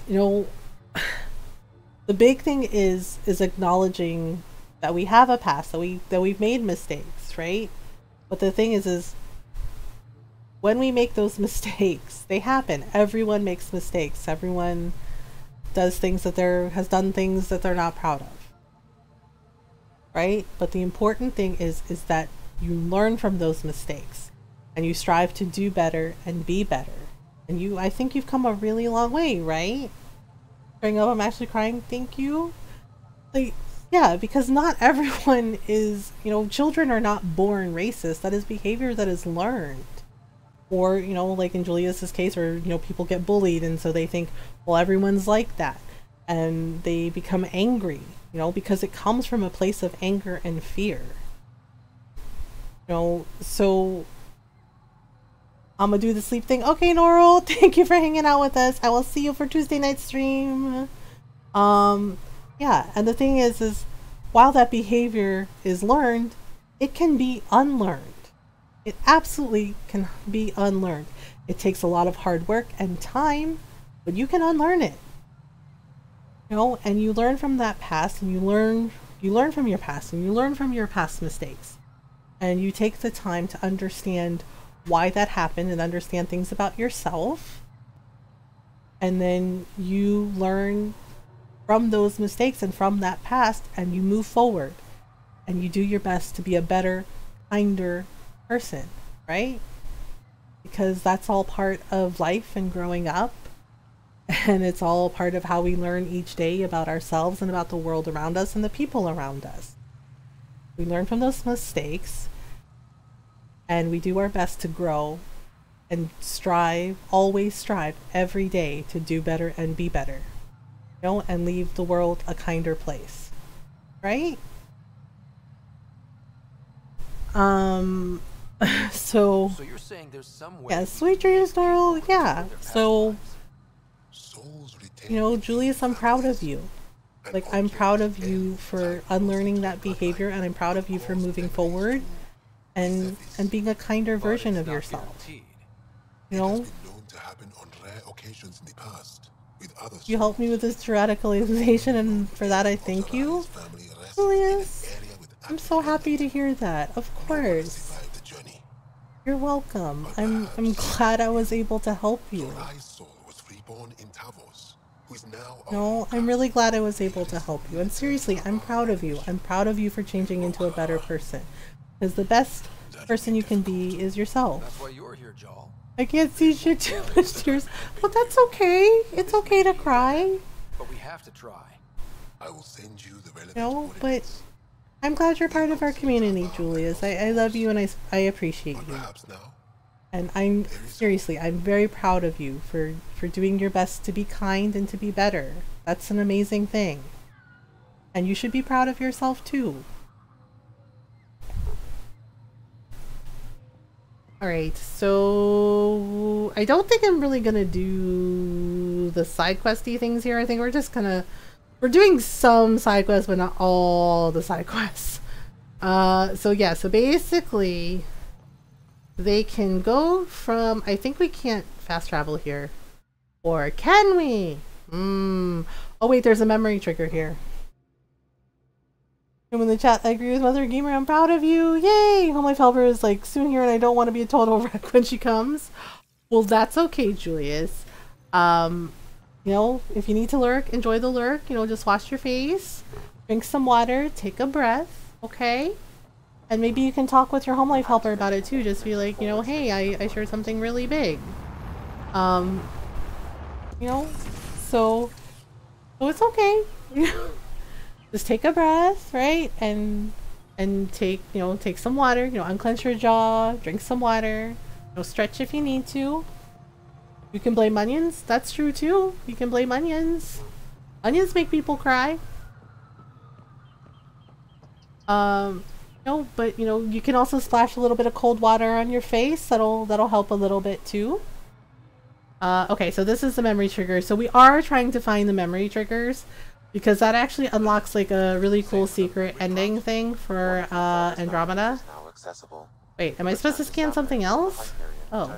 know, the big thing is acknowledging that we have a past, that we've made mistakes, right? But the thing is when we make those mistakes, they happen. Everyone makes mistakes. Everyone does things that has done things that they're not proud of, right? But the important thing is that you learn from those mistakes and you strive to do better and be better. And I think you've come a really long way, right? Growing up, I'm actually crying. Thank you. Like, yeah, because not everyone is, you know, children are not born racist. That is behavior that is learned. Or, you know, like in Julius's case, where, you know, people get bullied and so they think, well, everyone's like that. And they become angry, you know, because it comes from a place of anger and fear. You know, so I'm gonna do the sleep thing. Okay, Norel, thank you for hanging out with us. I will see you for Tuesday night stream. Yeah, and the thing is while that behavior is learned, it can be unlearned. It absolutely can be unlearned. It takes a lot of hard work and time, but you can unlearn it. You know, and you learn from that past, and you learn from your past, and you learn from your past mistakes. And you take the time to understand why that happened and understand things about yourself. And then you learn from those mistakes and from that past, and you move forward and you do your best to be a better, kinder person, right? Because that's all part of life and growing up, and it's all part of how we learn each day about ourselves and about the world around us and the people around us. We learn from those mistakes and we do our best to grow and strive, always strive every day to do better and be better. You know, and leave the world a kinder place, right? So you're saying there's some way, yeah, sweet dreams, Norel. Yeah. So, you know, Julius, I'm proud of you. Like, I'm proud of you for unlearning that behavior, and I'm proud of you for moving forward and being a kinder version of yourself. You know? You helped me with this radicalization, and for that I thank you. Julius, I'm so happy to hear that. Of course. You're welcome. I'm glad I was able to help you. No, I'm really glad I was able to help you. And seriously, I'm proud of you. I'm proud of you for changing into a better person. Because the best person you can be is yourself. That's why you're here, Joel. I can't see shit too much tears. But that's okay. It's okay to cry. But we have to try. I will send you the relevant No, but I'm glad you're part of our community, Julius. I love you and I appreciate you. And I'm seriously, I'm very proud of you for doing your best to be kind and to be better. That's an amazing thing. And you should be proud of yourself too. Alright, so I don't think I'm really gonna do the side questy things here. I think we're just gonna we're doing some side quests, but not all the side quests. So yeah, so basically they can go from, I think we can't fast travel here. Or can we? Oh wait, there's a memory trigger here. And in the chat, I agree with Mothergamer, I'm proud of you. Yay! Home Life Helper is like soon here and I don't want to be a total wreck when she comes. Well, that's okay, Julius. You know, if you need to lurk, enjoy the lurk. You know, just wash your face, drink some water, take a breath, okay? And maybe you can talk with your Home Life Helper about it too. Just be like, you know, hey, I shared something really big. You know, so it's okay. Just take a breath, right? And take, you know, take some water, you know, unclench your jaw, drink some water, you know, stretch if you need to. You can blame onions. That's true too. You can blame onions. Onions make people cry. No, but you know, you can also splash a little bit of cold water on your face. That'll help a little bit too. Okay, so this is the memory trigger. So we are trying to find the memory triggers because that actually unlocks like a really cool secret ending thing for Andromeda. Wait, am I supposed to scan something else? Oh,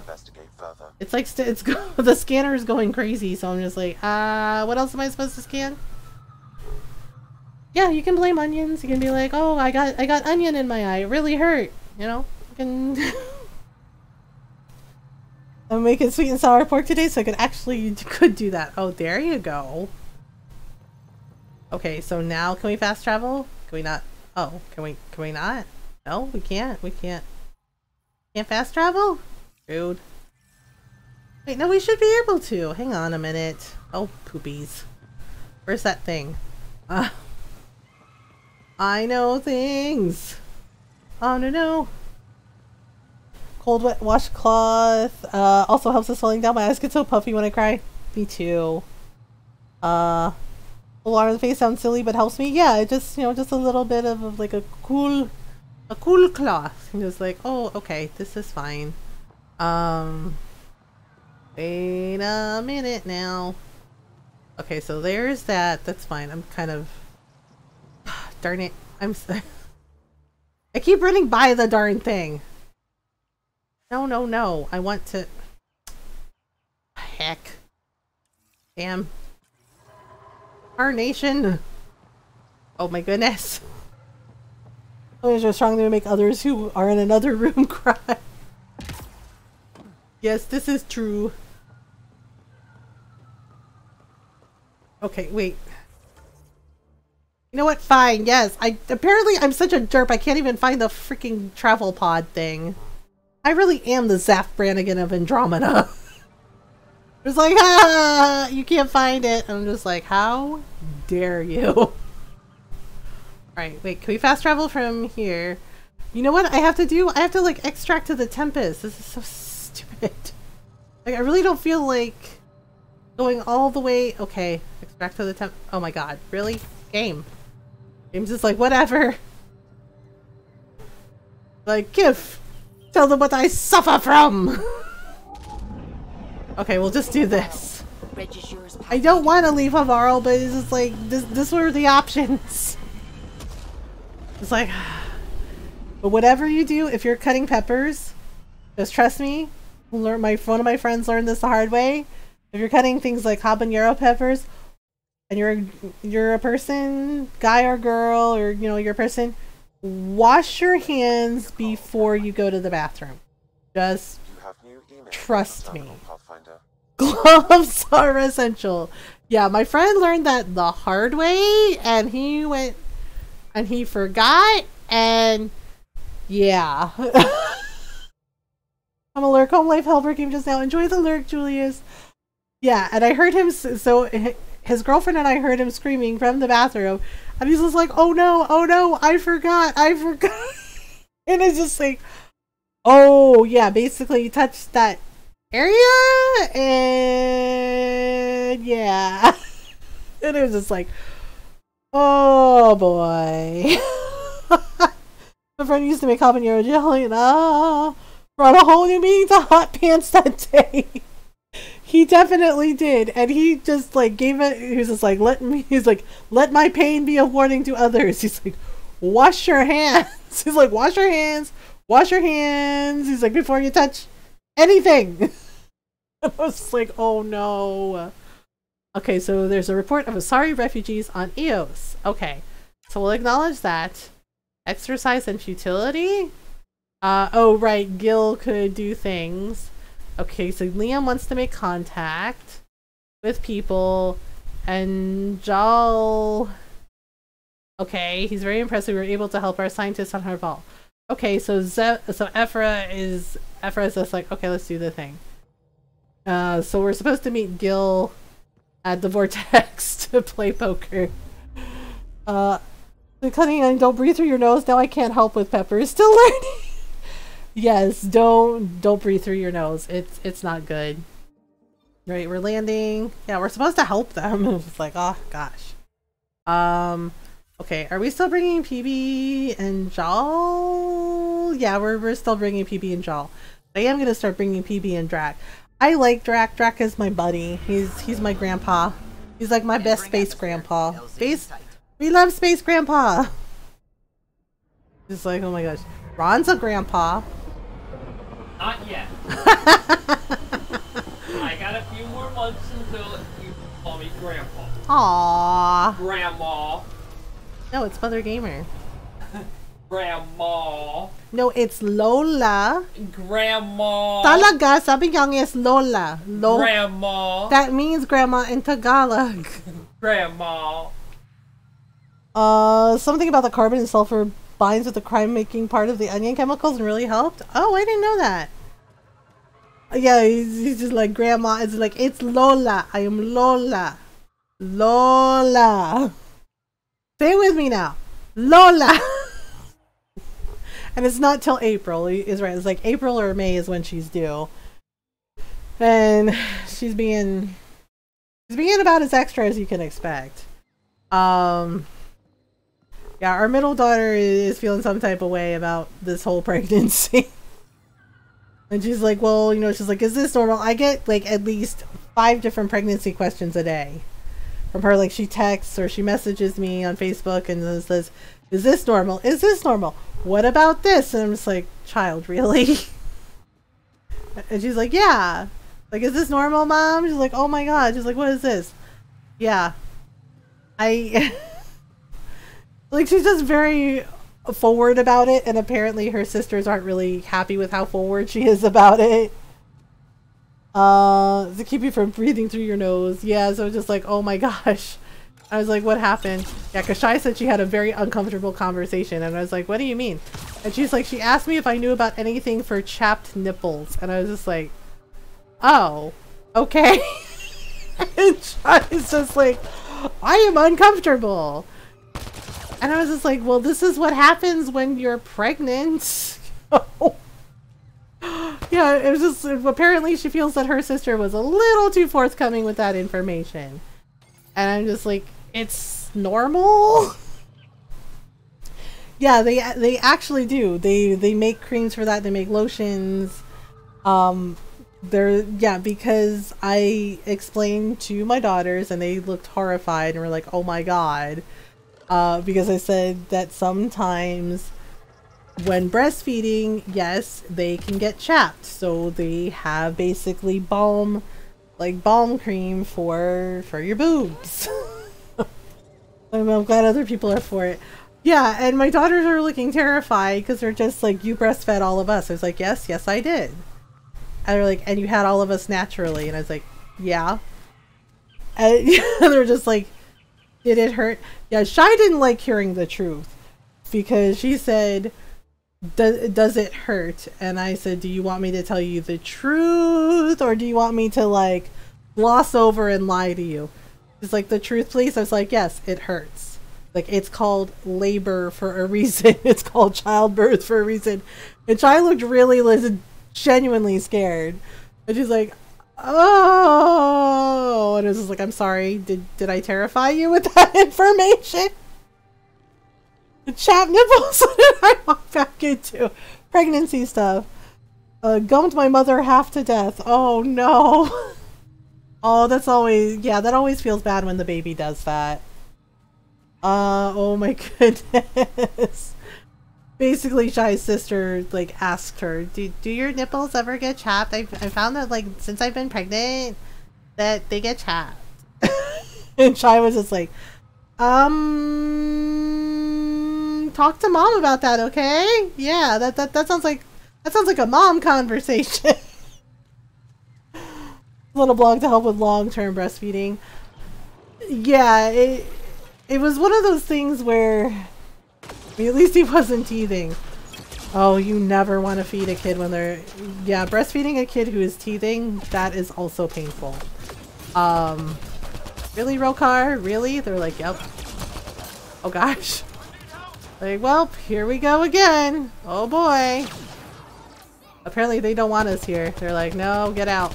it's like the scanner is going crazy, so I'm just like, what else am I supposed to scan? Yeah, you can blame onions. You can be like, oh, I got onion in my eye. It really hurt. You know, you can. I'm making sweet and sour pork today, so I could do that. Oh, there you go. Okay, so now can we fast travel? Can we not? Oh, can we not? No, we can't. We can't. Can't fast travel? Rude. Wait, no, we should be able to. Hang on a minute. Oh, poopies. Where's that thing? I know things. Oh no. Cold wet washcloth also helps with swelling down. My eyes get so puffy when I cry. Me too. The water on the face sounds silly, but helps me. Yeah, it just, you know, just a little bit of like a cool cloth. And just like, oh, okay, this is fine. Wait a minute now. Okay, so there's that. That's fine. I'm kind of. Darn it. I keep running by the darn thing. No. I want to. Heck. Damn. Our nation. Oh my goodness. Others are strong to make others who are in another room cry. Yes, this is true. Okay, wait. You know what? Fine, yes. Apparently I'm such a derp I can't even find the freaking travel pod thing. I really am the Zaf Brannigan of Andromeda. It's like, you can't find it. I'm just like, how dare you? Alright, wait, can we fast travel from here? You know what I have to do? I have to like extract to the Tempest. This is so stupid. Like, I really don't feel like going all the way. Okay, extract to the Tempest. Oh my god, really? Game. Game's just like, whatever. Like, Kif, tell them what I suffer from. Okay, we'll just do this. I don't want to leave Havarl, but it's just like, this were the options. It's like, but whatever you do, if you're cutting peppers, just trust me. One of my friends learned this the hard way. If you're cutting things like habanero peppers, and you're a person, guy or girl, or you know, you're a person, wash your hands before you go to the bathroom. Just trust me. Gloves are essential. Yeah, my friend learned that the hard way, and he went and he forgot, and yeah. I'm a lurk. Home Life Helper came just now. Enjoy the lurk, Julius. Yeah, and I heard him, so his girlfriend and I heard him screaming from the bathroom, and he's just like, oh no, I forgot. And it's just like, oh yeah, basically you touched that area, and yeah. And it was just like, oh boy. My friend used to make habanero jelly, and brought a whole new meaning to hot pants that day. He definitely did, and he just like gave it. He was just like, let my pain be a warning to others. He's like, wash your hands. He's like, wash your hands. He's like, before you touch anything. I was like, oh no. Okay, so there's a report of Asari refugees on Eos. Okay, so we'll acknowledge that. Exercise and futility? Oh right, Gil could do things. Okay, so Liam wants to make contact with people, and Jal... Okay, he's very impressed we were able to help our scientists on Harval. Okay, so Ephra is just like, okay, let's do the thing. So we're supposed to meet Gil at the Vortex to play poker. The cutting and don't breathe through your nose. Now I can't help with Pepper. Still learning. Yes, don't breathe through your nose. It's not good. Right, we're landing. Yeah, we're supposed to help them. It's like, oh gosh. Okay, are we still bringing PB and Jal? Yeah, we're still bringing PB and Jal. I am gonna start bringing PB and Drac. I like Drac. Drac is my buddy. He's my grandpa. He's like my best space grandpa. We love space grandpa. Just like, oh my gosh. Ron's a grandpa. Not yet. I got a few more months until you call me grandpa. Aww. Grandma. No, it's Mothergamer. Grandma. No, it's Lola. Grandma. Talaga, sabi niya is Lola. Grandma. That means grandma in Tagalog. Grandma. Something about the carbon and sulfur binds with the crime-making part of the onion chemicals and really helped? Oh, I didn't know that. Yeah, he's just like, grandma. It's like, it's Lola. I am Lola. Lola. Say it with me now. Lola. And it's not till April. Is right. It's like April or May is when she's due. And she's being about as extra as you can expect. Yeah, our middle daughter is feeling some type of way about this whole pregnancy. And she's like, well, you know, she's like, is this normal? I get like at least 5 different pregnancy questions a day from her. Like she texts or she messages me on Facebook and says, is this normal? Is this normal? What about this? And I'm just like, child, really? And she's like, yeah. Like, is this normal, mom? She's like, oh my god. She's like, what is this? Yeah. Like, she's just very forward about it, and apparently her sisters aren't really happy with how forward she is about it. To keep you from breathing through your nose. Yeah, so just like, oh my gosh. I was like, what happened? Yeah, because Shai said she had a very uncomfortable conversation, and I was like, what do you mean? And she's like, she asked me if I knew about anything for chapped nipples, and I was just like, oh, okay. And Shai's just like, I am uncomfortable. And I was just like, well, this is what happens when you're pregnant. Yeah, it was just, apparently she feels that her sister was a little too forthcoming with that information. And I'm just like, it's normal? Yeah, they actually do. They make creams for that, they make lotions. Yeah, because I explained to my daughters and they looked horrified and were like, oh my god. Because I said that sometimes when breastfeeding, yes, they can get chapped. So they have basically balm cream for your boobs. I'm glad other people are for it. Yeah, and my daughters are looking terrified because they're just like, you breastfed all of us. I was like, yes, I did. And they're like, and you had all of us naturally. And I was like, yeah. And they're just like, did it hurt? Yeah, Shai didn't like hearing the truth because she said, does it hurt? And I said, do you want me to tell you the truth or do you want me to like gloss over and lie to you? She's like, the truth, please? I was like, yes, it hurts. Like, it's called labor for a reason. It's called childbirth for a reason. And Chai looked really genuinely scared. And she's like, oh. And it was just like, I'm sorry. Did I terrify you with that information? The chap nipples. And I walked back into pregnancy stuff. Gummed my mother half to death. Oh, no. Oh, that's always, yeah, that always feels bad when the baby does that. Oh my goodness. Basically, Shai's sister, like, asked her, do your nipples ever get chapped? I found that, like, since I've been pregnant, that they get chapped. And Shai was just like, talk to mom about that, okay? Yeah, that sounds like a mom conversation. Little blog to help with long-term breastfeeding. Yeah, it was one of those things where, I mean, at least he wasn't teething. Oh, you never want to feed a kid when they're, yeah, breastfeeding a kid who is teething, that is also painful. Really, Rokar? Really? They're like, yep. Oh gosh. Like, well, here we go again. Oh boy. Apparently they don't want us here. They're like, no, get out.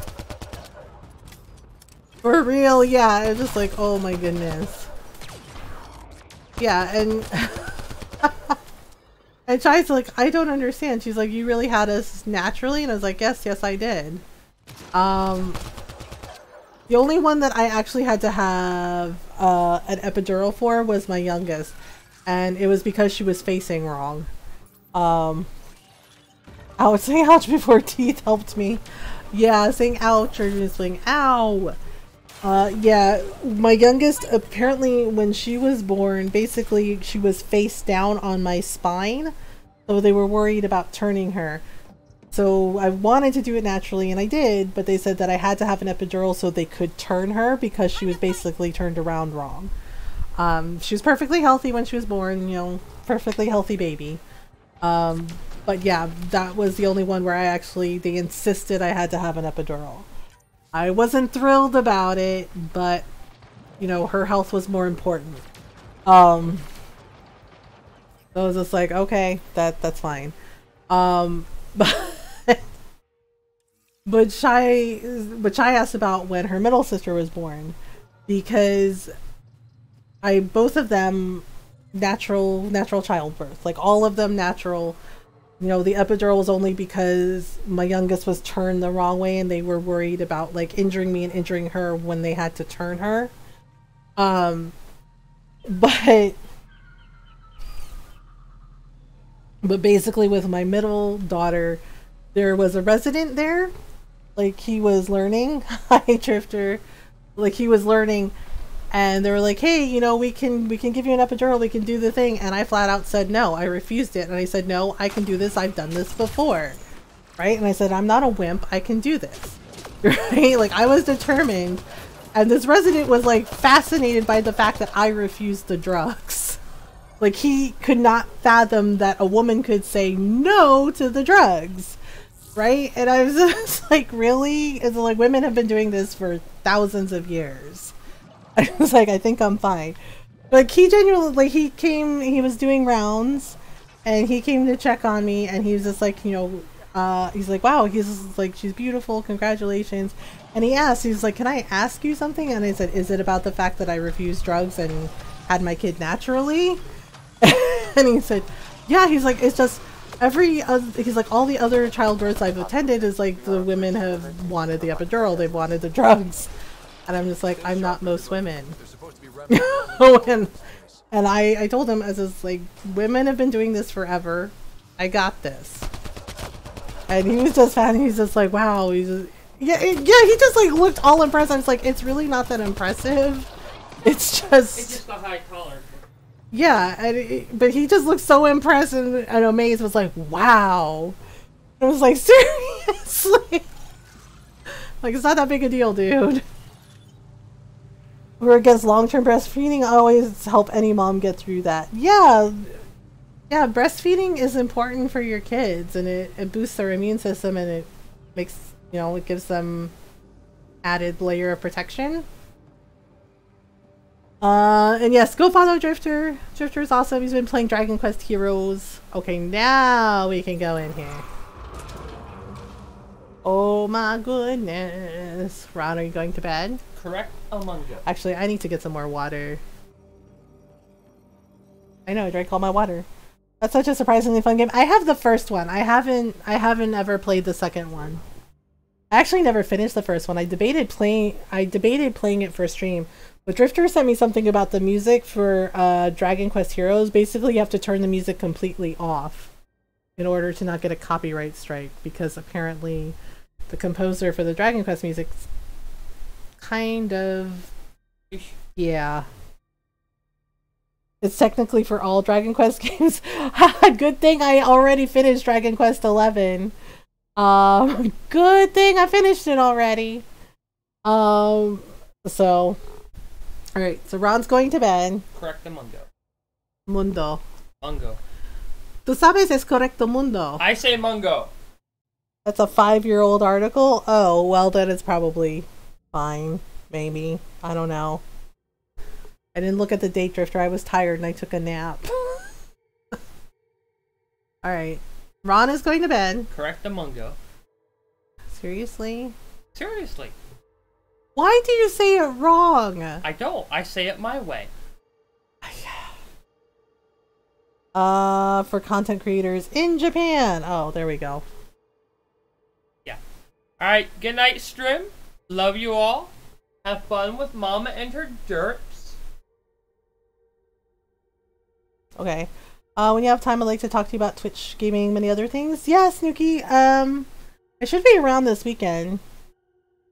For real, yeah. It's just like, oh my goodness. Yeah, and and Chai's like, I don't understand. She's like, you really had us naturally? And I was like, yes, I did. The only one that I actually had to have an epidural for was my youngest. And it was because she was facing wrong. I was saying ouch before teeth helped me. Yeah, saying ouch or just saying ow. Yeah, my youngest, apparently when she was born, basically she was face down on my spine. So they were worried about turning her. So I wanted to do it naturally and I did, but they said that I had to have an epidural so they could turn her because she was basically turned around wrong. She was perfectly healthy when she was born, you know, perfectly healthy baby. But yeah, that was the only one where they insisted I had to have an epidural. I wasn't thrilled about it, but, you know, her health was more important. So I was just like, okay, that's fine. But Shai asked about when her middle sister was born, because both of them natural childbirth, like all of them natural. You know, the epidural was only because my youngest was turned the wrong way and they were worried about like injuring me and injuring her when they had to turn her. But basically with my middle daughter, there was a resident there. Like he was learning. Hi, Drifter. Like he was learning. And they were like, hey, you know, we can give you an epidural, we can do the thing. And I flat out said no. I refused it. And I said, no, I can do this. I've done this before. Right? And I said, I'm not a wimp. I can do this. Right? Like, I was determined. And this resident was, like, fascinated by the fact that I refused the drugs. Like, he could not fathom that a woman could say no to the drugs. Right? And I was just like, really? It's like, women have been doing this for thousands of years. I was like, I think I'm fine. Like, he genuinely, like, he was doing rounds, and he came to check on me, and he was just like, you know, he's like, wow, he's just like, she's beautiful, congratulations. And he asked, he's like, can I ask you something? And I said, is it about the fact that I refused drugs and had my kid naturally? And he said, yeah, he's like, it's just, he's like, all the other childbirths I've attended is like, the women have wanted the epidural, they've wanted the drugs. And I'm just like, I'm not most women. and I told him, as is like, women have been doing this forever. I got this. And he was just fan. He's just like, wow. He's just, yeah. He just like looked all impressed. I was like, it's really not that impressive. It's just a high collar. Yeah, but he just looked so impressed and amazed. Was like, wow. I was like, seriously. Like, it's not that big a deal, dude. We're against long-term breastfeeding. I always help any mom get through that. Yeah, breastfeeding is important for your kids, and it boosts their immune system, and it makes, you know, it gives them added layer of protection. And yes, go follow Drifter. Drifter is awesome. He's been playing Dragon Quest Heroes. Okay, now we can go in here. Oh my goodness. Ron, are you going to bed? Correct among you. Actually, I need to get some more water. I know, I drank all my water. That's such a surprisingly fun game. I have the first one. I haven't ever played the second one. I actually never finished the first one. I debated playing it for stream. But Drifter sent me something about the music for Dragon Quest Heroes. Basically, you have to turn the music completely off in order to not get a copyright strike, because apparently the composer for the Dragon Quest music's kind of... yeah. It's technically for all Dragon Quest games. Good thing I already finished Dragon Quest 11. Good thing I finished it already. So... Alright, so Ron's going to bed. Correcto mundo. Mundo. Mungo. Tú sabes es correcto mundo. I say mungo. That's a 5-year-old article? Oh, well then it's probably fine. Maybe. I don't know. I didn't look at the date, Drifter. I was tired and I took a nap. Alright. Ron is going to bed. Correcto mungo. Seriously? Seriously. Why do you say it wrong? I don't. I say it my way. For content creators in Japan. Oh, there we go. Yeah. Alright, good night, stream. Love you all. Have fun with Mama and her derps. Okay. When you have time, I'd like to talk to you about Twitch, gaming, many other things. Yeah, Snooki. I should be around this weekend.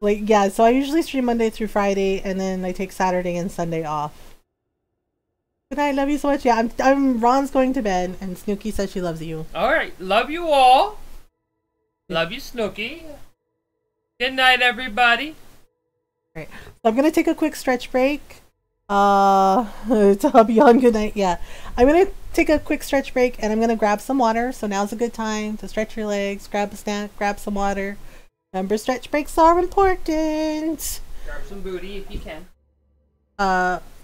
Like, yeah, so I usually stream Monday through Friday, and then I take Saturday and Sunday off. Good night, love you so much. Yeah, Ron's going to bed, and Snooki says she loves you. Alright, love you all. Love you, Snooki. Good night, everybody. Alright, so I'm gonna take a quick stretch break. To be on good night, yeah. I'm gonna take a quick stretch break, and I'm gonna grab some water, so now's a good time to stretch your legs, grab a snack, grab some water. Remember, stretch breaks are important. Grab some booty if you can.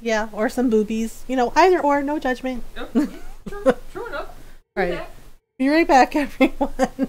Yeah, or some boobies. You know, either or, no judgment. Yep, yeah, true enough. Alright. Be right back, everyone.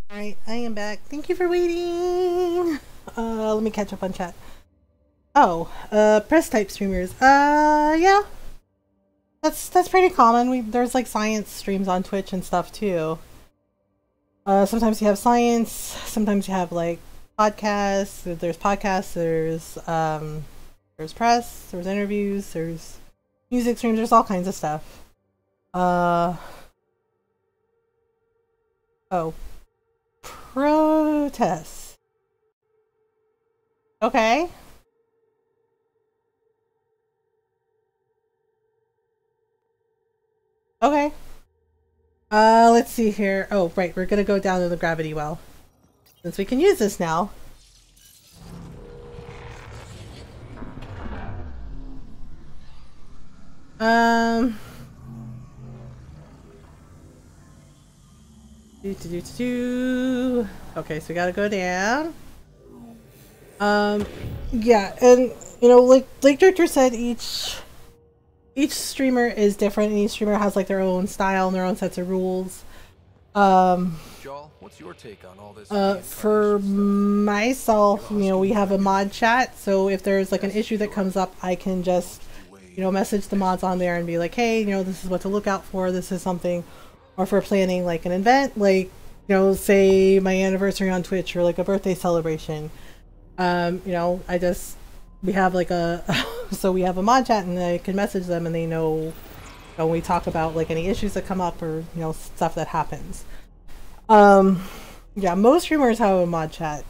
Alright, I am back. Thank you for waiting. Let me catch up on chat. Oh, press type streamers. Yeah. That's pretty common. There's like science streams on Twitch and stuff too. Sometimes you have science, sometimes you have like podcasts. There's podcasts, there's press, there's interviews, there's music streams, there's all kinds of stuff. Oh. Protests. Okay. Okay. Let's see here. Oh, right, we're gonna go down to the gravity well. Since we can use this now. Okay, so we gotta go down. Yeah, and you know, like Drifter said, each streamer is different, and each streamer has like their own style and their own sets of rules. Joel, what's your take on all this? For myself, you know, we have a mod chat, so if there's like an issue that comes up, I can just, you know, message the mods on there and be like, hey, you know, this is what to look out for, this is something. Or if we're planning like an event, like, you know, say my anniversary on Twitch or like a birthday celebration, you know, we have like so we have a mod chat and I can message them and they know when we talk about like any issues that come up or, you know, stuff that happens. Yeah, most streamers have a mod chat,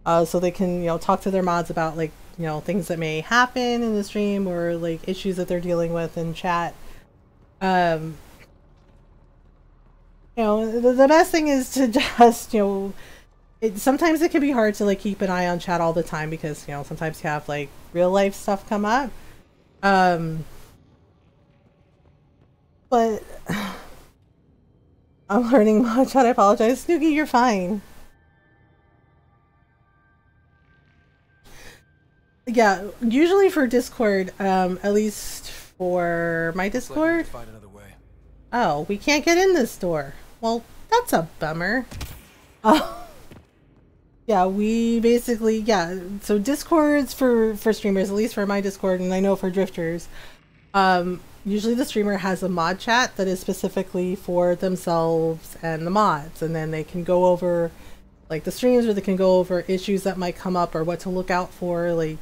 so they can, you know, talk to their mods about like, you know, things that may happen in the stream or like issues that they're dealing with in chat. You know, the best thing is to just, you know, sometimes it can be hard to like keep an eye on chat all the time because, you know, sometimes you have like real life stuff come up. But I'm learning mod chat. I apologize. Snoogie, you're fine. Yeah, usually for Discord, at least for my Discord. Oh, we can't get in this door. Well, that's a bummer. Yeah, we basically, yeah, so Discords for streamers, at least for my Discord, and I know for Drifters, usually the streamer has a mod chat that is specifically for themselves and the mods, and then they can go over, like, the streams, or they can go over issues that might come up, or what to look out for, like,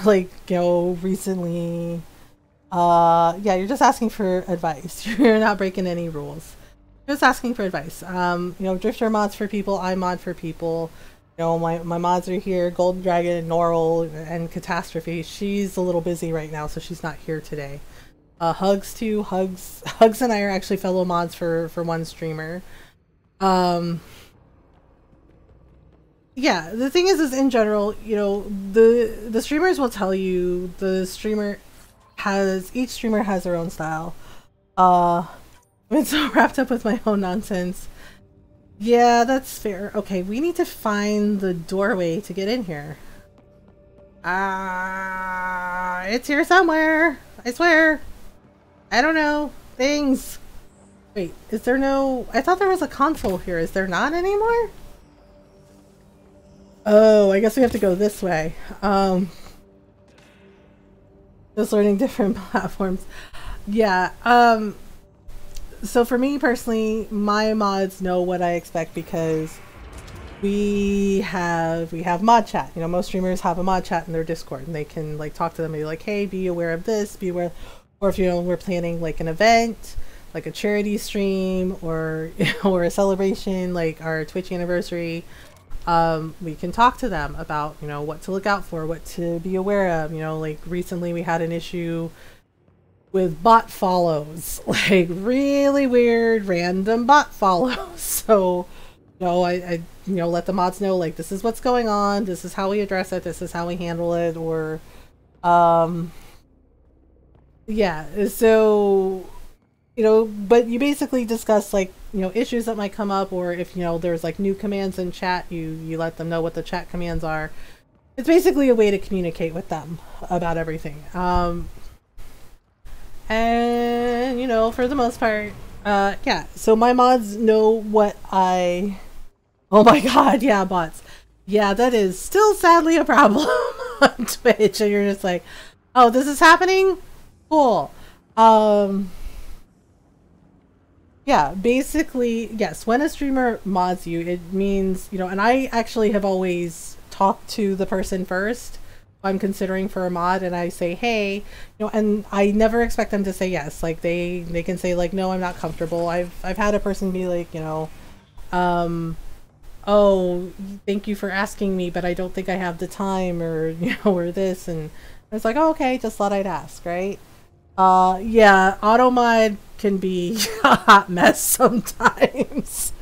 like, you know, recently, yeah, you're just asking for advice. You're not breaking any rules. You're just asking for advice. You know, Drifter mods for people, I mod for people. You know, my mods are here, Golden Dragon, Norl, and Catastrophe. She's a little busy right now, so she's not here today. Hugs too. Hugs and I are actually fellow mods for one streamer. Yeah, the thing is in general, you know, the streamers will tell you each streamer has their own style. I've been so wrapped up with my own nonsense. Yeah, that's fair. Okay, we need to find the doorway to get in here. It's here somewhere. I swear. I don't know. Things. Wait, is there no... I thought there was a console here. Is there not anymore? Oh, I guess we have to go this way. Just learning different platforms. Yeah, so for me personally, my mods know what I expect because we have mod chat. You know, most streamers have a mod chat in their Discord, and they can like talk to them and be like, hey, be aware of this, be aware, or if, you know, we're planning like an event, like a charity stream or or a celebration like our Twitch anniversary, we can talk to them about, you know, what to look out for, what to be aware of. You know, like recently we had an issue with bot follows, like really weird random bot follows. So, you know, I you know, let the mods know like this is what's going on, this is how we address it, this is how we handle it, or yeah, so, you know, but you basically discuss like, you know, issues that might come up, or if, you know, there's like new commands in chat, you let them know what the chat commands are. It's basically a way to communicate with them about everything. And, you know, for the most part, Yeah, so my mods know what I... Oh my god, yeah, bots. Yeah, that is still sadly a problem on Twitch, and you're just like, oh, this is happening? Cool. Yeah, basically, yes, when a streamer mods you, it means, you know, and I actually have always talked to the person first I'm considering for a mod, and I say, hey, you know, and I never expect them to say yes. Like, they can say, like, no, I'm not comfortable. I've had a person be like, you know, oh, thank you for asking me, but I don't think I have the time, or, you know, or this, and I was like, oh, okay, just thought I'd ask, right? Yeah, auto mod can be a hot mess sometimes,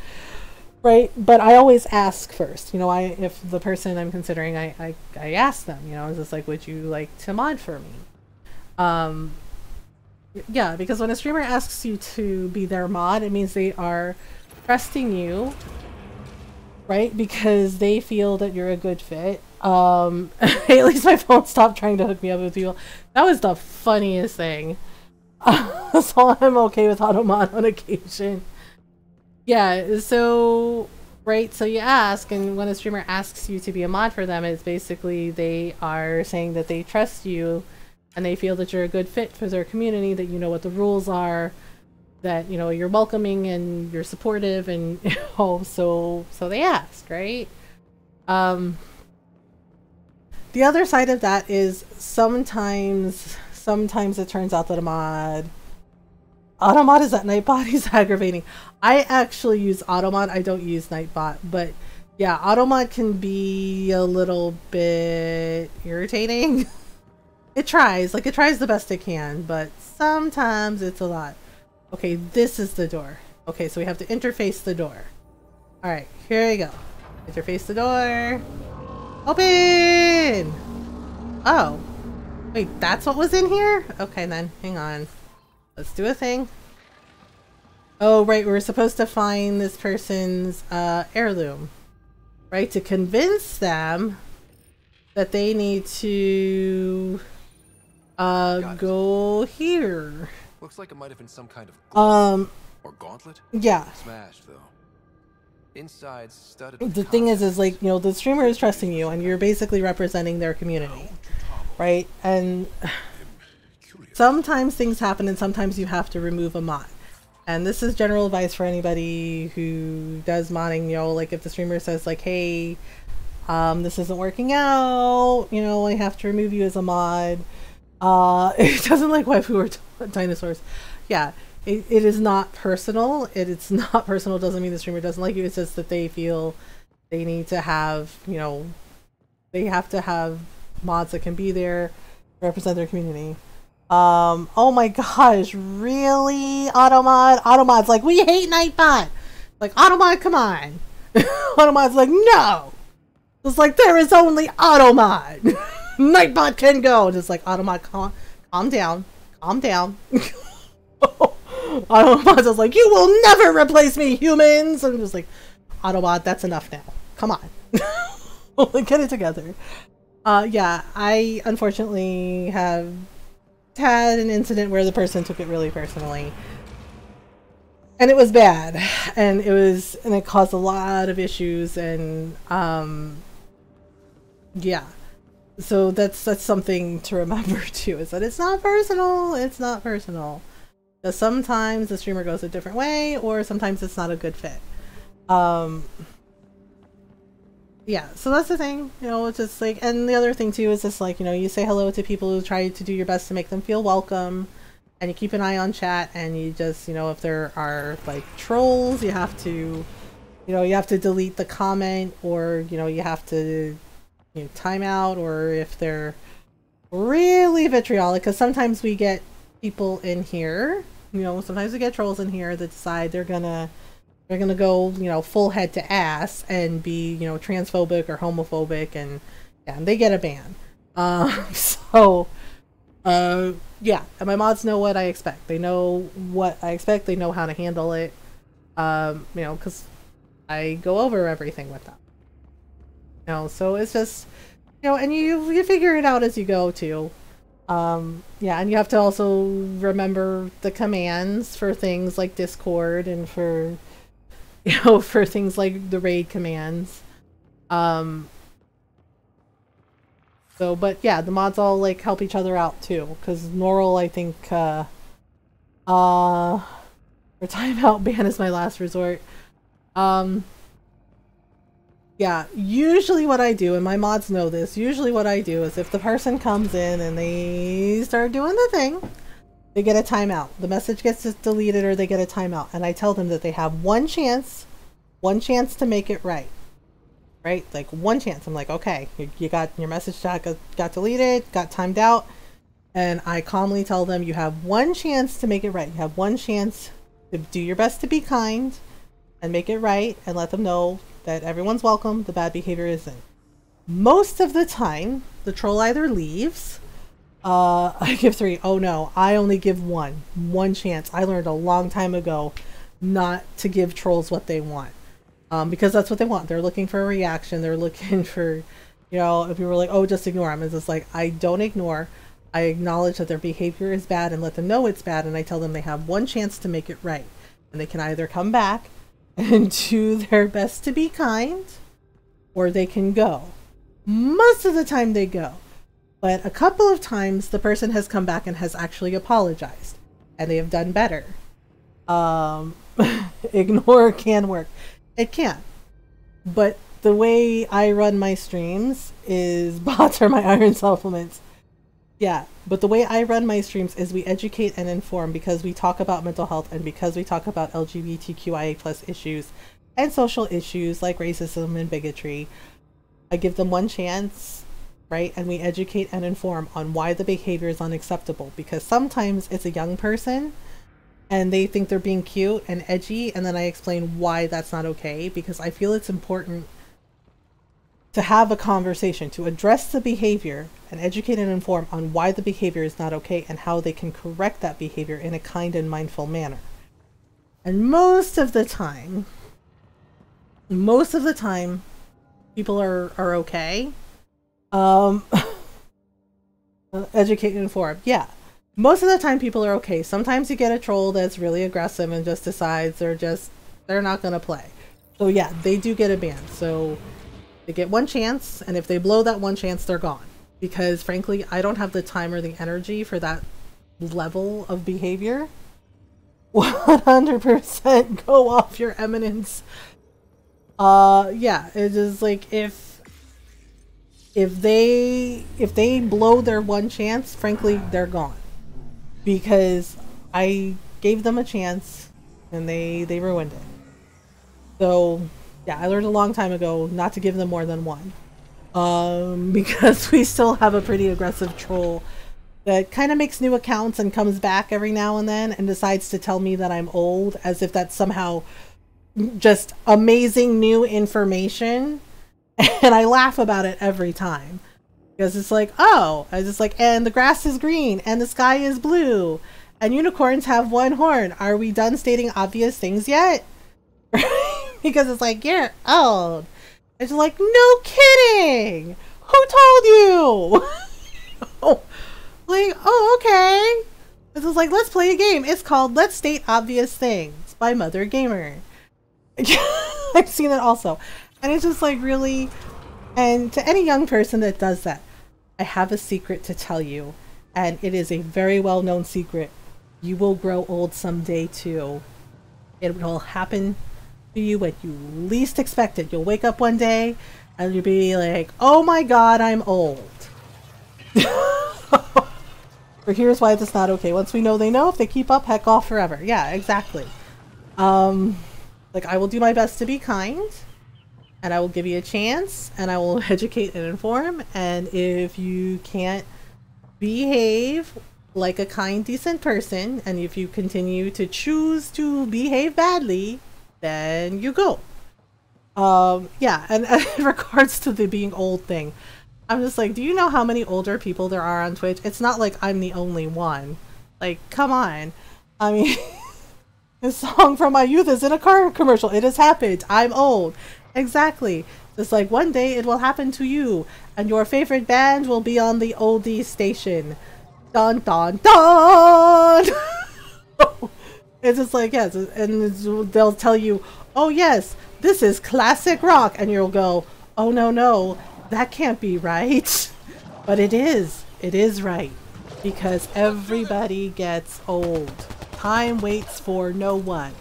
right? But I always ask first, you know, if the person I'm considering, I ask them, you know, is this like, would you like to mod for me? Yeah, because when a streamer asks you to be their mod, it means they are trusting you, right? Because they feel that you're a good fit. At least my phone stopped trying to hook me up with people. That was the funniest thing. So I'm okay with auto mod on occasion. Yeah, so, right, so you ask, and when a streamer asks you to be a mod for them, it's basically they are saying that they trust you, and they feel that you're a good fit for their community, that you know what the rules are, that, you know, you're welcoming and you're supportive, and, you know, so they ask, right? The other side of that is sometimes it turns out that Automod is that Nightbot is aggravating. I actually use Automod, I don't use Nightbot, but yeah, Automod can be a little bit irritating. It tries the best it can, but sometimes it's a lot. Okay, this is the door. Okay, so we have to interface the door. Alright, here we go. Interface the door. Open! Oh. Wait, that's what was in here? Okay then, hang on. Let's do a thing. Oh, right, we're supposed to find this person's heirloom. Right, to convince them that they need to go here. Looks like it might have been some kind of or gauntlet? Yeah. Smashed though. Inside studded. The thing is like, you know, the streamer is trusting you and you're basically representing their community. Right? And sometimes things happen and sometimes you have to remove a mod. And this is general advice for anybody who does modding, you know, like if the streamer says like, hey, this isn't working out, you know, I have to remove you as a mod. It doesn't like waifu or dinosaurs. Yeah, it is not personal. It's not personal. Doesn't mean the streamer doesn't like you. It's just that they feel they need to have, you know, they have to have mods that can be there, represent their community. Oh my gosh, really? Automod? Automod's like, we hate Nightbot! Like, Automod, come on! Automod's like, no! It's like, there is only Automod! Nightbot can go! Just like, Automod, calm down. Calm down. Automod's just like, you will never replace me, humans! I'm just like, Automod, that's enough now. Come on. Get it together. Yeah, I unfortunately have had an incident where the person took it really personally. And it was bad. And it caused a lot of issues and yeah. So that's something to remember too, is that it's not personal. It's not personal. Because sometimes the streamer goes a different way, or sometimes it's not a good fit. Yeah, so that's the thing, you know, it's just like, and the other thing too is just like, you know, you say hello to people who try to do your best to make them feel welcome, and you keep an eye on chat, and you just, you know, if there are like trolls, you have to, you know, you have to delete the comment, or, you know, you have to, you know, time out, or if they're really vitriolic, because sometimes we get people in here, you know, sometimes we get trolls in here that decide they're gonna go, you know, full head to ass and be, you know, transphobic or homophobic, and yeah, and they get a ban. Yeah, and my mods know what I expect. They know what I expect. They know how to handle it. You know, because I go over everything with them. You know, so it's just, you know, and you figure it out as you go too. Yeah, and you have to also remember the commands for things like Discord and for, you know, for things like the raid commands. So, but yeah, the mods all like help each other out too, because Norl, I think, for timeout ban is my last resort. Yeah, usually what I do, and my mods know this, usually what I do is if the person comes in and they start doing the thing, they get a timeout. The message gets deleted or they get a timeout. And I tell them that they have one chance to make it right. Right? Like one chance. I'm like, okay, you got your message got deleted, got timed out. And I calmly tell them you have one chance to make it right. You have one chance to do your best to be kind and make it right and let them know that everyone's welcome, the bad behavior isn't. Most of the time, the troll either leaves, I give 3. Oh no, I only give one chance. I learned a long time ago not to give trolls what they want. Because that's what they want. They're looking for a reaction. They're looking for, you know, if you were like, oh, just ignore them. It's just like, I don't ignore. I acknowledge that their behavior is bad and let them know it's bad. And I tell them they have one chance to make it right. And they can either come back and do their best to be kind, or they can go. Most of the time they go. But a couple of times the person has come back and has actually apologized. And they have done better. Ignore can work. It can. But the way I run my streams is bots are my iron supplements. Yeah, but the way I run my streams is we educate and inform because we talk about mental health and because we talk about LGBTQIA+ issues and social issues like racism and bigotry. I give them one chance, right? And we educate and inform on why the behavior is unacceptable because sometimes it's a young person and they think they're being cute and edgy, and then I explain why that's not okay because I feel it's important to have a conversation, to address the behavior and educate and inform on why the behavior is not okay and how they can correct that behavior in a kind and mindful manner. And most of the time, people are okay. Educate and inform. Yeah. Most of the time people are okay. Sometimes you get a troll that's really aggressive and just decides they're not going to play. So yeah, they do get a ban. So they get one chance, and if they blow that one chance, they're gone. Because frankly, I don't have the time or the energy for that level of behavior. 100% go off your eminence. Yeah, it is like if they blow their one chance, frankly, they're gone. Because I gave them a chance and they ruined it. So yeah, I learned a long time ago not to give them more than one. Because we still have a pretty aggressive troll that kind of makes new accounts and comes back every now and then and decides to tell me that I'm old as if that's somehow just amazing new information. And I laugh about it every time. Because it's like, oh, I just like, and the grass is green and the sky is blue and unicorns have one horn. Are we done stating obvious things yet? Because it's like, you're old. It's like, no kidding. Who told you? Like, oh, okay. This is like, let's play a game. It's called Let's State Obvious Things by Mothergamer. I've seen it also. And it's just like, really. And to any young person that does that, I have a secret to tell you. And it is a very well-known secret. You will grow old someday too. It will happen to you when you least expect it. You'll wake up one day and you'll be like, oh my god, I'm old. Or here's why that's not okay. Once we know they know, if they keep up, heck off forever. Yeah, exactly. Like, I will do my best to be kind, and I will give you a chance, and I will educate and inform, and if you can't behave like a kind, decent person, and if you continue to choose to behave badly, then you go. Yeah, and in regards to the being old thing, I'm just like, do you know how many older people there are on Twitch? It's not like I'm the only one. Like, come on. I mean, this song from my youth is in a car commercial. It has happened. I'm old. Exactly. Just like one day it will happen to you, and your favorite band will be on the oldie station. Dun dun dun! It's just like, yes, and they'll tell you, oh yes, this is classic rock, and you'll go, oh no, that can't be right. But it is right, because everybody gets old. Time waits for no one.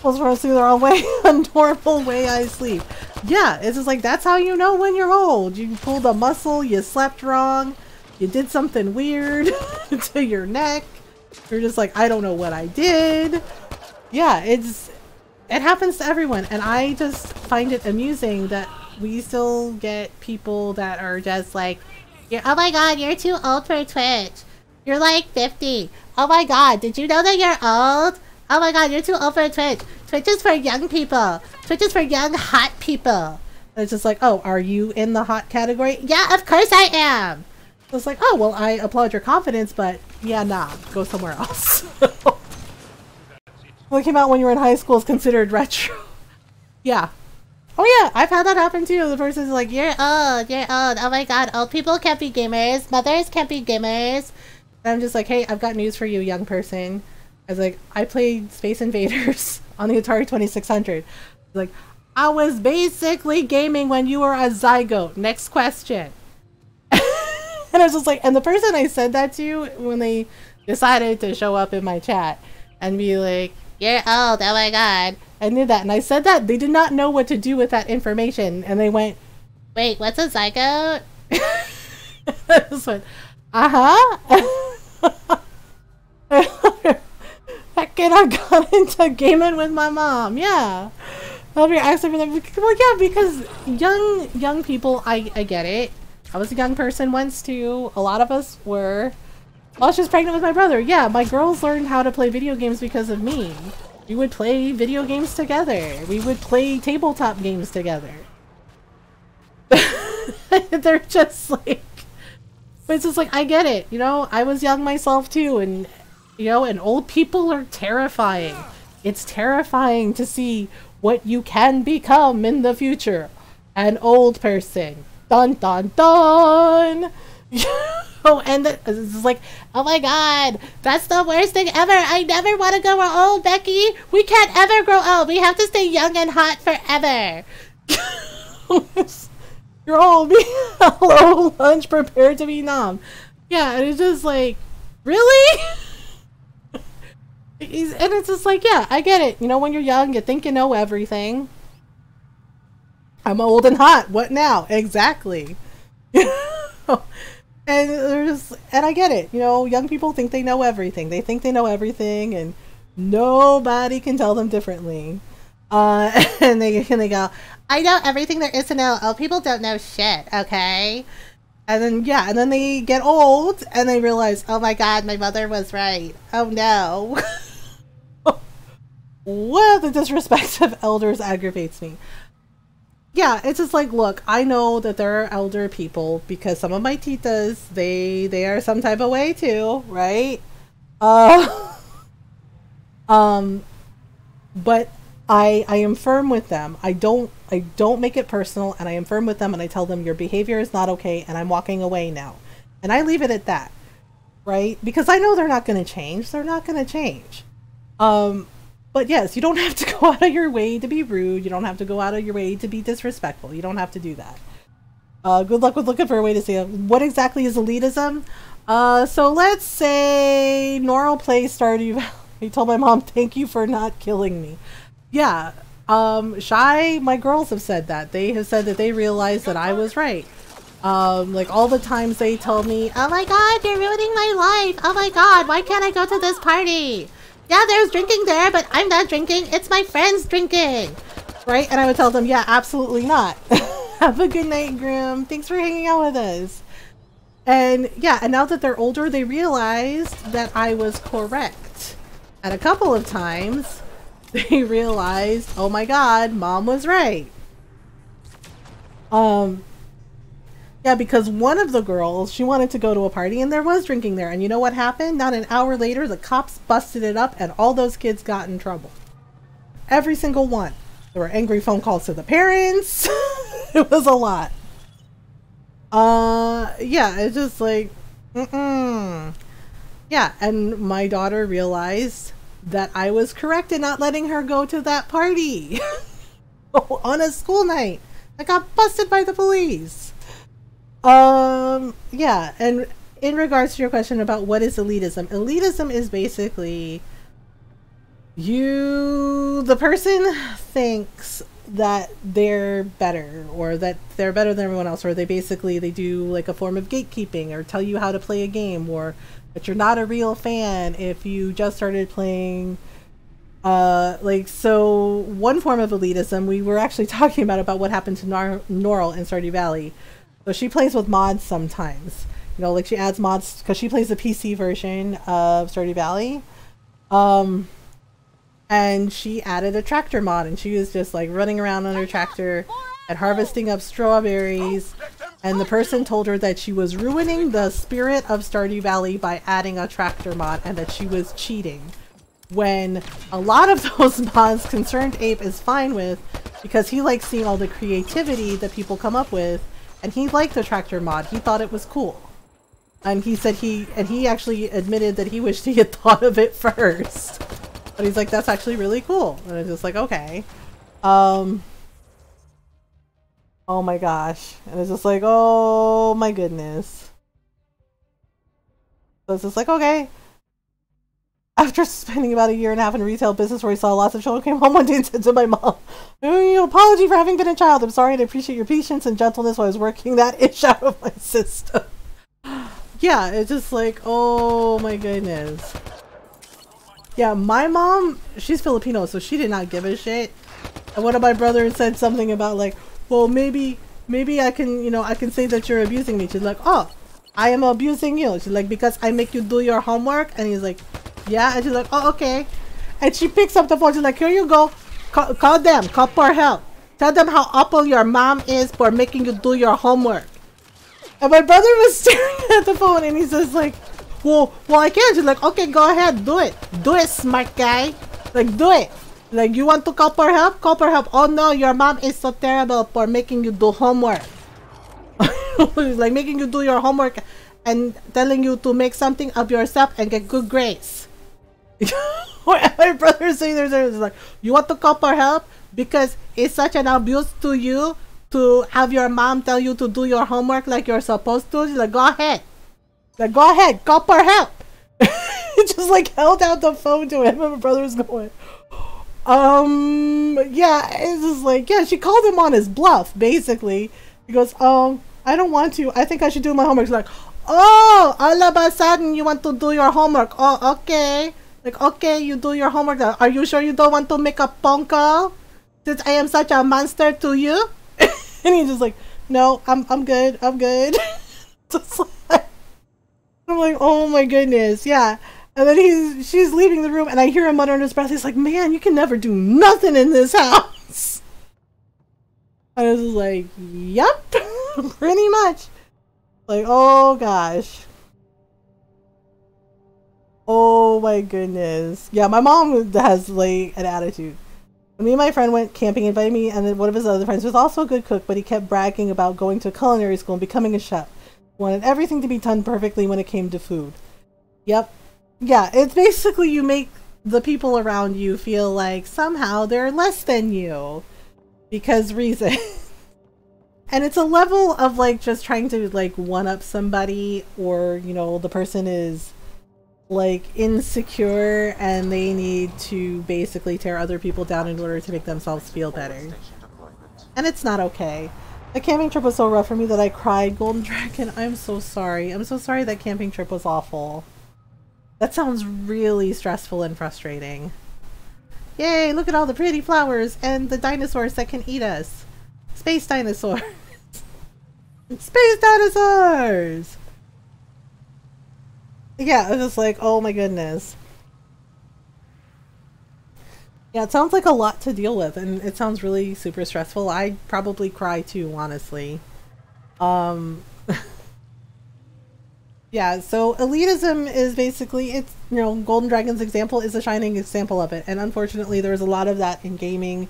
Was supposed to their own way, a normal way I sleep. Yeah, it's just like, that's how you know when you're old. You pulled a muscle, you slept wrong, you did something weird to your neck. You're just like, I don't know what I did. Yeah, it happens to everyone, and I just find it amusing that we still get people that are just like, oh my god, you're too old for Twitch. You're like 50. Oh my god, did you know that you're old? Oh my god, you're too old for Twitch. Twitch is for young people. Twitch is for young, hot people. And it's just like, oh, are you in the hot category? Yeah, of course I am. So it's like, oh, well, I applaud your confidence, but yeah, nah, go somewhere else. What came out when you were in high school is considered retro. Yeah. Oh yeah, I've had that happen too. The person's like, you're old, oh my god, old people can't be gamers, mothers can't be gamers. And I'm just like, hey, I've got news for you, young person. I was like, I played Space Invaders on the Atari 2600. Like, I was basically gaming when you were a zygote. Next question. And I was just like, and the person I said that to, when they decided to show up in my chat and be like, you're old, oh my god, I knew that. And I said that, they did not know what to do with that information. And they went, wait, what's a zygote? I just went, uh-huh. Heck, I got into gaming with my mom. Yeah. I'll be asking for them. Well, yeah, because young people, I get it. I was a young person once too. A lot of us were. I was just pregnant with my brother. Yeah, my girls learned how to play video games because of me. We would play video games together. We would play tabletop games together. They're just like, but it's just like, I get it. You know, I was young myself too, and you know, and old people are terrifying. It's terrifying to see what you can become in the future. An old person. Dun dun dun! Oh, and it's like, oh my god, that's the worst thing ever. I never want to grow old, Becky. We can't ever grow old. We have to stay young and hot forever. You're old. Hello, lunch prepared to be nom. Yeah, and it's just like, really? And it's just like, yeah, I get it. You know, when you're young, you think you know everything. I'm old and hot. What now? Exactly. And I get it. You know, young people think they know everything. They think they know everything, and nobody can tell them differently. And they go, I know everything there is to know. Oh, people don't know shit, okay? And then, yeah, and then they get old, and they realize, oh my god, my mother was right. Oh no. What the disrespect of elders aggravates me. Yeah, it's just like, look, I know that there are elder people because some of my titas, they are some type of way too, right? But I am firm with them. I don't make it personal, and I am firm with them, and I tell them your behavior is not okay, and I'm walking away now. And I leave it at that, right? Because I know they're not going to change. They're not going to change. But yes, you don't have to go out of your way to be rude. You don't have to go out of your way to be disrespectful. You don't have to do that. Good luck with looking for a way to say what exactly is elitism. So let's say Normal plays Stardew Valley. He told my mom, thank you for not killing me. Yeah. Shy, my girls have said that. They have said that they realized that I was right. Like all the times they told me, oh my god, you're ruining my life. Oh my god, why can't I go to this party? Yeah, there's drinking there, but I'm not drinking. It's my friends drinking. Right? And I would tell them, yeah, absolutely not. Have a good night, Grim. Thanks for hanging out with us. And yeah, and now that they're older, they realized that I was correct. And a couple of times, they realized, oh my god, mom was right. Yeah, because one of the girls, she wanted to go to a party and there was drinking there. And you know what happened? Not an hour later, the cops busted it up and all those kids got in trouble. Every single one. There were angry phone calls to the parents. It was a lot. Yeah, it's just like, Yeah, and my daughter realized that I was correct in not letting her go to that party on a school night. I got busted by the police. Yeah, and in regards to your question about what is elitism, elitism is basically the person thinks that they're better, or that they're better than everyone else, or they do like a form of gatekeeping, or tell you how to play a game, or that you're not a real fan if you just started playing. So one form of elitism, we were actually talking about what happened to Norl in Stardew Valley. So she plays with mods sometimes, you know, like she adds mods because she plays the PC version of Stardew Valley. And she added a tractor mod, and she was just like running around on her tractor and harvesting up strawberries. And the person told her that she was ruining the spirit of Stardew Valley by adding a tractor mod, and that she was cheating. When a lot of those mods Concerned Ape is fine with, because he likes seeing all the creativity that people come up with, and he liked the tractor mod. He thought it was cool. And he said he actually admitted that he wished he had thought of it first. But he's like, that's actually really cool. And it's just like, okay. Oh my gosh. And it's just like, oh my goodness. So it's just like, okay. After spending about 1.5 years in a retail business where he saw lots of children, came home one day and said to my mom, apology for having been a child. I'm sorry, and I appreciate your patience and gentleness while I was working that itch out of my system. Yeah, it's just like, oh my goodness. Yeah, my mom, she's Filipino, so she did not give a shit. And one of my brothers said something about like, well, maybe I can, I can say that you're abusing me. She's like, oh, I am abusing you. She's like, because I make you do your homework. And he's like, yeah. And she's like, oh, okay. And she picks up the phone. She's like, here you go. Call them. Call for help. Tell them how awful your mom is for making you do your homework. And my brother was staring at the phone, and he's just like, well, I can't. She's like, okay, go ahead, do it. Do it, smart guy. Like, do it. Like, you want to call for help? Call for help. Oh no, your mom is so terrible for making you do homework. Like, making you do your homework and telling you to make something of yourself and get good grades. My brother is saying there's like, you want to call for help? Because it's such an abuse to you to have your mom tell you to do your homework like you're supposed to. She's like, go ahead. Like, go ahead, call for help. Just like held out the phone to him, and my brother was going, yeah, it's just like, yeah, she called him on his bluff, basically. He goes, I don't want to. I think I should do my homework. He's like, oh, all of a sudden you want to do your homework. Oh, okay. Like, okay, you do your homework. Are you sure you don't want to make a phone call? Since I am such a monster to you? And he's just like, no, I'm good. I'm good. Just like, I'm like, oh my goodness, yeah. And then she's leaving the room, and I hear him mutter under his breath. He's like, man, you can never do nothing in this house. I was like, yep, pretty much. Like, oh gosh. Oh my goodness. Yeah, my mom has like an attitude. Me and my friend went camping, invited me, and then one of his other friends was also a good cook, but he kept bragging about going to culinary school and becoming a chef. Wanted everything to be done perfectly when it came to food. Yep. Yeah, it's basically you make the people around you feel like somehow they're less than you. Because reason. And it's a level of like just trying to like one-up somebody, or, the person is like insecure and they need to basically tear other people down in order to make themselves feel better. And it's not okay. The camping trip was so rough for me that I cried. Golden Dragon, I'm so sorry. I'm so sorry that camping trip was awful. That sounds really stressful and frustrating. Yay, look at all the pretty flowers and the dinosaurs that can eat us. Space dinosaurs. Space dinosaurs! Yeah, I was just like, oh my goodness. Yeah, it sounds like a lot to deal with, and it sounds really super stressful. I'd probably cry too, honestly. Yeah, so elitism is basically, it's, Golden Dragon's example is a shining example of it. And unfortunately, there's a lot of that in gaming,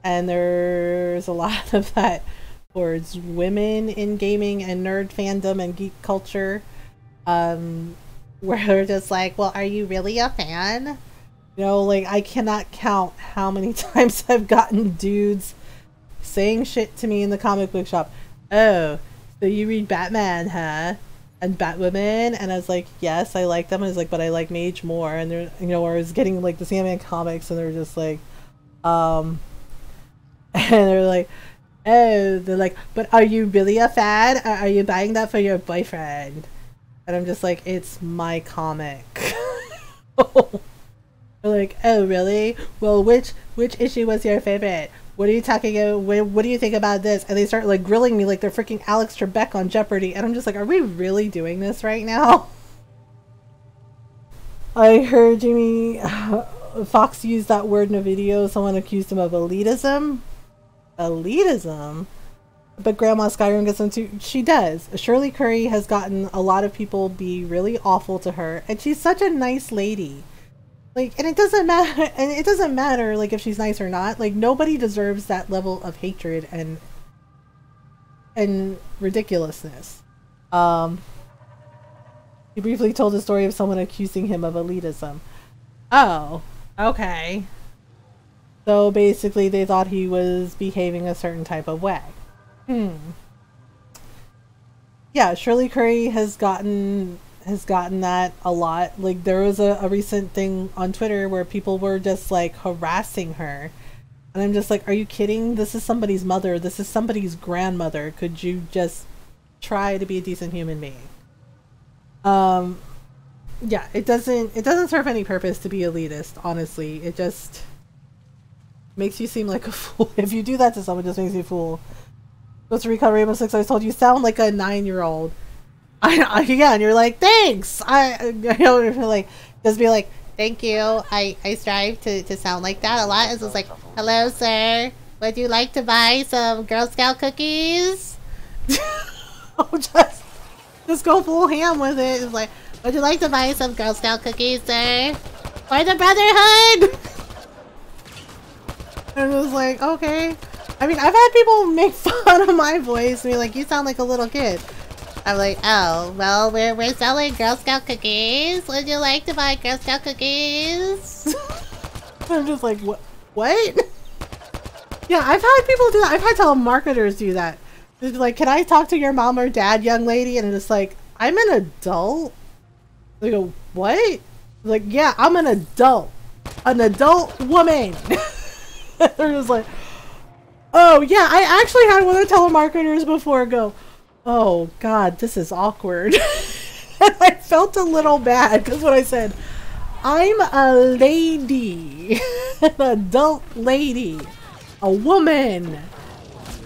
and there's a lot of that towards women in gaming and nerd fandom and geek culture. where they're just like, well, are you really a fan? You know, like, I cannot count how many times I've gotten dudes saying shit to me in the comic book shop. Oh, so you read Batman, huh? And Batwoman? And I was like, yes, I like them. And I was like, but I like Mage more. And they're, you know, or I was getting like the Sandman comics, and they're just like, and they're like, oh, they're like, but are you really a fan? Are you buying that for your boyfriend? And I'm just like, it's my comic. They're like, oh, really? Well, which issue was your favorite? What are you talking about? What do you think about this? And they start like grilling me like they're freaking Alex Trebek on Jeopardy. And I'm just like, are we really doing this right now? I heard Jimmy Fox use that word in a video. Someone accused him of elitism. Elitism? But Grandma Skyrim gets into, she does. Shirley Curry has gotten a lot of people be really awful to her. And she's such a nice lady. Like, and it doesn't matter, like, if she's nice or not. Like, nobody deserves that level of hatred and ridiculousness. He briefly told the story of someone accusing him of elitism. Oh, okay. So basically they thought he was behaving a certain type of way. Yeah, Shirley Curry has gotten that a lot. Like, there was a recent thing on Twitter where people were just like harassing her, and I'm just like, are you kidding? This is somebody's mother. This is somebody's grandmother. Could you just try to be a decent human being? Yeah, it doesn't serve any purpose to be elitist, honestly. It just makes you seem like a fool. If you do that to someone, it just makes you a fool. Costa Rica Rainbow Six, I told you, sound like a 9-year-old. Yeah, and you're like, thanks. Like, just be like, thank you. I strive to sound like that a lot. It's just like, hello, sir. Would you like to buy some Girl Scout cookies? just go full ham with it. It's like, would you like to buy some Girl Scout cookies, sir? For the Brotherhood! And it was like, okay. I mean, I've had people make fun of my voice and be like, you sound like a little kid. I'm like, oh, well, we're selling Girl Scout cookies. Would you like to buy Girl Scout cookies? I'm just like, what? Yeah, I've had people do that. I've had telemarketers do that. They're like, can I talk to your mom or dad, young lady? And it's like, I'm an adult. They go, what? Like, yeah, I'm an adult woman. They're just like, oh yeah, I actually had one of the telemarketers before go, oh god, this is awkward. And I felt a little bad because when I said, I'm a lady, an adult lady, a woman,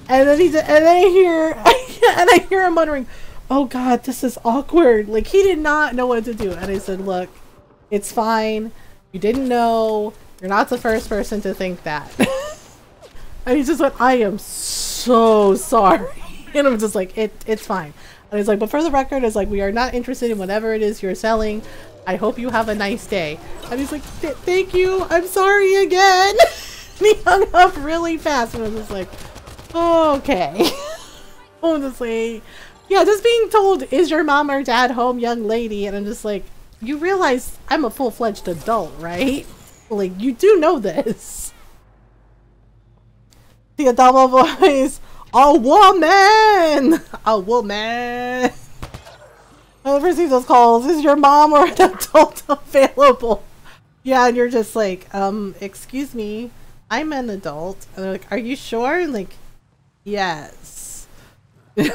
and then I hear him muttering, oh god, this is awkward. Like, he did not know what to do. And I said, look, it's fine. You didn't know. You're not the first person to think that. And he just went, I am so sorry. And I'm just like, it's fine. And he's like, but for the record, it's like, we are not interested in whatever it is you're selling. I hope you have a nice day. And he's like, thank you. I'm sorry again. And he hung up really fast. And I was just like, okay. Honestly. Yeah, just being told, is your mom or dad home, young lady? And I'm just like, you realize I'm a full-fledged adult, right? Like, you do know this. The adult voice, a woman! A woman! I receive those calls. Is your mom or an adult available? Yeah, and you're just like, excuse me, I'm an adult. And they're like, are you sure? And like, yes. I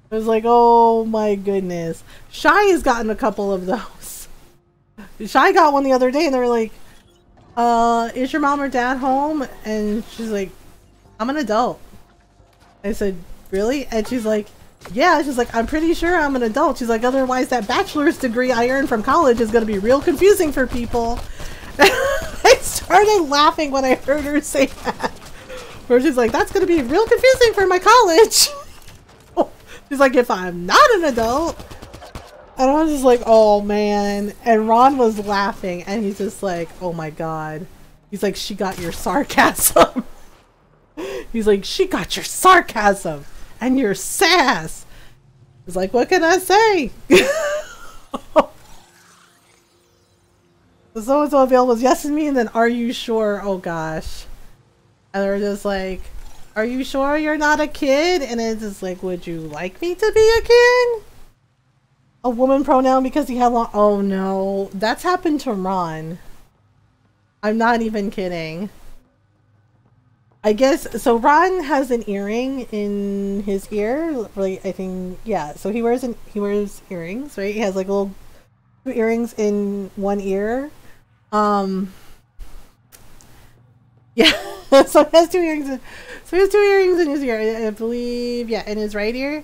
was like, oh my goodness. Shy has gotten a couple of those. Shy got one the other day and they were like, is your mom or dad home? And she's like, I'm an adult. I said, really? And she's like, yeah. She's like, I'm pretty sure I'm an adult. She's like, otherwise that bachelor's degree I earned from college is going to be real confusing for people. I started laughing when I heard her say that. Where she's like, that's going to be real confusing for my college. She's like, if I'm not an adult. And I was just like, oh man. And Ron was laughing and he's just like, oh my god. He's like, she got your sarcasm. He's like, she got your sarcasm and your sass. He's like, what can I say? The so-and-so available was yes and me, and then are you sure? Oh gosh. And they're just like, are you sure you're not a kid? And it's just like, would you like me to be a kid? A woman pronoun because he had long. Oh no, that's happened to Ron. I'm not even kidding. I guess so. Ron has an earring in his ear. Like I think, yeah. So he wears earrings, right? He has like little two earrings in one ear. Yeah. So he has two earrings. So he has two earrings in his ear. I believe, yeah, in his right ear,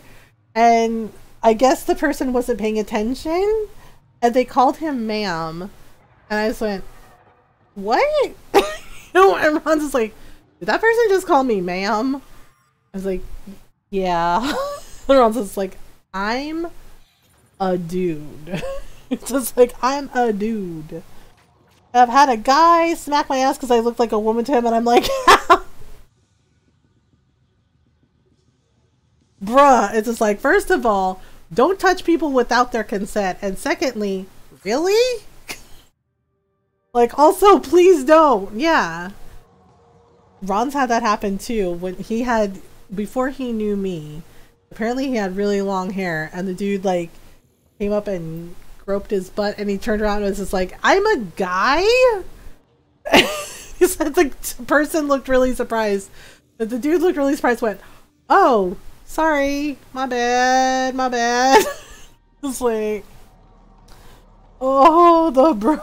and I guess the person wasn't paying attention, and they called him ma'am, and I just went, what? You know, and Ron's just like, did that person just call me ma'am? I was like, yeah. And Ron's just like, I'm a dude. It's just like, I'm a dude. I've had a guy smack my ass because I looked like a woman to him, and I'm like, bruh. It's just like, first of all, don't touch people without their consent, and secondly, really? Like, also, please don't. Yeah. Ron's had that happen too. When he had, before he knew me, apparently he had really long hair, and the dude like came up and groped his butt, and he turned around and was just like, I'm a guy? He said the person looked really surprised. But the dude looked really surprised, went, oh, sorry, my bad, my bad. It's like, oh, the bro.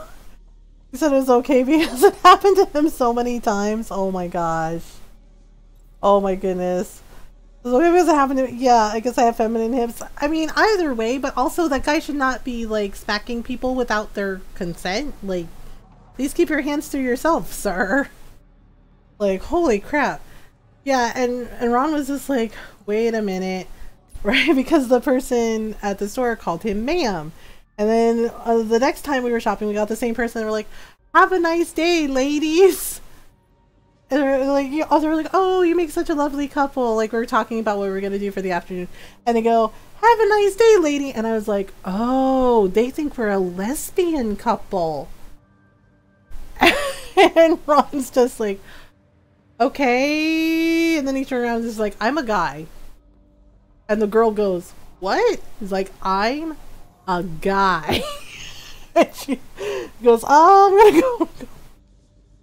He said it was okay because it happened to him so many times. Oh my gosh. Oh my goodness. So maybe it happened to me. Yeah, I guess I have feminine hips. I mean, either way, but also that guy should not be like smacking people without their consent. Like, please keep your hands to yourself, sir. Like, holy crap. Yeah, and Ron was just like, wait a minute, right? Because the person at the store called him ma'am. And then the next time we were shopping, we got the same person. They were like, have a nice day, ladies. And they're like, oh, you make such a lovely couple. Like, we were talking about what we were going to do for the afternoon. And they go, have a nice day, lady. And I was like, oh, they think we're a lesbian couple. And Ron's just like, okay. And then he turned around and is like, I'm a guy. And the girl goes, what? He's like, I'm a guy. And she goes, oh, I'm gonna go.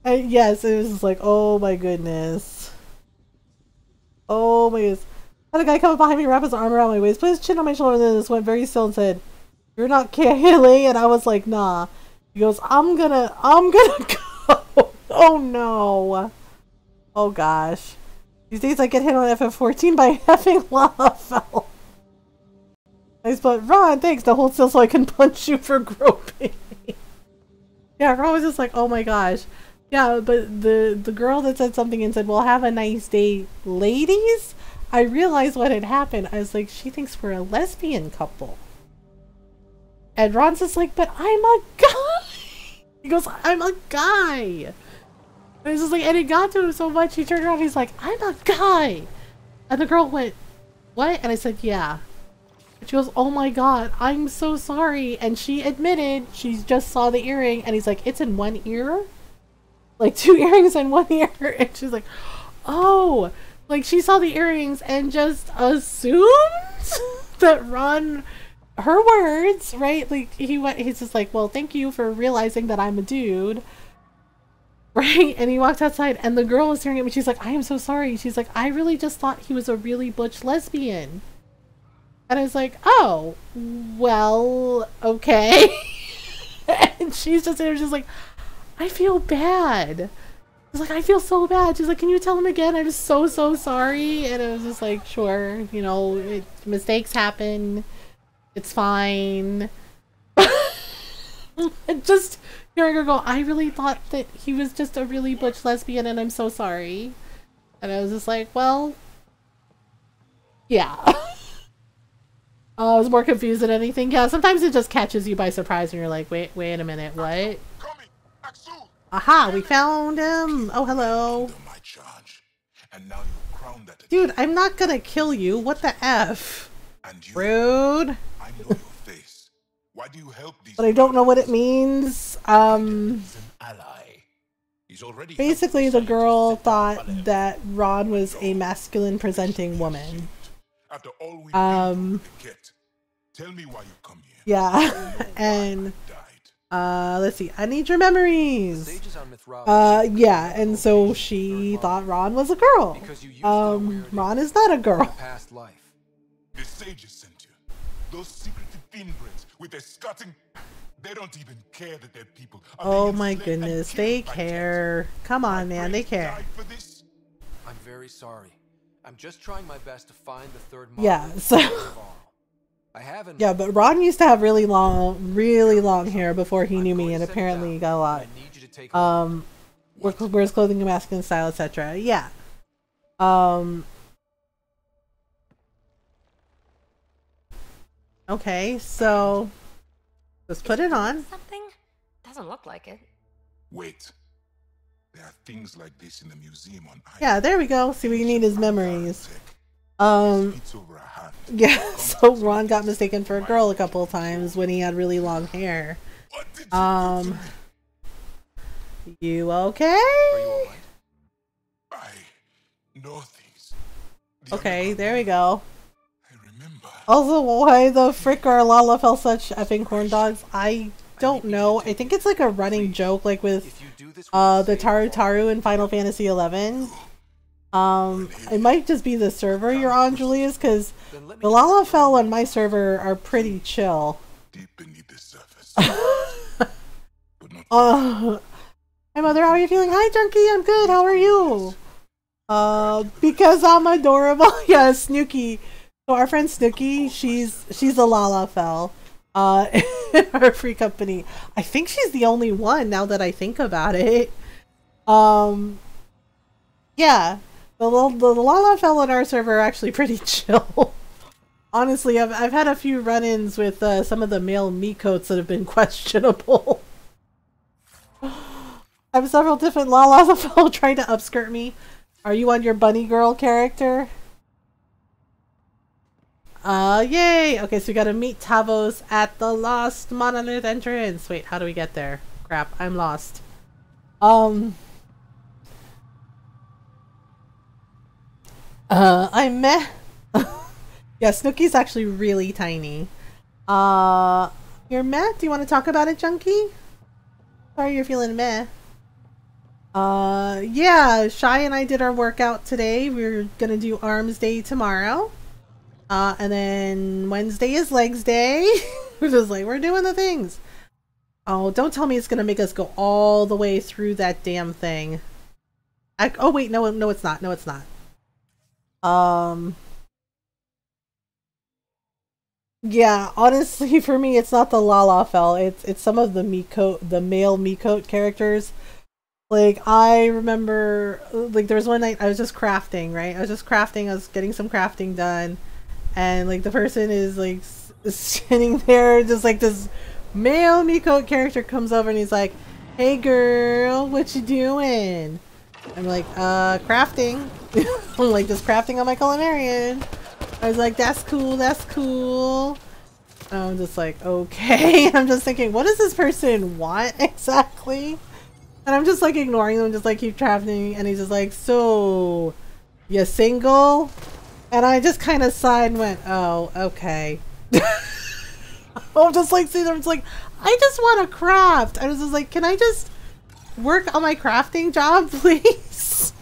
And yes, it was just like, oh my goodness. Oh my goodness. I had a guy come up behind me, wrap his arm around my waist, put his chin on my shoulder, and then just went very still and said, you're not Kaylee? And I was like, nah. He goes, I'm gonna go. Oh no. Oh gosh. These days I get hit on FF14 by having lava fell. Nice, but Ron, thanks to hold still so I can punch you for groping me. Yeah, Ron was just like, oh my gosh. Yeah, but the girl that said something and said, well, have a nice day, ladies? I realized what had happened. I was like, she thinks we're a lesbian couple. And Ron's just like, but I'm a guy. He goes, I'm a guy. And I was just like, and it got to him so much, he turned around and he's like, I'm a guy. And the girl went, what? And I said, yeah. She goes, oh my god, I'm so sorry. And she admitted she just saw the earring, and he's like, it's in one ear? Like 2 earrings in 1 ear? And she's like, oh, like she saw the earrings and just assumed that Ron, her words, right? Like he's just like, well, thank you for realizing that I'm a dude. Right? And he walked outside, and the girl was staring at me. She's like, I am so sorry. She's like, I really just thought he was a really butch lesbian. And I was like, oh, well, okay. And she's just like, I feel bad. She's like, I feel so bad. She's like, can you tell him again? I'm just so sorry. And I was just like, sure, you know, mistakes happen. It's fine. And just hearing her go, I really thought that he was just a really butch lesbian, and I'm so sorry. And I was just like, well, yeah. I was more confused than anything. Yeah, sometimes it just catches you by surprise and you're like, wait a minute, what? Aha, we found him! Oh, hello. Dude, I'm not gonna kill you. What the F? And you, Rude. I know your face. Why do you help these? But I don't know what it means. He's an ally. He's already Basically the girl thought that Ron was a masculine presenting woman. After all we Tell me why you come here. Yeah. And let's see. I need your memories. Yeah, and so she thought Ron was a girl. Ron is not a girl. The sages sent you. Those secretive fiendbreds with their scutting. They don't even care that their people are Oh my goodness, they care. Come on, man, they care. I'm very sorry. I'm just trying my best to find the third Yeah, so I haven't. Yeah, but Ron used to have really long hair before he knew me, and apparently he got a lot. Wears clothing in masculine style, etc. Yeah. Okay, so let's put it on. Something doesn't look like it. Wait. There are things like this in the museum on Island. Yeah, there we go. See, we need his memories. Yeah, so Ron got mistaken for a girl a couple of times when he had really long hair. You okay? I know things. Okay, there we go. Also, why the frick are Lalafell such effing corn dogs? I don't know. I think it's like a running joke, like with the Taru in Final Fantasy XI. It might just be the server you're on, Julius, because the Lalafell on my server are pretty chill. Deep beneath the surface. Hi Mother, how are you feeling? Hi Junkie, I'm good. How are you? Because I'm adorable. Yeah, Snooky. So our friend Snooky, she's a Lalafell. In our free company. I think she's the only one now that I think about it. Yeah. The Lalafell on our server are actually pretty chill. Honestly, I've had a few run-ins with some of the male Mikotes that have been questionable. I have several different Lalafell trying to upskirt me. Are you on your bunny girl character? Yay! Okay, so we gotta meet Tavos at the Lost Monolith entrance. Wait, how do we get there? Crap, I'm lost. I'm meh. Yeah, Snooky's actually really tiny. You're meh? Do you want to talk about it, Junkie? Sorry you're feeling meh. Yeah, Shy and I did our workout today. We're gonna do arms day tomorrow. And then Wednesday is legs day. We're just like, we're doing the things. Oh, don't tell me it's gonna make us go all the way through that damn thing. Oh wait, no, it's not. No, it's not. Yeah, honestly, for me, it's not the Lalafell. It's some of the male Mikote characters. Like, I remember, like, there was one night I was just crafting, right? I was getting some crafting done. And, like, the person is, like, sitting there, just, like, this male Mikote character comes over and he's like, hey, girl, what you doing? I'm like, crafting. I'm like, just crafting on my culinarian. I was like, that's cool, that's cool. And I'm just like, okay. I'm just thinking, what does this person want exactly? And I'm just like ignoring them, just like keep crafting. And he's just like, so, you single? And I just kind of sighed and went, oh, okay. I'm just like, see, I'm just like, I just want to craft. I was just like, can I just work on my crafting job, please?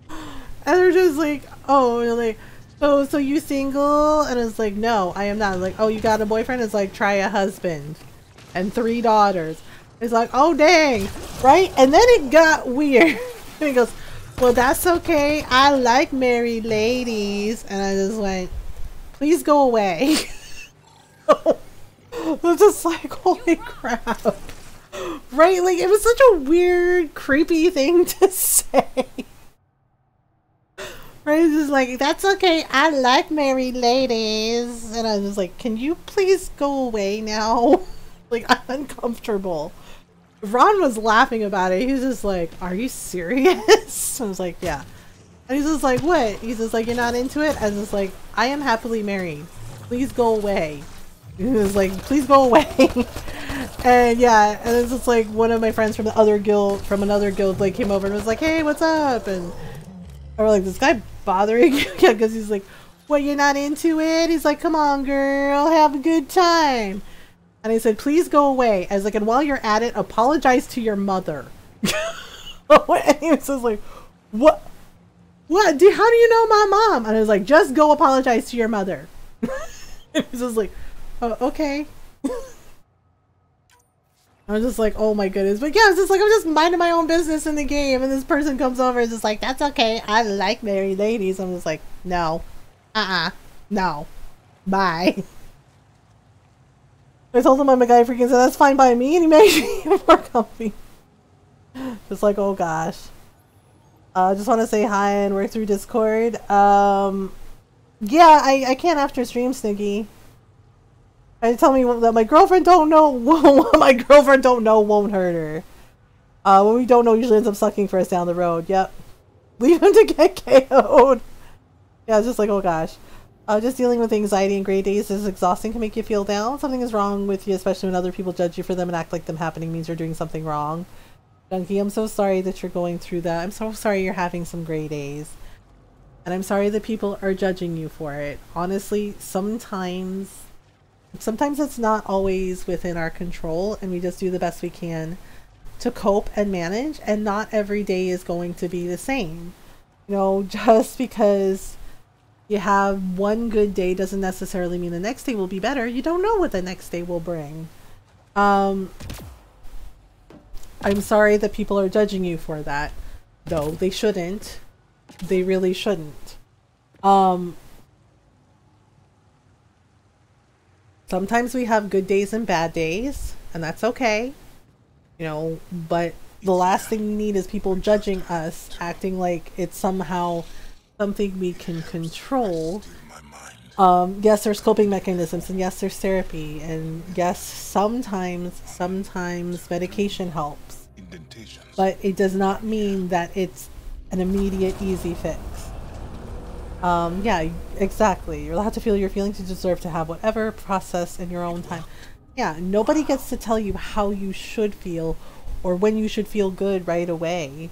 And they're just like, oh, and like, so you single? And it's like, no, I am not. I'm like, oh, you got a boyfriend? It's like, try a husband and 3 daughters. It's like, oh, dang, right? And then it got weird. And he goes, well, that's okay. I like married ladies. And I just went, please go away. I'm just like, holy crap. Right? Like, it was such a weird, creepy thing to say. Right? It's just like, that's okay. I like married ladies. And I was like, can you please go away now? Like, I'm uncomfortable. Ron was laughing about it. He was just like, are you serious? I was like, yeah. And he's just like, what? He's just like, you're not into it? I was just like, I am happily married. please go away. He was like, please go away. And yeah, and it's just like one of my friends from another guild like came over and was like, hey, what's up? And I was like, this guy bothering you? Yeah, because he's like, what, you're not into it? He's like, come on, girl, have a good time. And I said, please go away. I was like, and while you're at it, apologize to your mother. And he was just like, what? What? How do you know my mom? And I was like, just go apologize to your mother. And he was just like, oh, okay. I was just like, oh my goodness. But yeah, it's just like, I'm just minding my own business in the game. And this person comes over and is just like, that's okay. I like married ladies. I'm just like, no. No. Bye. I told him I'm a guy freaking, so that's fine by me. And he made me more comfy. Just like, oh gosh. Just want to say hi and work through Discord. Yeah, I can't after stream, Sniggy. And tell me that my girlfriend don't know. What my girlfriend don't know won't hurt her. What we don't know usually ends up sucking for us down the road. Yep. Leave him to get KO'd. Yeah, it's just like, oh gosh. Just dealing with anxiety and gray days is exhausting, can make you feel down. Something is wrong with you, especially when other people judge you for them and act like them happening means you're doing something wrong. Donkey, I'm so sorry that you're going through that. I'm so sorry you're having some gray days. And I'm sorry that people are judging you for it. Honestly, sometimes it's not always within our control, and we just do the best we can to cope and manage, and not every day is going to be the same. You know, just because you have one good day doesn't necessarily mean the next day will be better. You don't know what the next day will bring. I'm sorry that people are judging you for that, though. They shouldn't. They really shouldn't. Sometimes we have good days and bad days, and that's okay. You know, but the last thing we need is people judging us, acting like it's somehow something we can control. Yes, there's coping mechanisms, and yes, there's therapy, and yes, sometimes medication helps. But it does not mean that it's an immediate, easy fix. Yeah, exactly. You're allowed to feel your feelings. You deserve to have whatever process in your own time. Yeah, nobody gets to tell you how you should feel or when you should feel good right away.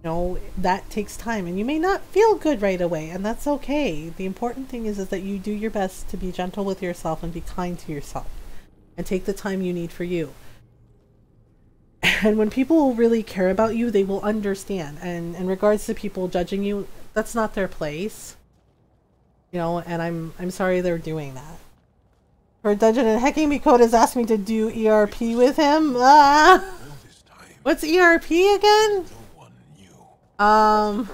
You know, that takes time, and you may not feel good right away, and that's okay. The important thing is that you do your best to be gentle with yourself and be kind to yourself and take the time you need for you. And when people really care about you, they will understand. And in regards to people judging you, that's not their place. You know, and I'm sorry they're doing that. For Dungeon and Hacking, Mikoto has asked me to do ERP with him. What's ERP again? I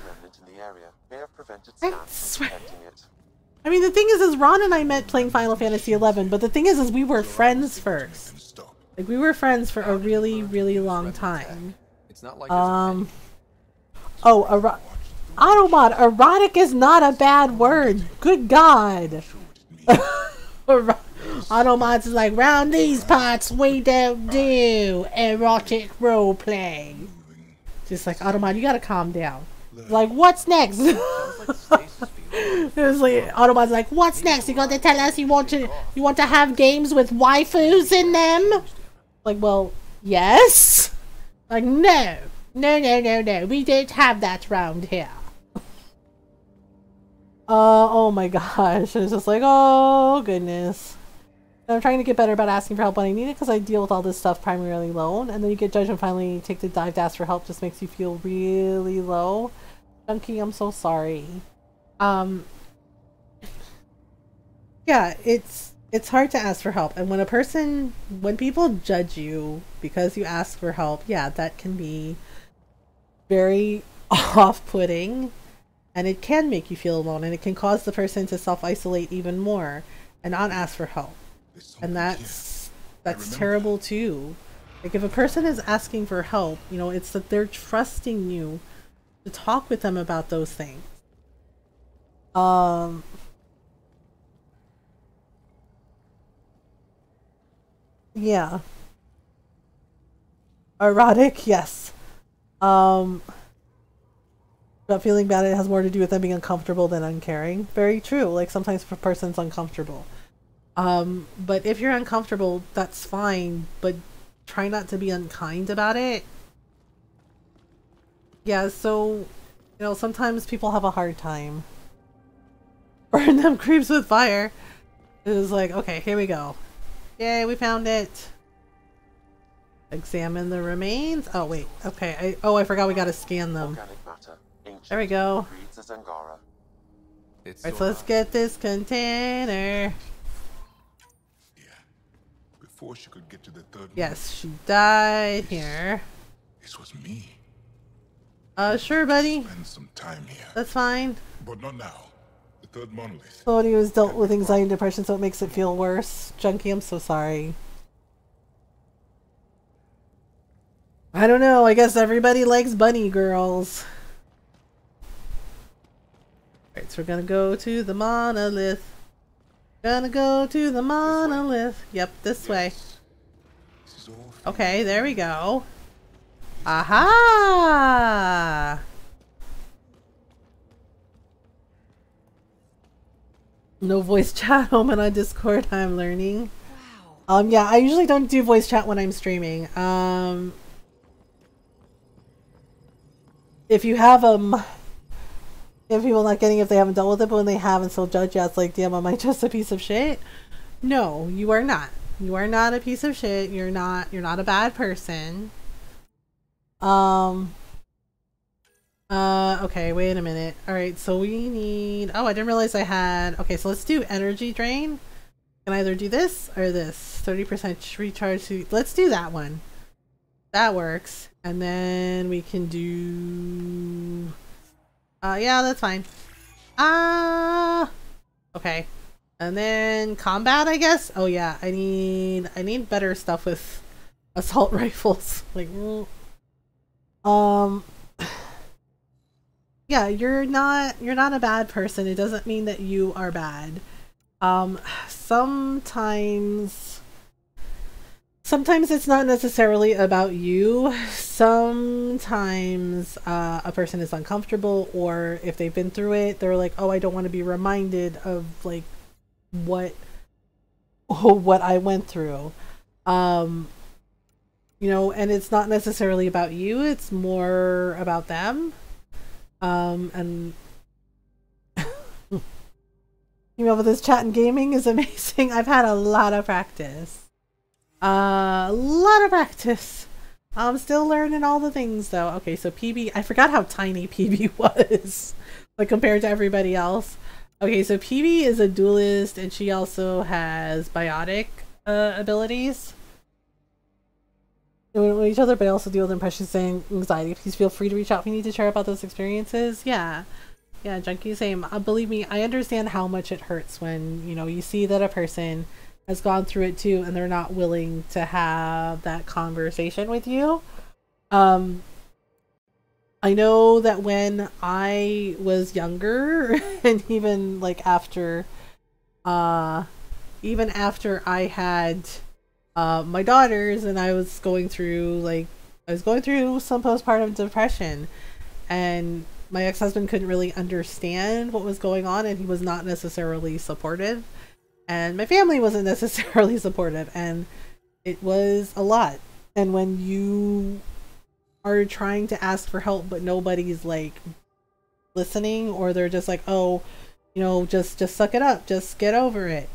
swear. I mean, the thing is Ron and I met playing Final Fantasy XI, but the thing is we were friends first. Like, we were friends for a really, really long time. Automod, erotic is not a bad word. Good God. Automod's like, round these parts we don't do erotic roleplay. Just like, Automod, you gotta calm down. Like, what's next? It was like, Automod's like, what's next? You gonna tell us you want to have games with waifus in them? Like, well, yes. Like, no. No. We don't have that round here. Oh my gosh. It's just like, oh goodness. I'm trying to get better about asking for help when I need it, because I deal with all this stuff primarily alone, and then you get judged and finally take the dive to ask for help just makes you feel really low. Junkie, I'm so sorry. Yeah, it's hard to ask for help, and when people judge you because you ask for help, yeah, that can be very off-putting, and it can make you feel alone, and it can cause the person to self-isolate even more and not ask for help. And that's terrible too. Like, if a person is asking for help, you know, it's that they're trusting you to talk with them about those things. Yeah. Erotic, yes. But feeling bad, it has more to do with them being uncomfortable than uncaring. Very true. Like, sometimes if a person's uncomfortable. But if you're uncomfortable, that's fine, but try not to be unkind about it. Yeah, so, you know, sometimes people have a hard time. Burn them creeps with fire. It was like, okay, here we go. Yay, we found it. Examine the remains. Oh, wait. Okay. I forgot we gotta scan them. There we go. Alright, so let's get this container. Before she could get to the third yes, she died here. This was me. Sure, buddy. Spend some time here. That's fine. But not now. The third monolith. Somebody was dealt with anxiety and depression, so it makes it feel worse. Junkie, I'm so sorry. I don't know. I guess everybody likes bunny girls. Alright, so we're gonna go to the monolith. Gonna go to the monolith. Yep, this way. Okay, there we go. Aha! No voice chat home and on Discord, I'm learning. Wow. Yeah, I usually don't do voice chat when I'm streaming. If you have if people not getting it, if they haven't dealt with it, but when they have and still judge you, it's like, damn, am I just a piece of shit? No, you are not. You are not a piece of shit. You're not a bad person. Okay, wait a minute. Alright, so we need... Oh, I didn't realize I had... Okay, so let's do energy drain. Can I either do this or this. 30% recharge. Let's do that one. That works. And then we can do... yeah, that's fine. Okay. And then combat, I guess? Oh yeah, I need better stuff with assault rifles. Like, yeah, you're not a bad person. It doesn't mean that you are bad. Sometimes it's not necessarily about you. Sometimes a person is uncomfortable, or if they've been through it, they're like, oh, I don't want to be reminded of like what I went through. You know, and it's not necessarily about you, it's more about them. And you know, but this chat and gaming is amazing. I've had a lot of practice. I'm still learning all the things though. Okay, so PB, I forgot how tiny PB was, like compared to everybody else. Okay, so PB is a duelist and she also has biotic abilities. With each other, but also deal with impressions and anxiety. Please feel free to reach out if you need to share about those experiences. Yeah, Junkie, same. Believe me, I understand how much it hurts when, you know, you see that a person has gone through it too and they're not willing to have that conversation with you. I know that when I was younger and even like after I had my daughters and I was going through some postpartum depression, and my ex-husband couldn't really understand what was going on, and he was not necessarily supportive, and my family wasn't necessarily supportive, and it was a lot. And when you are trying to ask for help but nobody's like listening, or they're just like, oh, you know, just suck it up, just get over it,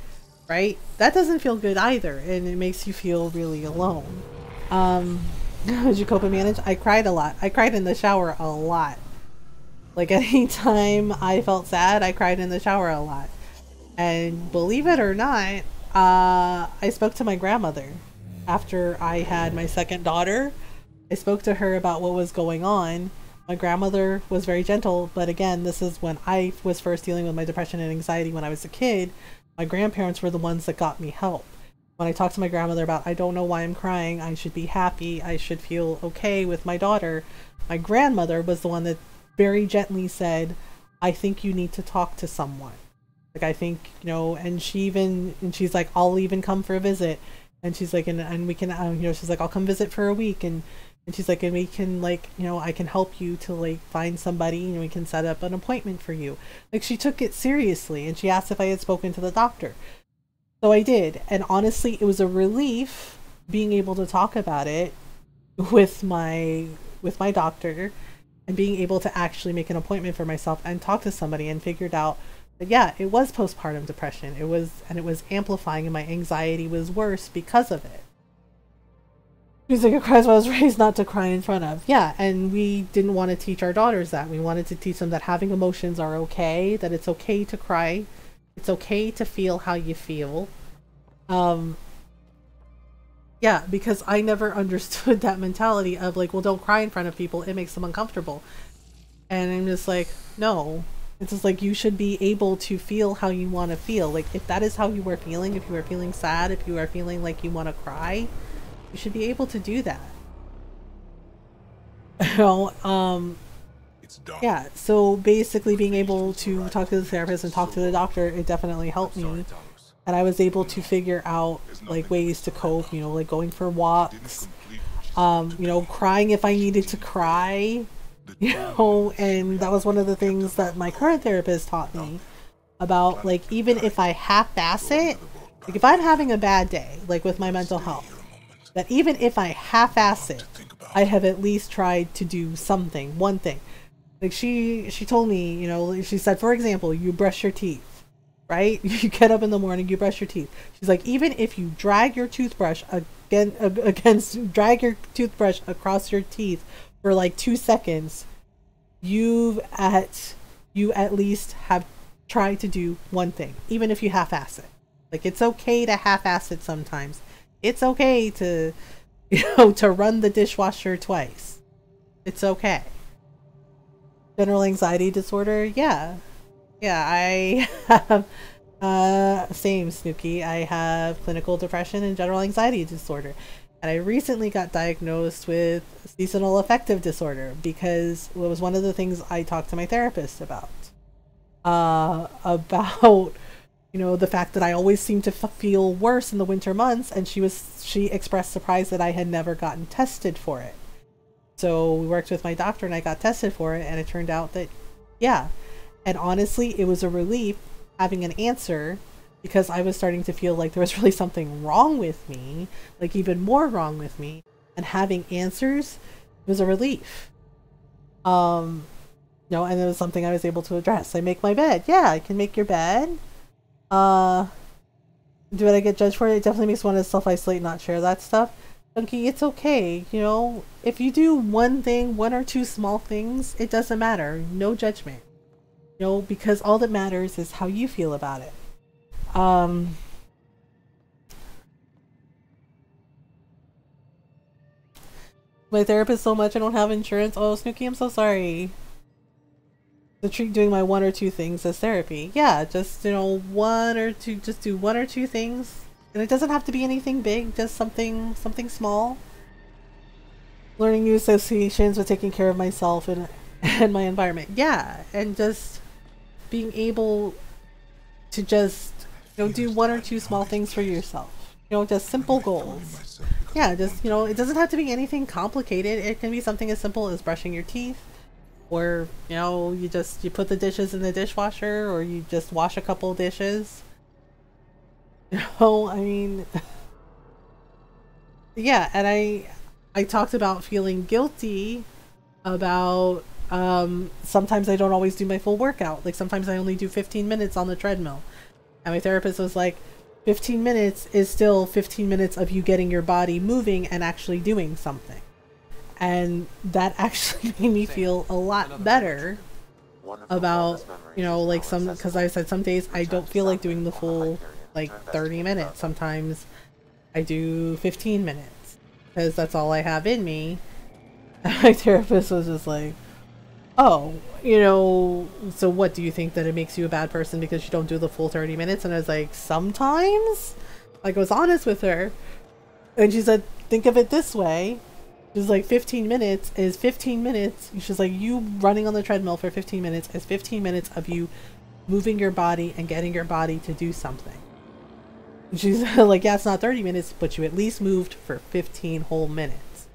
right? That doesn't feel good either, and it makes you feel really alone. How did you cope and manage? I cried a lot. I cried in the shower a lot. Like anytime I felt sad, I cried in the shower a lot. And believe it or not, I spoke to my grandmother after I had my second daughter. I spoke to her about what was going on. My grandmother was very gentle, but again, this is when I was first dealing with my depression and anxiety when I was a kid. My grandparents were the ones that got me help. When I talked to my grandmother about, I don't know why I'm crying, I should be happy, I should feel okay with my daughter, my grandmother was the one that very gently said, I think you need to talk to someone. Like, I think, you know, and she's like, I'll even come for a visit. And she's like, and we can, you know, she's like, I'll come visit for a week. And she's like, and we can, like, you know, I can help you to, like, find somebody and we can set up an appointment for you. Like, she took it seriously, and she asked if I had spoken to the doctor. So I did, and honestly, it was a relief being able to talk about it with my doctor, and being able to actually make an appointment for myself and talk to somebody, and figured out that yeah, it was postpartum depression. It was amplifying, and my anxiety was worse because of it. Music of cries I was raised not to cry in front of. Yeah, and we didn't want to teach our daughters that. We wanted to teach them that having emotions are okay, that it's okay to cry. It's okay to feel how you feel. Yeah, because I never understood that mentality of like, well, don't cry in front of people. It makes them uncomfortable. And I'm just like, no. It's just like, you should be able to feel how you want to feel. Like, if that is how you are feeling, if you are feeling sad, if you are feeling like you want to cry, you should be able to do that. You know, yeah, so basically being able to talk to the therapist and talk to the doctor, it definitely helped me. And I was able to figure out like ways to cope, you know, like going for walks, you know, crying if I needed to cry, you know, and that was one of the things that my current therapist taught me about, like, even if I half-ass it, like if I'm having a bad day, like with my mental health, that even if I half-ass it, I have at least tried to do something, one thing. Like she told me, you know, she said, for example, you brush your teeth, right? You get up in the morning, you brush your teeth. She's like, even if you drag your toothbrush drag your toothbrush across your teeth for like 2 seconds, you at least have tried to do one thing, even if you half-ass it. Like, it's okay to half-ass it sometimes. It's okay to, you know, to run the dishwasher twice. It's okay. General anxiety disorder, yeah. Yeah, I have, same Snooky, I have clinical depression and general anxiety disorder. And I recently got diagnosed with seasonal affective disorder because it was one of the things I talked to my therapist about. About, you know, the fact that I always seem to feel worse in the winter months, and she expressed surprise that I had never gotten tested for it. So we worked with my doctor and I got tested for it, and it turned out that, yeah. And honestly, it was a relief having an answer, because I was starting to feel like there was really something wrong with me, like even more wrong with me, and having answers was a relief. You know, and it was something I was able to address. I make my bed. Yeah, I can make your bed. Do I get judged for it? It definitely makes me want to self-isolate, not share that stuff. Chunky, it's okay, you know, if you do one thing, one or two small things, it doesn't matter. No judgment. You know, because all that matters is how you feel about it. My therapist so much I don't have insurance. Oh, Snooky, I'm so sorry. To treat doing my one or two things as therapy. Yeah, just, you know, just do one or two things. And it doesn't have to be anything big, just something small. Learning new associations with taking care of myself and my environment. Yeah, and just being able to just, you know, do one or two small things for yourself. You know, just simple goals. Yeah, just, you know, it doesn't have to be anything complicated. It can be something as simple as brushing your teeth. Or, you know, you put the dishes in the dishwasher, or you just wash a couple dishes. You know, I mean, yeah, and I talked about feeling guilty about, sometimes I don't always do my full workout. Like, sometimes I only do 15 minutes on the treadmill. And my therapist was like, 15 minutes is still 15 minutes of you getting your body moving and actually doing something. And that actually made me feel a lot better about, you know, like because I said some days I don't feel like doing the full, like, 30 minutes. Sometimes I do 15 minutes because that's all I have in me. And my therapist was just like, oh, you know, so what, do you think that it makes you a bad person because you don't do the full 30 minutes? And I was like, sometimes. Like, I was honest with her. And she said, think of it this way. She's like, 15 minutes is 15 minutes. She's like, you running on the treadmill for 15 minutes is 15 minutes of you moving your body and getting your body to do something. And she's like, yeah, it's not 30 minutes, but you at least moved for 15 whole minutes.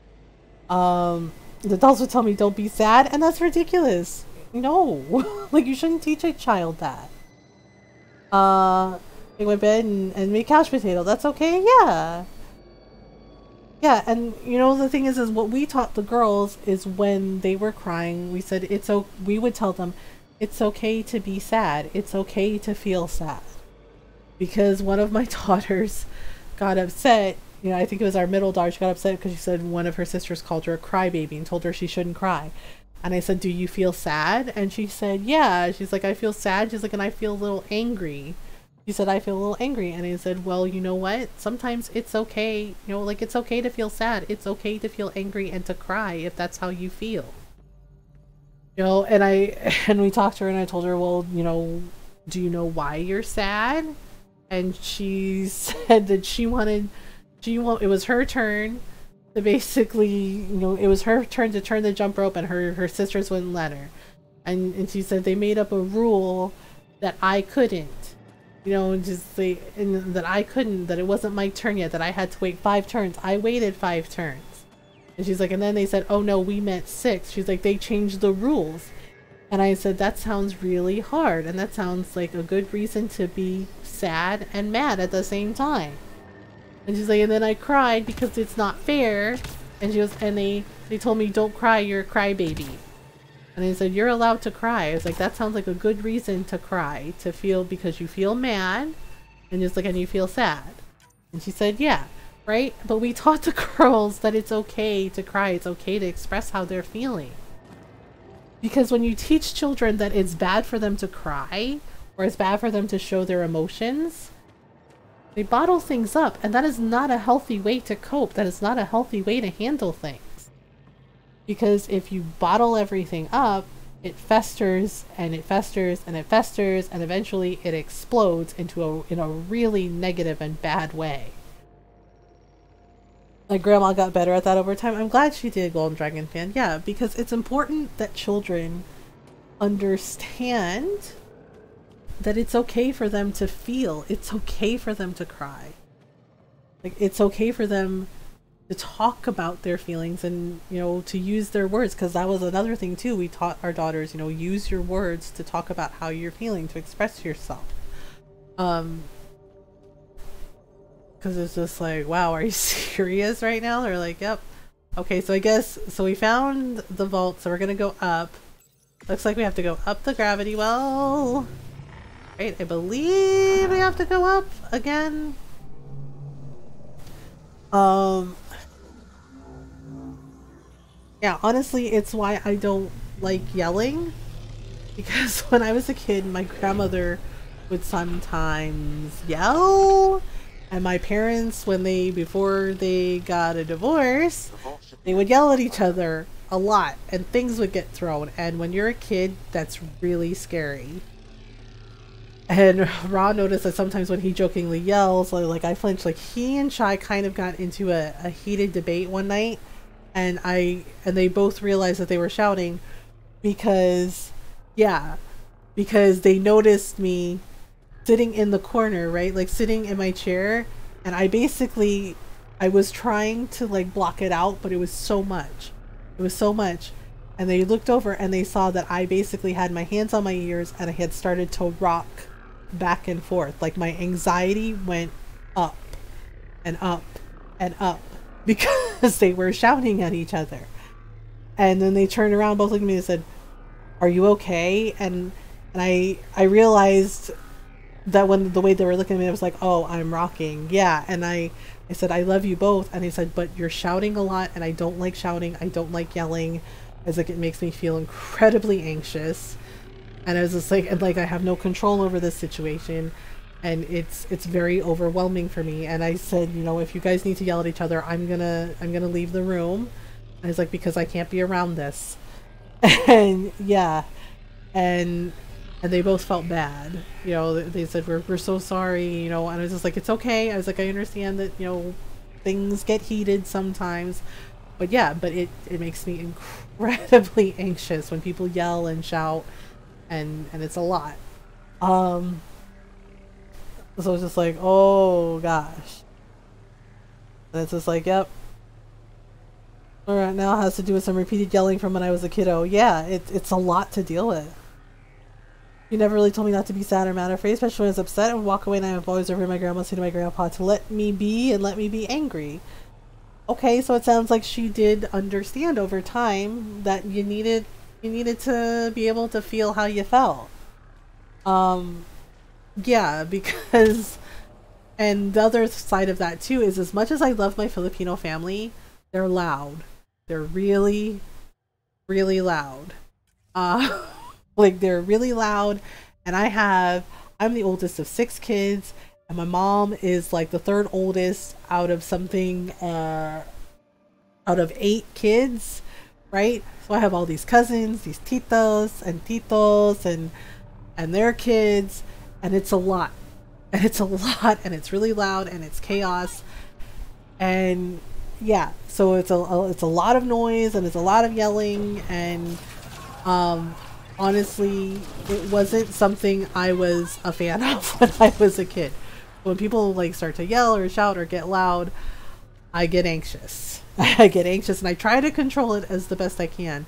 The adults would tell me, don't be sad, and that's ridiculous. No. Like, you shouldn't teach a child that. Make my bed and make couch potato. That's okay? Yeah. Yeah, and you know the thing is what we taught the girls is when they were crying, we said we would tell them it's okay to be sad. It's okay to feel sad. Because one of my daughters got upset. You know, I think it was our middle daughter. She got upset because she said one of her sisters called her a crybaby and told her she shouldn't cry. And I said, do you feel sad? And she said, yeah. She's like, I feel sad. She's like, and I feel a little angry. She said, I feel a little angry. And I said, well, you know what? Sometimes it's okay. You know, like, it's okay to feel sad. It's okay to feel angry and to cry if that's how you feel. You know, and we talked to her and I told her, well, you know, do you know why you're sad? And she said that it was her turn to basically, you know, it was her turn to turn the jump rope and her sisters wouldn't let her. And she said they made up a rule that I couldn't. You know, that I couldn't, that it wasn't my turn yet, that I had to wait 5 turns. I waited 5 turns. And she's like, and then they said, oh no, we meant 6. She's like, they changed the rules. And I said, that sounds really hard. And that sounds like a good reason to be sad and mad at the same time. And she's like, and then I cried because it's not fair. And she was, and they told me, don't cry, you're a crybaby. And I said, you're allowed to cry. I was like, that sounds like a good reason to cry, to feel, because you feel mad, and just like, and you feel sad. And she said, yeah, right? But we taught the girls that it's okay to cry. It's okay to express how they're feeling. Because when you teach children that it's bad for them to cry, or it's bad for them to show their emotions, they bottle things up, and that is not a healthy way to cope. That is not a healthy way to handle things. Because if you bottle everything up, it festers and it festers and it festers, and eventually it explodes in a really negative and bad way. My grandma got better at that over time. I'm glad she did, Golden Dragon fan. Yeah, because it's important that children understand that it's okay for them to feel. It's okay for them to cry. Like, it's okay for them to talk about their feelings and, you know, to use their words, because that was another thing too. We taught our daughters, you know, use your words to talk about how you're feeling, to express yourself. Because it's just like, wow, are you serious right now? They're like, yep. Okay, so I guess, so we found the vault, so we're gonna go up. Looks like we have to go up the gravity well. Right, I believe we have to go up again. Yeah, honestly, it's why I don't like yelling. Because when I was a kid, my grandmother would sometimes yell. And my parents, before they got a divorce, they would yell at each other a lot. And things would get thrown. And when you're a kid, that's really scary. And Ra noticed that sometimes when he jokingly yells, like I flinch. Like, he and Shai kind of got into a heated debate one night. And they both realized that they were shouting because they noticed me sitting in the corner, right? Like, sitting in my chair, and I was trying to like block it out, but it was so much. It was so much. And they looked over and they saw that I basically had my hands on my ears and I had started to rock back and forth. Like, my anxiety went up and up and up. Because they were shouting at each other. And then they turned around, both looked at me and said, are you okay? And I realized that when the way they were looking at me, I was like, oh, I'm rocking. Yeah. And I said, I love you both. And he said, but you're shouting a lot and I don't like shouting. I don't like yelling. I was like, it makes me feel incredibly anxious. And I was just like, I have no control over this situation. And it's very overwhelming for me. And I said, you know, if you guys need to yell at each other, I'm gonna leave the room. And I was like, because I can't be around this. And yeah, and they both felt bad. You know, they said, we're so sorry, you know. And I was just like, it's okay. I was like, I understand that, you know, things get heated sometimes. But yeah, but it makes me incredibly anxious when people yell and shout, and it's a lot. So it's just like, oh gosh. And it's just like, yep. Alright, now it has to do with some repeated yelling from when I was a kiddo. Yeah, it's a lot to deal with. You never really told me not to be sad or mad or afraid, especially when I was upset. I would walk away and I would always over my grandma, say to my grandpa to let me be and let me be angry. Okay, so it sounds like she did understand over time that you needed to be able to feel how you felt. Yeah, because, and the other side of that too is, as much as I love my Filipino family, they're loud. They're really, really loud. Like, they're really loud, and I'm the oldest of 6 kids, and my mom is like the 3rd oldest out of something, out of 8 kids, right? So I have all these cousins, these titos and titos, and their kids, and it's a lot. And it's a lot, and it's really loud, and it's chaos. And yeah, so it's a lot of noise, and it's a lot of yelling, and honestly, it wasn't something I was a fan of when I was a kid. When people like start to yell or shout or get loud, I get anxious. I get anxious, and I try to control it as the best I can.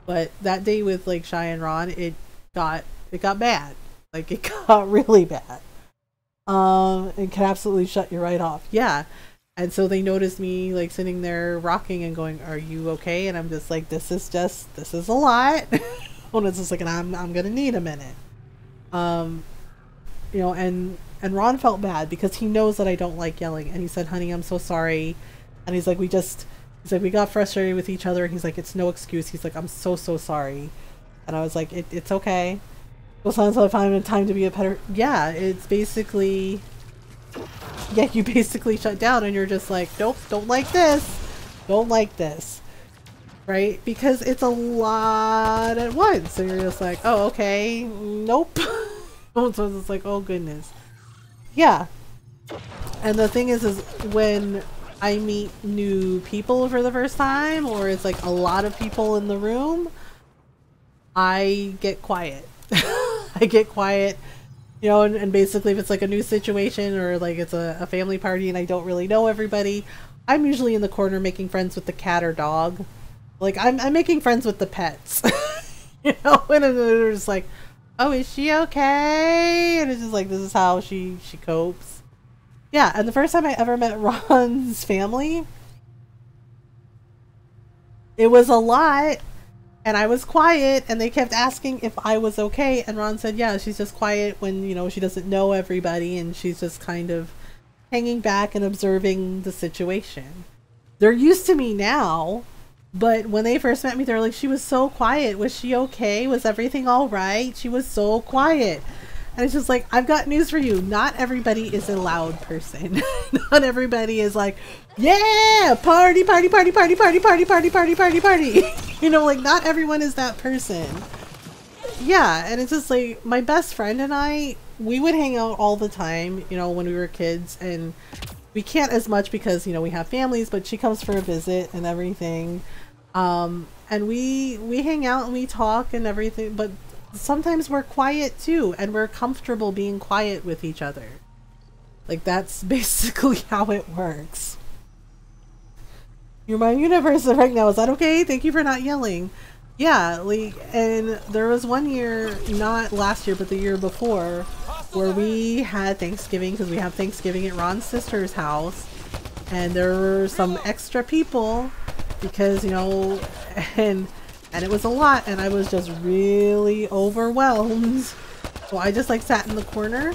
But that day with like Shy and Ron, it got bad. Like, it got really bad. It can absolutely shut you right off. Yeah. And so they noticed me like sitting there rocking and going, "Are you okay?" And I'm just like, this is a lot. When it's just like, I'm gonna need a minute. You know, and Ron felt bad because he knows that I don't like yelling, and he said, "Honey, I'm so sorry." And he's like, we got frustrated with each other, and he's like, "It's no excuse." He's like, "I'm so sorry." And I was like, it's okay. Well, sometimes I find time to be a better. Yeah, it's basically, yeah, you basically shut down, and you're just like, nope, don't like this, right? Because it's a lot at once, so you're just like, oh, okay, nope. So it's like, oh goodness, yeah. And the thing is when I meet new people for the first time, or it's like a lot of people in the room, I get quiet. I get quiet, you know, and basically if it's like a new situation or like it's a family party and I don't really know everybody, I'm usually in the corner making friends with the cat or dog. Like, I'm making friends with the pets. You know, and they're just like, "Oh, is she okay?" And it's just like, this is how she copes. Yeah, and the first time I ever met Ron's family, it was a lot. And I was quiet, and they kept asking if I was okay, and Ron said, yeah, she's just quiet when, you know, she doesn't know everybody, and she's just kind of hanging back and observing the situation. They're used to me now, but when they first met me, they're like, she was so quiet. Was she okay? Was everything all right? She was so quiet. And it's just like, I've got news for you. Not everybody is a loud person. Not everybody is like, yeah, party, party, party, party, party, party, party, party, party, party. You know, like, not everyone is that person. Yeah, and it's just like, my best friend and I, we would hang out all the time, you know, when we were kids, and we can't as much because, you know, we have families, but she comes for a visit and everything. And we hang out and we talk and everything, but sometimes we're quiet too, and we're comfortable being quiet with each other. Like, that's basically how it works. You're my universe right now. Is that okay? Thank you for not yelling. Yeah, like, and there was one year, not last year, but the year before, where we had Thanksgiving, because we have Thanksgiving at Ron's sister's house, and there were some extra people, because, you know, and it was a lot, and I was just really overwhelmed. So I just like sat in the corner,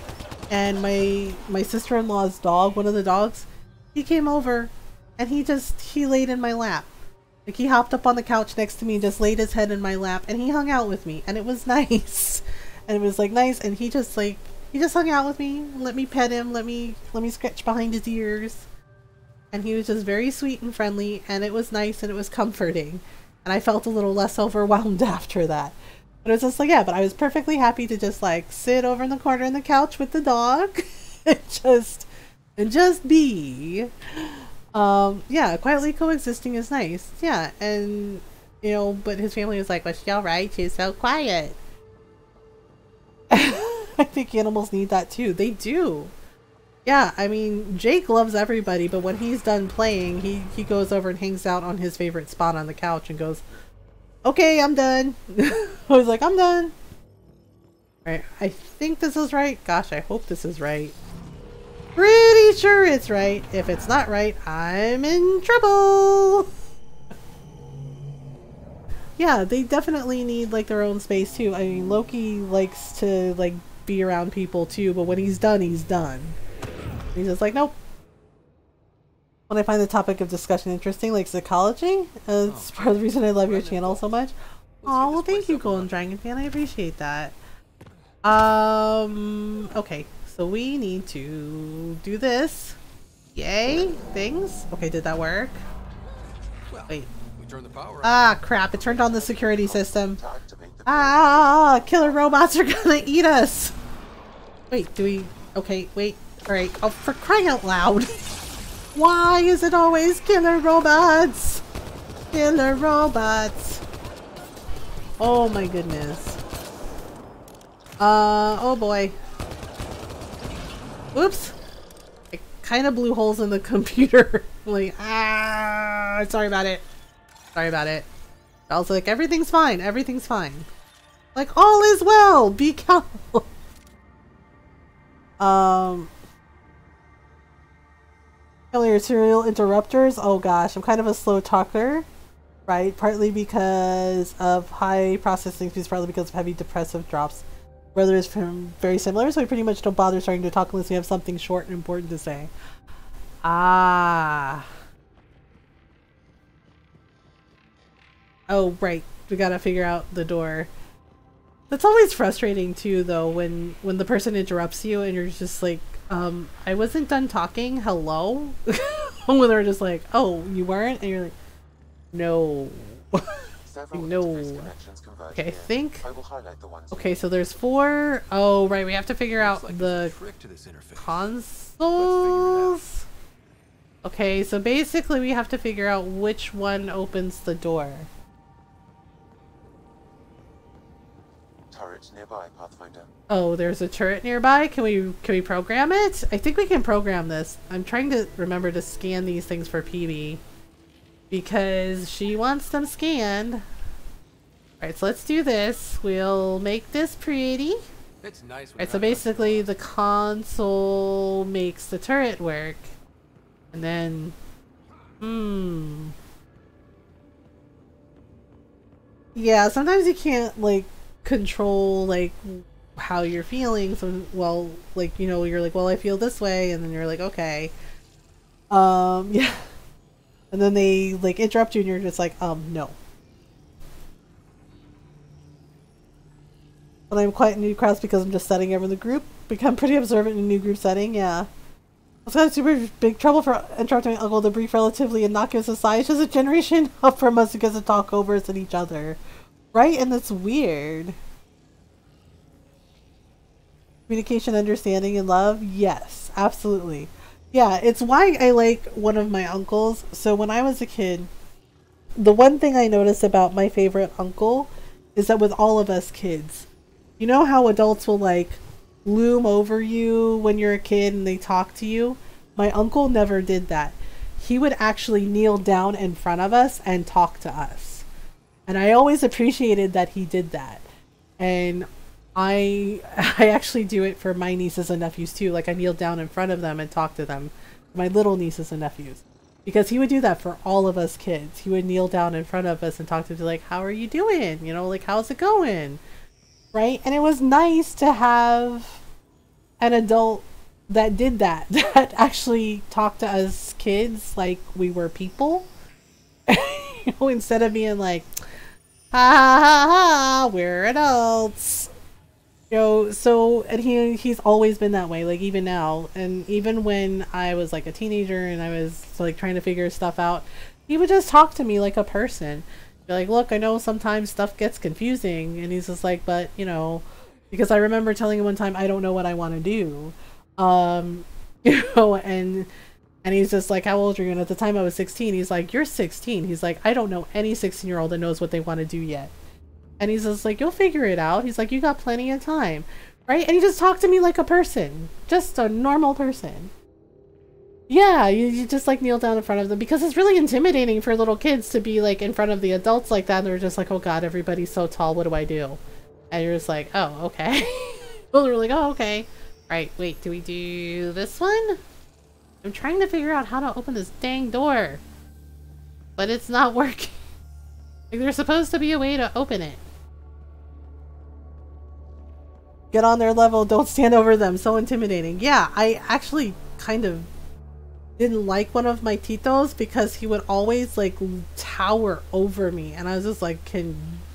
and my sister-in-law's dog, one of the dogs, he came over, and he laid in my lap. Like, he hopped up on the couch next to me and just laid his head in my lap, and he hung out with me, and it was nice. And it was like nice, and he just hung out with me, let me pet him, let me scratch behind his ears. And he was just very sweet and friendly, and it was nice, and it was comforting. And I felt a little less overwhelmed after that. But it was just like, yeah, but I was perfectly happy to just like sit over in the corner on the couch with the dog and just be. Yeah, quietly coexisting is nice. Yeah, and, you know, but his family was like, was she alright? She's so quiet. I think animals need that too. They do. Yeah, I mean, Jake loves everybody, but when he's done playing, he goes over and hangs out on his favorite spot on the couch and goes, okay, I'm done. I was like, I'm done. Alright, I think this is right. Gosh, I hope this is right. Pretty sure it's right. If it's not right, I'm in trouble! Yeah, they definitely need, like, their own space, too. I mean, Loki likes to, like, be around people, too, but when he's done, he's done. He's just like, nope. When I find the topic of discussion interesting, like psychology, it's part of the reason I love your channel so much. Oh, well, thank you, Golden Dragon Fan. I appreciate that. Okay, so we need to do this. Yay, things. Okay, did that work? Wait. Ah, crap! It turned on the security system. Ah, killer robots are gonna eat us. Wait, do we? Okay, wait. All right. Oh, for crying out loud! Why is it always killer robots? Killer robots. Oh my goodness. Oh boy. Oops. I kind of blew holes in the computer. Like, ah, sorry about it. Sorry about it. I was like, everything's fine. Everything's fine. Like, all is well. Be calm. Your serial interrupters. Oh gosh, I'm kind of a slow talker, right? Partly because of high processing speeds, partly because of heavy depressive drops. Brother is from very similar, so we pretty much don't bother starting to talk unless we have something short and important to say. Ah. Oh, right. We gotta figure out the door. That's always frustrating too, though, when the person interrupts you and you're just like, I wasn't done talking. Hello? When they're just like, oh, you weren't? And you're like, no. No. Okay, I think. Okay, so there's 4. Oh, right. We have to figure out the consoles. Okay, so basically we have to figure out which one opens the door. Turret nearby, Pathfinder. Oh, there's a turret nearby. Can we program it? I think we can program this. I'm trying to remember to scan these things for PB because she wants them scanned. Alright, so let's do this. We'll make this pretty. It's nice. Alright, so basically the console makes the turret work. And then... Yeah, sometimes you can't, like, control, like, how you're feeling. So, well, like, you know, you're like, well, I feel this way. And then you're like, okay. Yeah. And then they, like, interrupt you and you're just like, no. But I'm quiet in new crowds because I'm just setting over the group. Become pretty observant in a new group setting, yeah. I was got super big trouble for interrupting my uncle. The brief, relatively innocuous aside. It's just a generation up from us because of talk overs at each other. Right? And that's weird. Communication, understanding, and love? Yes, absolutely. Yeah, it's why I like one of my uncles. So when I was a kid, the one thing I noticed about my favorite uncle is that with all of us kids, you know how adults will like loom over you when you're a kid and they talk to you? My uncle never did that. He would actually kneel down in front of us and talk to us. And I always appreciated that he did that. And I actually do it for my nieces and nephews too. Like I kneel down in front of them and talk to them. My little nieces and nephews. Because he would do that for all of us kids. He would kneel down in front of us and talk to them like, how are you doing? You know, like, how's it going? Right? And it was nice to have an adult that did that. That actually talked to us kids like we were people. You know, instead of being like, ha ha ha ha, we're adults. You know, so, and he's always been that way, like even now. And even when I was like a teenager and I was like trying to figure stuff out, he would just talk to me like a person. Be like, look, I know sometimes stuff gets confusing. And he's just like, but you know, because I remember telling him one time, I don't know what I want to do. You know, and he's just like, how old are you? And at the time I was 16, he's like, you're 16. He's like, I don't know any 16-year-old that knows what they want to do yet. And he's just like, you'll figure it out. He's like, you got plenty of time. Right? And he just talked to me like a person. Just a normal person. Yeah, you just like kneel down in front of them. Because it's really intimidating for little kids to be like in front of the adults like that. And they're just like, oh God, everybody's so tall. What do I do? And you're just like, oh, okay. Well, we're like, oh, okay. Alright, wait, do we do this one? I'm trying to figure out how to open this dang door. But it's not working. Like, there's supposed to be a way to open it. Get on their level, don't stand over them. So intimidating. Yeah, I actually kind of didn't like one of my Titos because he would always, like, tower over me. And I was just like,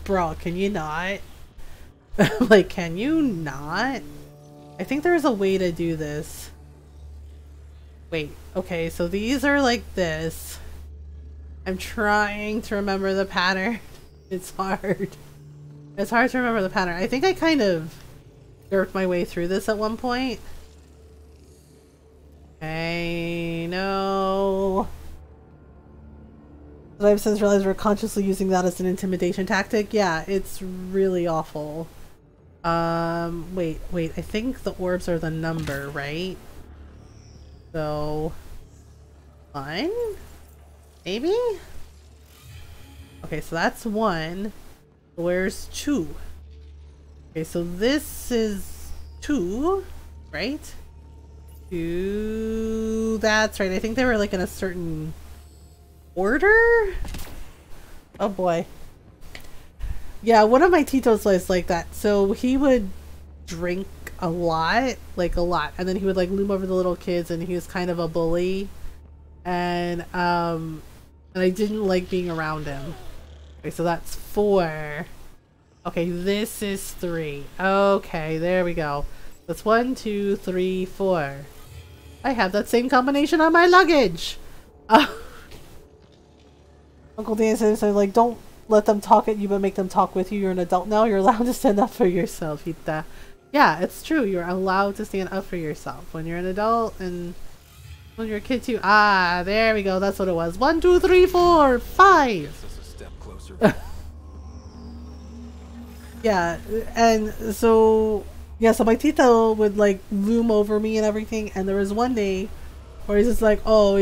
bro, can you not? Like, can you not? I think there's a way to do this. Wait, okay, so these are like this. I'm trying to remember the pattern. It's hard. It's hard to remember the pattern. I think I kind of jerked my way through this at one point. Okay, no. But I've since realized we're consciously using that as an intimidation tactic. Yeah, it's really awful. Wait, I think the orbs are the number, right? So, 1? Maybe? Okay, so that's 1. Where's 2? Okay, so this is 2, right? 2, that's right. I think they were like in a certain order? Oh boy. Yeah, one of my Titos was like that. So he would drink a lot, and then he would like loom over the little kids, and he was kind of a bully. And I didn't like being around him. Okay, so that's 4. Okay, this is 3. Okay, there we go. That's 1, 2, 3, 4. I have that same combination on my luggage. Uncle Dan says, so like, don't let them talk at you, but make them talk with you. You're an adult now. You're allowed to stand up for yourself, Hita. Yeah, it's true. You're allowed to stand up for yourself when you're an adult, and when you're a kid too. Ah, there we go. That's what it was. 1, 2, 3, 4, 5. Just a step closer. Yeah, and so yeah, so my Tito would like loom over me and everything, and there was one day where he's just like, oh,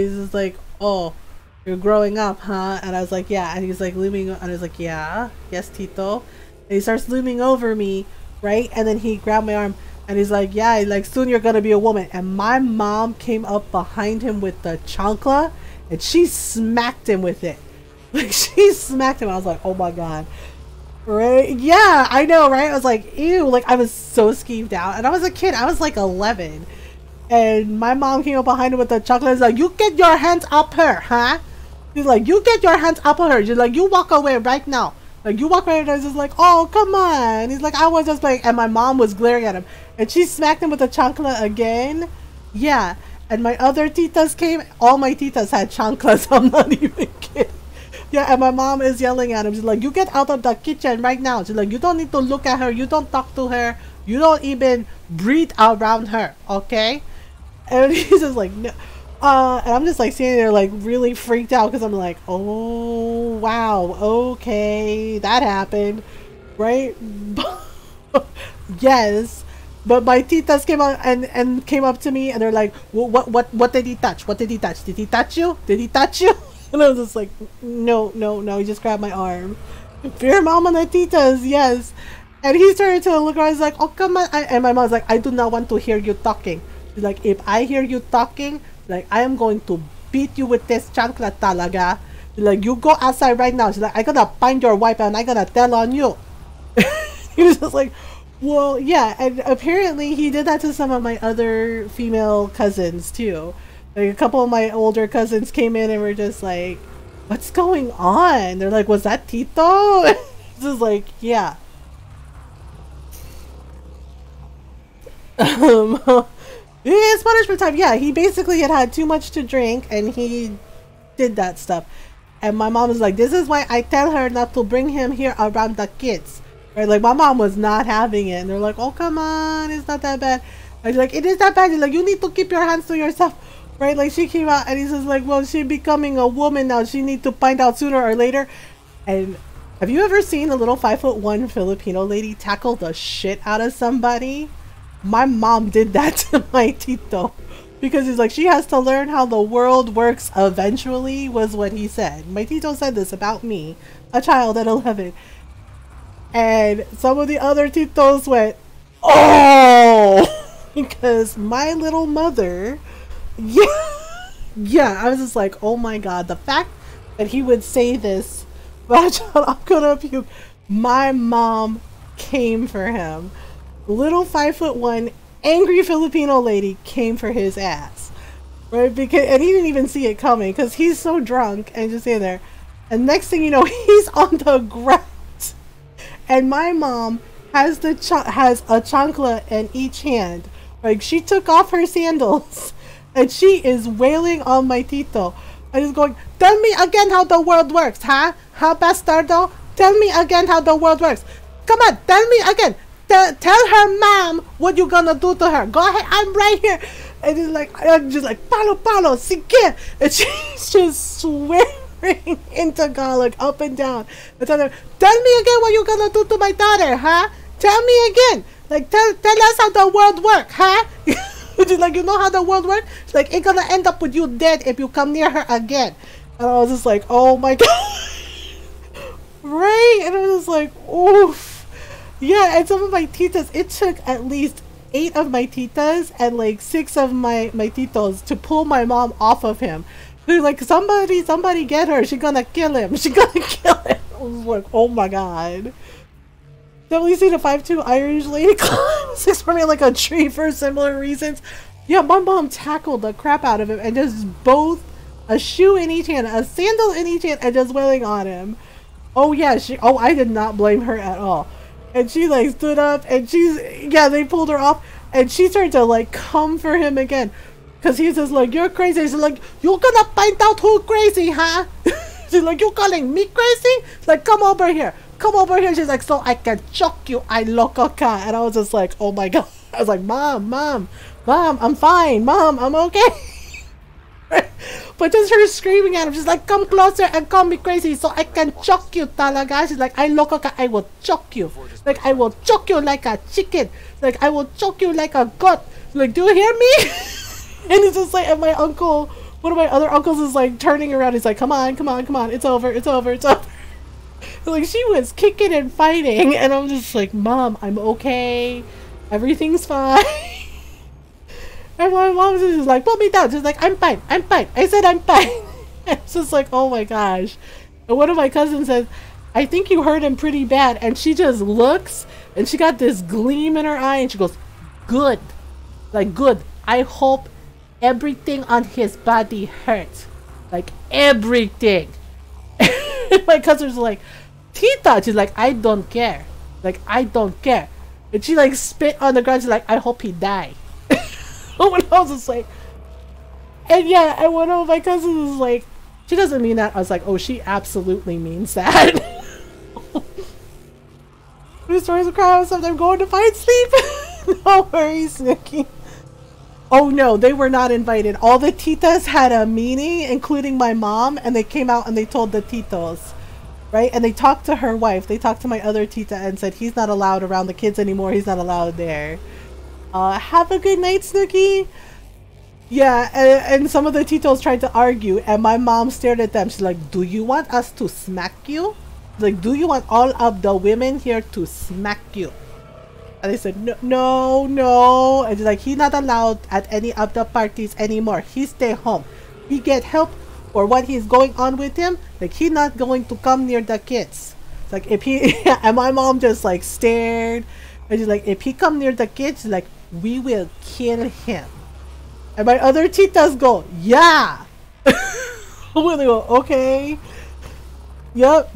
you're growing up, huh? And I was like, yeah. And he's like looming, and I was like, yeah, yes, Tito. And he starts looming over me, right? And then he grabbed my arm, and he's like, yeah, like soon you're gonna be a woman. And my mom came up behind him with the chancla, and she smacked him with it. Like, she smacked him. I was like, oh my god. Right? Yeah, I know, right? I was like, ew. Like, I was so skeeved out. And I was a kid. I was like 11. And my mom came up behind him with the chocolate. Like, you get your hands up her, huh? He's like, you get your hands up her. She's like, you walk away right now. Like, you walk away. And I was just like, oh, come on. He's like, I was just like, and my mom was glaring at him. And she smacked him with the chancla again. Yeah. And my other titas came. All my titas had chanclas. I'm not even kidding. Yeah, and my mom is yelling at him. She's like, you get out of the kitchen right now. She's like, you don't need to look at her. You don't talk to her. You don't even breathe around her. Okay? And he's just like, no. And I'm just like standing there like really freaked out because I'm like, oh, wow. Okay. That happened. Right? Yes. But my titas came out and came up to me and they're like, what did he touch? What did he touch? Did he touch you? Did he touch you? And I was just like, no, he just grabbed my arm. Fear mom and the titas, yes. And he started to look around, he's like, oh, come on. And my mom's like, I do not want to hear you talking. She's like, if I hear you talking, like, I am going to beat you with this chancla talaga. She's like, you go outside right now. She's like, I gotta find your wife and I gotta tell on you. He was just like, well, yeah. And apparently he did that to some of my other female cousins too. Like, a couple of my older cousins came in and were just like, what's going on? They're like, was that Tito? This is like, yeah. It's punishment time. Yeah, he basically had too much to drink and he did that stuff. And my mom was like, this is why I tell her not to bring him here around the kids. Right? Like, my mom was not having it. And they're like, oh, come on, it's not that bad. I was like, it is that bad. She's like, you need to keep your hands to yourself. Right? Like, she came out and he says like, well, she's becoming a woman now. She needs to find out sooner or later. And have you ever seen a little 5'1" Filipino lady tackle the shit out of somebody? My mom did that to my Tito. Because he's like, she has to learn how the world works eventually, was what he said. My Tito said this about me, a child at 11. And some of the other Titos went, oh, because my little mother, yeah, I was just like, oh my god, the fact that he would say this, watch out, I'm gonna puke. My mom came for him. Little 5'1" angry Filipino lady came for his ass, right? Because, and he didn't even see it coming because he's so drunk and just in there. And next thing you know, he's on the ground, and my mom has a chancla in each hand. Like, she took off her sandals, and she is wailing on my tito. And is going, tell me again how the world works, huh? Huh, bastardo? Tell me again how the world works. Come on, tell me again. Tell her mom what you gonna do to her. Go ahead, I'm right here. And it's like, I'm just like, palo, sige. And she's just swearing in Tagalog up and down. And tell me again what you gonna do to my daughter, huh? Tell me again. Like, tell us how the world works, huh? She's like, you know how the world works? She's like, it's gonna end up with you dead if you come near her again. And I was just like, oh my god. Right? And I was just like, oof. Yeah, and some of my titas, it took at least 8 of my titas and like 6 of my titos to pull my mom off of him. They're like, somebody get her. She's gonna kill him. She's gonna kill him. I was like, oh my god. Definitely see the 5'2" Irish lady climb 6 for me like a tree for similar reasons. Yeah, my mom tackled the crap out of him and just both a shoe in each hand, a sandal in each hand, and just wailing on him. Oh yeah, I did not blame her at all. And she like stood up and they pulled her off and she started to like come for him again. Cause he's just like, you're crazy. She's like, you're gonna find out who crazy, huh? She's like, you calling me crazy? She's like, come over here. Come over here. She's like, so I can choke you, I loco ka. And I was just like, oh my god. I was like, mom, I'm fine. Mom, I'm okay. But just her screaming at him, she's like, come closer and call me crazy so I can choke you, talaga. She's like, I loco ka, I will choke you. Like, I will choke you like a chicken. Like, I will choke you like a goat. Like, do you hear me? And it's just like, and my uncle, one of my other uncles is like turning around. He's like, come on. It's over. Like, she was kicking and fighting. And I'm just like, mom, I'm okay. Everything's fine. And my mom's just like, put me down. She's like, I'm fine. I said I'm fine. It's just like, oh my gosh. And one of my cousins says, I think you hurt him pretty bad. And she just looks and she got this gleam in her eye and she goes, good. Like, good. I hope everything on his body hurts. Like, everything. My cousin's like, Tita. She's like, I don't care. Like, I don't care. And she like spit on the ground. She's like, I hope he die. When I was just like, and yeah, and one of my cousins was like, she doesn't mean that. I was like, oh, she absolutely means that. I'm starting to cry myself. I'm going to find sleep. No worries, Nikki. Oh no, they were not invited. All the titas had a meeting, including my mom, and they came out and they told the titos, right? And they talked to her wife. They talked to my other tita and said he's not allowed around the kids anymore. He's not allowed there. Have a good night, Snooki. Yeah, and some of the titos tried to argue, and my mom stared at them. She's like, do you want us to smack you? Like, do you want all of the women here to smack you? And they said, no. And she's like, he's not allowed at any of the parties anymore. He stay home. He get help for what he's going on with him. Like, he's not going to come near the kids. It's like, if he... And my mom just, like, stared. And she's like, if he come near the kids, like, we will kill him. And my other titas go, yeah. They go, okay. Yep.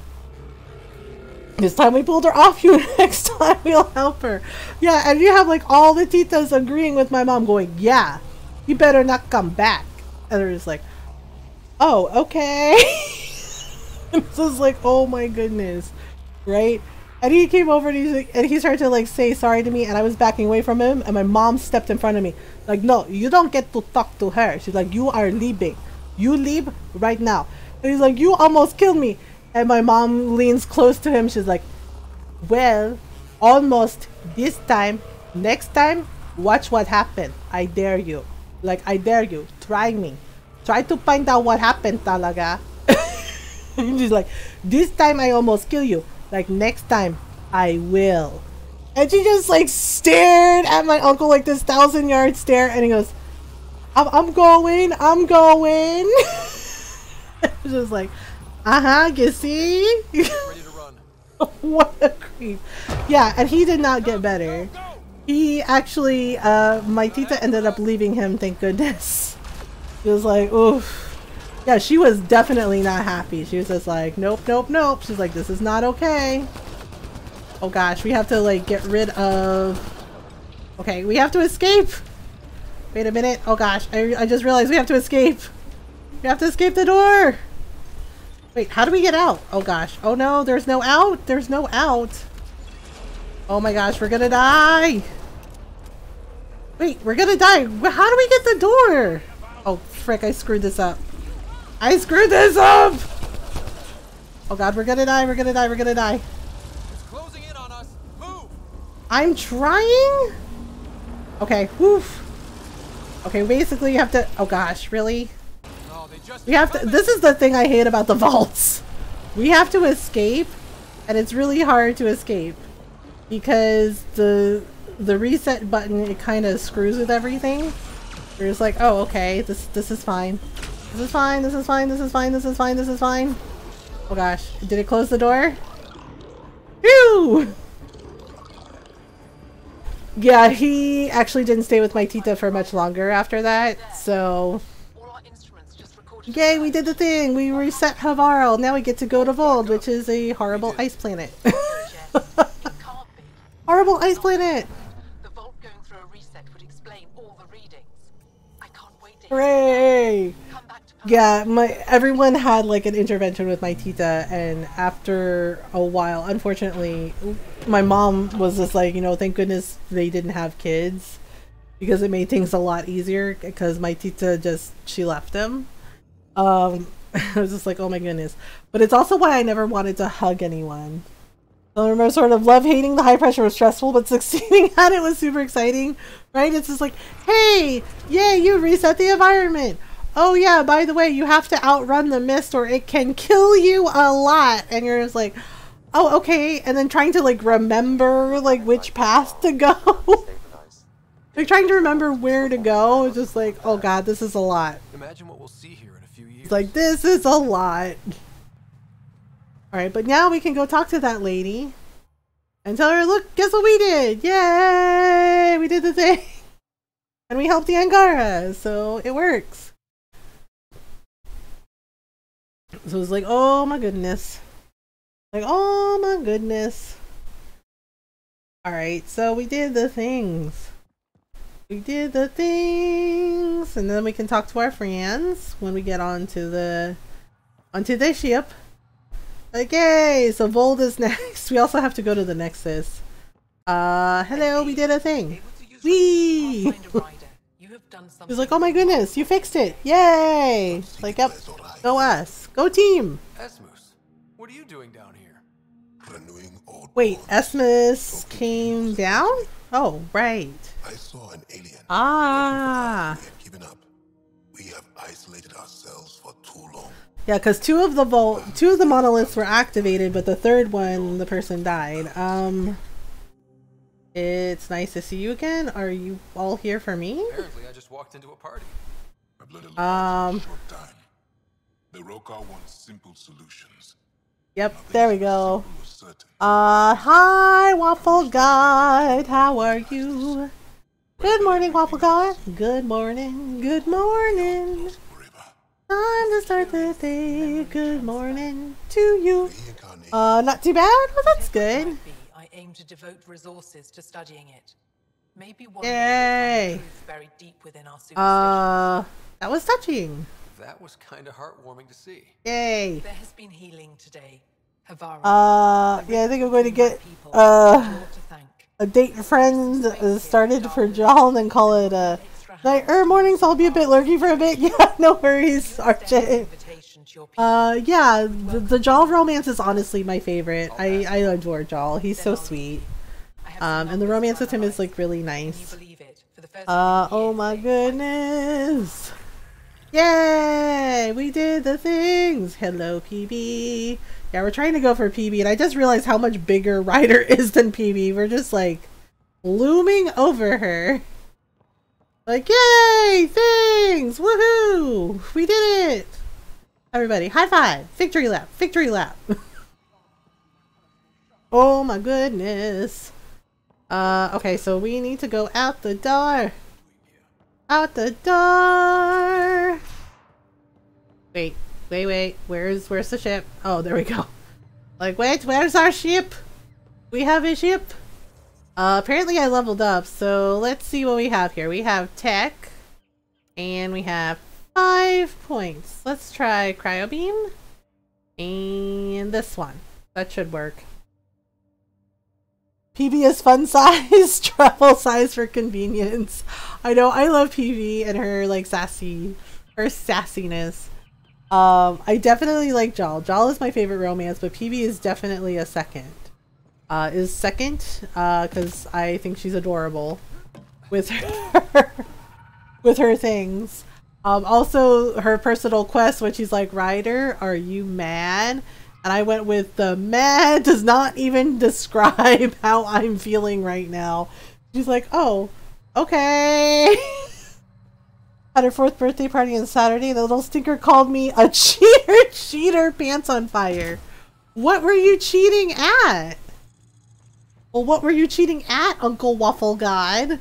This time we pulled her off you. Next time we'll help her. Yeah, and you have like all the titas agreeing with my mom going, yeah, you better not come back. And they're just like, oh, okay. It's just like, oh my goodness. Right? And he came over and he started to like say sorry to me, and I was backing away from him, and my mom stepped in front of me. Like, no, you don't get to talk to her. She's like, you are leaving. You leave right now. And he's like, you almost killed me. And my mom leans close to him. She's like, well, almost this time. Next time, watch what happened. I dare you. Like, I dare you. Try me. Try to find out what happened, talaga. And she's like, this time I almost kill you. Like, next time, I will. And she just like stared at my uncle like this 1,000-yard stare, and he goes, I'm going. Just like, you see? Ready to run. What a creep. Yeah, and he did not get better. He actually, my tita ended up leaving him, thank goodness. He was like, oof. Yeah, she was definitely not happy. She was just like, nope, nope, nope. She's like, this is not okay. Oh gosh, we have to like get rid of... Okay, we have to escape! Wait a minute. Oh gosh, I just realized we have to escape. We have to escape the door! Wait, how do we get out? Oh gosh. Oh no, there's no out! There's no out! Oh my gosh, we're gonna die! Wait, we're gonna die! How do we get the door? Oh frick, I screwed this up. I screwed this up! Oh god, we're gonna die, we're gonna die, we're gonna die. I'm trying? Okay, woof. Okay, basically you have to... Oh gosh, really? We have to... This is the thing I hate about the vaults. We have to escape, and it's really hard to escape. Because the reset button, it kind of screws with everything. You're just like, oh, okay, this is fine. This is fine, this is fine, this is fine, this is fine, this is fine. Oh gosh, did it close the door? Phew! Yeah, he actually didn't stay with my tita for much longer after that, so... Yay, we did the thing! We reset Havarl! Now we get to go to Vold, which is a horrible ice planet. Horrible ice planet! Hooray! Yeah, everyone had like an intervention with my tita, and after a while, unfortunately, my mom was just like, you know, thank goodness they didn't have kids, because it made things a lot easier, because my tita she left them. I was just like, oh my goodness. But it's also why I never wanted to hug anyone. I remember sort of love-hating the high pressure was stressful, but succeeding at it was super exciting, right? It's just like, hey, yay, you reset the environment. Oh yeah, by the way, you have to outrun the mist or it can kill you a lot. And you're just like, oh, okay. And then trying to like remember like which path to go. Like trying to remember where to go. It's just like, oh god, this is a lot. Imagine what we'll see here in a few years. It's like, this is a lot. Alright, but now we can go talk to that lady. And tell her, look, guess what we did? Yay! We did the thing. And we helped the Angara, so it works. So it's like, oh my goodness. Like, oh my goodness. Alright, so we did the things. We did the things. And then we can talk to our friends when we get onto the ship. Okay, so Vold is next. We also have to go to the Nexus. Hello, we did a thing. Whee! He's like, oh my goodness, you fixed it. Yay! Like, yep. Go us. Go team. Esmus, what are you doing down here? Wait, Esmus came down? Oh, right. I saw an alien. Ah. We have given up. We have isolated ourselves for too long. Yeah, because two of the monoliths were activated, but the third one, the person died. It's nice to see you again. Are you all here for me? Apparently, I just walked into a party. The Roka wants simple solutions. Yep, there we go. Hi, Waffle God. How are you? Good morning, Waffle God. Good morning. Good morning. Time to start the day. Good morning to you. Not too bad? Well, that's good. I aim to devote resources to studying it. Maybe one Yay. buried deep within our superstitions. That was touching. That was kind of heartwarming to see. Yay. There has been healing today. Yeah, I think I'm going to get a date friend started for Jal and then call it night mornings. I'll be a bit lurky for a bit. Yeah, no worries, RJ. Yeah, the Jal romance is honestly my favorite. I adore Jal. He's so sweet. And the romance with him is like really nice. Oh my goodness. Yay! We did the things! Hello, PB. Yeah, we're trying to go for PB, and I just realized how much bigger Ryder is than PB. We're just like looming over her. Like, yay! Things! Woohoo! We did it! Everybody, high five! Victory lap! Victory lap! Oh my goodness. Okay, so we need to go out the door. Out the door! Wait. Where's the ship? Oh, there we go. Like, wait, where's our ship? We have a ship? Apparently I leveled up, so let's see what we have here. We have tech, and we have 5 points. Let's try cryo beam, and this one. That should work. PV is fun size, travel size for convenience. I know, I love PV and her like sassiness. I definitely like Jal. Jal is my favorite romance, but PV is definitely a second. Because I think she's adorable with her with her things. Also her personal quest, when she's like, Ryder, are you mad? And I went with the mad does not even describe how I'm feeling right now. She's like, oh, okay. At her 4th birthday party on Saturday, the little stinker called me a cheater, pants on fire. What were you cheating at? Well, what were you cheating at, Uncle Waffle God?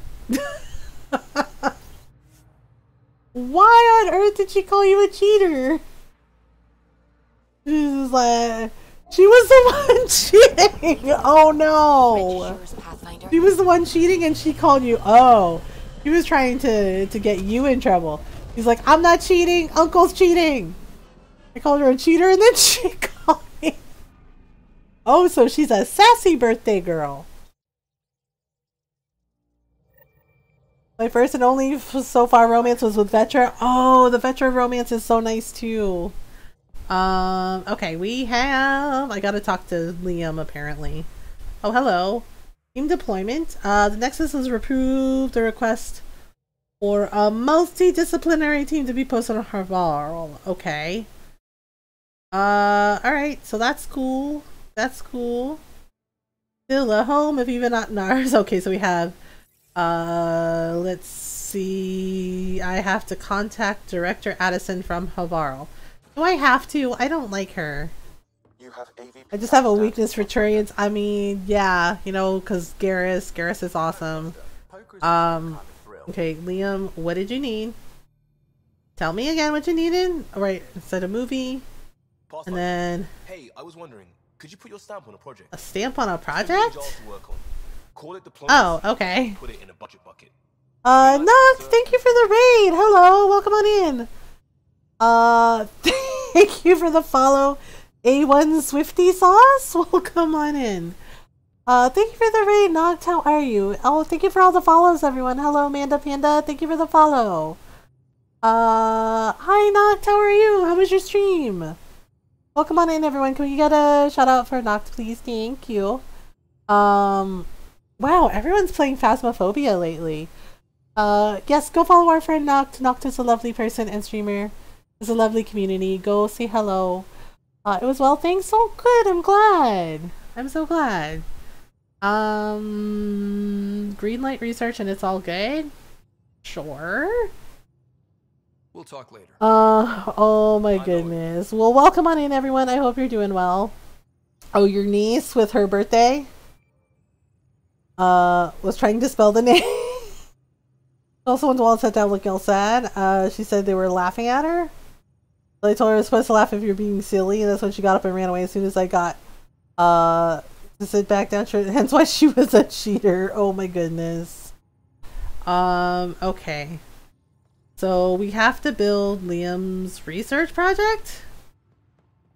Why on earth did she call you a cheater? She was like, she was the one cheating. Oh no. She was the one cheating and she called you. Oh, she was trying to get you in trouble. He's like, I'm not cheating. Uncle's cheating. I called her a cheater and then she called me. Oh, so she's a sassy birthday girl. My first and only so far romance was with Vetra. Oh, the Vetra romance is so nice too. Okay, we have... I gotta talk to Liam apparently. Oh, hello. Team deployment. The Nexus has approved a request for a multidisciplinary team to be posted on Harval. Okay. Alright, so that's cool. That's cool. Still a home if even not NARS. Okay, so we have let's see. I have to contact Director Addison from Havarl. Do I have to? I don't like her. I just have a weakness for Turians. I mean, yeah, you know, because Garrus is awesome. Okay, Liam, what did you need? Tell me again what you needed. Alright, instead of movie. And then... Hey, I was wondering, could you put your stamp on a project? A stamp on a project? Call it oh, okay. Put it in a budget bucket. Nox, thank you for the raid. Hello, welcome on in. Thank you for the follow. A1 Swifty Sauce, welcome on in. Thank you for the raid, Nox. How are you? Oh, thank you for all the follows, everyone. Hello, Manda Panda. Thank you for the follow. Hi, Nox. How are you? How was your stream? Welcome on in, everyone. Can we get a shout out for Nox, please? Thank you. Wow, everyone's playing Phasmophobia lately. Yes, go follow our friend Noct. Noct is a lovely person and streamer. It's a lovely community. Go say hello. It was well, thanks. So good. I'm glad. I'm so glad. Green light research and it's all good? Sure. We'll talk later. Oh my goodness. Well, welcome on in, everyone. I hope you're doing well. Oh, your niece with her birthday? Was trying to spell the name. Also, when Walt sat down looking all sad, she said they were laughing at her. So they told her I was supposed to laugh if you're being silly, and that's when she got up and ran away as soon as I got to sit back down. Hence why she was a cheater. Oh my goodness. Okay. So we have to build Liam's research project?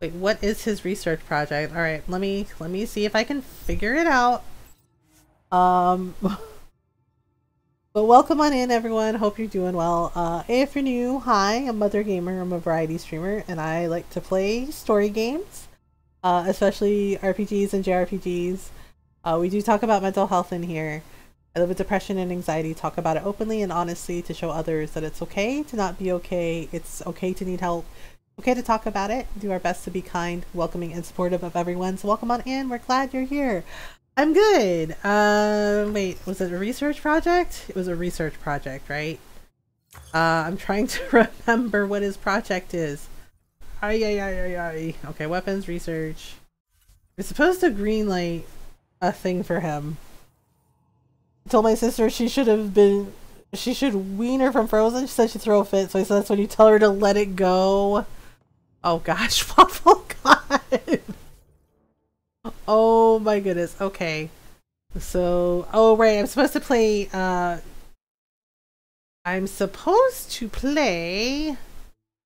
Wait, what is his research project? Alright, let me see if I can figure it out. But welcome on in, everyone. Hope you're doing well. If you're new, hi, I'm Mothergamer. I'm a variety streamer, and I like to play story games, especially RPGs and JRPGs. We do talk about mental health in here. I live with depression and anxiety. Talk about it openly and honestly to show others that it's okay to not be okay. It's okay to need help. Okay to talk about it. Do our best to be kind, welcoming, and supportive of everyone. So welcome on in. We're glad you're here. I'm good. Wait, was it a research project? It was a research project, right? I'm trying to remember what his project is. Okay, weapons, research. We're supposed to greenlight a thing for him. I told my sister she should wean her from Frozen. She said she'd throw a fit, so I said that's when you tell her to let it go. Oh gosh, Waffle God. Oh my goodness. Okay. So, oh right, I'm supposed to play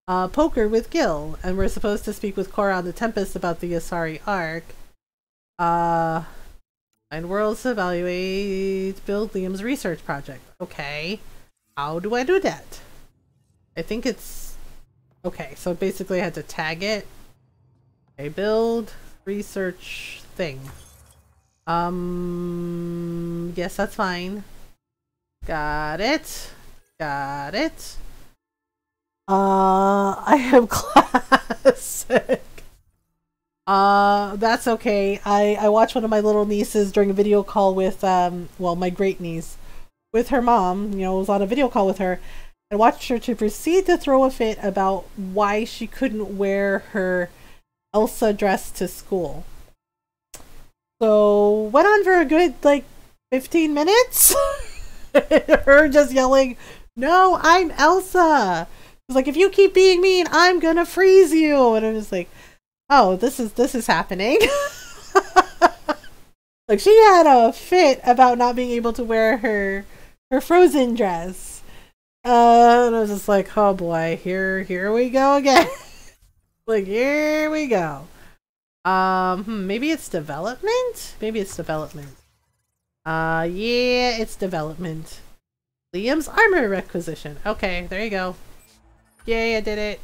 poker with Gil, and we're supposed to speak with Korra on the Tempest about the Asari arc. And worlds to evaluate build Liam's research project. Okay. How do I do that? I think it's okay, so basically I had to tag it. Okay, build research thing. Yes, that's fine. Got it. Got it. I am classic. That's okay. I watched one of my little nieces during a video call with, well, my great niece, with her mom. You know, I was on a video call with her. I watched her to proceed to throw a fit about why she couldn't wear her Elsa dress to school. So, went on for a good, like, 15 minutes. Her just yelling, "No, I'm Elsa!" She's like, "If you keep being mean, I'm gonna freeze you!" And I'm just like, oh, this is happening. Like, she had a fit about not being able to wear her Frozen dress. And I was just like, oh boy, here we go again. Like, here we go. Maybe it's development? Maybe it's development. Yeah, it's development. Liam's armor requisition. Okay, there you go. Yay, I did it.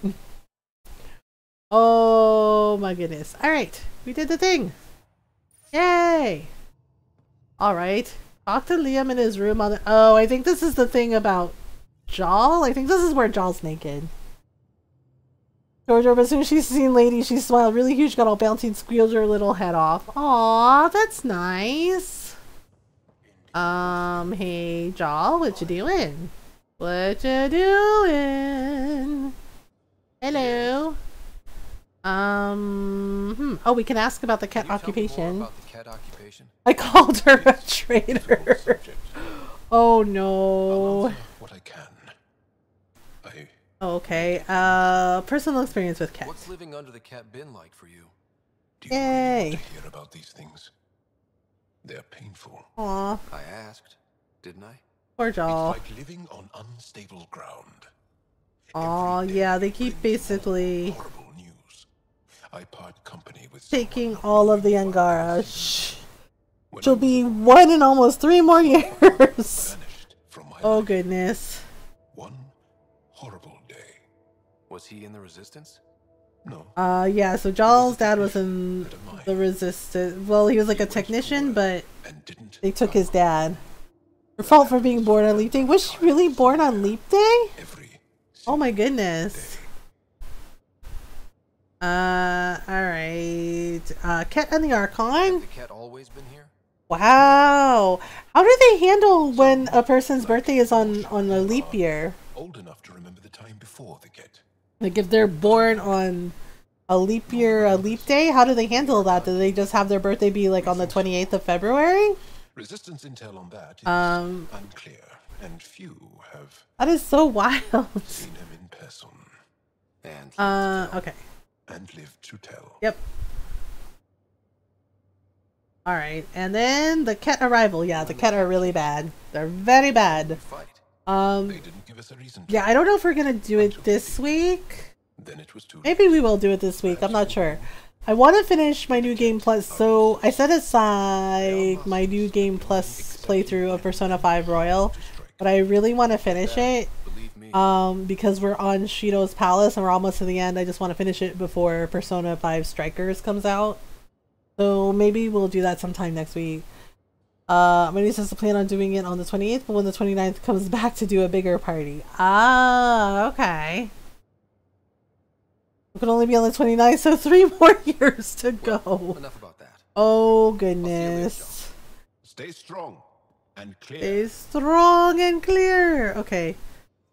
Oh my goodness. Alright, we did the thing. Yay! Alright. Talk to Liam in his room on the— oh, I think this is the thing about Jaal? I think this is where Jaal's naked. Georgia, but as soon as she's seen Lady, she smiled really huge, got all bouncy and squealed her little head off. Aw, that's nice. Hey Jaal, what you doing? What you doing? Hello. Oh, we can ask about the cat occupation. I called her a traitor. Oh no. What I can. Okay. Personal experience with cats. What's living under the cat been like for you? Do you really want to hear about these things? They're painful. Aw. I asked, didn't I? Poor Jaal. It's like living on unstable ground. Aw, yeah, they keep basically I part company with taking all of the Angara. Shh. She'll be 1 in almost 3 more years. Oh goodness. One horrible day. Was he in the Resistance? No. Yeah, so Jaal's dad was in the Resistance. Well, he was like a technician, but they took his dad. Her fault for being born on Leap Day. Was she really born on Leap Day? Oh my goodness. Alright. Ket and the Archon? Has the cat always been here? Wow. How do they handle when a person's birthday is on a leap year? Old enough to remember the time before the Ket. Like if they're born on a leap year, a leap day, how do they handle that? Do they just have their birthday be like on the 28th of February? Resistance intel on that is unclear, and few have. That is so wild. Seen him in person. And okay. And lived to tell. Yep. Alright, and then the Ket arrival. Yeah, the Ket are really bad. They're very bad. They didn't give us a reason to. Yeah, I don't know if we're gonna do it this week. Then it was too Maybe we will do it this week. I'm not sure. I want to finish my New Game Plus, so I set aside my New Game Plus playthrough of Persona 5 Royal, but I really want to finish it because we're on Shido's Palace and we're almost to the end. I just want to finish it before Persona 5 Strikers comes out. So maybe we'll do that sometime next week. My niece has to plan on doing it on the 28th, but when the 29th comes back to do a bigger party. Ah, okay. We can only be on the 29th, so 3 more years to go. Enough about that. Oh goodness. Stay strong and clear. Stay strong and clear. Okay.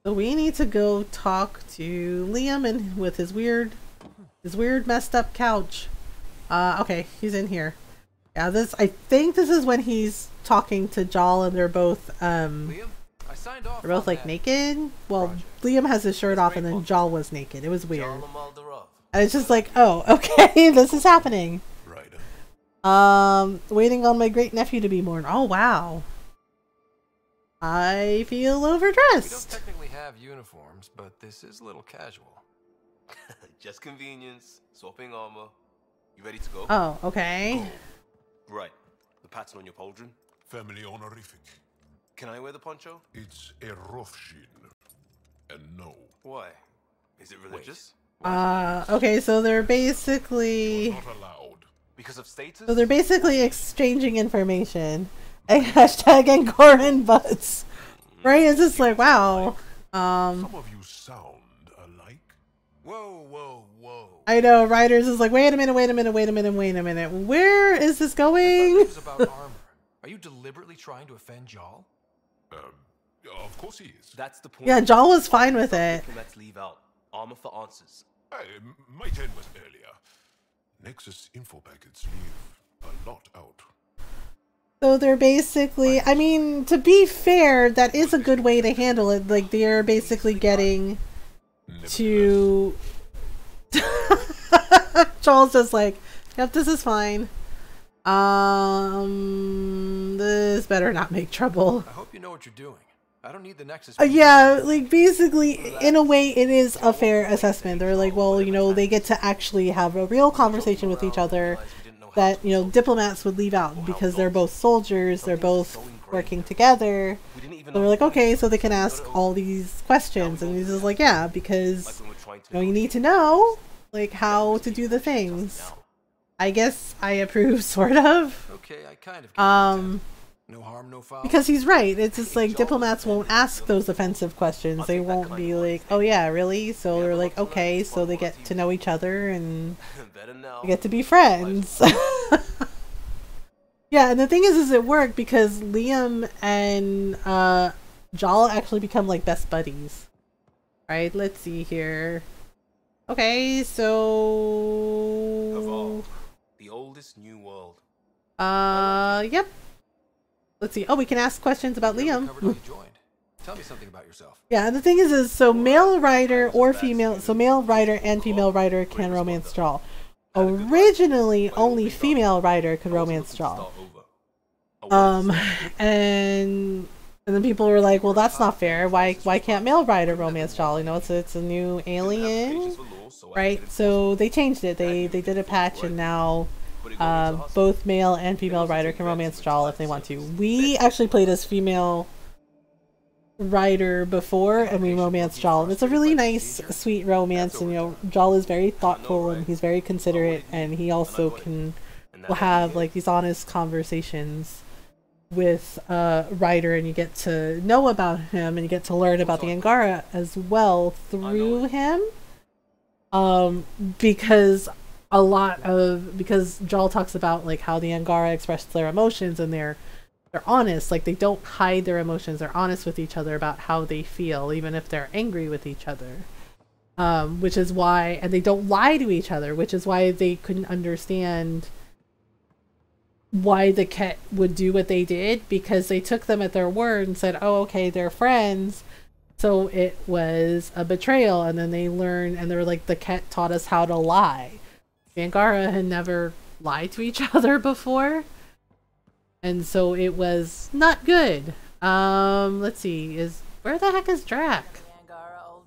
So we need to go talk to Liam and with his weird messed up couch. Okay, he's in here. Yeah, I think this is when he's talking to Jal and they're both Liam, I signed off they're both like naked. Well, Liam has his shirt off and then Jal was naked. It was weird. And it's just like, oh, okay, this is happening. Waiting on my great nephew to be born. Oh wow. I feel overdressed. We don't technically have uniforms, but this is a little casual. Just convenience, swapping armor. You ready to go? Oh, okay. Right. The pattern on your pauldron? Family honorific. Can I wear the poncho? It's a Rothschild. And no. Why? Is it religious? Okay, so they're basically not allowed. Because of status? So they're basically exchanging information. Hashtag Angoran butts. Right? It's just like, wow. Some of you sound alike. Whoa. I know, Riders is like, wait a minute. Where is this going? It was about armor. Are you deliberately trying to offend Jal? Of course he is. That's the point. Yeah, Jal was fine with it. Let's leave out. Armor for answers. My turn was earlier. Nexus info packets leave a lot out. So they're basically, I mean, to be fair, that is a good way to handle it. Like, they're basically getting to... Charles just like, yep, this is fine. This better not make trouble. I hope you know what you're doing. I don't need the Nexus. Yeah, like basically, in a way, it is a fair assessment. They're like, well, you know, they get to actually have a real conversation with each other that, you know, diplomats would leave out because they're both soldiers, they're both working together. So they're like, okay, so they can ask all these questions. And he's just like, yeah, because, you know, you need to know, like, how to do the things. I guess I approve, sort of. Okay, I kind of no harm, no foul. Because he's right. It's just like diplomats won't ask those offensive questions. They won't be like, oh yeah, really? So they're like, okay, so they get to know each other and they get to be friends. Yeah, and the thing is it worked because Liam and Jal actually become like best buddies. Right, let's see here. Okay, so the oldest new world. Yep. Let's see. Oh, we can ask questions about Liam. Tell me something about yourself. Yeah, and the thing is so male writer or female, so male writer and female writer can romance Jal. Originally, only female writer could romance Jal. And then people were like, well, that's not fair. Why can't male writer romance Jal? You know, it's a new alien, right? So they changed it. They did a patch, and now both male and female writer can romance Jal if they want to. We actually played as female writer before, and we romanced Jal, and it's a really nice, sweet romance. And you know, Jal is very thoughtful and he's very considerate, and he also will have like these honest conversations with Ryder, and you get to know about him and you get to learn about the Angara as well through him. Because Jal talks about like how the Angara express their emotions, and they're honest, like they don't hide their emotions, they're honest with each other about how they feel, even if they're angry with each other. Which is why, and they don't lie to each other, which is why they couldn't understand why the Ket would do what they did, because they took them at their word and said, oh, okay, they're friends. So it was a betrayal, and then they learned, and they were like, the Ket taught us how to lie. The Angara had never lied to each other before, and so it was not good. Let's see, where the heck is Drac?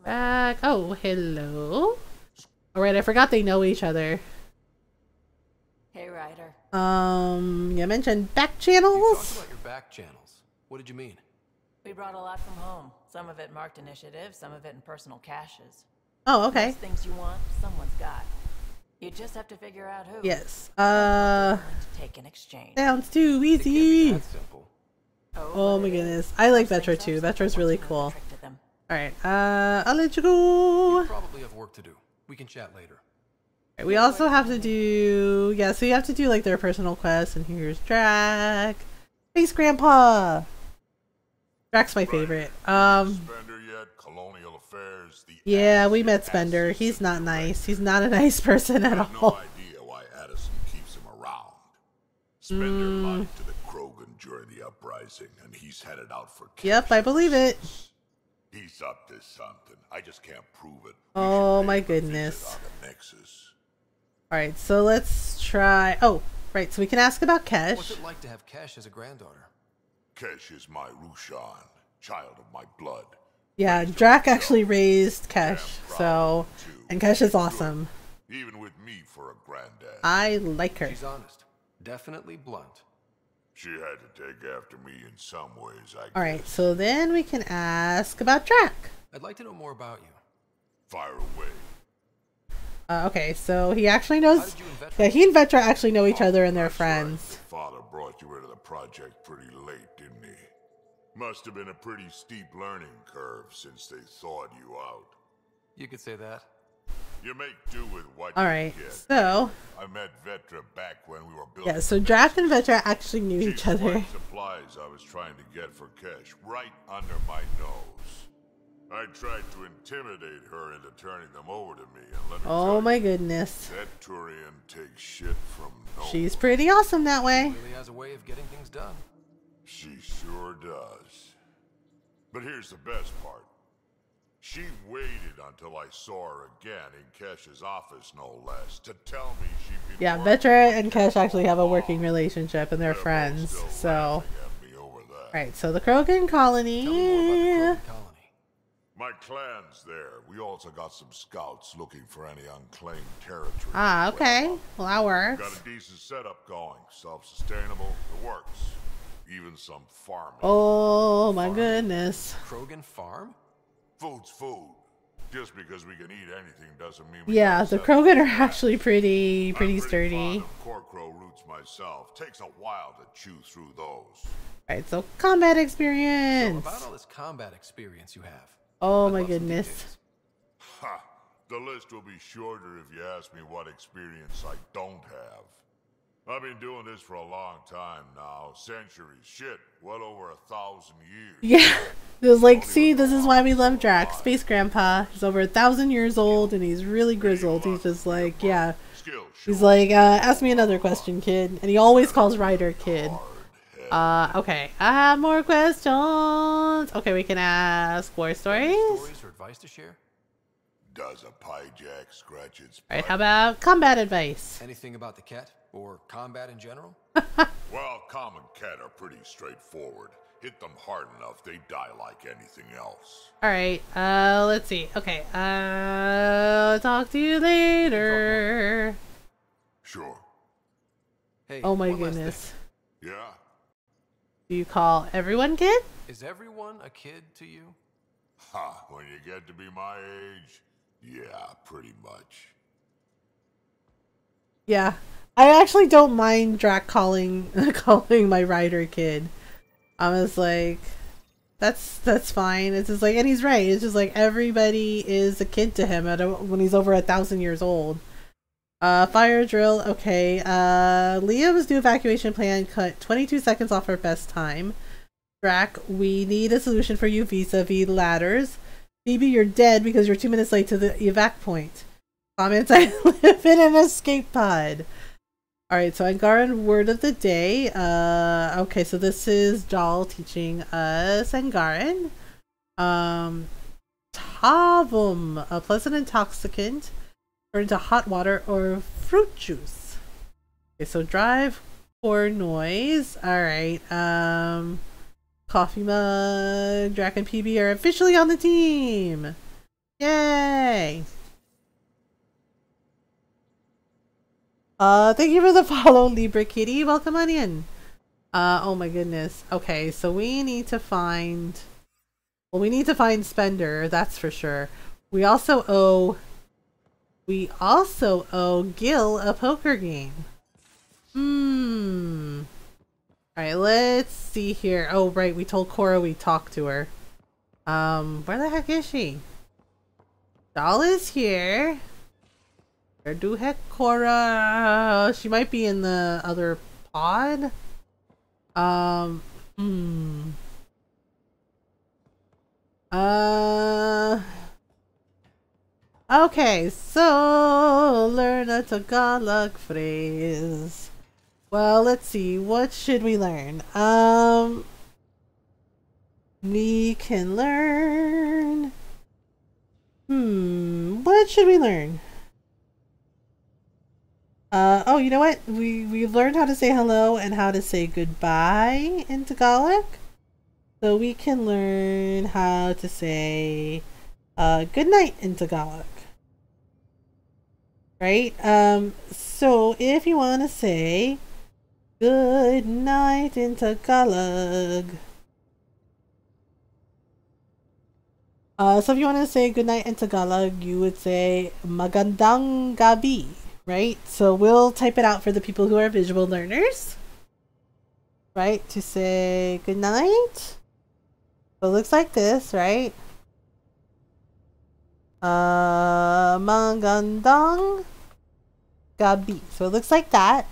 Drac, oh, hello. Alright, I forgot they know each other. Hey, Ryder. You mentioned back You channels? talked about your back channels. What did you mean? We brought a lot from home. Some of it marked initiative, some of it in personal caches. Oh, okay. Most things you want, someone's got. You just have to figure out who. Yes. Take an exchange. Sounds too easy. That's simple. Oh my goodness. I like Vetra too. Vetra's really cool. Alright, I'll let you go. You probably have work to do. We can chat later. Right, we also have to do, yeah, so you have to do like their personal quests, and here's Drac. Space Grandpa! Drac's my favorite. Spender yet? Colonial Affairs, yeah, we met Spender. He's not nice. He's not a nice person at all. No idea why Addison keeps him around. Spender lied to the Krogan during the uprising, and he's headed out for Kesh. Yep, I believe it. He's up to something. I just can't prove it. Oh my goodness. Alright, so let's try... Oh, right, so we can ask about Kesh. What's it like to have Kesh as a granddaughter? Kesh is my Rushan, child of my blood. Yeah, Drac actually raised Kesh, so... And Kesh is awesome. Even with me for a granddad. I like her. She's honest. Definitely blunt. She had to take after me in some ways, I guess. Alright, so then we can ask about Drac. I'd like to know more about you. Fire away. Okay, so he actually knows... Yeah, he and Vetra actually know each other and they're friends. Your father brought you into the project pretty late, didn't he? Must have been a pretty steep learning curve since they thawed you out. You could say that. You make do with what Alright, you get. so... I met Vetra back when we were building... Yeah, so Drac and Vetra actually knew each other. Supplies I was trying to get for Kesh right under my nose. I tried to intimidate her into turning them over to me, and let me oh my goodness. That Turian takes shit from no She's pretty awesome that way. She really has a way of getting things done. She sure does. But here's the best part. She waited until I saw her again in Kesh's office, no less, to tell me she'd been... Yeah, Vetra and Kesh actually have a working relationship and they're friends, so... Alright, so the Krogan colony... My clan's there. We also got some scouts looking for any unclaimed territory. Ah, okay. Well, that works. Got a decent setup going. Self-sustainable. It works. Even some farming. Oh my goodness. Krogan farm? Food's food. Just because we can eat anything doesn't mean we yeah, the Krogan are actually pretty sturdy. Corcrow roots myself. Takes a while to chew through those. Alright, so combat experience. So about all this combat experience you have. Oh my goodness. Ha! The list will be shorter if you ask me what experience I don't have. I've been doing this for a long time now. Centuries. Shit. Well over 1,000 years. Yeah. It was like, see, this is why we love Drac. Space Grandpa. He's over 1,000 years old and he's really grizzled. He's just like, yeah. He's like, ask me another question, kid. And he always calls Ryder kid. Okay. I have more questions. Okay, we can ask war stories. Stories or advice to share? Does a piejack scratch its Alright, how about combat advice? Anything about the cat? Or combat in general? Well, common cat are pretty straightforward. Hit them hard enough, they die like anything else. Alright, let's see. Okay, talk to you later. Sure. Hey, oh my goodness. Yeah? Do you call everyone kid? Is everyone a kid to you? Ha, when you get to be my age, yeah, pretty much. Yeah. I actually don't mind Drac calling my Ryder kid. I was like, that's fine. It's just like, and he's right. It's just like everybody is a kid to him when he's over 1,000 years old. Fire drill. Okay. Liam's new evacuation plan cut 22 seconds off our best time. Drac, we need a solution for you vis-a-vis ladders. Phoebe, you're dead because you're 2 minutes late to the evac point. Comments, I live in an escape pod. Alright, so Angaran word of the day. Okay, so this is Jal teaching us Angaran. Tavum, a pleasant intoxicant, turn into hot water or fruit juice. Okay, so drive or noise. Alright, coffee mug, Drac and PB are officially on the team. Yay! Thank you for the follow, Libra Kitty. Welcome on in. Oh my goodness. Okay, so we need to find... Well, we need to find Spender, that's for sure. We also owe Gil a poker game. Alright, let's see here. Oh, right, we told Cora we talked to her. Where the heck is she? Doll is here. Where do heck Cora? She might be in the other pod. Okay, so learn a Tagalog phrase. Well, let's see. What should we learn? We can learn. What should we learn? Oh, you know what? We learned how to say hello and how to say goodbye in Tagalog. So we can learn how to say good night in Tagalog. Right? So if you want to say good night in Tagalog. So if you want to say good night in Tagalog, you would say magandang gabi, right? So we'll type it out for the people who are visual learners, right? To say good night. So it looks like this, right? Magandang gabi. So it looks like that.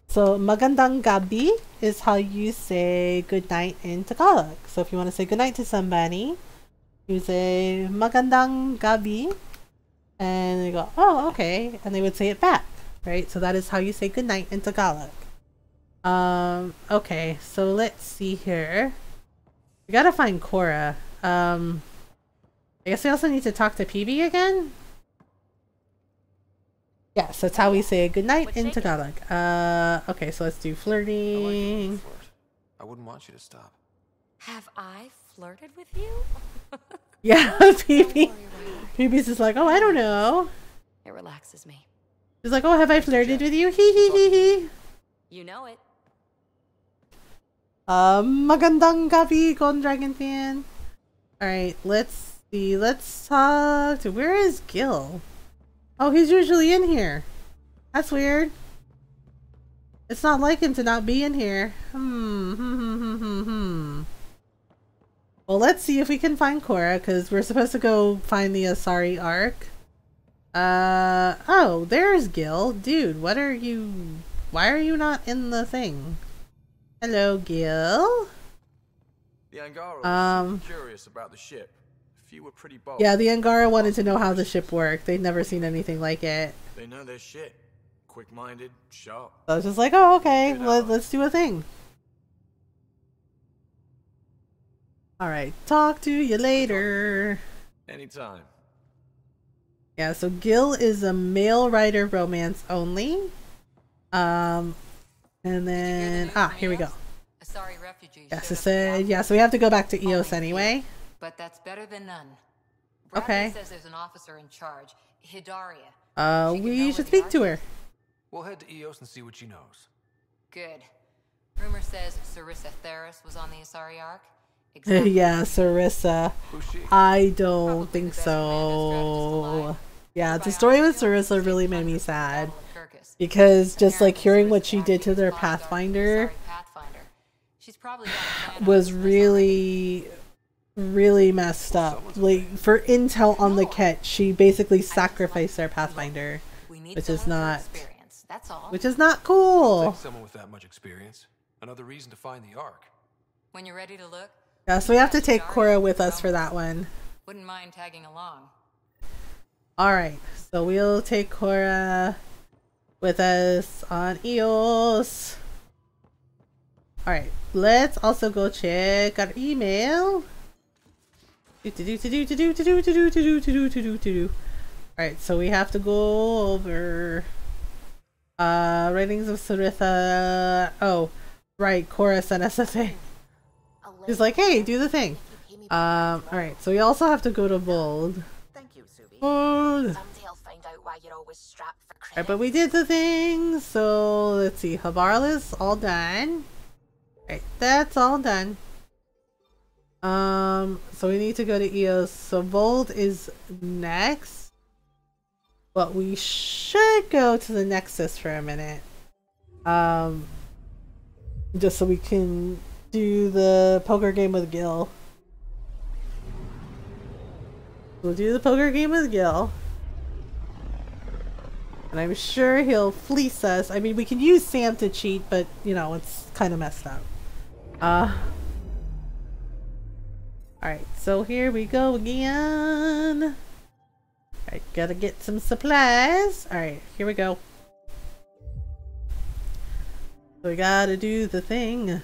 So magandang gabi is how you say good night in Tagalog. So if you want to say good night to somebody, you say magandang gabi, and they go, oh, okay, and they would say it back, right? So that is how you say good night in Tagalog. Okay, so let's see here. We gotta find Cora. I guess we also need to talk to PB again. Yes, that's how we say good night in Tagalog. Okay, so let's do flirting. I wouldn't want you to stop. Have I flirted with you? Yeah, PB. PB's just like, oh, I don't know. It relaxes me. She's like, oh, have I flirted with you? Hee hee hee hee. You know it. Magandang gabi, Golden Dragon fan. Alright, let's see. Let's talk to... Where is Gil? Oh, he's usually in here. That's weird. It's not like him to not be in here. Well, let's see if we can find Cora, because we're supposed to go find the Asari arc. Oh, there's Gil. Dude, what are you... Why are you not in the thing? Hello, Gil. The Angara was curious about the ship. A few were pretty bold. Yeah, the Angara wanted to know how the ship worked. They'd never seen anything like it. They know their shit. Quick-minded, sharp. So I was just like, oh, okay, let's do a thing. Alright, talk to you later. Anytime. Yeah, so Gil is a male writer romance only. And then here we go. Asari refugees. Yes, it said so we have to go back to Eos anyway. But that's better than none. Okay. Bradley says there's an officer in charge, Hidaria. We should speak to her. We'll head to Eos and see what she knows. Good. Rumor says Sarissa Theris was on the Asari Ark. Exactly. Yeah, Sarissa. I don't think so. Yeah, the story with Sarissa really made me sad. Because just like hearing what she did to their Pathfinder was really, really messed up. Like for intel on the Ket, she basically sacrificed their Pathfinder, which is not cool. Someone with that much experience. Another reason to find the Ark. When you're ready to look. Yeah, so we have to take Cora with us for that one. Wouldn't mind tagging along. All right, so we'll take Cora with us on Eos. Alright, let's also go check our email. Alright, so we have to go over writings of Saritha. Oh, right, Cora sent us a thing. She's like, hey, do the thing. Alright, so we also have to go to Vold. Thank you, Subi. Vold. Someday I'll find out why you're always strapped for credit. Alright, but we did the thing, so let's see. Havarl is all done. Alright, that's all done. So we need to go to Eos. So Vold is next. But we should go to the Nexus for a minute. Just so we can do the poker game with Gil. We'll do the poker game with Gil. And I'm sure he'll fleece us. I mean, we can use Sam to cheat, but, you know, it's kind of messed up. Alright, so here we go again. Alright, gotta get some supplies. Alright, here we go. So we gotta do the thing.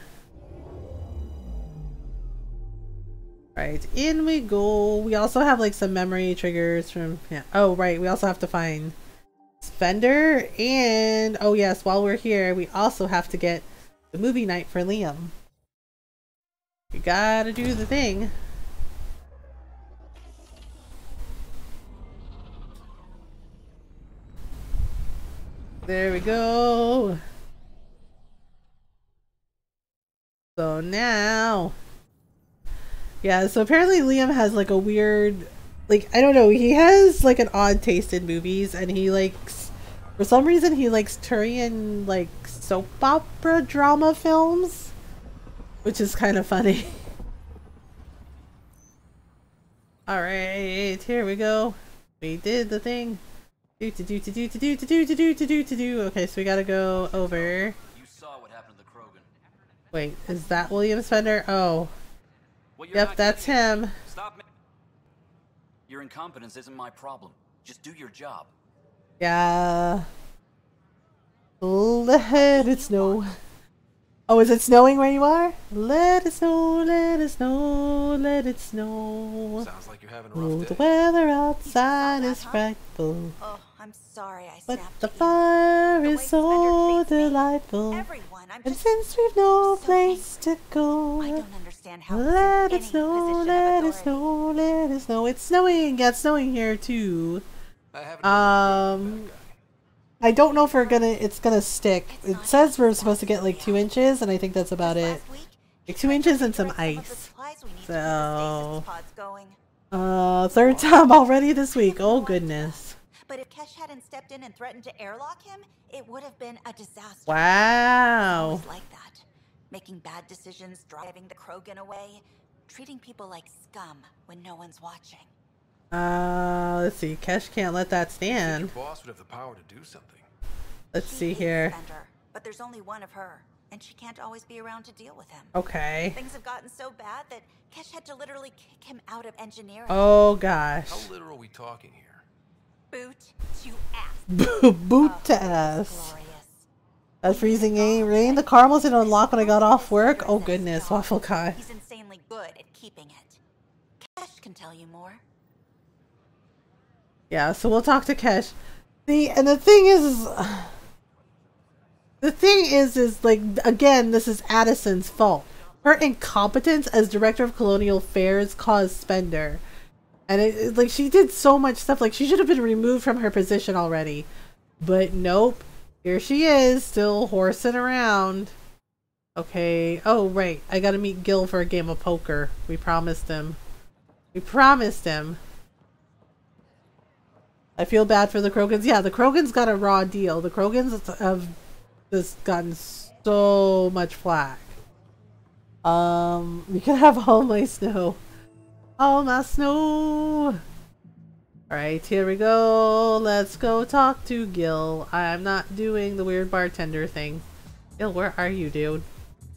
Alright, in we go. We also have like some memory triggers from... Yeah. Oh, right, we also have to find Spender. And, oh yes, while we're here, we also have to get the movie night for Liam. You gotta do the thing. There we go. So now, yeah, so apparently Liam has like a weird, like, I don't know, he has like an odd taste in movies, and he likes, for some reason he likes Turian like soap opera drama films, which is kind of funny. Alright, here we go. We did the thing. Okay, so we gotta go over. You saw what happened to the Krogan. Wait, is that William Spender? Oh. Yep, that's him. Stop. Your incompetence isn't my problem. Just do your job. Yeah. Let it snow. Oh, is it snowing where you are? Let it snow, let it snow, let it snow. Sounds like you're having a rough day. The weather outside is frightful. Oh, I'm sorry I But snapped the at you. fire The is way so Spender treats me, delightful. everyone, I'm And just since we've no so place to go, I don't understand how let it's it in any snow, position let of it snow, let it snow. It's snowing. Yeah, it's snowing here too. I don't know if it's gonna stick. It says we're supposed to get like 2 inches, and I think that's about it. Like 2 inches and some ice. So, third time already this week. Oh goodness. But if Kesh hadn't stepped in and threatened to airlock him, it would have been a disaster. Wow. Always like that. Making bad decisions, driving the Krogan away, treating people like scum when no one's watching. Let's see. Kesh can't let that stand. Your boss would have the power to do something. Let's see here. Spender, but there's only one of her, and she can't always be around to deal with him. Okay. Things have gotten so bad that Kesh had to literally kick him out of engineering. Oh gosh. How literal are we talking here? Boot to ass. Boot to ass. That freezing rain. The car almost didn't unlock when I got off work. Oh goodness, Waffle Guy. He's insanely good at keeping it. Kesh can tell you more. Yeah, so we'll talk to Kesh. See, and the thing is like, again, this is Addison's fault. Her incompetence as director of colonial affairs caused Spender. And it like, she did so much stuff, like she should have been removed from her position already. But nope, here she is, still horsing around. Okay, oh right, I gotta meet Gil for a game of poker. We promised him. We promised him. I feel bad for the Krogans. Yeah, the Krogans got a raw deal. The Krogans have just gotten so much flack. We can have all my snow. All my snow. Alright, here we go. Let's go talk to Gil. I'm not doing the weird bartender thing. Gil, where are you, dude?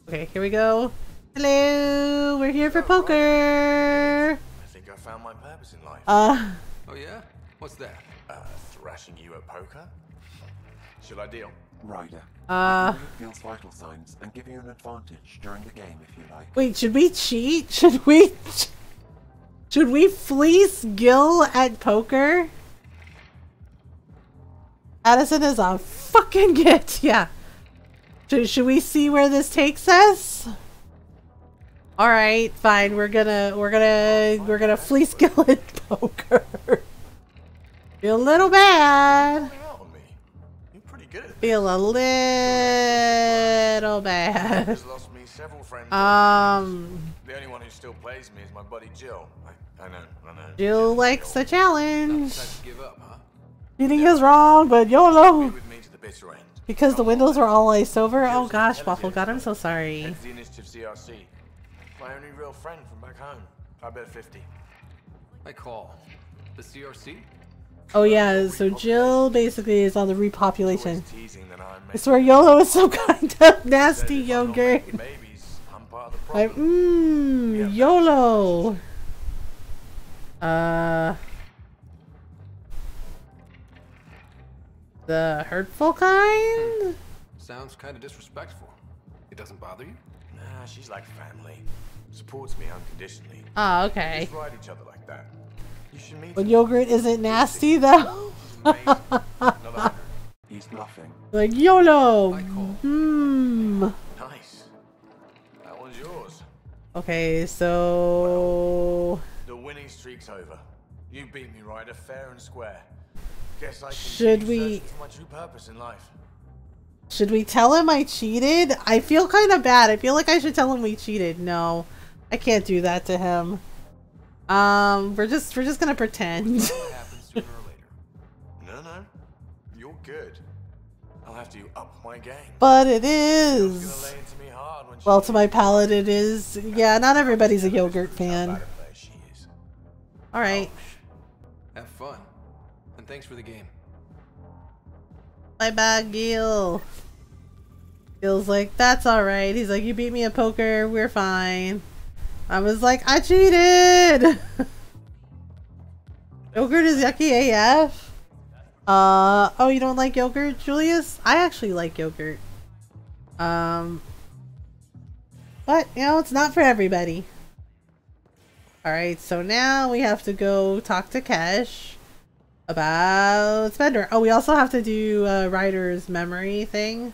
Okay, here we go. Hello! We're here for poker! I think I found my purpose in life. Oh yeah? What's that? Thrashing you at poker? Should I deal? Ryder. Gil's vital signs and give you an advantage during the game if you like. Wait, should we cheat? Should we fleece Gil at poker? Addison is a fucking git, yeah. Should we see where this takes us? Alright, fine, we're gonna fleece Gil at poker. Feel a little bad. Feel a little bad. The only one who still plays me is my buddy Jill. I know. Jill likes a challenge. Give up, huh? Cheating is wrong, but YOLO. With me to the bitter end. Because the windows were all iced over? Oh gosh, Waffle God, I'm so sorry. Heads the initiative CRC. My only real friend from back home. I bet 50. I call. The CRC? Oh yeah, so Jill basically is on the repopulation. I swear YOLO is some kind of nasty yogurt. Like, YOLO. The hurtful kind? Sounds kind of disrespectful. It doesn't bother you? Nah, she's like family. Supports me unconditionally. Oh, okay. We just ride each other like that. You should meet But yogurt isn't nasty though. He's bluffing. Like YOLO. Nice. That one's yours. Okay, so The winning streak's over. You beat me, Ryder, fair and square. Guess I should we for my true purpose in life. should we tell him I cheated? I feel kind of bad. I feel like I should tell him we cheated. No, I can't do that to him. We're just gonna pretend. No, you're good. I'll have to up my game. But it is. Well, to my palate, it is. Yeah, not everybody's a yogurt fan. All right. Have fun. And thanks for the game. Bye bye, Gil. Gil's like, that's alright. He's like, you beat me at poker, we're fine. I was like, I cheated! Yogurt is yucky AF. Oh, you don't like yogurt, Julius? I actually like yogurt. But, you know, it's not for everybody. Alright, so now we have to go talk to Kesh about Spender. Oh, we also have to do Ryder's memory thing.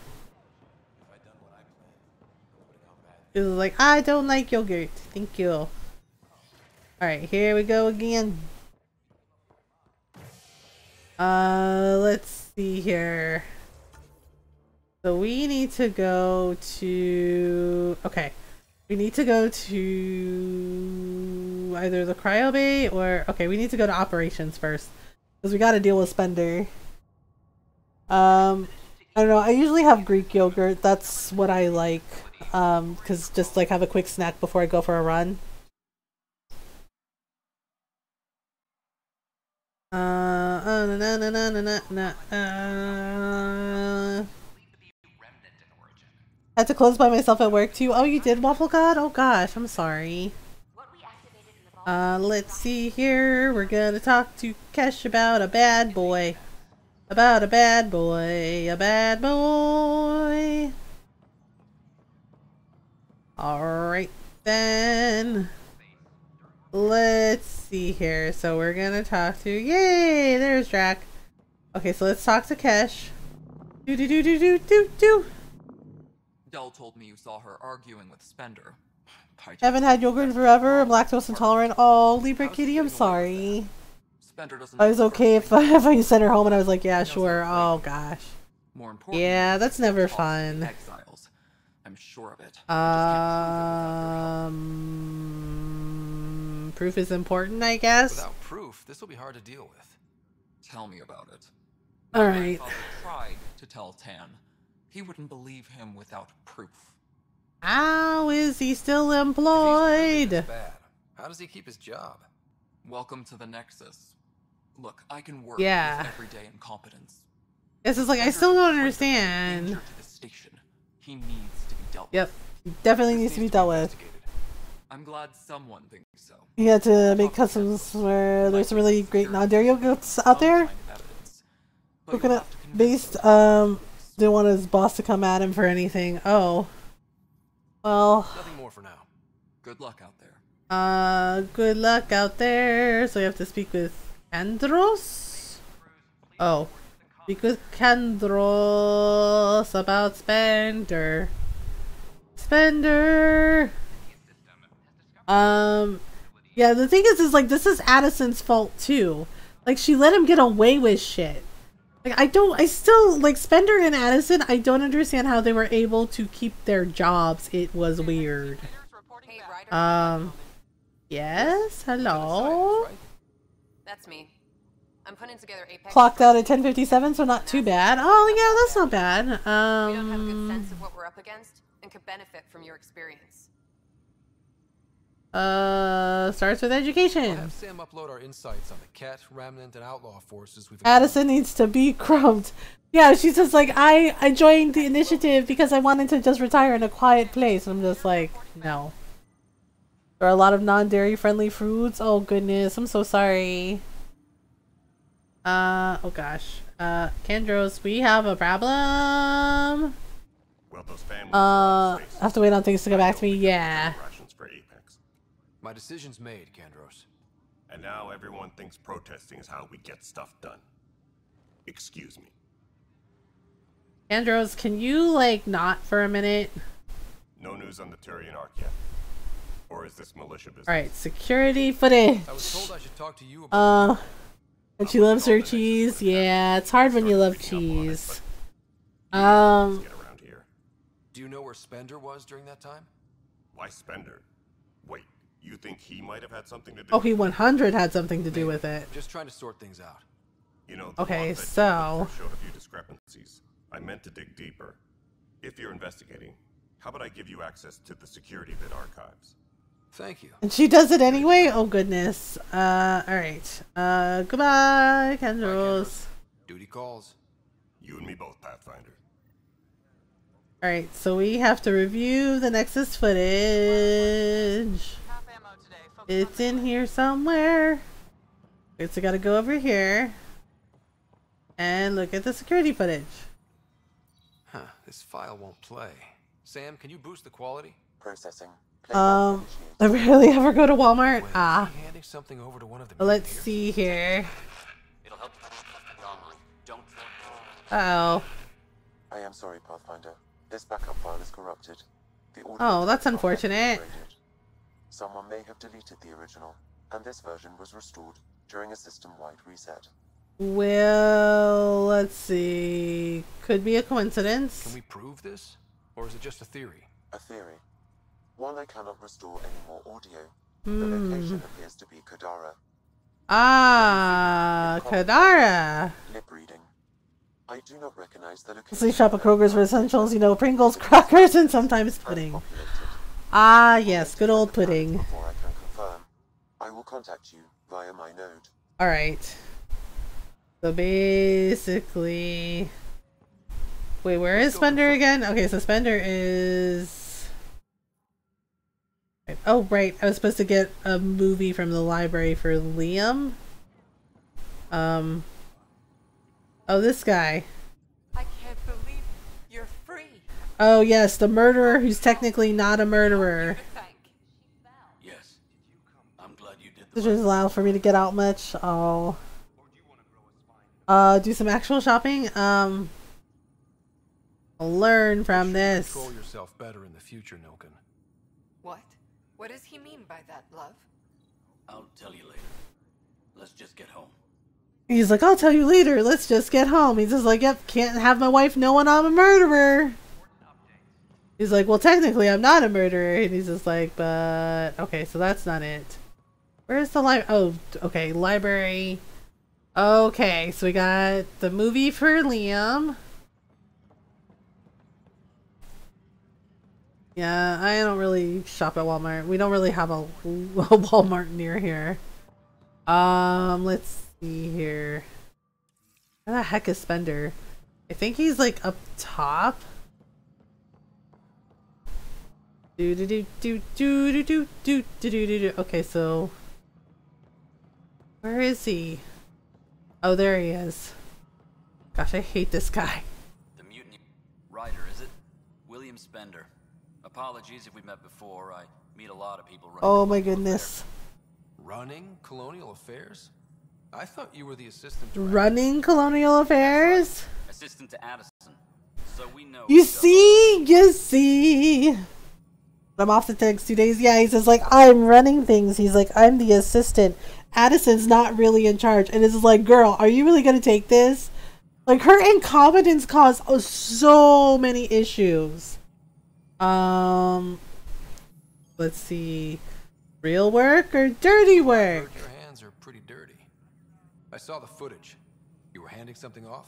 It was like, I don't like yogurt. Thank you. Alright, here we go again. Let's see here. So we need to go to... Okay. We need to go to either the cryo bay or... Okay, we need to go to operations first. Because we gotta deal with Spender. I don't know. I usually have Greek yogurt. That's what I like. Because just like have a quick snack before I go for a run. Had to close by myself at work too. Oh, you did, Waffle God? Oh gosh, I'm sorry. Let's see here. We're gonna talk to Kesh about a bad boy. About a bad boy. A bad boy. Alright then. Let's see here. So we're gonna talk to... Yay! There's Drac. Okay, so let's talk to Kesh. Do. Dell told me you saw her arguing with Spender. Haven't had yogurt in forever. I'm lactose intolerant. Oh, Libra Kitty, I'm sorry. I was okay if I sent her home and I was like, yeah, sure. Oh gosh. Yeah, that's never fun. Exiles. I'm sure of it. Proof is important, I guess. Without proof, this will be hard to deal with. Tell me about it. All right. My father tried to tell Tan. He wouldn't believe him without proof. How is he still employed? Bad. How does he keep his job? Welcome to the Nexus. Look, I can work with everyday incompetence. This is like, I still don't understand. He needs to be dealt with. Yep, definitely needs to be dealt with. I'm glad someone thinks so. He had to make customs where there's some really great non-dairy yogurts out there. Coconut based. Didn't want his boss to come at him for anything. Oh. Well. Nothing more for now. Good luck out there. Good luck out there. So you have to speak with Andros? Oh. Speak with Kandros about Spender. Spender! Yeah, the thing is like, this is Addison's fault too. Like, she let him get away with shit. Like, I still, like, Spender and Addison, I don't understand how they were able to keep their jobs. It was weird. Yes? Hello? That's me. I'm putting together Apex. Clocked out at 10:57, so not too bad. Oh, yeah, that's not bad. We don't have a good sense of what we're up against and could benefit from your experience. Starts with education. I'll have Sam upload our insights on the Ket, Remnant, and Outlaw forces we've Addison needs to be crumbed. Yeah, she's just like, I joined the initiative because I wanted to just retire in a quiet place. I'm just like, no. There are a lot of non-dairy friendly foods. Oh goodness, I'm so sorry. Oh gosh. Kendros, we have a problem. Well, those families I have to wait on things to go back to me. Yeah. rations for Apex. My decision's made, Kandros. And now everyone thinks protesting is how we get stuff done. Excuse me. Kendros, can you like not for a minute? No news on the Turian Arc yet. Or is this militia business? Alright, security footage. I was told I should talk to you about and she loves her cheese. Yeah, it's hard when you love cheese. Get around here. Do you know where Spender was during that time? Why Spender? Wait, you think he might have had something to do Oh, he 100 had something to do with it. Just trying to sort things out. You know, Okay, so showed a few discrepancies. I meant to dig deeper. If you're investigating, how about I give you access to the security bit archives? Thank you. And she does it anyway? Oh goodness. Alright. Goodbye, Kendros. Duty calls. You and me both, Pathfinder. Alright, so we have to review the Nexus footage. It's in here somewhere. Okay, so gotta go over here and look at the security footage. Huh, this file won't play. Sam, can you boost the quality? Processing. I rarely ever go to Walmart. Wait, Ah. is he handing something over to one of the Let's see here. It'll help. Don't. Uh-oh. I am sorry, Pathfinder. This backup file is corrupted. The Oh, that's unfortunate. Someone may have deleted the original, and this version was restored during a system-wide reset. Well, let's see. Could be a coincidence. Can we prove this? Or is it just a theory? A theory. While I cannot restore any more audio, the location appears to be Kadara. Ah, Kadara. Lip reading. I do not recognize the location. Sleep shop at Kroger's for essentials, you know, Pringles, crackers, and sometimes pudding. Ah, yes, good old pudding. Before I can confirm, I will contact you via my node. Alright. So basically... Wait, where is Spender again? Okay, so Spender is... Oh, right. I was supposed to get a movie from the library for Liam. Oh, this guy. I can't believe you're free. Oh, yes, the murderer who's technically not a murderer. Yes. I'm glad you did. This is allowed for me to get out much. Oh. Do some actual shopping. I'll learn from this. Control yourself better in the future, Noken. What? What does he mean by that, love? I'll tell you later. Let's just get home. He's like, I'll tell you later. Let's just get home. He's just like, yep, can't have my wife knowing I'm a murderer. He's like, well, technically I'm not a murderer. And he's just like, but... Okay, so that's not it. Where's the library? Oh, okay, library. Okay, so we got the movie for Liam. Yeah, I don't really shop at Walmart. We don't really have a Walmart near here. Let's see here. Where the heck is Spender? I think he's like up top. Okay, so where is he? Oh, there he is. Gosh, I hate this guy. The mutiny writer, is it? William Spender. Apologies if we met before. I meet a lot of people. Oh my goodness. Running Colonial Affairs? I thought you were the assistant director. Running Colonial Affairs? Assistant to Addison. So we know. You see? I'm off the next 2 days. Yeah, he says like, I'm running things. He's like, I'm the assistant. Addison's not really in charge. And it's just like, girl, are you really going to take this? Like, her incompetence caused so many issues. Let's see. Real work or dirty work? Your hands are pretty dirty. I saw the footage. You were handing something off?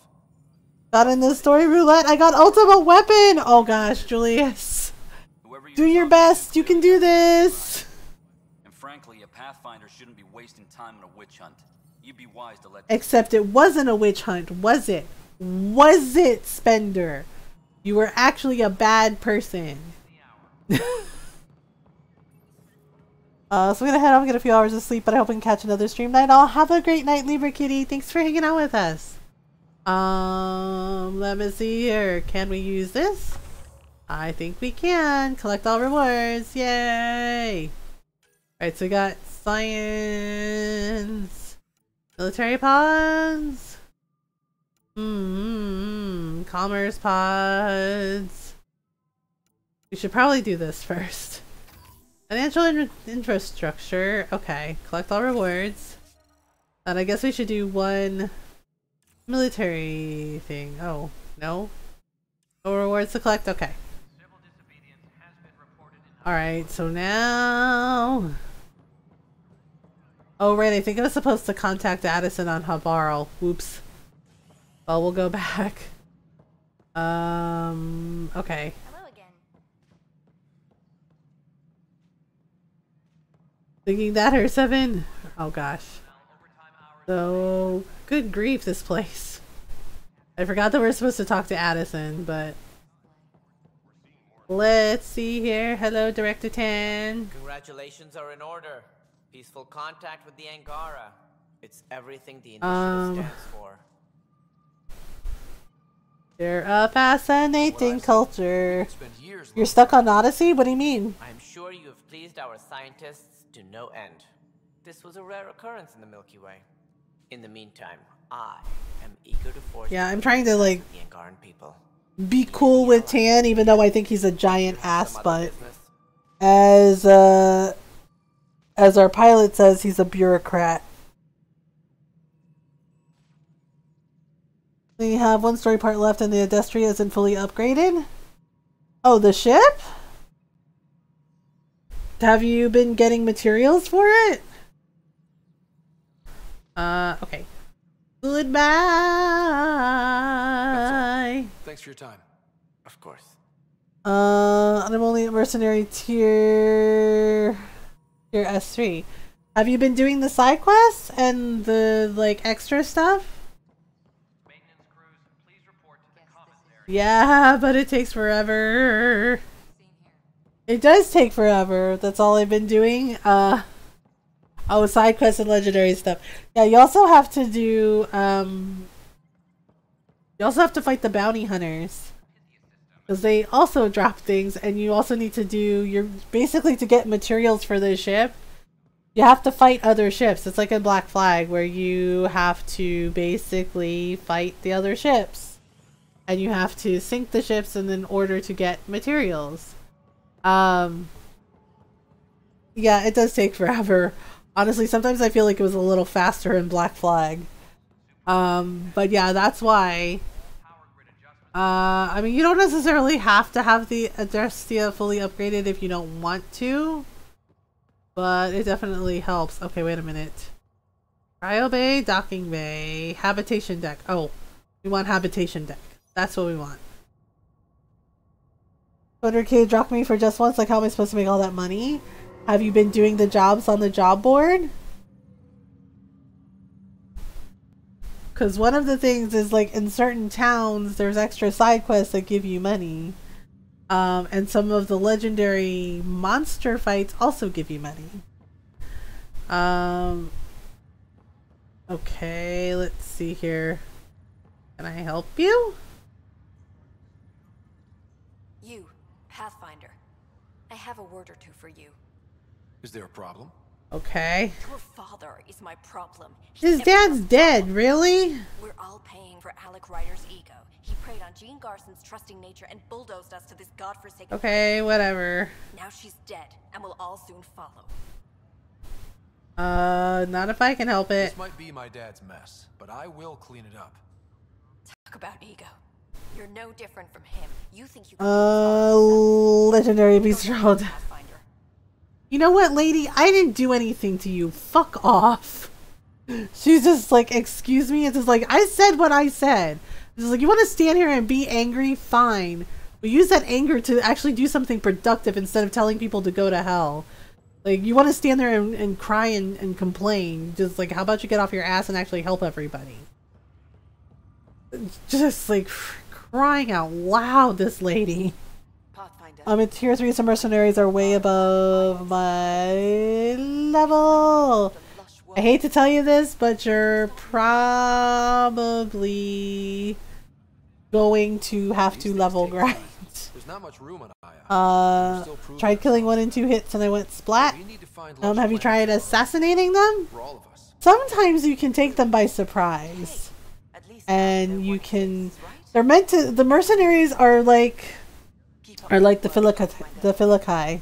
Got in the story roulette. I got ultimate weapon. Oh gosh, Julius. Do your best. You can do this. Frankly, a Pathfinder shouldn't be wasting time on a witch hunt. You'd be wise to let... Except it wasn't a witch hunt, was it? Was it, Spender? You were actually a bad person. So I'm gonna head off and get a few hours of sleep, but I hope we can catch another stream night. I'll have a great night, Libra Kitty. Thanks for hanging out with us. Let me see here. Can we use this? I think we can. Collect all rewards. Yay! Alright, so we got science, military pods, commerce pods. We should probably do this first. Financial infrastructure. Okay, collect all rewards. And I guess we should do one military thing. Oh, no? No rewards to collect? Okay. Alright, so now... Oh, right, I think I was supposed to contact Addison on Havarl. Whoops. Well, we'll go back. Okay. Thinking that or 7? Oh gosh. So, good grief, this place. I forgot that we were supposed to talk to Addison, but... Let's see here. Hello, Director Tan. Congratulations are in order. Peaceful contact with the Angara. It's everything the initiative stands for. You're a fascinating culture. You're stuck on Odyssey? What do you mean? I'm sure you have pleased our scientists to no end. This was a rare occurrence in the Milky Way. In the meantime, I am eager to forge... Yeah, I'm trying to, like, the Angaran people. Be cool with Tan, even though I think he's a giant ass butt. As our pilot says, he's a bureaucrat. We have one story part left and the Adestria isn't fully upgraded. Oh, the ship? Have you been getting materials for it? Okay. Goodbye. Thanks for your time. Of course. I'm only at mercenary tier S3. Have you been doing the side quests and the like extra stuff? Yeah, but it takes forever. It does take forever. That's all I've been doing. Oh, side quests and legendary stuff. Yeah, you also have to do, you also have to fight the bounty hunters. Because they also drop things, and you also need to do, basically to get materials for the ship, you have to fight other ships. It's like a Black Flag, where you have to basically fight the other ships. And you have to sink the ships in order to get materials. Yeah, it does take forever. Honestly, sometimes I feel like it was a little faster in Black Flag. But yeah, that's why. I mean, you don't necessarily have to have the Adrestia fully upgraded if you don't want to. But it definitely helps. Okay, wait a minute. Cryo Bay, Docking Bay, Habitation Deck. Oh, we want Habitation Deck. That's what we want. 200k dropped me for just once. Like, how am I supposed to make all that money? Have you been doing the jobs on the job board? Because one of the things is, like, in certain towns, there's extra side quests that give you money. And some of the legendary monster fights also give you money. Okay, let's see here. Can I help you? You, Pathfinder. I have a word or two for you. Is there a problem? Okay. Your father is my problem. His dad's dead, really? We're all paying for Alec Ryder's ego. He preyed on Jean Garson's trusting nature and bulldozed us to this godforsaken... Okay, whatever. Now she's dead, and we'll all soon follow. Not if I can help it. This might be my dad's mess, but I will clean it up. Talk about ego. You're no different from him. You think you Legendary Beast Road. You know what, lady? I didn't do anything to you. Fuck off. She's just like, excuse me? It's just like, I said what I said. It's just like, you want to stand here and be angry? Fine. But use that anger to actually do something productive instead of telling people to go to hell. Like, you want to stand there and cry and complain. Just like, how about you get off your ass and actually help everybody? Just like crying out loud, this lady. In tier 3, some mercenaries are way above my level. I hate to tell you this, but you're probably going to have to level grind. There's not much room on tried killing 1 and 2 hits and I went splat. Have you tried assassinating them? Sometimes you can take them by surprise. And you can, they're meant to, the mercenaries are like the Philikai.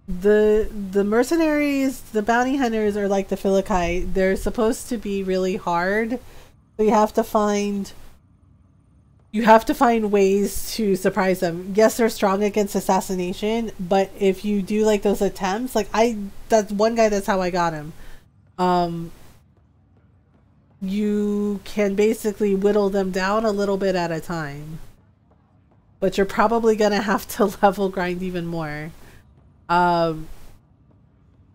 The mercenaries, the bounty hunters are like the Philikai. They're supposed to be really hard. So you have to find ways to surprise them. Yes, they're strong against assassination, but if you do like those attempts, like that's one guy, that's how I got him. You can basically whittle them down a little bit at a time. But you're probably gonna have to level grind even more. You know,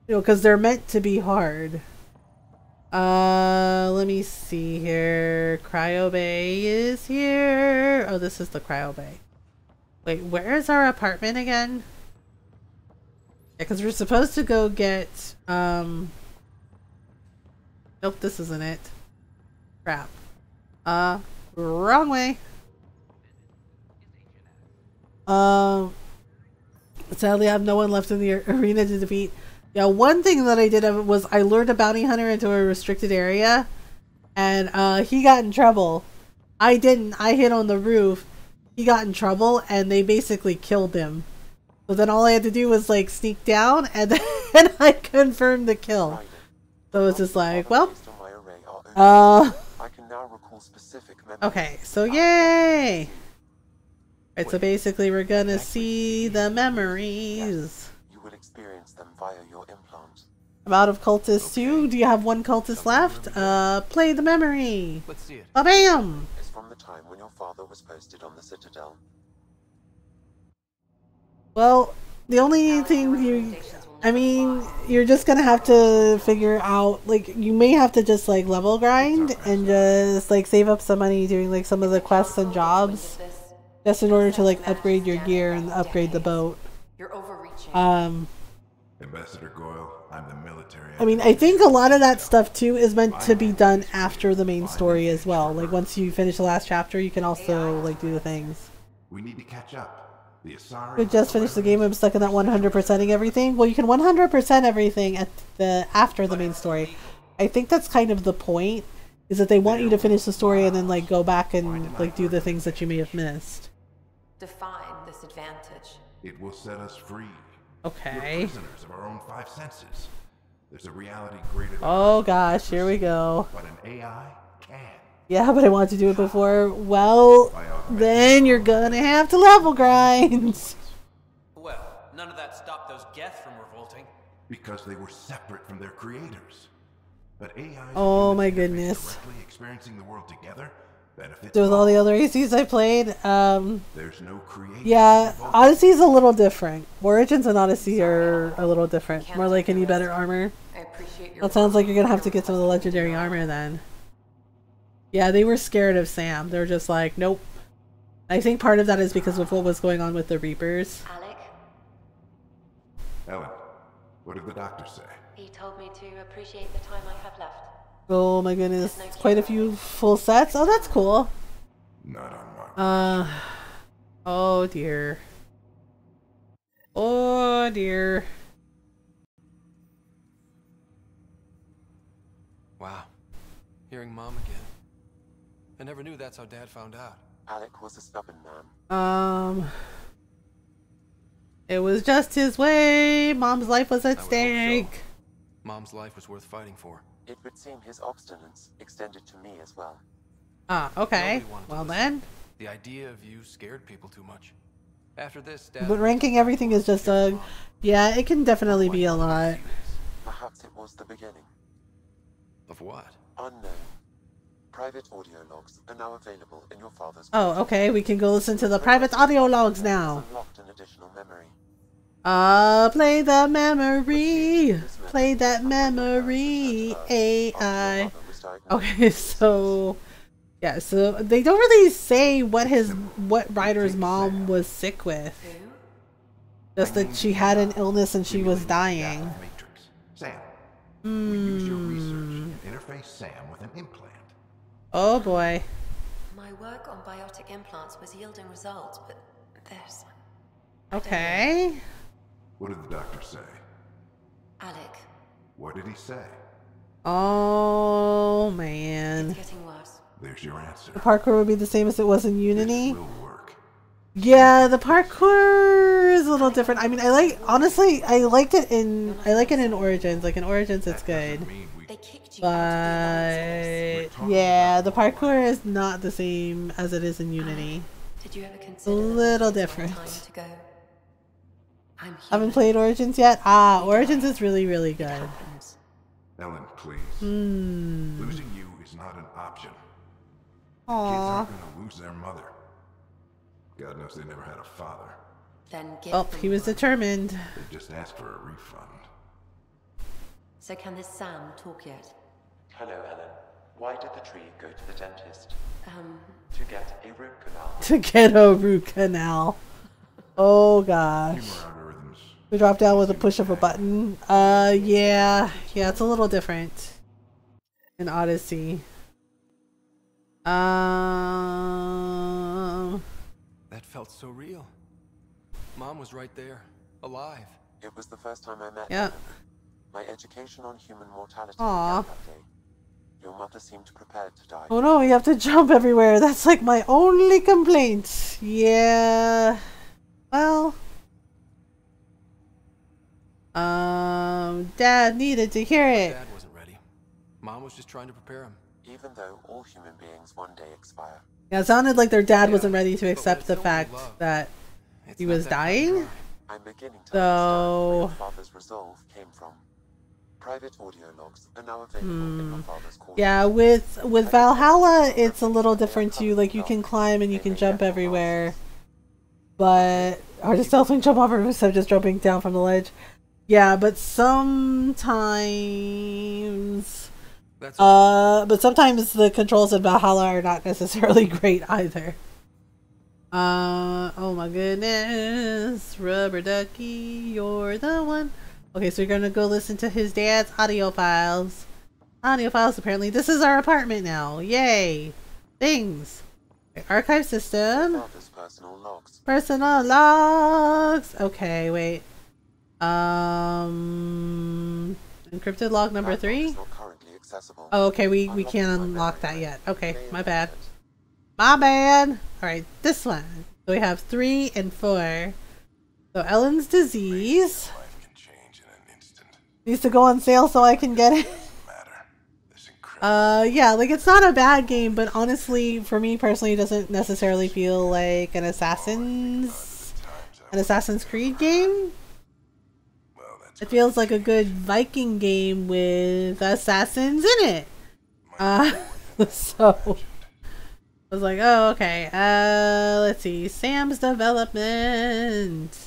because they're meant to be hard. Let me see here. Cryo Bay is here. Oh, this is the Cryo Bay. Wait, where is our apartment again? Yeah, because we're supposed to go get, nope, this isn't it. Crap. Wrong way. Sadly, I have no one left in the arena to defeat. Yeah, one thing that I did was I lured a bounty hunter into a restricted area, and he got in trouble. I didn't. I hit on the roof. He got in trouble, and they basically killed him. So then all I had to do was like sneak down, and then I confirmed the kill. So it's just like, well, okay, so yay! Alright, so basically we're gonna see the memories. You will experience them via your implant. I'm out of cultists too. Do you have 1 cultist left? Play the memory. Let's see it. Ba-bam! It's from the time when your father was posted on the Citadel. Well, the only thing you're just gonna have to figure out, like, you may have to just like level grind and just like save up some money doing like some of the quests and jobs, just in order to like upgrade your gear and upgrade the boat. Ambassador Goyle, I'm the military. I mean, I think a lot of that stuff too is meant to be done after the main story as well. Like once you finish the last chapter, you can also like do the things. We need to catch up. The Asari. We just finished the game. I'm stuck in that 100%ing everything. Well, you can 100% everything at after the main story. I think that's kind of the point, is that they want you to finish the story and then like go back and like do the things that you may have missed. Define this advantage. It will set us free. Okay. We're prisoners of our own 5 senses. There's a reality greater than Oh gosh, here we go. But an AI can. Yeah, but I want to do it before. Well, then you're gonna have to level grind. Well, none of that stopped those Geth from revolting. Because they were separate from their creators. But AI. Oh my goodness. Directly experiencing the world together benefits. With all the other ACs I played, there's no creation. yeah, Odyssey's a little different. Origins and Odyssey are a little different. More like any better armor. I appreciate your That sounds like you're gonna have to get some of the legendary armor then. Yeah, they were scared of Sam. They were just like, nope. I think part of that is because of what was going on with the Reapers. Alec, Ellen, what did the doctor say? he told me to appreciate the time I have left. Oh my goodness, quite a few full sets. Oh, that's cool. Not on my oh dear. Oh dear. Wow. Hearing Mom again. I never knew that's how Dad found out. Alec was a stubborn man. It was just his way. Mom's life was at stake. So. Mom's life was worth fighting for. It would seem his obstinance extended to me as well. Ah, okay. Well then. The idea of you scared people too much. After this, Dad. But ranking everything is just a... Yeah, it can definitely be a lot. Perhaps it was the beginning. Of what? Unknown. Private audio logs are now available in your father's. Oh, okay. We can go listen to the private audio logs now. Unlocked an additional memory. Play the memory. Play that memory. AI. Okay, so yeah, so they don't really say what Ryder's mom was sick with. Just that she had an illness and she was dying. Sam, we use your research and interface Sam with an implant. Oh boy. My work on biotic implants was yielding results, but this. Okay. What did the doctor say? Alec. What did he say? Oh man. It's getting worse. There's your answer. The parkour would be the same as it was in Unity. Yeah, the parkour is a little different. I mean, I like it in Origins. Like in Origins, it's good. But yeah, the parkour is not the same as it is in Unity. Did you ever consider a little different. to go? Haven't played Origins yet? Origins is really, really good. Ellen, please. Losing you is not an option. Kids aren't gonna lose their mother. God knows they never had a father. Then he was determined. They just asked for a refund. So can this Sam talk yet? Hello, Ellen. Why did the tree go to the dentist? To get a root canal. To get a root canal. Oh gosh. We drop down with a push of a button. Yeah, it's a little different in Odyssey. That felt so real. Mom was right there, alive. It was the first time I met Yeah. her. My education on human mortality Aw. began that day. Your mother seemed prepared to die. Oh no, you have to jump everywhere. That's like my only complaint. Yeah. Well. Dad needed to hear it. Dad wasn't ready. Mom was just trying to prepare him. Even though all human beings one day expire. Yeah, it sounded like their dad wasn't ready to accept the fact that he was dying. I'm beginning to So understand where your father's resolve came from. Private audio logs are now available in my father's corner. yeah, with Valhalla, it's a little different too. Like you can climb and you can jump everywhere, but hard to stealth and jump off instead of just jumping down from the ledge. Yeah, but sometimes, the controls in Valhalla are not necessarily great either. Oh my goodness, Rubber Ducky, you're the one. Okay, so we're gonna go listen to his dad's audio files. Apparently. This is our apartment now. Yay! Things. Okay, archive system. Personal logs. Personal logs. Okay, wait. Encrypted log number 3. Oh, okay, we can't unlock that yet. Okay, my bad. My bad. Alright, this one. So we have 3 and 4. So Ellen's disease needs to go on sale so I can get it. Yeah, like it's not a bad game, but honestly, for me personally, it doesn't necessarily feel like an Assassin's Creed game. It feels like a good Viking game with assassins in it. So I was like, oh, okay. Let's see. Sam's development.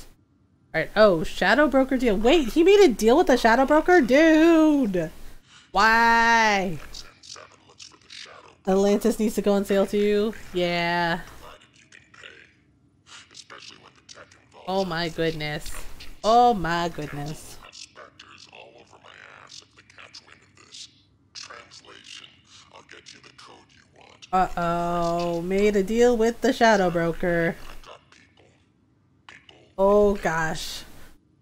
Alright, oh, Shadow Broker deal. Wait, he made a deal with the Shadow Broker? Dude! Why? Atlantis needs to go on sale too? Yeah. Oh my goodness. Oh my goodness. Uh-oh. Made a deal with the Shadow Broker. Oh gosh.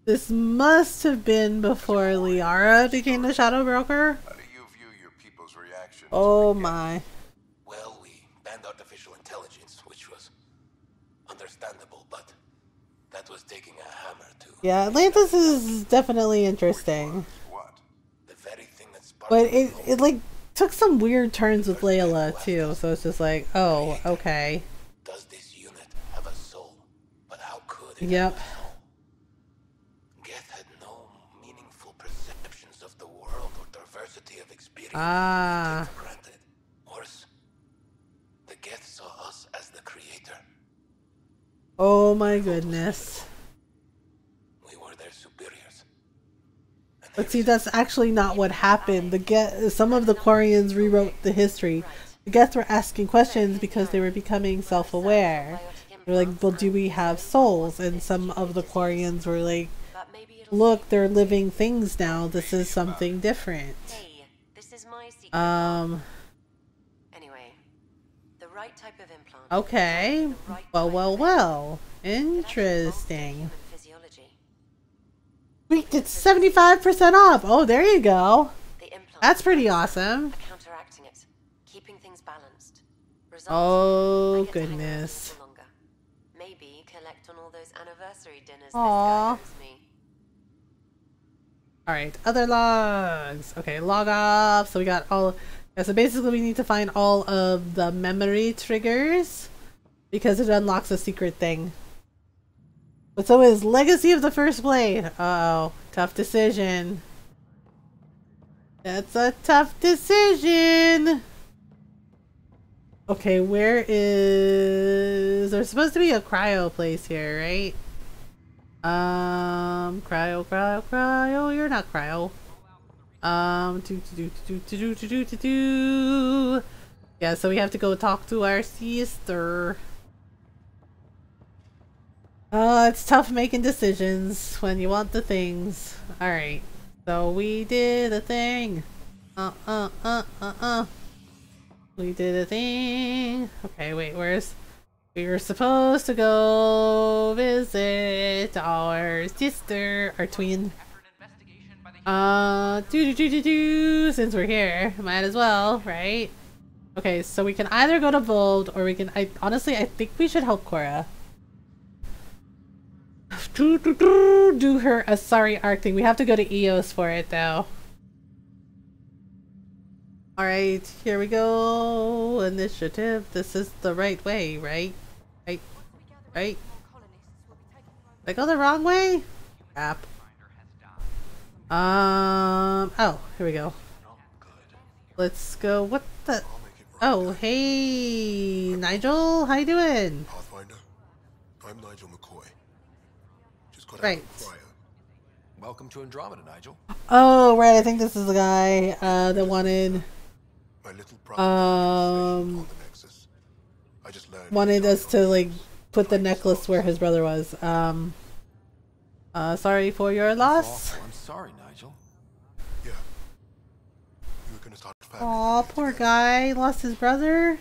This must have been before Liara became the Shadow Broker. How do you view your people's reaction? Oh my. Well, we banned artificial intelligence, which was understandable, but that was taking a hammer to... Yeah, Atlantis is definitely interesting. But it like took some weird turns with Layla too, so it's just like, oh, okay. Does this unit have a soul? But how could it Yep. have a soul? Geth had no meaningful perceptions of the world or diversity of experience. Ah. For granted. Worse, the Geth saw us as the creator. Oh my goodness. We were But see, that's actually not what happened. Some of the Quarians rewrote the history. The Geth were asking questions because they were becoming self-aware. They're like, well, do we have souls? And some of the Quarians were like, look, they're living things now. This is something different. Anyway, the right type of implant. Okay. Well. Interesting. Wait, it's 75% off. Oh, there you go. That's pretty awesome. Counteracting it, keeping things balanced. Oh, goodness. Maybe collect on all those anniversary dinners. Aww. Alright, other logs. Okay, log off. So we got all... Yeah, so basically we need to find all of the memory triggers because it unlocks a secret thing. But so is Legacy of the First Blade. Uh-oh. Tough decision. That's a tough decision. Okay, where is... There's supposed to be a cryo place here, right? Cryo. You're not cryo. Yeah, so we have to go talk to our sister. It's tough making decisions when you want the things. Alright. So we did a thing. We did a thing. Okay, wait, we were supposed to go visit our sister, our twin. Since we're here, might as well, right? Okay, so we can either go to Vold or we can, honestly, I think we should help Cora. Do her Asari arc thing. We have to go to Eos for it though. Alright, here we go. Initiative. This is the right way, right? Right? Did I go the wrong way? Crap. Oh, here we go. Let's go. What the? Oh, hey, Nigel. How you doing? Pathfinder, I'm Nigel McCoy. Just got right. Welcome to Andromeda, Nigel. Oh, right. I think this is the guy that wanted. Wanted us to like put the necklace where his brother was. Sorry for your loss. I'm sorry, Nigel. Yeah. You were gonna start family. Aw, poor guy. Lost his brother.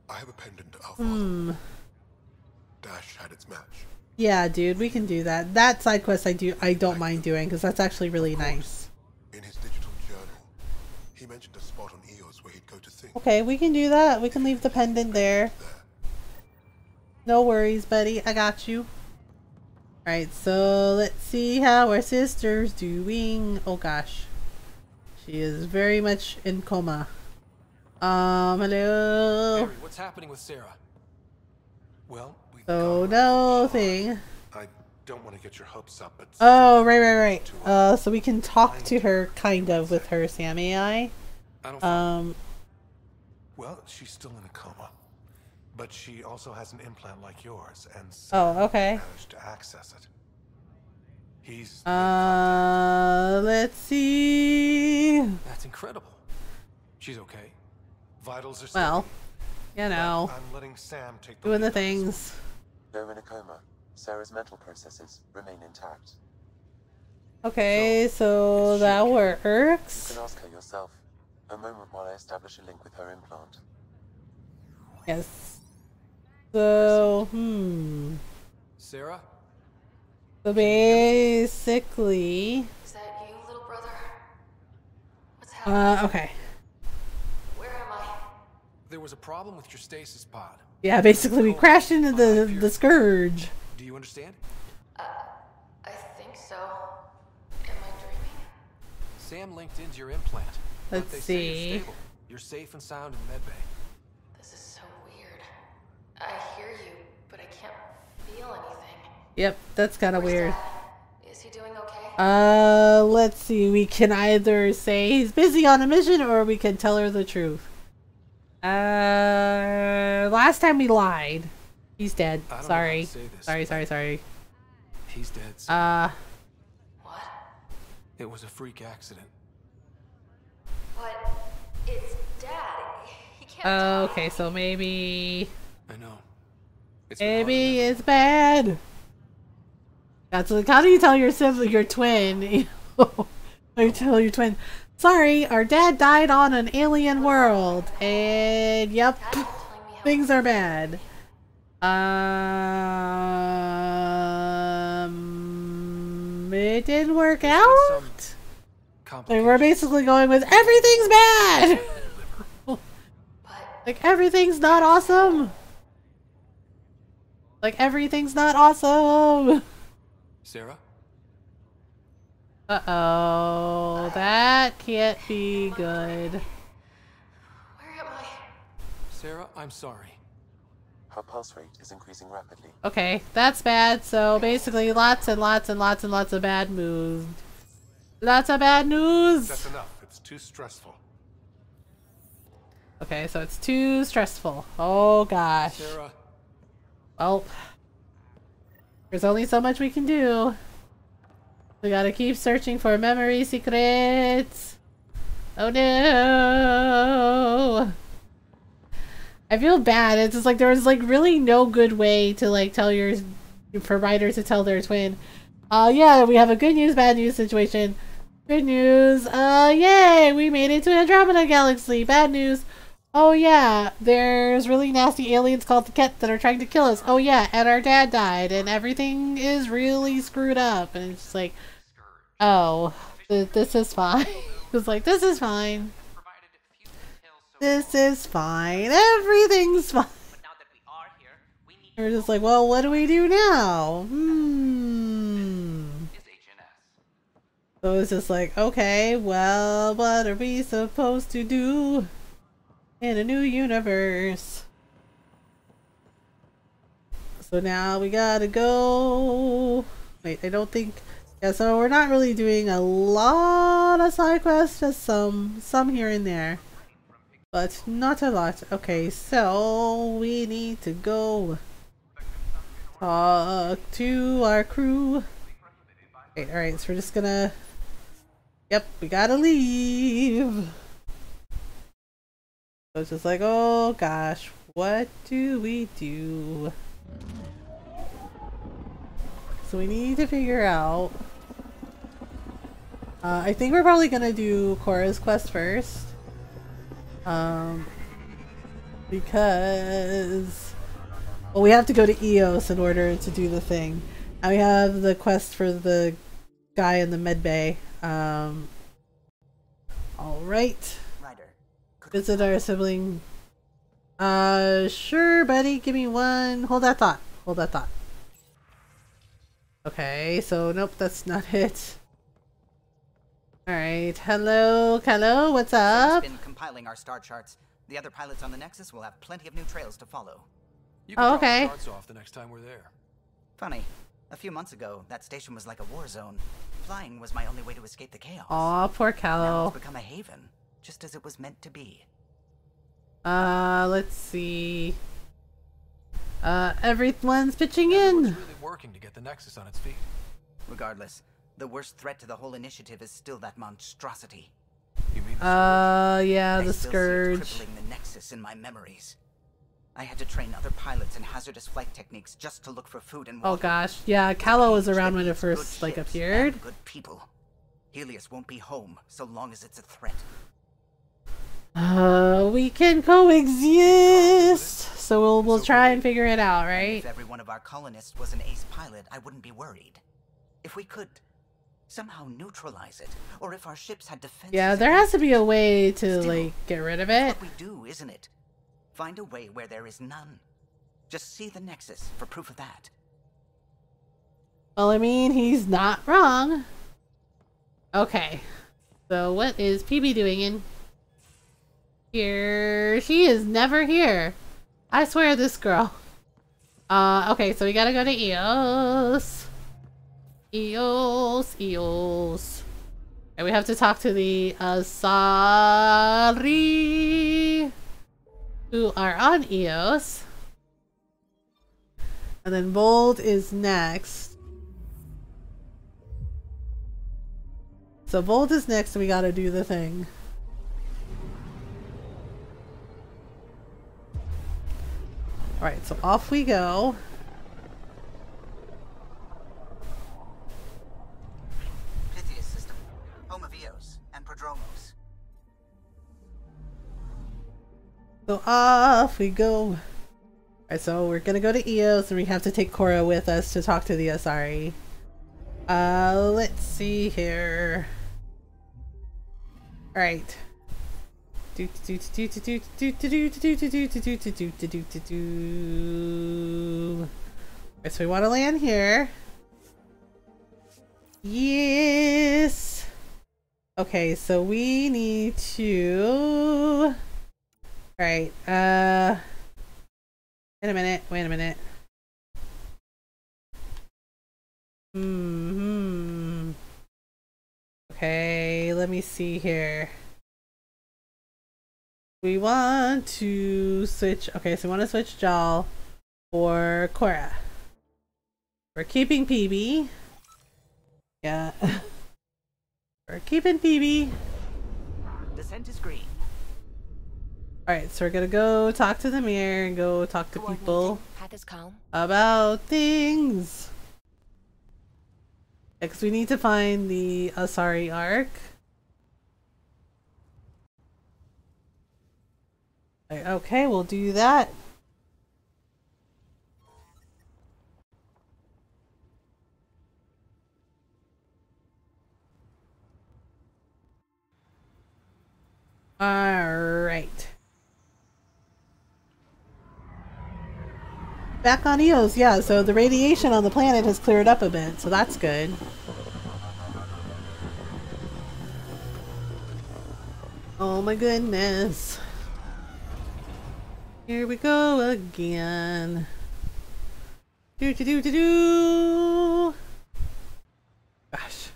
I have a pendant to Alpha. Dash had its match. Yeah, dude, we can do that. That side quest I don't mind doing because that's actually really nice. In his digital journal, he mentioned a spot on Eos where he'd go to think. Okay, we can do that. We can leave the pendant there. No worries, buddy. I got you. Alright, so let's see how our sister's doing. Oh gosh. She is very much in coma. Hello. Harry, what's happening with Sarah? Well, so no thing. I don't want to get your hopes up, but oh, right. So we can talk to her kind of with her Sam AI. Well, she's still in a coma. But she also has an implant like yours, and oh, okay. managed to access it. He's let's see. That's incredible. She's okay. Vitals are well, you know, I'm letting Sam take doing the things. Though in a coma, Sarah's mental processes remain intact. Okay, so that works. You can ask her yourself. A moment while I establish a link with her implant. Yes. So, Sarah? So basically... Is that you, little brother? What's happening? Okay. Where am I? There was a problem with your stasis pod. Yeah, basically we crashed into the Scourge. Do you understand? I think so. Am I dreaming? Sam linked into your implant. Let's see. You're safe and sound in medbay. This is so weird. I hear you, but I can't feel anything. Yep, that's kind of weird. Dad? Is he doing okay? Let's see. We can either say he's busy on a mission or we can tell her the truth. Last time we lied. He's dead. Sorry. Sorry. He's dead. What? It was a freak accident. But it's Dad. He can't. Okay, so maybe. I know. Maybe it's bad. That's like, how do you tell your sibling, your twin? How do you tell your twin? Sorry, our dad died on an alien world, and yep, things are bad. It didn't work out. Like, we're basically going with everything's bad. Like everything's not awesome. Like everything's not awesome. Sarah? Uh-oh, that can't be good. Where am I? Sarah, I'm sorry. Her pulse rate is increasing rapidly. Okay, that's bad. So basically lots and lots and lots and lots of bad news. Lots of bad news. That's enough. It's too stressful. Okay, so it's too stressful. Oh gosh. Sarah. Well, there's only so much we can do. We gotta keep searching for memory secrets. Oh no! I feel bad. It's just like there was like really no good way to like tell for writers to tell their twin. Yeah, we have a good news, bad news situation. Good news. Yay! We made it to Andromeda Galaxy. Bad news. Oh yeah, there's really nasty aliens called the Ket that are trying to kill us. Oh yeah, and our dad died, and everything is really screwed up. And it's just like, oh, this is fine. It's like, this is fine. This is fine. Everything's fine. We're just like, well, what do we do now? So it's just like, okay, well, what are we supposed to do in a new universe? So now we gotta go. Wait, I don't think. Yeah, so we're not really doing a lot of side quests, just some here and there, but not a lot. Okay, so we need to go talk to our crew. Okay, alright, so we're just gonna. Yep, we gotta leave. So it's just like, oh gosh, what do we do? So we need to figure out. I think we're probably gonna do Cora's quest first. Because well, we have to go to Eos in order to do the thing. And we have the quest for the guy in the med bay. Alright. Visit our sibling. Sure, buddy. Give me one. Hold that thought. Hold that thought. Okay, so nope, that's not it. Alright, hello, what's up? Been compiling our star charts. The other pilots on the Nexus will have plenty of new trails to follow. You can drop the charts off the next time we're there. Funny. A few months ago, that station was like a war zone. Flying was my only way to escape the chaos. Aw, poor Now Callow. it's become a haven, just as it was meant to be. Let's see. Everyone's pitching in. Really working to get the Nexus on its feet. Regardless, the worst threat to the whole initiative is still that monstrosity. You mean yeah, the I still see it Scourge. crippling the Nexus in my memories. I had to train other pilots in hazardous flight techniques just to look for food and water. Oh gosh, yeah, Callow was around when it first like appeared. Good people. Helios won't be home so long as it's a threat. We can coexist. So we'll try and figure it out, right? If every one of our colonists was an ace pilot, I wouldn't be worried. If we could somehow neutralize it, or if our ships had defenses. Yeah, there has to be a way to like get rid of it. What we do, isn't it? Find a way where there is none. Just see the Nexus for proof of that. Well, I mean, he's not wrong. Okay. So what is PB doing in here? She is never here. I swear this girl. Okay, so we gotta go to Eos. Eos. And we have to talk to the Asari who are on Eos. And then Bold is next. So Volt is next, and we gotta do the thing. Alright, so off we go. Pythias system, home of Eos and Prodromos. So off we go. Alright, so we're gonna go to Eos, and we have to take Cora with us to talk to the Asari. Let's see here. Alright. So we want to land here. Yes. Okay, so we need to. Alright, wait a minute. Okay, let me see here. We want to switch. Okay, so we want to switch Jal for Cora. We're keeping PB. Yeah. We're keeping PB. Descent is green. Alright, so we're gonna go talk to the mirror and go talk to people Path is calm. about things. Because we need to find the Asari Ark. Okay, we'll do that. Alright. Back on Eos, yeah, so the radiation on the planet has cleared up a bit, so that's good. Oh my goodness. Here we go again. Do. Gosh.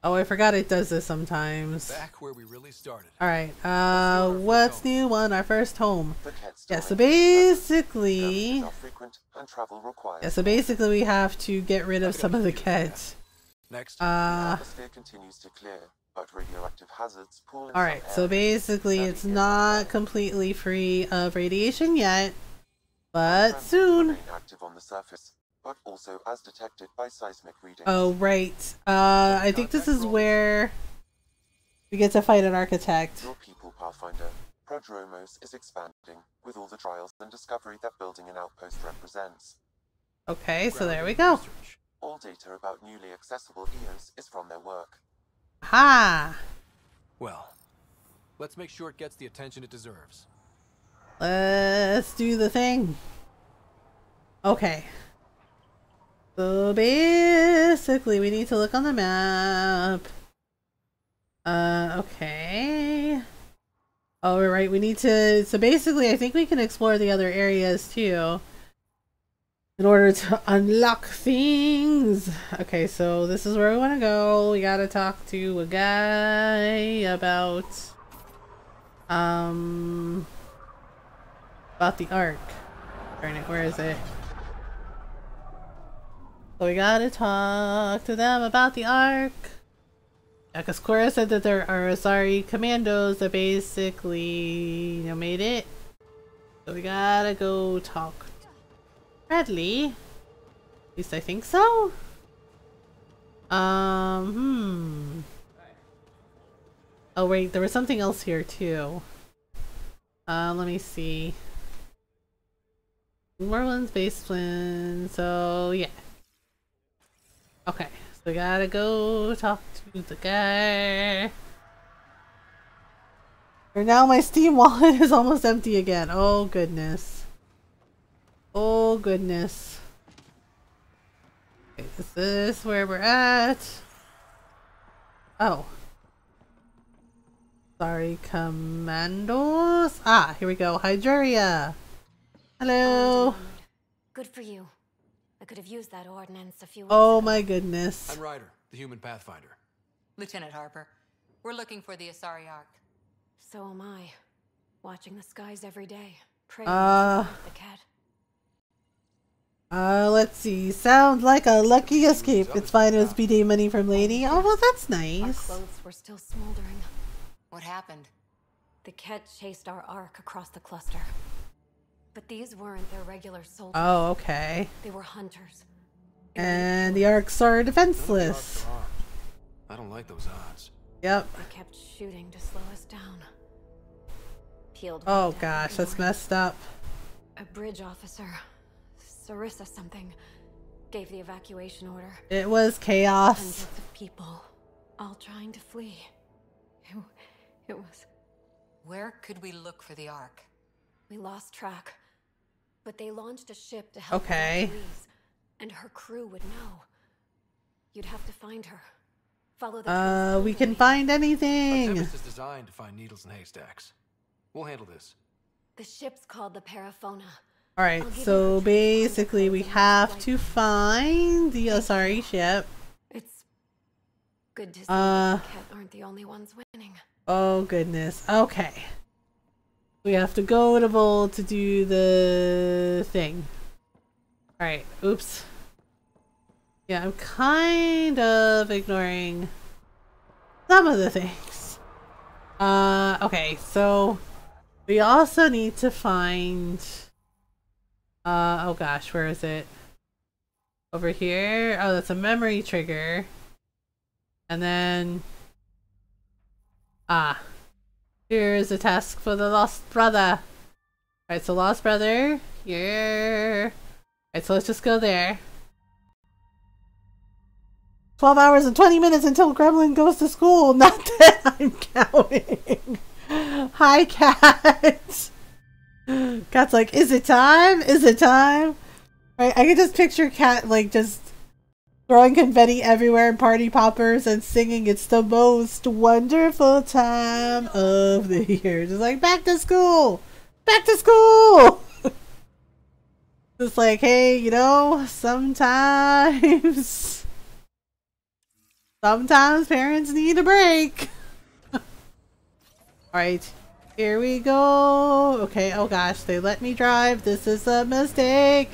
Oh, I forgot it does this sometimes. Back where we really started. Alright, what's new on our first home? Yeah, so basically... Yeah, so basically we have to get rid of some of the Kett. Next, the atmosphere continues to clear, but radioactive hazards pool in Alright, some so areas. basically it's not completely free of radiation yet, but soon. Remain active on the surface, but also as detected by seismic readings. Oh, right. I think this is where we get to fight an architect. Your people, Pathfinder, Prodromos is expanding, with all the trials and discovery that building an outpost represents. Okay, so there we go. All data about newly accessible Eos is from their work. Ha! Well, let's make sure it gets the attention it deserves. Let's do the thing. Okay. So basically we need to look on the map. Okay. Oh, right, we need to, so basically I think we can explore the other areas too. In order to unlock things. Okay, so this is where we want to go. We gotta talk to a guy about the Ark. Darn it, where is it? So we gotta talk to them about the Ark. Yeah, because Cora said that there are Asari commandos that basically, made it. So we gotta go talk to Bradley. At least I think so. Oh wait, there was something else here too. Let me see. More one's basement, so yeah. Okay, so we gotta go talk to the guy. And now my Steam wallet is almost empty again. Oh goodness. Oh goodness. Okay, is this where we're at? Oh. Sorry, commandos. Ah, here we go. Hydraria. Hello. Good for you. I could have used that ordnance a few weeks Oh ago. my goodness. I'm Ryder, the human pathfinder. Lieutenant Harper, we're looking for the Asari Ark. So am I. Watching the skies every day. Praying Uh, the cat. Let's see. Sounds like a lucky escape. It's fine. It was B-Day money from Lady. Oh, well, that's nice. Our clothes were still smoldering. What happened? The Ket chased our ark across the cluster. But these weren't their regular soldiers. Oh, okay. They were hunters. And the arcs are defenseless. I don't like those odds. Yep. They kept shooting to slow us down. Peeled. Oh gosh, that's messed up. A bridge officer, Sarissa something, gave the evacuation order. It was chaos. Hundreds of people, all trying to flee. It was... Where could we look for the Ark? We lost track. But they launched a ship to help evacuees, and her crew would know. You'd have to find her. Follow the we can find anything. Our Tempest is designed to find needles in haystacks. We'll handle this. The ship's called the Parafona. Alright, so basically we have to find the Asari ship. It's good to see that the Ket aren't the only ones winning. Oh goodness. Okay. We have to go to Vol to do the thing. Alright, oops. Yeah, I'm kind of ignoring some of the things. Okay, so we also need to find oh gosh, where is it? Over here? Oh, that's a memory trigger. And then here's a task for the lost brother. Alright, so lost brother here. Alright, so let's just go there. 12 hours and 20 minutes until Gremlin goes to school. Not that I'm counting. Hi, Cat. Cat's like, is it time? Is it time? Right, I can just picture Cat like just throwing confetti everywhere and party poppers and singing "It's the most wonderful time of the year." Just like, back to school! Back to school! Just like, hey, you know, sometimes parents need a break. Alright, here we go. Okay, oh gosh, they let me drive. This is a mistake.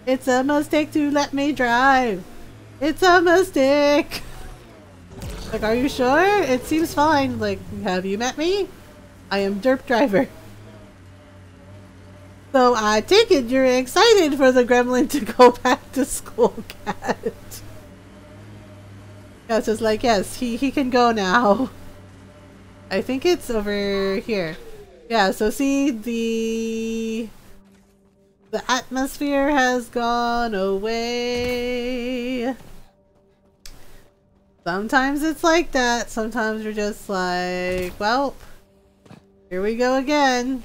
It's a mistake to let me drive. It's a mistake. Like, are you sure? It seems fine. Like, have you met me? I am Derp Driver. So I take it you're excited for the Gremlin to go back to school, Cat. Cat's just like, yes, he can go now. I think it's over here. Yeah, so see, the atmosphere has gone away. Sometimes it's like that. Sometimes you're just like, well, here we go again.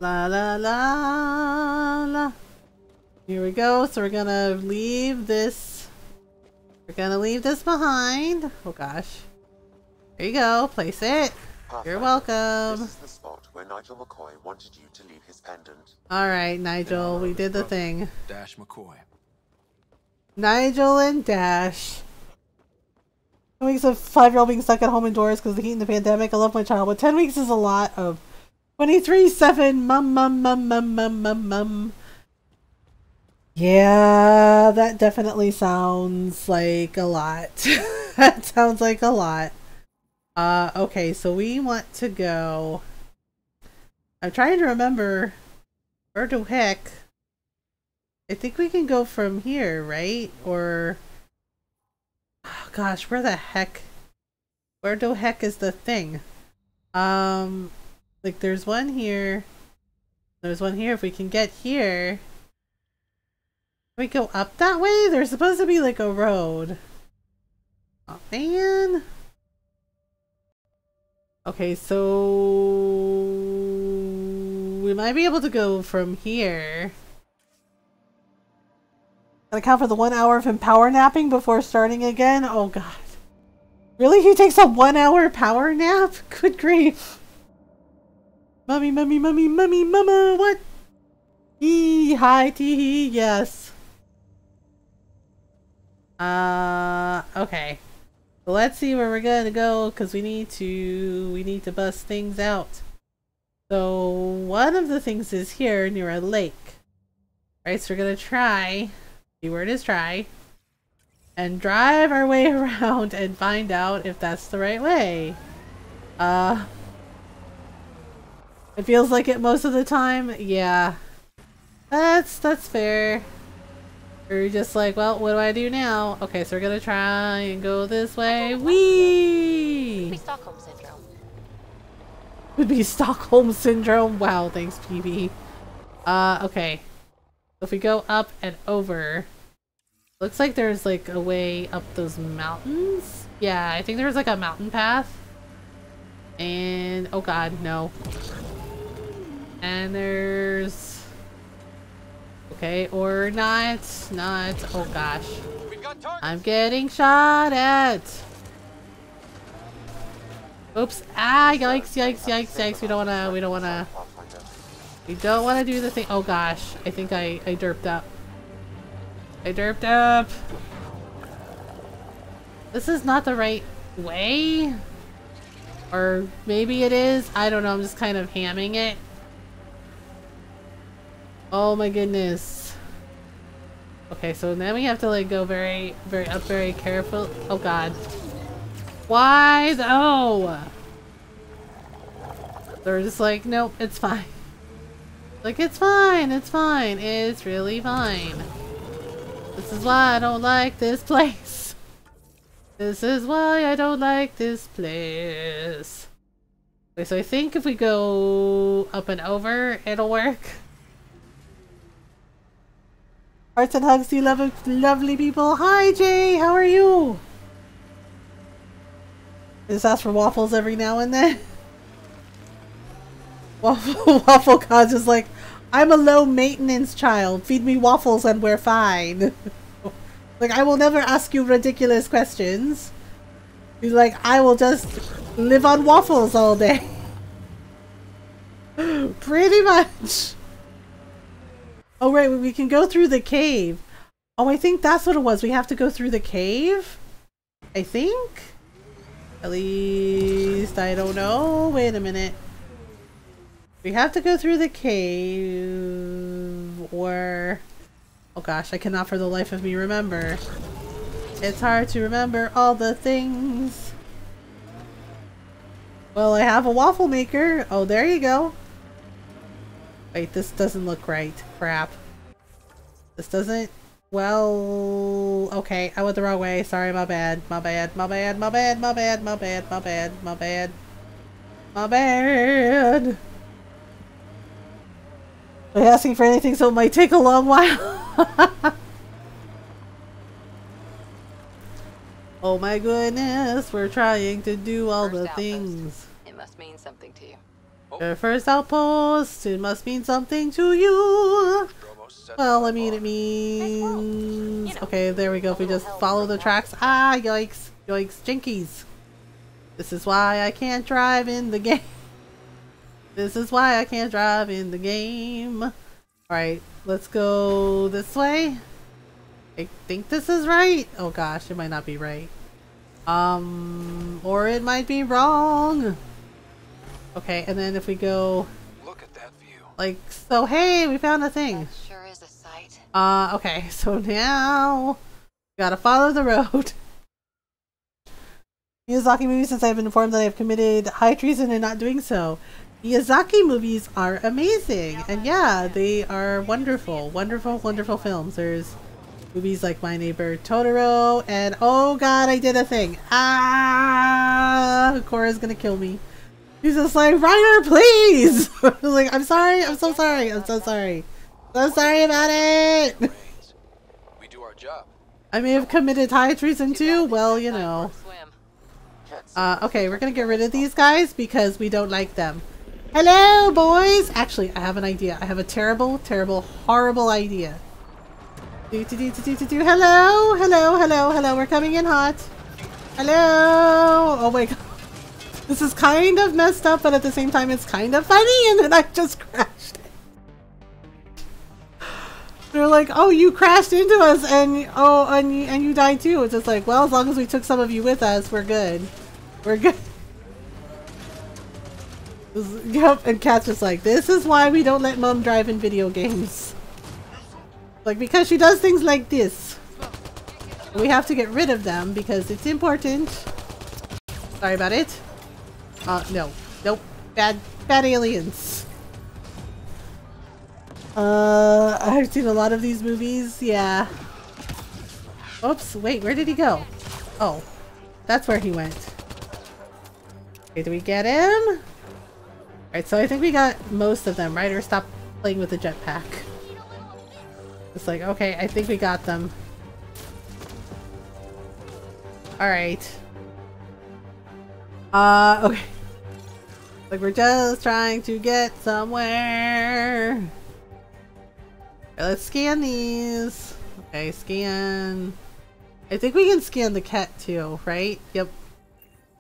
La la la la. Here we go. So we're gonna leave this. We're gonna leave this behind. Oh gosh. There you go. Place it. Perfect. You're welcome. This is the spot where Nigel McCoy wanted you to leave his pendant. Alright, Nigel, we did the thing. Dash McCoy. Nigel and Dash. 10 weeks of 5-year-old being stuck at home indoors because of the heat and the pandemic. I love my child, but 10 weeks is a lot of 23/7 mum. Yeah, that definitely sounds like a lot. That sounds like a lot. Okay, so we want to go. I'm trying to remember where the heck. I think we can go from here, right? Or oh gosh, where the heck? Where the heck is the thing? Like there's one here. There's one here. If we can get here. Can we go up that way? There's supposed to be like a road. Oh man. Okay, so we might be able to go from here. Gotta account for the 1 hour of him power napping before starting again. Oh god. Really? He takes a 1 hour power nap? Good grief. Mummy, mama, what? Hi, tee, yes. Okay. So let's see where we're gonna go, because we need to bust things out. So one of the things is here near a lake. Alright, so we're gonna try. Keyword is try. And drive our way around and find out if that's the right way. It feels like it most of the time. Yeah. That's fair. We're just like, well, what do I do now? Okay, so we're gonna try and go this way. Whee! Could be Stockholm syndrome. Could be Stockholm syndrome. Wow, thanks, PB. Okay. So if we go up and over, looks like there's like a way up those mountains. Yeah, I think there's like a mountain path. And oh god, no. And there's okay, or not. Oh gosh. I'm getting shot at. Oops. Ah, yikes, yikes, yikes, yikes. We don't wanna do the thing. Oh gosh. I think I derped up. I derped up. This is not the right way. Or maybe it is. I don't know. I'm just kind of hamming it. Oh my goodness. Okay, so then we have to like go very careful. Oh god. Why though? They're just like, nope, it's fine. Like, it's fine, it's really fine. This is why I don't like this place. This is why I don't like this place. Okay, so I think if we go up and over, it'll work. Hearts and hugs to you lovely people. Hi Jay, how are you? I just ask for waffles every now and then. Waffle God's is like, I'm a low maintenance child. Feed me waffles and we're fine. Like, I will never ask you ridiculous questions. He's like, I will just live on waffles all day. Pretty much. Oh right, we can go through the cave. Oh, I think that's what it was. We have to go through the cave? I think? At least, I don't know. Wait a minute. We have to go through the cave, or... Oh gosh, I cannot for the life of me remember. It's hard to remember all the things. Well, I have a waffle maker. Oh, there you go. Wait, this doesn't look right. Crap. This doesn't... Well... Okay, I went the wrong way. Sorry, my bad. My bad, my bad, my bad, my bad, my bad, my bad, my bad. My bad! I'm asking for anything, so it might take a long while. Oh my goodness, we're trying to do all the things. It must mean something to you. Your first outpost, it must mean something to you. Well, I mean, it means... Okay, there we go. If we just follow the tracks. Ah, yikes. Yikes, jinkies. This is why I can't drive in the game. This is why I can't drive in the game. Alright, let's go this way. I think this is right. Oh gosh, it might not be right. Or it might be wrong. Okay, and then if we go... Look at that view. Like, so hey, we found a thing. That sure is a sight. Okay, so now... we gotta follow the road. Miyazaki movies, since I have been informed that I have committed high treason in not doing so. Miyazaki movies are amazing, and yeah, they are wonderful, wonderful, wonderful films. There's movies like My Neighbor Totoro, and oh god, I did a thing. Ah, Cora's gonna kill me. He's just like, Ryder, please! Like, I'm sorry, I'm so sorry, I'm so sorry. So sorry about it! We do our job. I may have committed high treason too, well, you know. Okay, we're gonna get rid of these guys because we don't like them. Hello, boys! Actually, I have an idea. I have a terrible, terrible, horrible idea. Hello! Hello, hello, hello. We're coming in hot. Hello! Oh my god. This is kind of messed up, but at the same time, it's kind of funny, and then I just crashed. They're like, oh, you crashed into us, and oh, and you died too. It's just like, well, as long as we took some of you with us, we're good. We're good. Yep, and Kat's just like, this is why we don't let Mom drive in video games. Like, because she does things like this. We have to get rid of them because it's important. Sorry about it. No. Nope. Bad aliens. I've seen a lot of these movies. Yeah. Oops. Wait, where did he go? Oh. That's where he went. Okay, do we get him? Alright, so I think we got most of them, right? Or stop playing with the jetpack. It's like, okay, I think we got them. Alright. Okay. Like, we're just trying to get somewhere. Okay, let's scan these. Okay, scan. I think we can scan the cat too, right? Yep.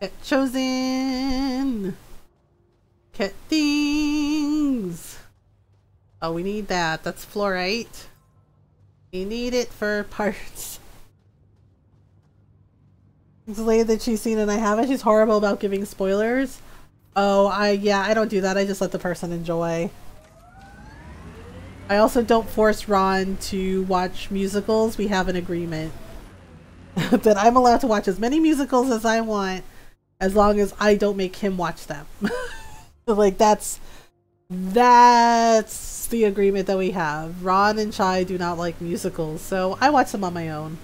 Cat chosen. Cat things. Oh, we need that. That's fluorite. We need it for parts. It's lady that she's seen and I haven't. She's horrible about giving spoilers. Oh, yeah, I don't do that. I just let the person enjoy. I also don't force Ron to watch musicals. We have an agreement that I'm allowed to watch as many musicals as I want as long as I don't make him watch them. Like, that's the agreement that we have. Ron and Shai do not like musicals, so I watch them on my own.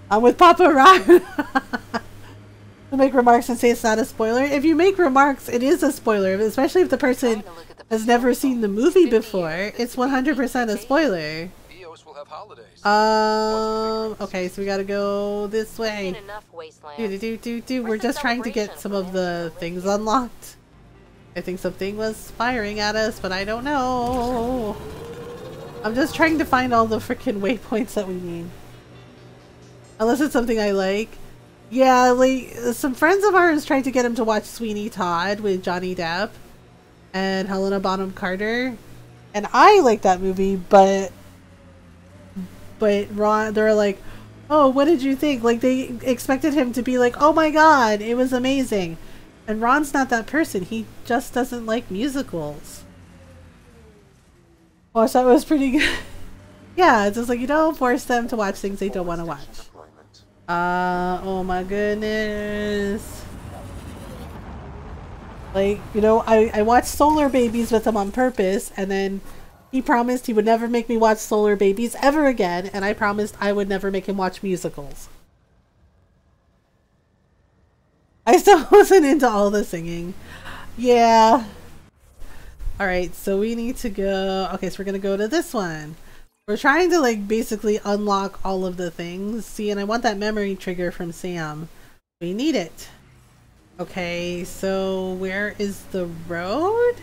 I'm with Papa Ron. To make remarks and say it's not a spoiler. If you make remarks, it is a spoiler, especially if the person has never seen the movie before. It's 100% a spoiler. Okay, so we gotta go this way. We're just trying to get some of the things unlocked. I think something was firing at us, but I don't know. I'm just trying to find all the freaking waypoints that we need. Unless it's something I like. Yeah, like, some friends of ours tried to get him to watch Sweeney Todd with Johnny Depp and Helena Bonham Carter. And I like that movie, but Ron, they're like, oh, what did you think? Like, they expected him to be like, oh my god, it was amazing. And Ron's not that person. He just doesn't like musicals. Oh, I thought it was pretty good. Yeah, it's just like, you don't force them to watch things they don't want to watch. Oh my goodness. Like, you know, I watched Solar Babies with him on purpose, and then he promised he would never make me watch Solar Babies ever again, and I promised I would never make him watch musicals. I still wasn't into all the singing. Yeah. Alright, so we need to go... Okay, so we're gonna go to this one. We're trying to, like, basically unlock all of the things. See, and I want that memory trigger from Sam. We need it. Okay, so where is the road?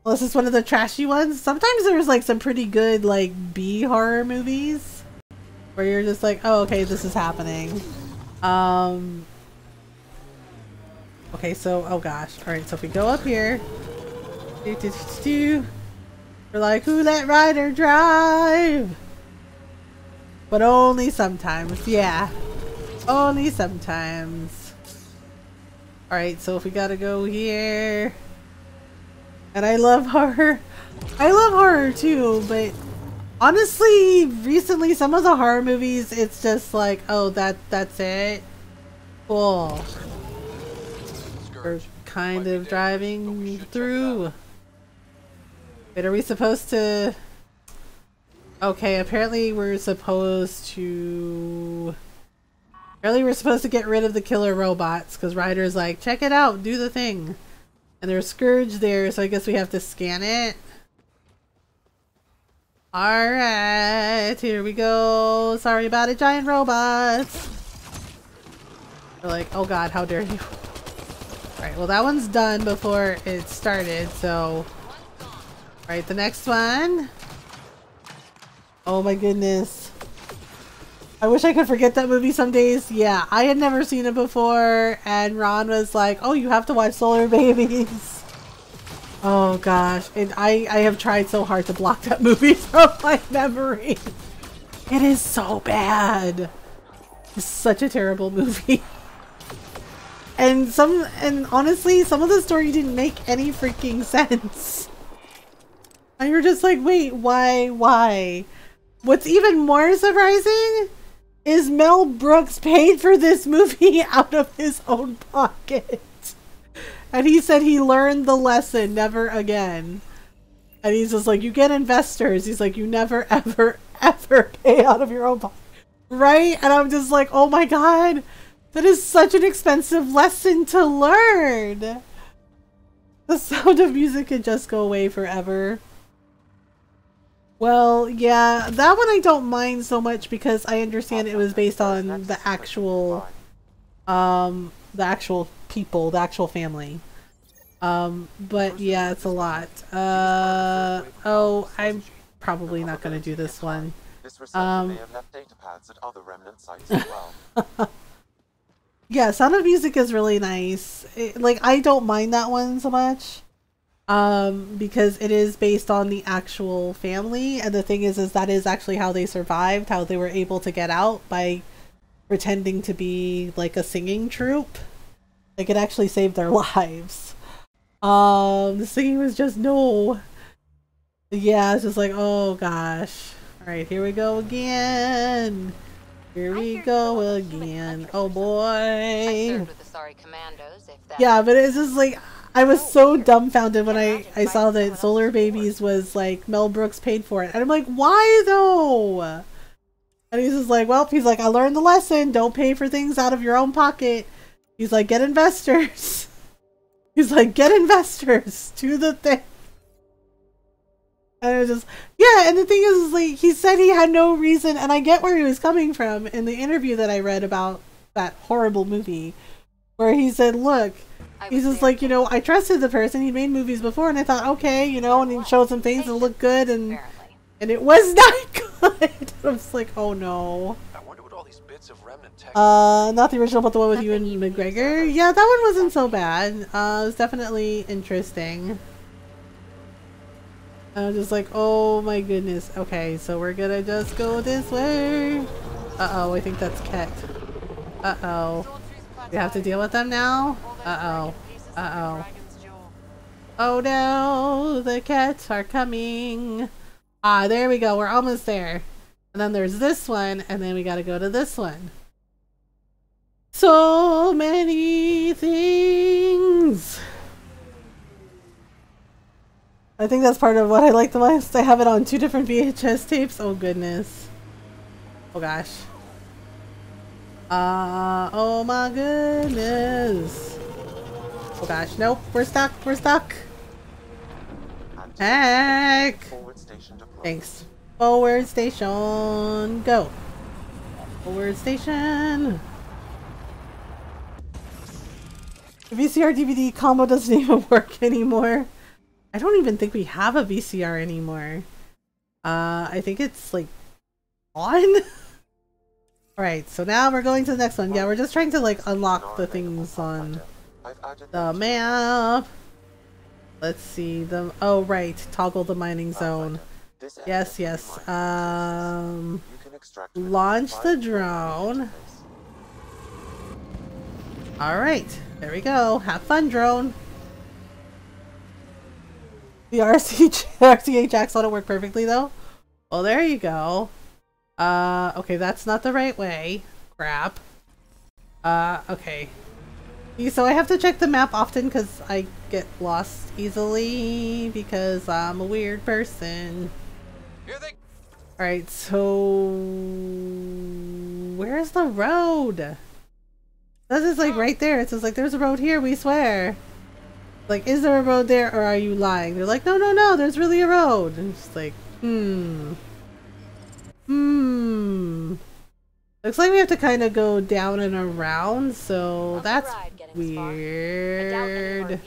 Well, this is one of the trashy ones. Sometimes there's, like, some pretty good, like, B horror movies where you're just like, oh, okay, this is happening. Okay, so, oh gosh. Alright, so if we go up here. We're like, who let Ryder drive? But only sometimes, yeah. Only sometimes. Alright, so if we gotta go here. And I love horror. I love horror too, but honestly, recently some of the horror movies, it's just like, oh, that's it. Cool. We're kind of driving through. Wait, are we supposed to... Okay, apparently we're supposed to... Apparently we're supposed to get rid of the killer robots, because Ryder's like, check it out, do the thing. And there's Scourge there, so I guess we have to scan it. Alright, here we go. Sorry about it, giant robots. They're like, oh god, how dare you. Alright, well that one's done before it started, so... Alright, the next one. Oh my goodness. I wish I could forget that movie some days. Yeah, I had never seen it before, and Ron was like, oh, you have to watch Solar Babies. Oh gosh, and I have tried so hard to block that movie from my memory. It is so bad. It's such a terrible movie. And honestly, some of the story didn't make any freaking sense. And you're just like, wait, why? What's even more surprising is Mel Brooks paid for this movie out of his own pocket. And he said he learned the lesson, never again. And he's just like, you get investors. He's like, you never, ever, ever pay out of your own pocket. Right? And I'm just like, oh my god. That is such an expensive lesson to learn. The Sound of Music could just go away forever. Well, yeah, that one I don't mind so much because I understand it was based on the actual people, the actual family. But yeah, it's a lot. Oh, I'm probably not gonna do this one. This receptor may have left data pads at other remnant sites as well. Yeah, Sound of Music is really nice. Like, I don't mind that one so much. Because it is based on the actual family, and the thing is that is actually how they survived, how they were able to get out by pretending to be like a singing troupe. Like, it actually saved their lives. The singing was just no. Yeah, it's just like, oh gosh. Alright, here we go again. Here we go again. Oh boy. Yeah, but it's just like, I was so dumbfounded when I saw that Solar Babies was like, Mel Brooks paid for it. And I'm like, why though? And he's just like, well, he's like, I learned the lesson. Don't pay for things out of your own pocket. He's like, get investors. He's like, get investors to the thing. And I was just, yeah, and the thing is like, he said he had no reason, and I get where he was coming from in the interview that I read about that horrible movie, where he said, look, he's just like, you know, I trusted the person, he'd made movies before, and I thought, okay, you know, and he showed some things that looked good, and it was not good. I was like, oh no. Not the original, but the one with Ewan McGregor. Yeah, that one wasn't so bad. It was definitely interesting. I was just like, oh my goodness. Okay, so we're gonna just go this way. Uh-oh, I think that's Ket. Uh-oh. We have to deal with them now? Uh-oh. Uh-oh. Oh no, the Kets are coming. Ah, there we go. We're almost there. And then there's this one, and then we gotta go to this one. So many things. I think that's part of what I like the most. I have it on 2 different VHS tapes. Oh goodness. Oh gosh. Oh my goodness. Oh gosh, nope, we're stuck, Heck! Thanks. Forward station, go. Forward station. The VCR DVD combo doesn't even work anymore. I don't even think we have a VCR anymore. I think it's like on. Alright, so now we're going to the next one. Yeah, we're just trying to like unlock the things on the map. Let's see the, oh right, toggle the mining zone. Yes, yes. Launch the drone. Alright, there we go. Have fun, drone. The RCA jacks don't work perfectly though. Well, there you go. Okay, that's not the right way. Crap. Okay. So I have to check the map often because I get lost easily because I'm a weird person. Alright, so where's the road? This is like right there. It says like there's a road here, we swear. Like, is there a road there or are you lying? They're like, no, no, no, there's really a road. And it's like, looks like we have to kind of go down and around, so that's weird.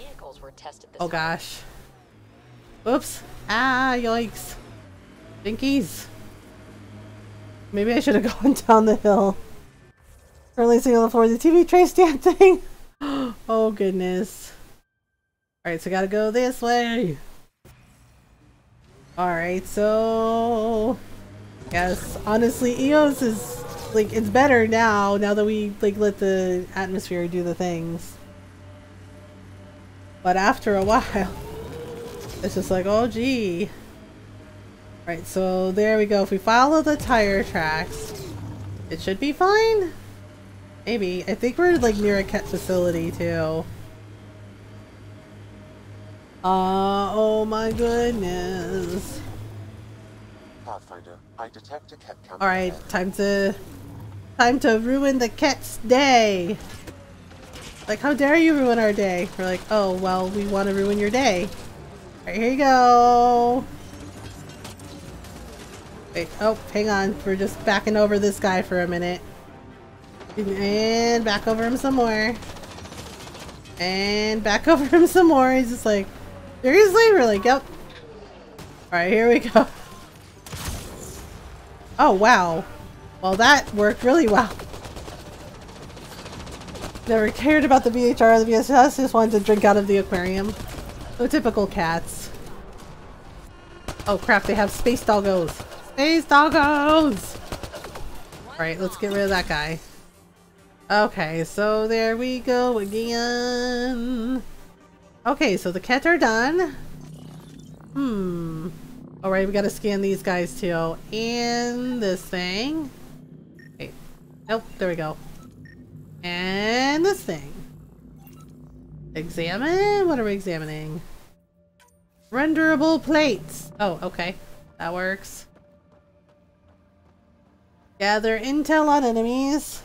Oh gosh. Whoops. Ah, yikes. Binkies. Maybe I should have gone down the hill. Currently sitting on the floor of the TV tray stand thing. Oh goodness. Alright, so gotta go this way. Alright, so yes, honestly, EOS is like, it's better now that we like let the atmosphere do the things. But after a while, it's just like, oh gee. Right, so there we go. If we follow the tire tracks, it should be fine? Maybe. I think we're like near a cat facility too. Oh my goodness. Pathfinder, I detect a cat camp. Alright, time to ruin the cat's day. Like, how dare you ruin our day? We're like, oh, well, we want to ruin your day. Alright, here you go. Wait, oh, hang on. We're just backing over this guy for a minute. And back over him some more. And back over him some more. He's just like, seriously? We're like, yep. Alright, here we go. Oh, wow. Well, that worked really well. Never cared about the VHR or the VHS, just wanted to drink out of the aquarium. So typical cats. Oh crap, they have space doggos. Space doggos! Alright, let's get rid of that guy. Okay, so there we go again. Okay, so the cats are done. Alright, we gotta scan these guys too. And this thing. Wait. Nope, there we go. And this thing. Examine? What are we examining? Renderable plates. Oh, okay. That works. Gather intel on enemies.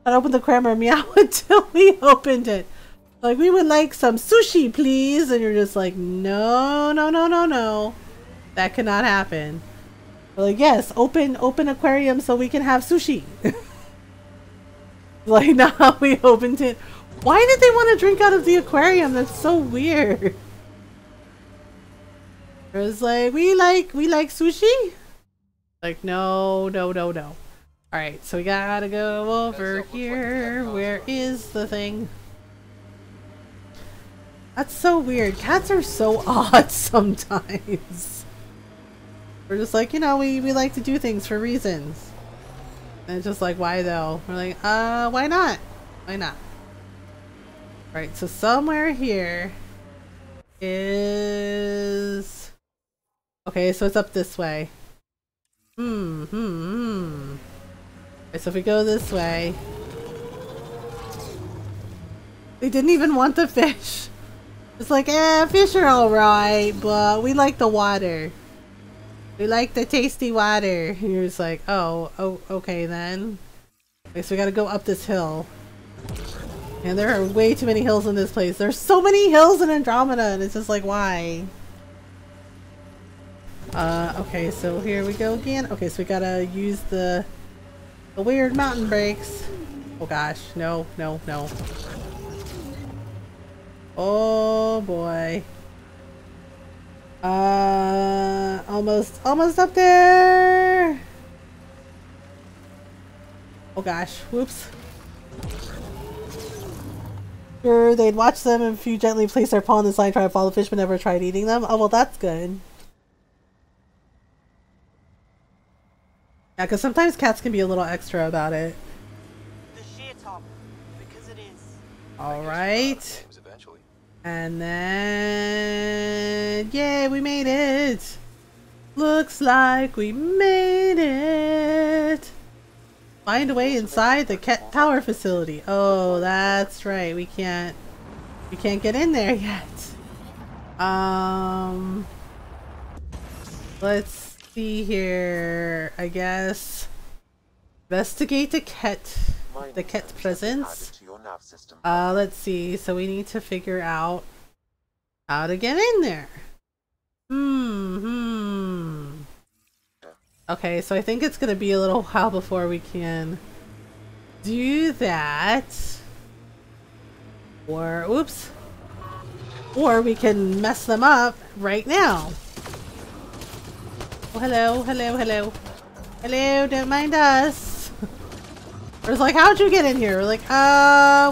I'd open the camera meow until we opened it. Like, we would like some sushi, please. And you're just like, no, no, no, no, no. That cannot happen. We're like, yes, open aquarium so we can have sushi. Like, now we opened it. Why did they want to drink out of the aquarium? That's so weird. It was like, we like sushi? Like, no, no, no, no. Alright, so we gotta go over here. Where is the thing? That's so weird. Cats are so odd sometimes. We're just like, you know, we like to do things for reasons. And it's just like, why though? We're like, why not? Why not? Right, so somewhere here is... Okay, so it's up this way. Okay, so if we go this way... They didn't even want the fish. It's like, fish are alright, but we like the water. We like the tasty water. And you're just like, oh, okay then. Okay, so we gotta go up this hill. And there are way too many hills in this place. There's so many hills in Andromeda, and it's just like, why? Okay, so here we go again. Okay, so we gotta use the weird mountain brakes. Oh gosh, no, no, no. Oh boy. Almost up there. Oh gosh, whoops. Sure, they'd watch them and if you gently place their paw on the side, try to follow the fish, but never tried eating them. Oh, well, that's good. Yeah, because sometimes cats can be a little extra about it. The sheer top, because it is. Alright. And then... Yay, we made it! Looks like we made it! Find a way inside the Ket Tower facility. Oh, that's right. We can't get in there yet. Let's see here. I guess investigate the Ket presence. Let's see. So we need to figure out how to get in there. Okay, so I think it's gonna be a little while before we can do that. Or, oops. Or we can mess them up right now. Oh, hello, hello, hello. Hello, don't mind us. It's like, how'd you get in here? We're like,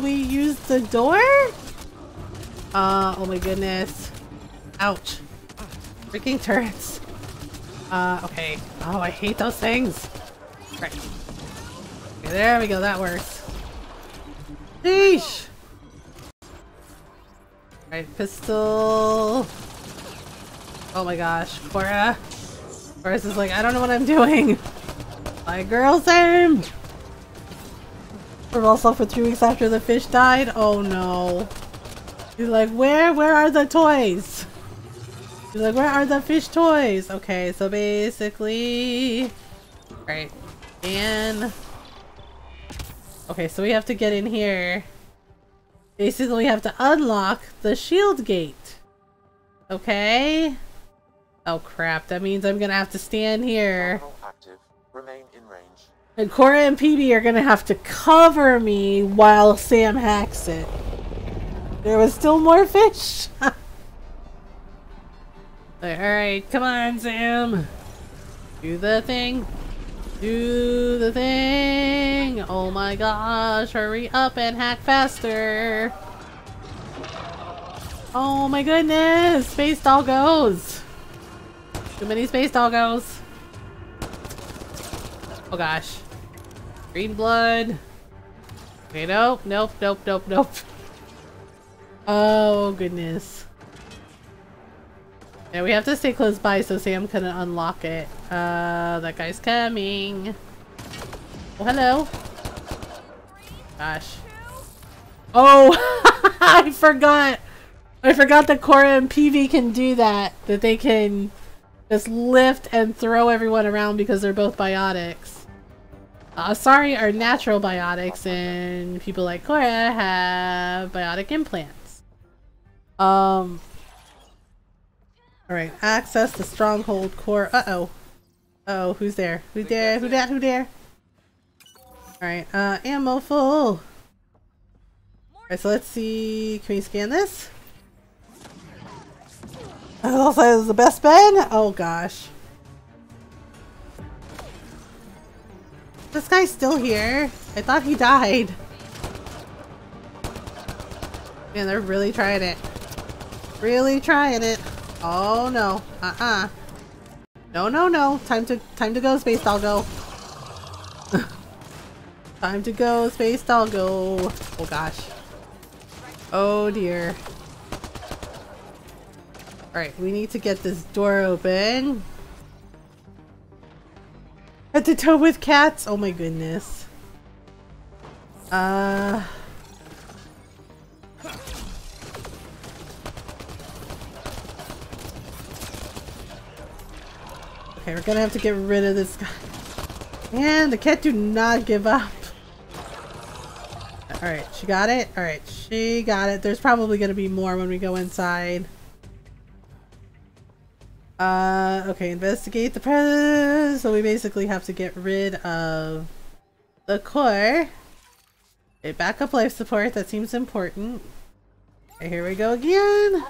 we used the door? Oh my goodness. Ouch. Freaking turrets. Okay. Oh, I hate those things. Right. Okay, there we go. That works. Sheesh. Alright, pistol. Oh my gosh. Cora. Chorus is like, I don't know what I'm doing. Like, girl, same. We're also for 3 weeks after the fish died. Oh no. He's like, where are the toys? He's like, where are the fish toys? Okay, so basically, right, and okay, so we have to get in here. Basically, we have to unlock the shield gate. Okay. Oh crap! That means I'm gonna have to stand here. Active. Remain in range. And Cora and PB are gonna have to cover me while Sam hacks it. There was still more fish. Alright, come on, Sam. Do the thing. Do the thing. Oh my gosh, hurry up and hack faster. Oh my goodness, space doggos. Too many space doggos. Oh gosh. Green blood. Okay, nope, nope, nope, nope, nope. Oh goodness. Yeah, we have to stay close by so Sam couldn't unlock it. That guy's coming. Oh, hello. Gosh. Oh, I forgot. I forgot that Cora and PV can do that. That they can just lift and throw everyone around because they're both biotics. Sorry, are natural biotics, and people like Cora have biotic implants. Alright, access the stronghold core. Uh-oh. Uh-oh, who's there? Who's there? Who dat? Who there? Alright, ammo full. Alright, so let's see. Can we scan this? Also, is the best bed? Oh gosh. This guy's still here. I thought he died. Man, they're really trying it. Really trying it. Oh no. Uh-uh. No, no, no. Time to go, Space Doggo. Time to go, Space Doggo. Oh gosh. Oh dear. Alright, we need to get this door open. Head to toe with cats. Oh my goodness. Okay, we're gonna have to get rid of this guy. Man, the cat do not give up. Alright, she got it? Alright, she got it. There's probably gonna be more when we go inside. Okay, investigate the presence. So we basically have to get rid of the core. Okay, backup life support. That seems important. Okay, here we go again.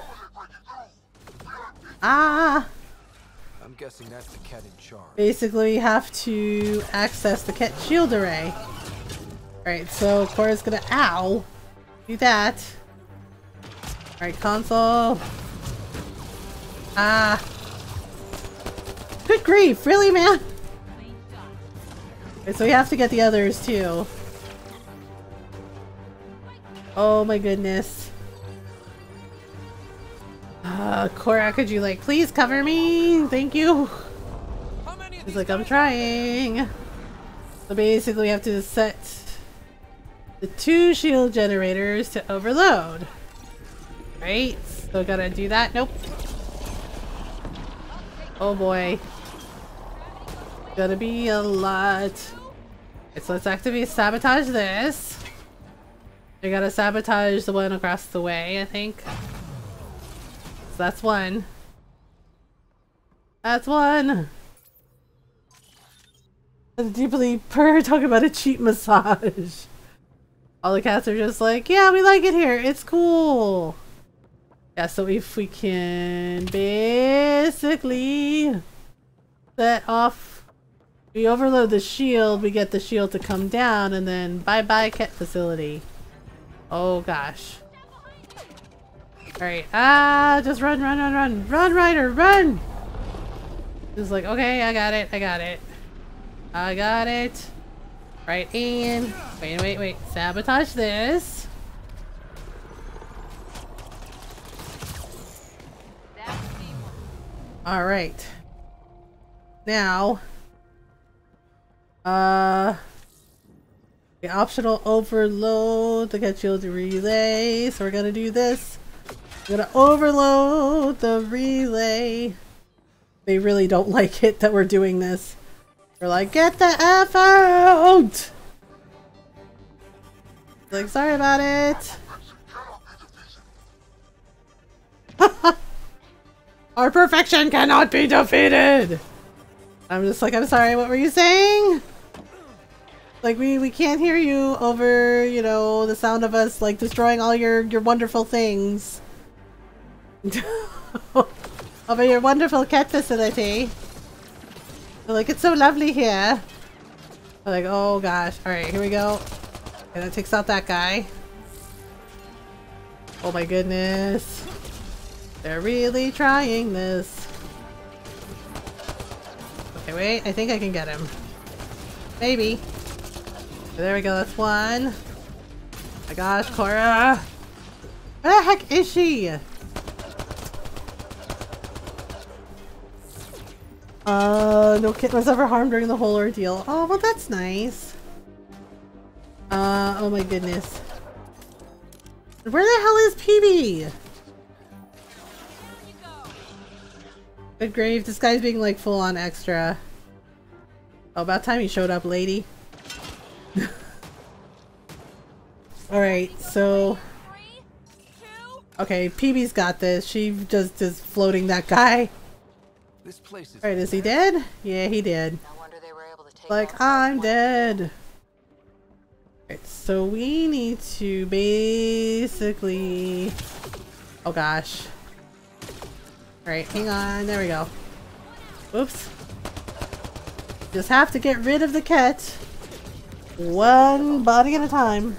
Ah! I'm guessing that's the cat in charge. Basically, we have to access the cat shield array. Alright, so Cora's gonna do that. Alright, console. Ah! Good grief, really, man? Okay, so we have to get the others too. Oh my goodness. Cora, could you like please cover me? Thank you. He's like, I'm trying. So basically we have to set the 2 shield generators to overload. Right? So gotta do that. Nope. Oh boy. Gonna be a lot. Okay, so let's activate sabotage this. I gotta sabotage the one across the way, I think. So that's one. That's one. Deeply purr, talking about a cheap massage. All the cats are just like, yeah, we like it here. It's cool. Yeah, so if we can basically set off, we overload the shield, we get the shield to come down, and then bye-bye cat facility. Oh gosh. Alright, just run, run, run, run. Run, Ryder, run! Just like, okay, I got it, I got it. I got it. Right, and wait. Sabotage this. Alright. Now, the optional overload to get you the relay. So we're gonna do this. We're gonna overload the relay. They really don't like it that we're doing this. We're like, get the F out! Like, sorry about it. Our perfection cannot be defeated! I'm just like, I'm sorry, what were you saying? Like, we can't hear you over, you know, the sound of us, like, destroying all your wonderful things. Over your wonderful cat facility. Like, it's so lovely here. Like, oh gosh. Alright, here we go. Okay, that takes out that guy. Oh my goodness. They're really trying this. Okay, wait. I think I can get him. Maybe. There we go. That's one. Oh my gosh, Cora. Where the heck is she? No kitten was ever harmed during the whole ordeal. Oh, well that's nice. Oh my goodness. Where the hell is PB? Good grave, this guy's being like full on extra. Oh, about time you showed up, lady. Alright, so... Okay, PB's got this. She just is floating that guy. Alright, is he dead? Yeah, he did. Like, I'm dead. Alright, so we need to basically... Oh gosh. Alright, hang on. There we go. Oops. Just have to get rid of the cat. One body at a time.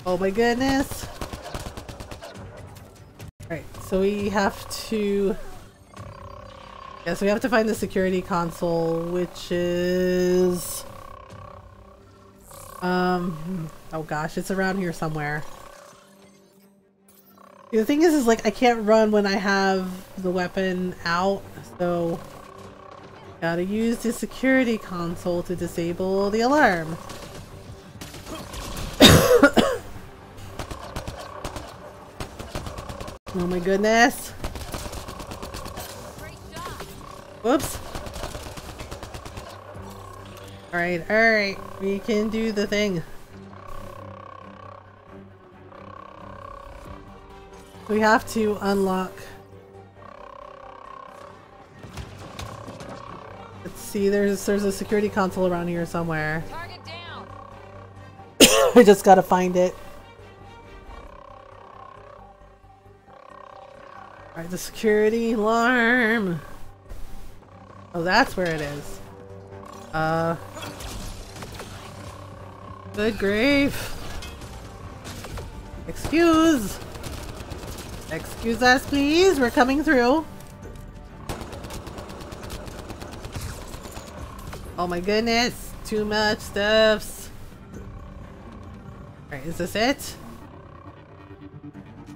Oh my goodness. Alright, so we have to... Yeah, so we have to find the security console, which is... Oh gosh, it's around here somewhere. The thing is like, I can't run when I have the weapon out, so... Gotta use the security console to disable the alarm. Oh my goodness. Whoops. Alright, alright. We can do the thing. We have to unlock. Let's see, there's a security console around here somewhere. Target down. I just gotta find it. Alright, the security alarm. Oh, that's where it is. Good grief. Excuse us, please. We're coming through. Oh my goodness. Too much stuffs. Alright, is this it?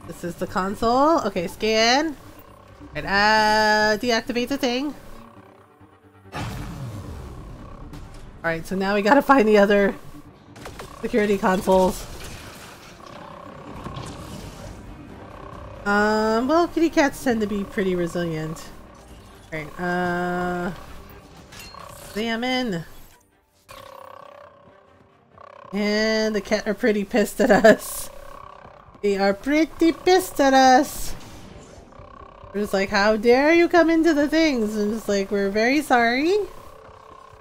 This is the console. Okay, scan. And deactivate the thing. Alright, so now we gotta find the other security consoles. Well, kitty cats tend to be pretty resilient. Alright, examine. And the cat are pretty pissed at us. They are pretty pissed at us. We're just like, how dare you come into the things? And just like, we're very sorry.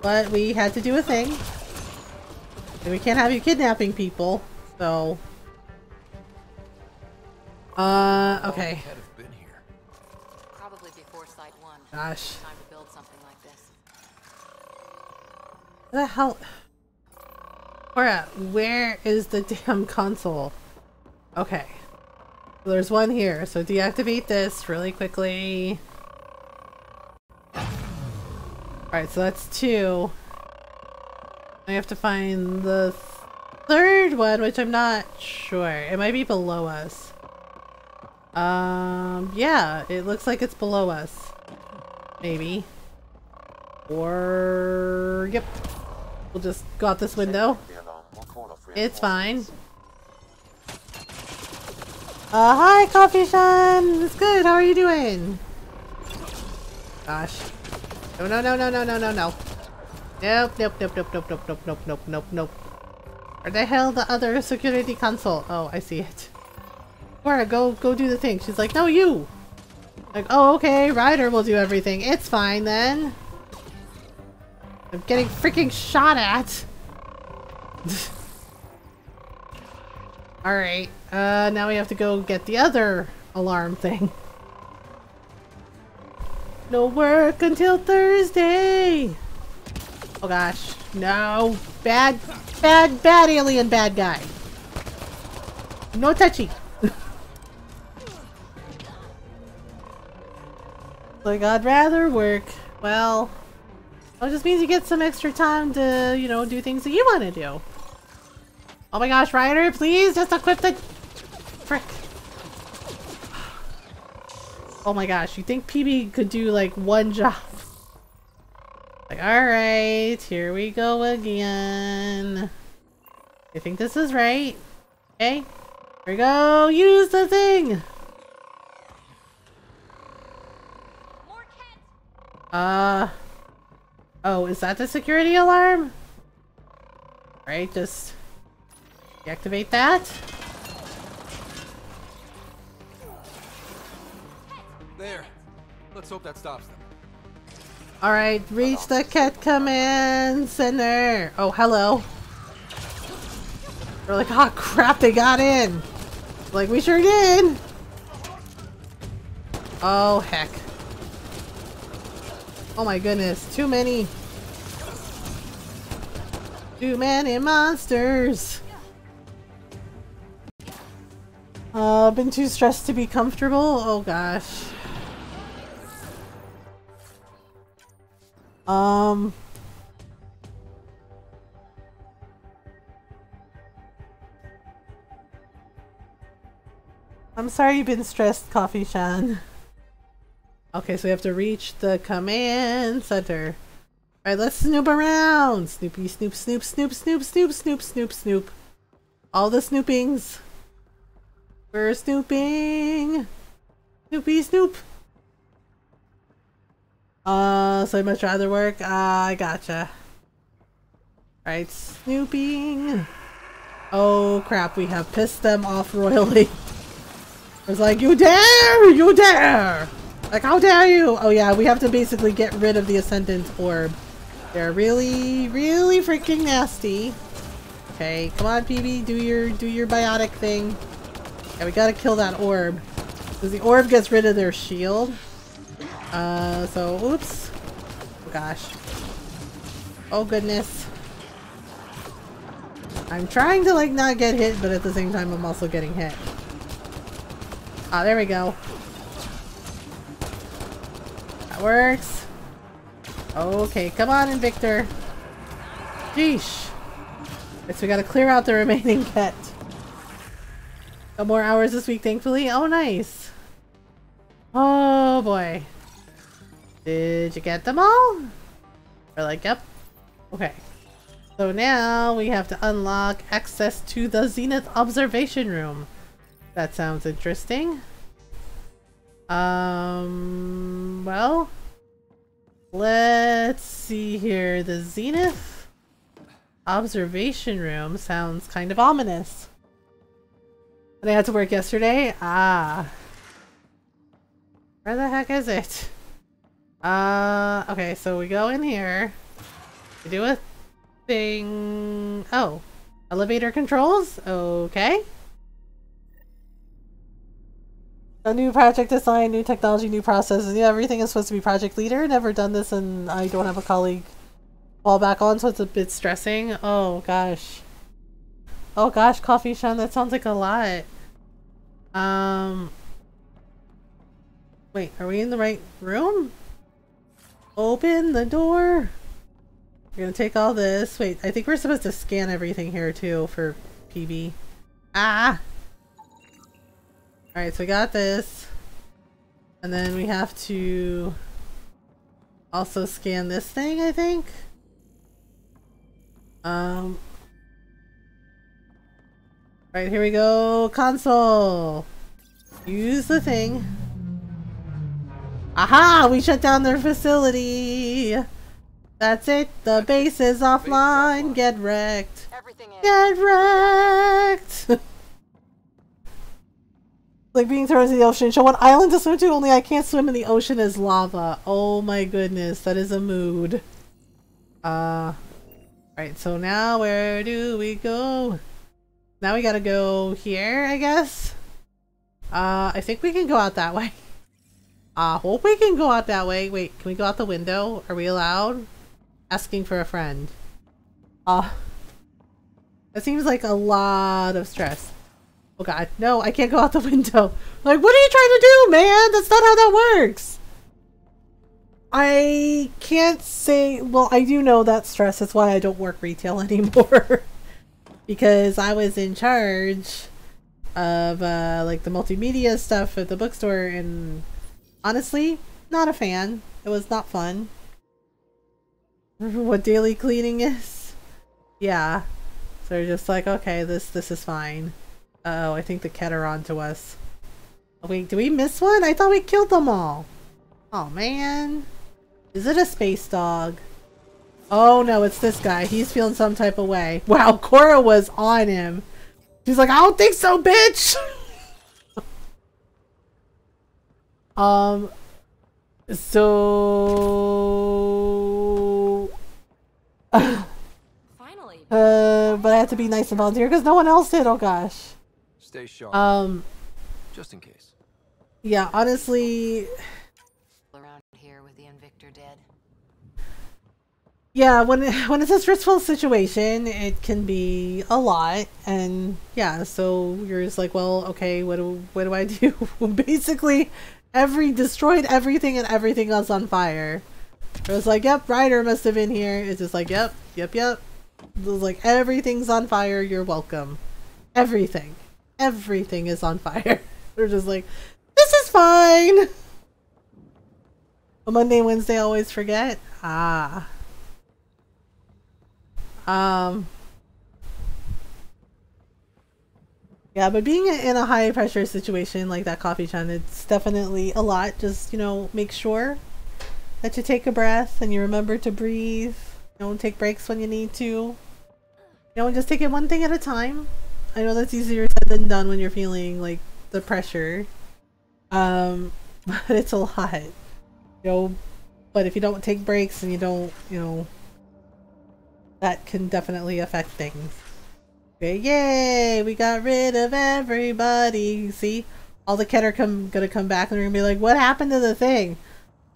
But we had to do a thing. And we can't have you kidnapping people. So. Okay. Probably before Site 1. Gosh. Time to build something like this. What the hell? Where is the damn console? Okay. So there's one here. So deactivate this really quickly. Alright, so that's two. I have to find the third one, which I'm not sure. It might be below us. Yeah, it looks like it's below us. Maybe. Or... Yep. We'll just go out this window. It's fine. Hi, Coffee Sean! It's good, how are you doing? Gosh. No, no, no, no, no, no, no, no. Nope, nope, nope, nope, nope, nope, nope, nope, nope, nope, nope. Where the hell the other security console? Oh, I see it. Cora, go do the thing. She's like, no, you! Like, oh, okay, Ryder will do everything. It's fine, then. I'm getting freaking shot at. Alright, now we have to go get the other alarm thing. No work until Thursday! Oh gosh, no! Bad alien bad guy! No touchy! Like, I'd rather work. Well, it just means you get some extra time to, you know, do things that you want to do. Oh my gosh, Ryder, please just equip the... Frick. Oh my gosh, you think PB could do like one job? Like, alright, here we go again. I think this is right. Okay, here we go, use the thing! Oh, is that the security alarm? Alright, just deactivate that. There. Let's hope that stops them. Alright, reach the cat command center. Oh, hello. They're like, oh crap, they got in. Like, we sure did. Oh, heck. Oh my goodness, too many. Too many monsters. Been too stressed to be comfortable? Oh gosh. I'm sorry you've been stressed, Coffee Shan. Okay, so we have to reach the command center. Alright, let's snoop around! Snoopy, snoop, snoop, snoop, snoop, snoop, snoop, snoop, snoop. All the snoopings. We're snooping! Snoopy, snoop! So I'd much rather work? I gotcha. Alright, snooping. Oh crap, we have pissed them off royally. It's like, you dare! You dare! Like, how dare you! Oh yeah, we have to basically get rid of the Ascendant Orb. They're really, really freaking nasty. Okay, come on PB, do your biotic thing. Yeah, we gotta kill that orb. Because the orb gets rid of their shield. So, oops. Oh gosh. Oh goodness. I'm trying to like not get hit, but at the same time I'm also getting hit. Ah, there we go. That works. Okay, come on Invictor. Sheesh. Guess we gotta clear out the remaining pet. No more hours this week, thankfully. Oh, nice. Oh boy. Did you get them all? We're like, yep. Okay. So now we have to unlock access to the Zenith Observation Room. That sounds interesting. Well, let's see here. The Zenith Observation Room sounds kind of ominous. And I had to work yesterday? Ah. Where the heck is it? Okay, so we go in here. We do a thing. Oh. Elevator controls? Okay. A new project assigned, new technology, new processes. Yeah, everything is supposed to be project leader. Never done this and I don't have a colleague fall back on, so it's a bit stressing. Oh gosh. Oh gosh, Coffee Sean, that sounds like a lot. Wait, are we in the right room? Open the door. We're gonna take all this. Wait, I think we're supposed to scan everything here too for PB. Ah! Alright, so we got this. And then we have to also scan this thing, I think. Right, here we go. Console. Use the thing. Aha! We shut down their facility. That's it. The base is offline. Get wrecked. Get wrecked. Like being thrown into the ocean. Show one island to swim to. Only I can't swim in the ocean as lava. Oh my goodness, that is a mood. Right. So now where do we go? Now we gotta go here, I guess. I think we can go out that way. Hope we can go out that way. Wait, can we go out the window? Are we allowed? Asking for a friend. That seems like a lot of stress. Oh god, no, I can't go out the window. Like, what are you trying to do, man? That's not how that works. I can't say, well, I do know that stress. That's why I don't work retail anymore. Because I was in charge of, like, the multimedia stuff at the bookstore, and honestly, not a fan. It was not fun. Remember what daily cleaning is? Yeah. So we're just like, okay, this is fine. Uh oh, I think the cat are on to us. Oh, wait, did we miss one? I thought we killed them all. Oh man. Is it a space dog? Oh no, it's this guy. He's feeling some type of way. Wow, Cora was on him. She's like, I don't think so, bitch! So... Finally. But I have to be nice and volunteer because no one else did, oh gosh. Stay sharp. Just in case. Yeah, honestly... Around here with the Invictor dead. Yeah, when it's a stressful situation, it can be a lot, and yeah, so you're just like, well, okay, what do I do? Basically, destroyed everything and everything else on fire. It was like, yep, Ryder must have been here. It's just like, yep. It was like, everything's on fire, you're welcome. Everything is on fire. We're just like, this is fine. A Monday, Wednesday, always forget. Yeah, but being in a high pressure situation like that coffee chun, it's definitely a lot. Just, make sure that you take a breath and you remember to breathe. Don't take breaks when you need to. Just take it one thing at a time. I know that's easier said than done when you're feeling like the pressure. But it's a lot. But if you don't take breaks and you don't, that can definitely affect things. Okay, yay! We got rid of everybody. See? All the Ket are gonna come back and they're gonna be like, what happened to the thing?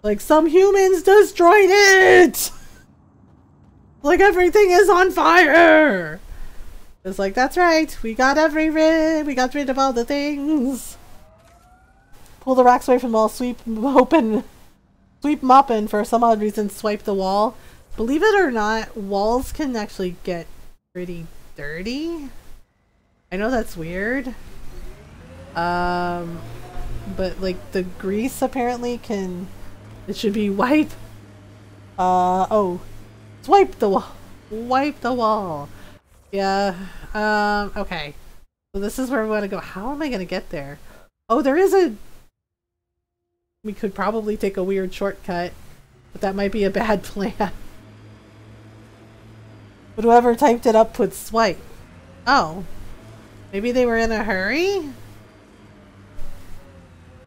Like, some humans destroyed it! Like, everything is on fire! It's like, that's right. We got rid of all the things. Pull the rocks away from the wall, sweep them open for some odd reason, swipe the wall. Believe it or not, walls can actually get pretty dirty. I know that's weird. But like the grease apparently it should be wipe. Swipe the wall. Wipe the wall. Yeah. Okay. So this is where we want to go. How am I going to get there? Oh, we could probably take a weird shortcut, but that might be a bad plan. But whoever typed it up put swipe. Oh. Maybe they were in a hurry?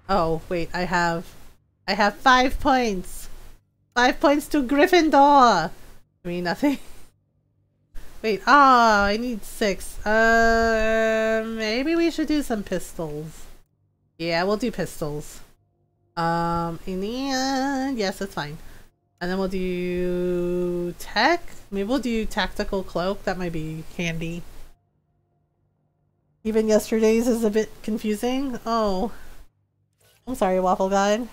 Oh, wait, I have 5 points. 5 points to Gryffindor. I mean, nothing. Wait, I need 6. Maybe we should do some pistols. Yeah, we'll do pistols. In the end, yes, that's fine. And then we'll do tech. Maybe we'll do tactical cloak. That might be handy. Even yesterday's is a bit confusing. Oh. I'm sorry, Waffle God.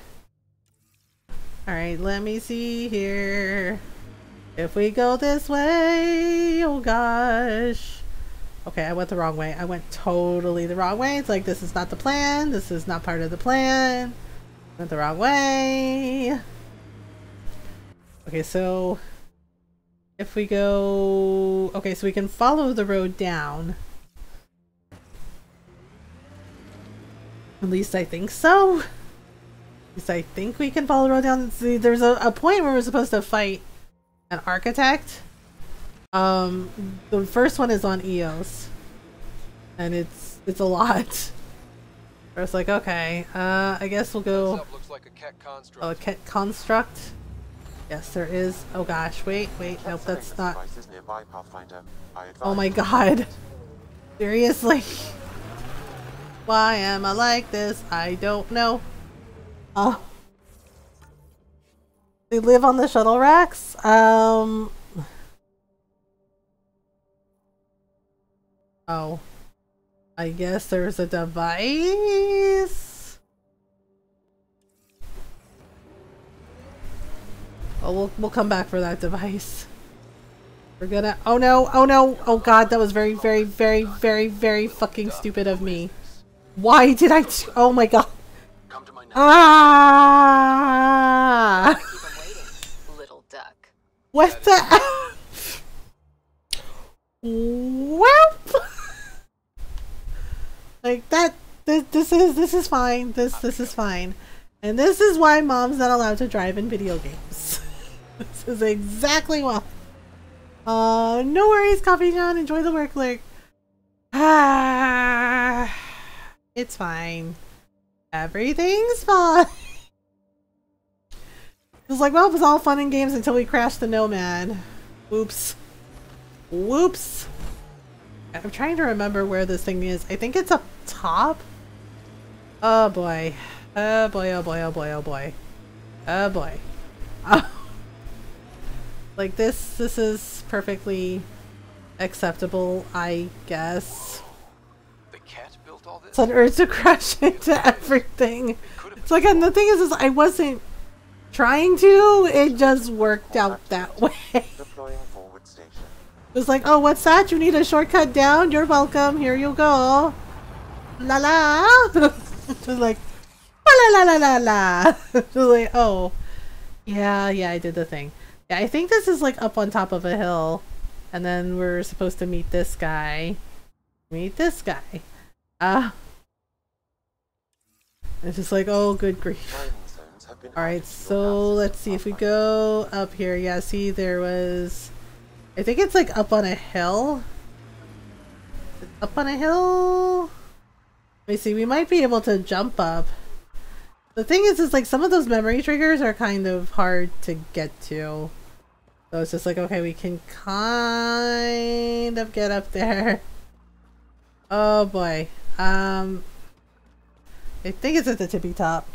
Alright, let me see here. If we go this way, oh gosh. Okay, I went the wrong way. I went totally the wrong way. It's like, this is not the plan. This is not part of the plan. Went the wrong way. Okay, so if we go... Okay, so we can follow the road down. At least I think so. At least I think we can follow the road down. See, there's a point where we're supposed to fight an architect. The first one is on EOS. And it's a lot. I was like, okay, I guess we'll go... Looks like a Ket construct. Oh, a Ket construct? Yes, there is. Oh gosh, wait, nope, that's not... Oh my god. Seriously? Why am I like this? I don't know. They live on the shuttle racks? Oh. I guess there's a device? Oh, we'll come back for that device. We're gonna... Oh no! Oh no! Oh god, that was very, very, very, very, very fucking stupid of me. Why did I... Oh my god. Ah! Little duck. What the... Welp! Like that... This is fine. This is fine. And this is why mom's not allowed to drive in video games. This is exactly why. No worries, Coffee John. Enjoy the work, Lurk. Ah, it's fine. Everything's fine. It's like, well, it was all fun and games until we crashed the Nomad. Whoops. Whoops. I'm trying to remember where this thing is. I think it's up top. Oh boy. Oh boy, oh boy, oh boy, oh boy. Oh boy. Oh. Like this is perfectly acceptable, I guess. The cat built all this? It's an urge to crash into everything. It's like, and the thing is I wasn't trying to, it just worked out that way. It was like, oh, what's that? You need a shortcut down? You're welcome. Here you go. La la. Just like, la la la la la. Just like, oh, yeah, I did the thing. Yeah, I think this is like up on top of a hill, and then we're supposed to meet this guy. Meet this guy. It's just like, oh, good grief. Alright, so let's see if we go up here. Yeah, see, there was... I think it's like up on a hill. Up on a hill? Let me see, we might be able to jump up. The thing is like some of those memory triggers are kind of hard to get to. So it's just like, okay, we can kind of get up there. Oh boy. I think it's at the tippy top.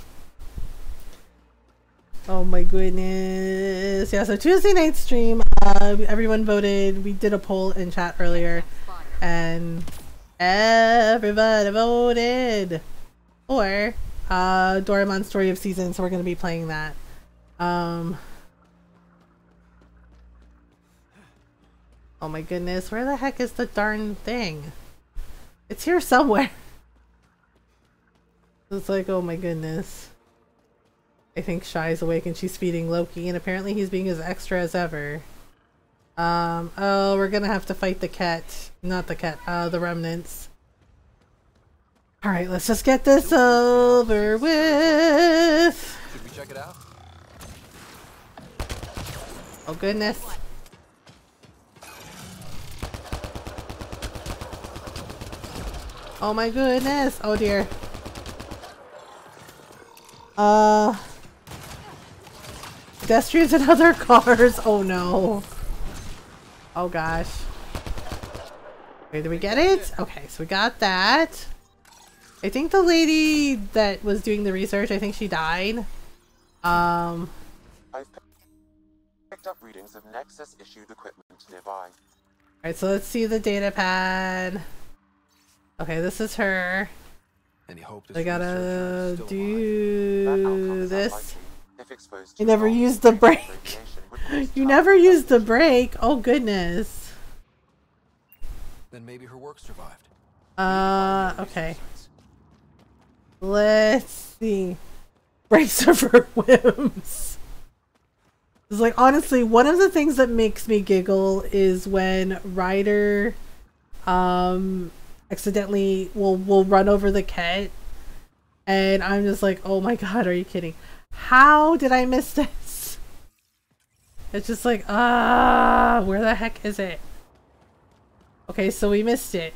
Oh my goodness. Yeah, so Tuesday night stream, everyone voted. We did a poll in chat earlier, and everybody voted for Doraemon Story of Seasons, so we're going to be playing that. Oh my goodness, where the heck is the darn thing? It's here somewhere. It's like, oh my goodness. I think Shy's awake and she's feeding Loki, and apparently he's being as extra as ever. Oh, we're gonna have to fight the cat. Not the cat, the remnants. Alright, let's just get this over with. Should we check it out? Oh goodness. Oh my goodness. Oh dear. Pedestrians and other cars. Oh no. Oh gosh. Wait, did we get it? Okay, so we got that. I think the lady that was doing the research, I think she died. I've picked up readings of Nexus issued equipment nearby. Alright, so let's see the data pad. Okay, this is her. I gotta do this. You never used the brake. You never used the brake. Oh goodness. Then maybe her work survived. Okay. Let's see. Breaks of her whims. It's like, honestly, one of the things that makes me giggle is when Ryder accidentally will run over the cat, and I'm just like, oh my god, are you kidding? How did I miss this? It's just like, where the heck is it? Okay, so we missed it.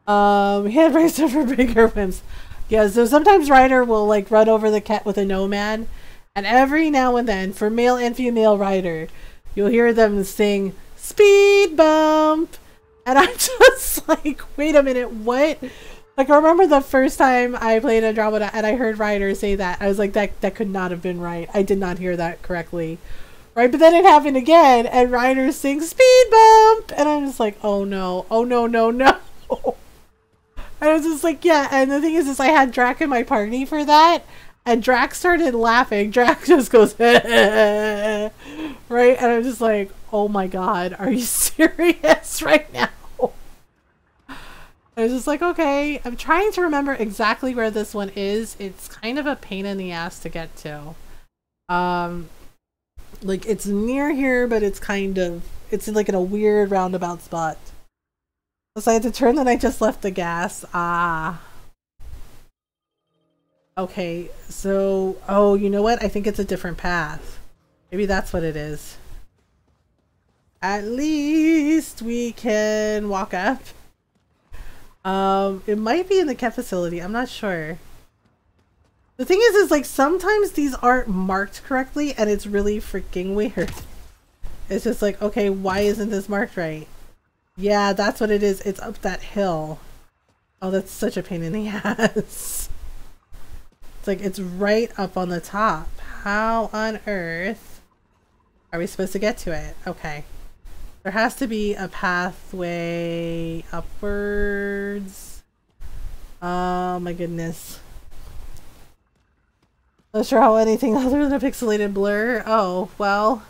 Hand breaks of her bigger whims. Yeah, so sometimes Ryder will like run over the cat with a nomad, and every now and then, for male and female Ryder, you'll hear them sing "Speed Bump," and I'm just like, wait a minute, what? Like, I remember the first time I played Andromeda and I heard Ryder say that, I was like, that could not have been right. I did not hear that correctly, right? But then it happened again, and Ryder sings "Speed Bump," and I'm just like, oh no, no. I was just like, yeah, and the thing is I had Drac in my party for that, and Drac started laughing. Drac just goes, right? And I'm just like, oh my god, are you serious right now? I was just like, okay, I'm trying to remember exactly where this one is. It's kind of a pain in the ass to get to. Like, it's near here, but it's like in a weird roundabout spot. So I had to turn, then I just left the gas. Okay, so, oh, you know what? I think it's a different path. Maybe that's what it is. At least we can walk up. It might be in the cat facility. I'm not sure. The thing is like, sometimes these aren't marked correctly, and it's really freaking weird. It's just like, okay, why isn't this marked right? Yeah, that's what it is. It's up that hill. Oh, that's such a pain in the ass. It's like, it's right up on the top. How on earth are we supposed to get to it? Okay. There has to be a pathway upwards. Oh my goodness. Not sure how anything other than a pixelated blur. Oh, well.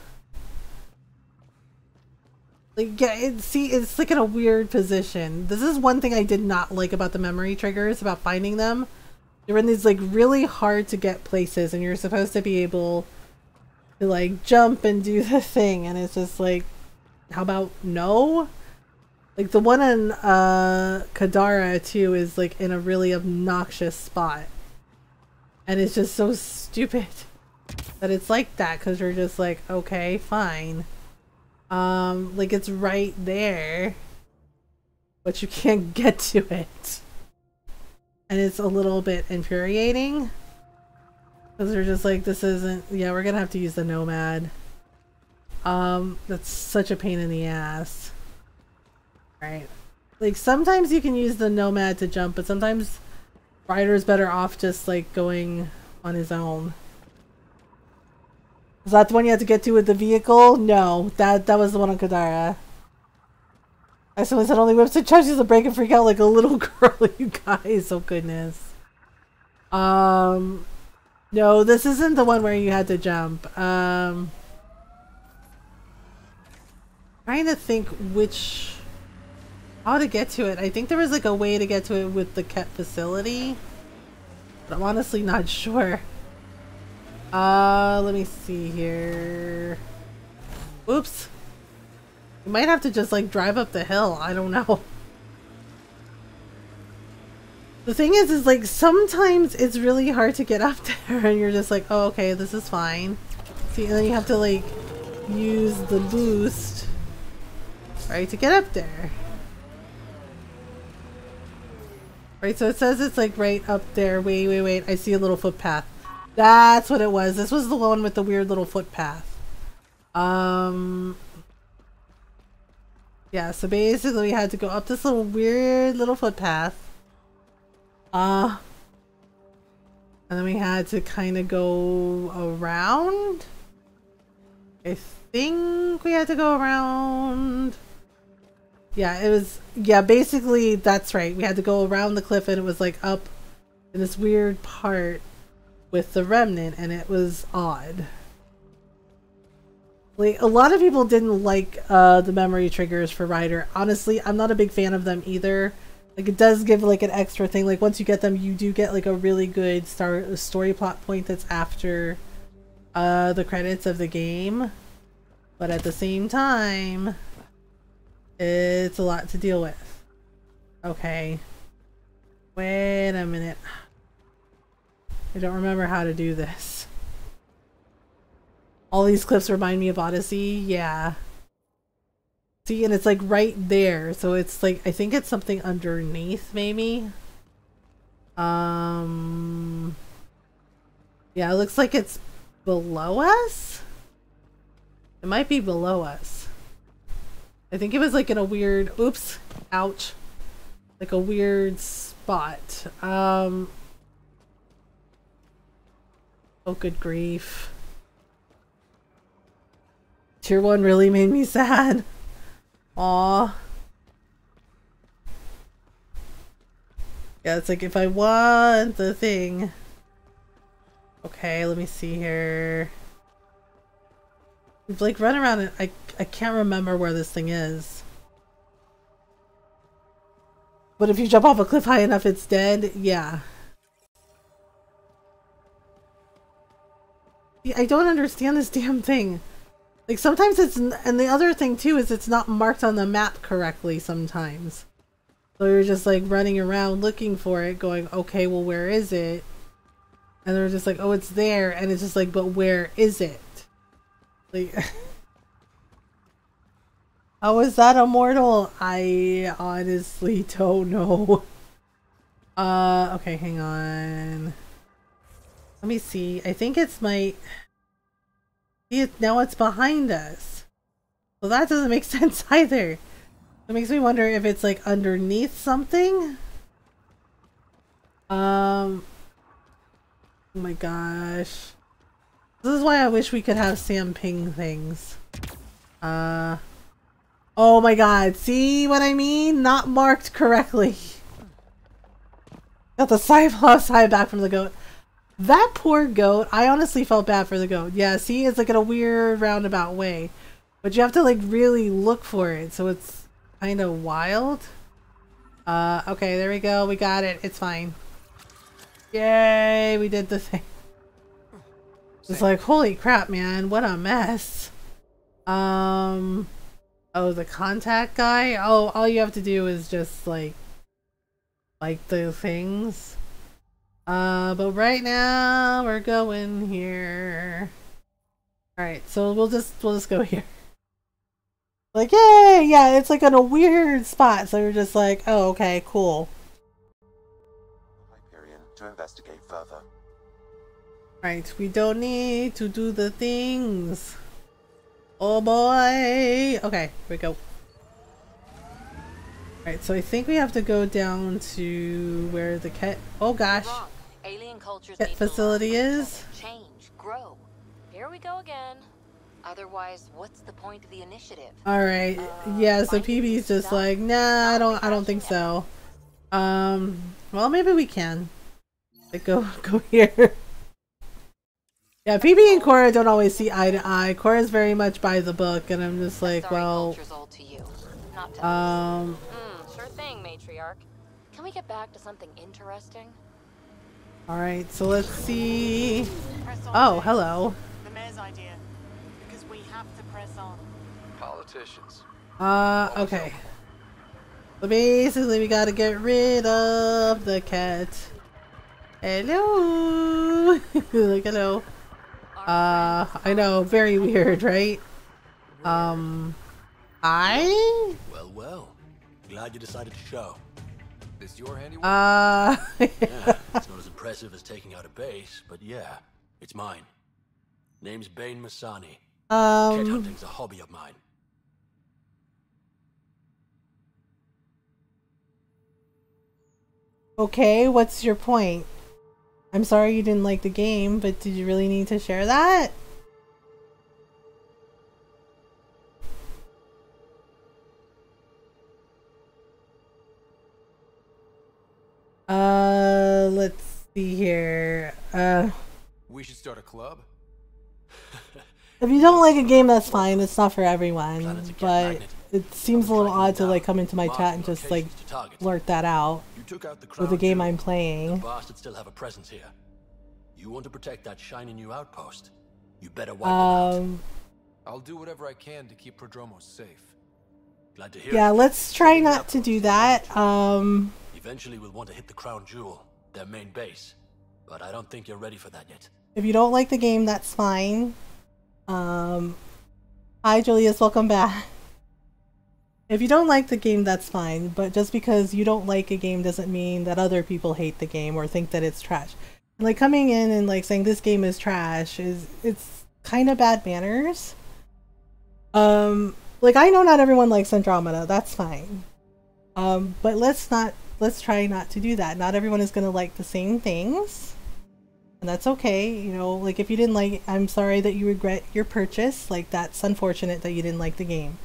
Like, yeah, it's like in a weird position. This is one thing I did not like about the memory triggers, about finding them. They're in these like really hard to get places, and you're supposed to be able to like jump and do the thing, and it's just like, how about no? Like the one in Kadara too is like in a really obnoxious spot, and it's just so stupid that it's like that, because you're just like, okay, fine. Like it's right there, but you can't get to it. And it's a little bit infuriating, because they're just like, this isn't, yeah, we're gonna have to use the nomad. That's such a pain in the ass. Right. Like, sometimes you can use the nomad to jump, but sometimes Ryder's better off just like going on his own. Is that the one you had to get to with the vehicle? No, that was the one on Kadara. Someone said only whips to charge you to break and freak out like a little girl, you guys. Oh goodness. No, this isn't the one where you had to jump. Trying to think how to get to it. I think there was like a way to get to it with the cat facility, but I'm honestly not sure. Let me see here. Oops. You might have to just like drive up the hill. I don't know. The thing is like, sometimes it's really hard to get up there, and you're just like, oh, okay, this is fine. See, and then you have to like use the boost, right, to get up there. Right, so it says it's like right up there. Wait. I see a little footpath. That's what it was. This was the one with the weird little footpath. Yeah, so basically we had to go up this little weird little footpath. And then we had to kind of go around. I think we had to go around. Yeah, it was, yeah, basically that's right. We had to go around the cliff, and it was like up in this weird part with the remnant, and it was odd. Like, a lot of people didn't like the memory triggers for Ryder. Honestly, I'm not a big fan of them either. Like, it does give like an extra thing. Like, once you get them, you do get like a really good story plot point that's after the credits of the game. But at the same time, it's a lot to deal with. Okay. Wait a minute. I don't remember how to do this. All these clips remind me of Odyssey. Yeah. See, and it's like right there. So it's like, I think it's something underneath maybe. Yeah, it looks like it's below us. It might be below us. I think it was like in a weird, oops, ouch. Like a weird spot. Oh, good grief. Tier 1 really made me sad. Aw. Yeah, it's like if I want the thing. Okay, let me see here. We've like run around and I can't remember where this thing is. But if you jump off a cliff high enough, it's dead. Yeah. I don't understand this damn thing. Like, sometimes it's... And the other thing, too, is it's not marked on the map correctly sometimes. So you're just, like, running around looking for it, going, okay, well, where is it? And they're just like, oh, it's there. And it's just like, but where is it? Like... How is that immortal? I honestly don't know. Okay, hang on. Let me see. I think it's my... See, now it's behind us. Well, that doesn't make sense either. It makes me wonder if it's like underneath something. Oh my gosh. This is why I wish we could have Sam ping things. Oh my god, see what I mean? Not marked correctly. Got the side back from the goat. That poor goat, I honestly felt bad for the goat. Yeah, see, it's like in a weird roundabout way. But you have to like really look for it, so it's kind of wild. Okay, there we go, we got it, it's fine. Yay, we did the thing. It's like, holy crap, man, what a mess. Oh, the contact guy? Oh, all you have to do is just like the things. But right now we're going here. Alright, so we'll just go here. Like, yay! Yeah, it's like in a weird spot, so we're just like, oh, okay, cool. Hyperion to investigate further. Right, we don't need to do the things. Oh boy! Okay, here we go. Alright, so I think we have to go down to where the cat... Oh gosh! Alien cultures Cat facility is? Change, grow. Here we go again. Otherwise, what's the point of the initiative? Alright, yeah, so PB's just like, nah, I don't think so. Well, maybe we can. Like, go here. Yeah, PB and Cora don't always see eye to eye. Cora's very much by the book, and I'm just like, well... Sure thing, matriarch. Can we get back to something interesting? Alright, so let's see... Oh, hello. The mayor's idea. Because we have to press on. Politicians. Okay. So basically, we gotta get rid of the cat. Hello! Like, hello. I know, very weird, right? Well. Glad you decided to show. This your handiwork? Yeah, it's not as impressive as taking out a base, but yeah, it's mine. Name's Bane Masani. Cat hunting's a hobby of mine. Okay, what's your point? I'm sorry you didn't like the game, but did you really need to share that? Let's see here. We should start a club? If you don't like a game, that's fine. It's not for everyone. But it seems a little odd to like come into my chat and just like blurt that out with the game I'm playing. The bastards still have a presence here. You want to protect that shiny new outpost? You better wipe them out. I'll do whatever I can to keep Prodromos safe. Glad to hear Yeah, it. let's try not to do that. Eventually we'll want to hit the Crown Jewel, their main base. But I don't think you're ready for that yet. If you don't like the game, that's fine. Hi Julius, welcome back. If you don't like the game, that's fine, but just because you don't like a game doesn't mean that other people hate the game or think that it's trash. Like coming in and like saying this game is trash it's kind of bad manners. Like I know not everyone likes Andromeda, that's fine. But let's try not to do that. Not everyone is gonna like the same things. And that's okay, you know, like if you didn't like, I'm sorry that you regret your purchase, like that's unfortunate that you didn't like the game.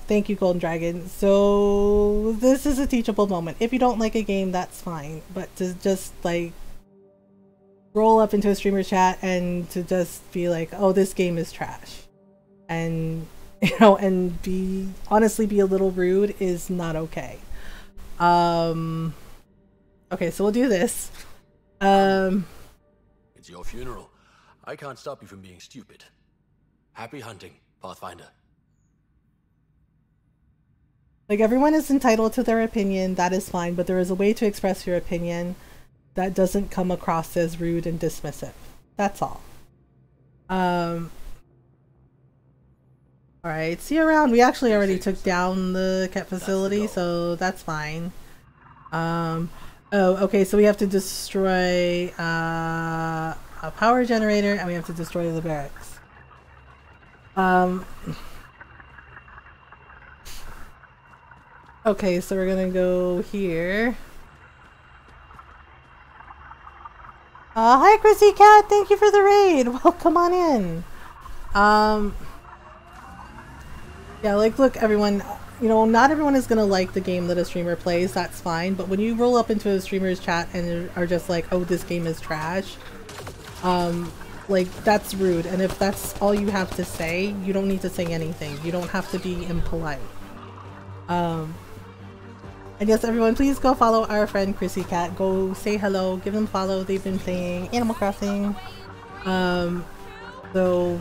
Thank you, Golden Dragon. So this is a teachable moment. If you don't like a game, that's fine, but to just like roll up into a streamer chat and to just be like, oh, this game is trash, and you know, and honestly be a little rude is not okay. Okay, so we'll do this. It's your funeral. I can't stop you from being stupid. Happy hunting, Pathfinder. Like everyone is entitled to their opinion, that is fine, but there is a way to express your opinion that doesn't come across as rude and dismissive. That's all. Alright, see you around. We actually already took down the cat facility, so that's fine. Oh, okay, so we have to destroy a power generator and we have to destroy the barracks. Okay, so we're gonna go here. Hi Chrissy Cat, thank you for the raid. Welcome on in. Yeah, like look everyone, you know, not everyone is gonna like the game that a streamer plays, that's fine, but when you roll up into a streamer's chat and are just like, oh, this game is trash, like that's rude, and if that's all you have to say, you don't need to say anything. You don't have to be impolite. And yes, everyone, please go follow our friend Chrissy Cat. Go say hello, give them follow. They've been playing Animal Crossing. So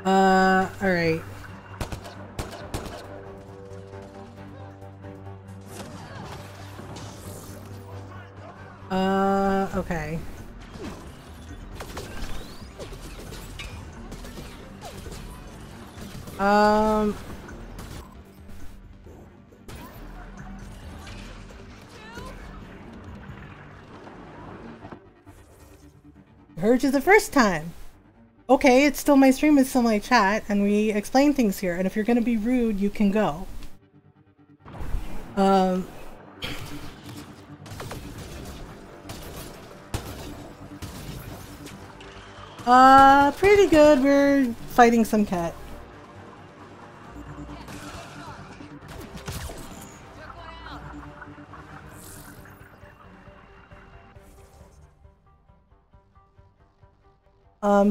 alright. Okay. Heard you the first time. Okay, it's still my stream, it's still my chat, and we explain things here, and if you're gonna be rude, you can go. Pretty good. We're fighting some cat.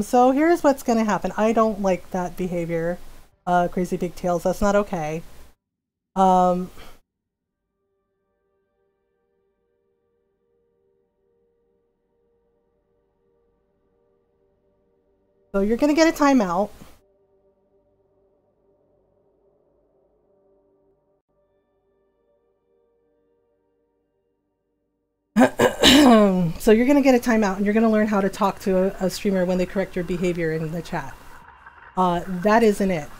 So here's what's gonna happen. I don't like that behavior, Crazy Pigtails. That's not okay. So you're gonna get a timeout. So you're gonna get a timeout and you're gonna learn how to talk to a streamer when they correct your behavior in the chat. That isn't it.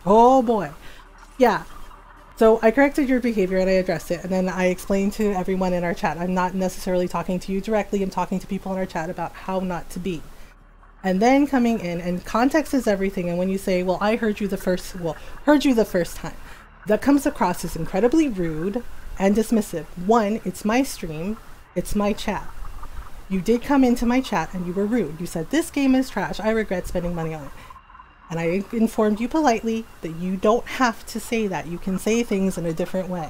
Oh boy. Yeah. So I corrected your behavior and I addressed it, and then I explained to everyone in our chat. I'm not necessarily talking to you directly, I'm talking to people in our chat about how not to be. And then coming in, and context is everything, and when you say, well, I heard you the first time, that comes across as incredibly rude and dismissive. One, it's my stream, it's my chat. You did come into my chat and you were rude. You said, this game is trash, I regret spending money on it. And I informed you politely that you don't have to say that. You can say things in a different way.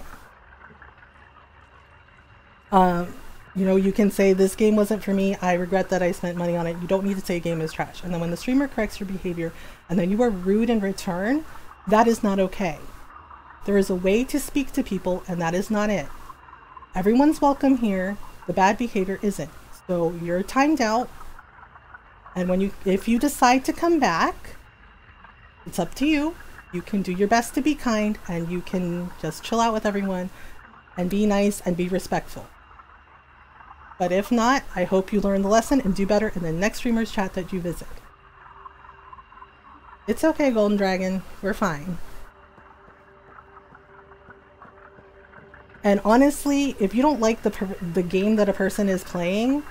You know, you can say, this game wasn't for me. I regret that I spent money on it. You don't need to say a game is trash. And then when the streamer corrects your behavior and then you are rude in return, that is not okay. There is a way to speak to people, and that is not it. Everyone's welcome here. The bad behavior isn't. So you're timed out. And if you decide to come back, it's up to you. You can do your best to be kind, and you can just chill out with everyone and be nice and be respectful. But if not, I hope you learn the lesson and do better in the next streamer's chat that you visit. It's okay, Golden Dragon. We're fine. And honestly, if you don't like the game that a person is playing,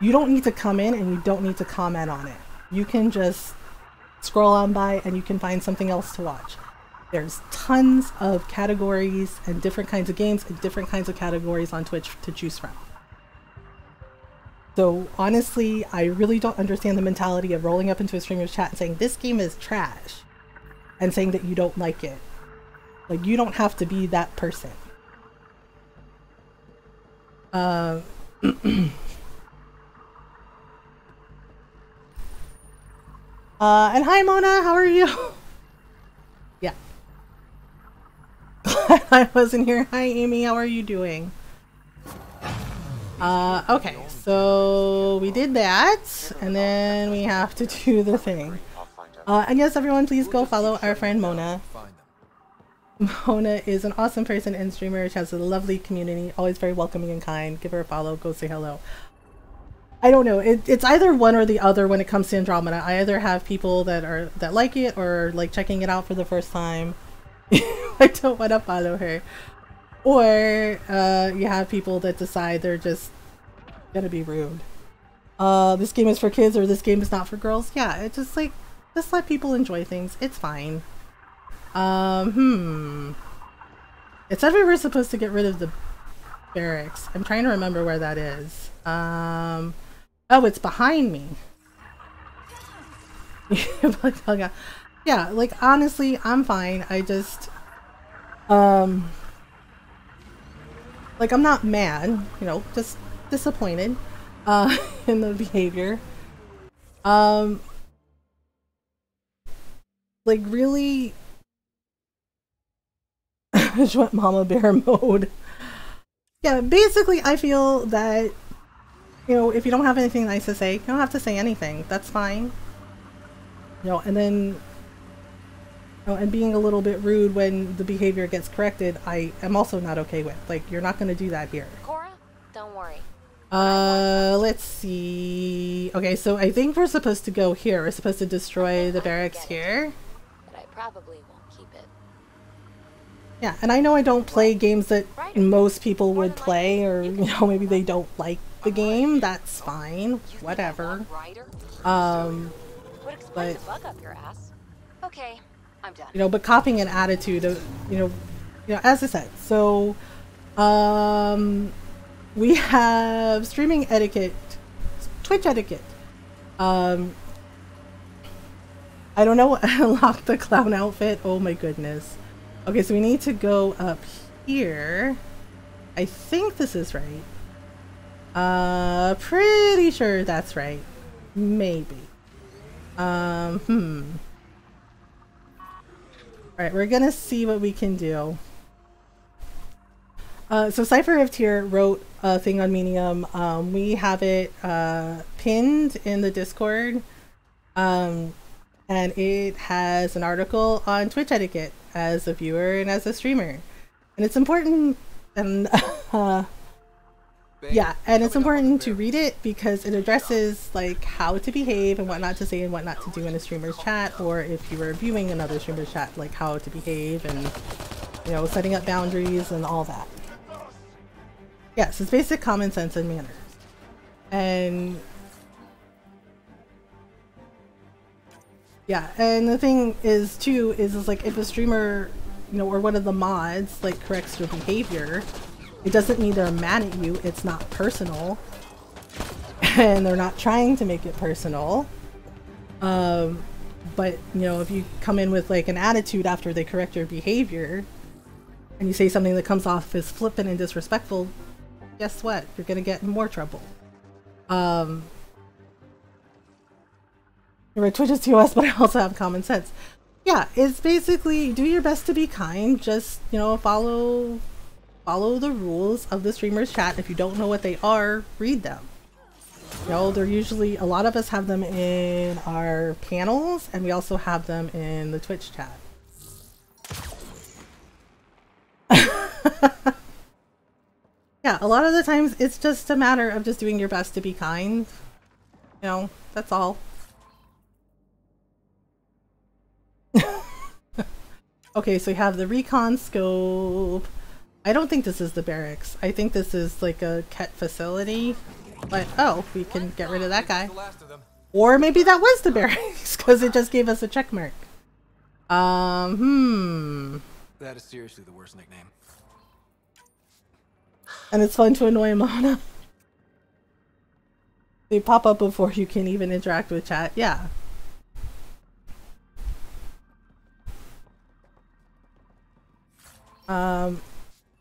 you don't need to come in and you don't need to comment on it. You can just scroll on by and you can find something else to watch. There's tons of categories and different kinds of games and different kinds of categories on Twitch to choose from. So honestly, I really don't understand the mentality of rolling up into a streamer's chat and saying this game is trash and saying that you don't like it. Like, you don't have to be that person. And hi Mona, how are you? Yeah. I wasn't here. Hi Amy, how are you doing? Okay, so we did that, and then we have to do the thing. And yes, everyone, please go follow our friend Mona. Mona is an awesome person and streamer. She has a lovely community, always very welcoming and kind. Give her a follow, go say hello. I don't know, it's either one or the other when it comes to Andromeda. I either have people that like it or like checking it out for the first time. I don't want to follow her. Or you have people that decide they're just gonna be rude. This game is for kids or this game is not for girls. Yeah, it's just like, just let people enjoy things. It's fine. It said we were supposed to get rid of the barracks. I'm trying to remember where that is. Oh, it's behind me. Yeah, like honestly, I'm fine. I just like, I'm not mad, you know, just disappointed in the behavior. Like, really, I just went mama bear mode. Yeah, basically I feel that, you know, if you don't have anything nice to say, you don't have to say anything. That's fine. You know, and then, and being a little bit rude when the behavior gets corrected, I am also not okay with. Like, you're not going to do that here. Cora, don't worry. Let's see. Okay, so I think we're supposed to go here. We're supposed to destroy the barracks here. But I probably won't keep it. Yeah, and I know I don't play games that most people would play, or, you know, maybe they don't like the game. That's fine. Whatever. But, bug up your ass. Okay. I'm done. You know, but copying an attitude of, you know, as I said, so, we have streaming etiquette, Twitch etiquette. I don't know, unlock the clown outfit. Oh my goodness. Okay, so we need to go up here. I think this is right. Pretty sure that's right. Maybe. Alright, we're gonna see what we can do. So Cypher of Tier wrote a thing on Medium. We have it pinned in the Discord. And it has an article on Twitch etiquette as a viewer and as a streamer. And it's important, and yeah, and it's important to read it because it addresses like how to behave and what not to say and what not to do in a streamer's chat, or if you were viewing another streamer's chat, like how to behave and, you know, setting up boundaries and all that. Yes, it's basic common sense and manners. And yeah, and the thing is too is like, if a streamer, you know, or one of the mods like corrects your behavior, it doesn't mean they're mad at you. It's not personal, and they're not trying to make it personal. But, you know, if you come in with like an attitude after they correct your behavior and you say something that comes off as flippant and disrespectful, guess what? You're gonna get in more trouble. You're right, Twitch is TOS, but I also have common sense. Yeah, it's basically do your best to be kind. Just, you know, follow the rules of the streamer's chat. If you don't know what they are, read them. You know, they're usually, a lot of us have them in our panels, and we also have them in the Twitch chat. Yeah, a lot of the times it's just a matter of just doing your best to be kind. You know, that's all. Okay, so you have the recon scope. I don't think this is the barracks. I think this is like a Ket facility. But, oh, we can get rid of that guy. Or maybe that was the barracks, because it just gave us a check mark. That is seriously the worst nickname. And it's fun to annoy Mana. They pop up before you can even interact with chat. Yeah.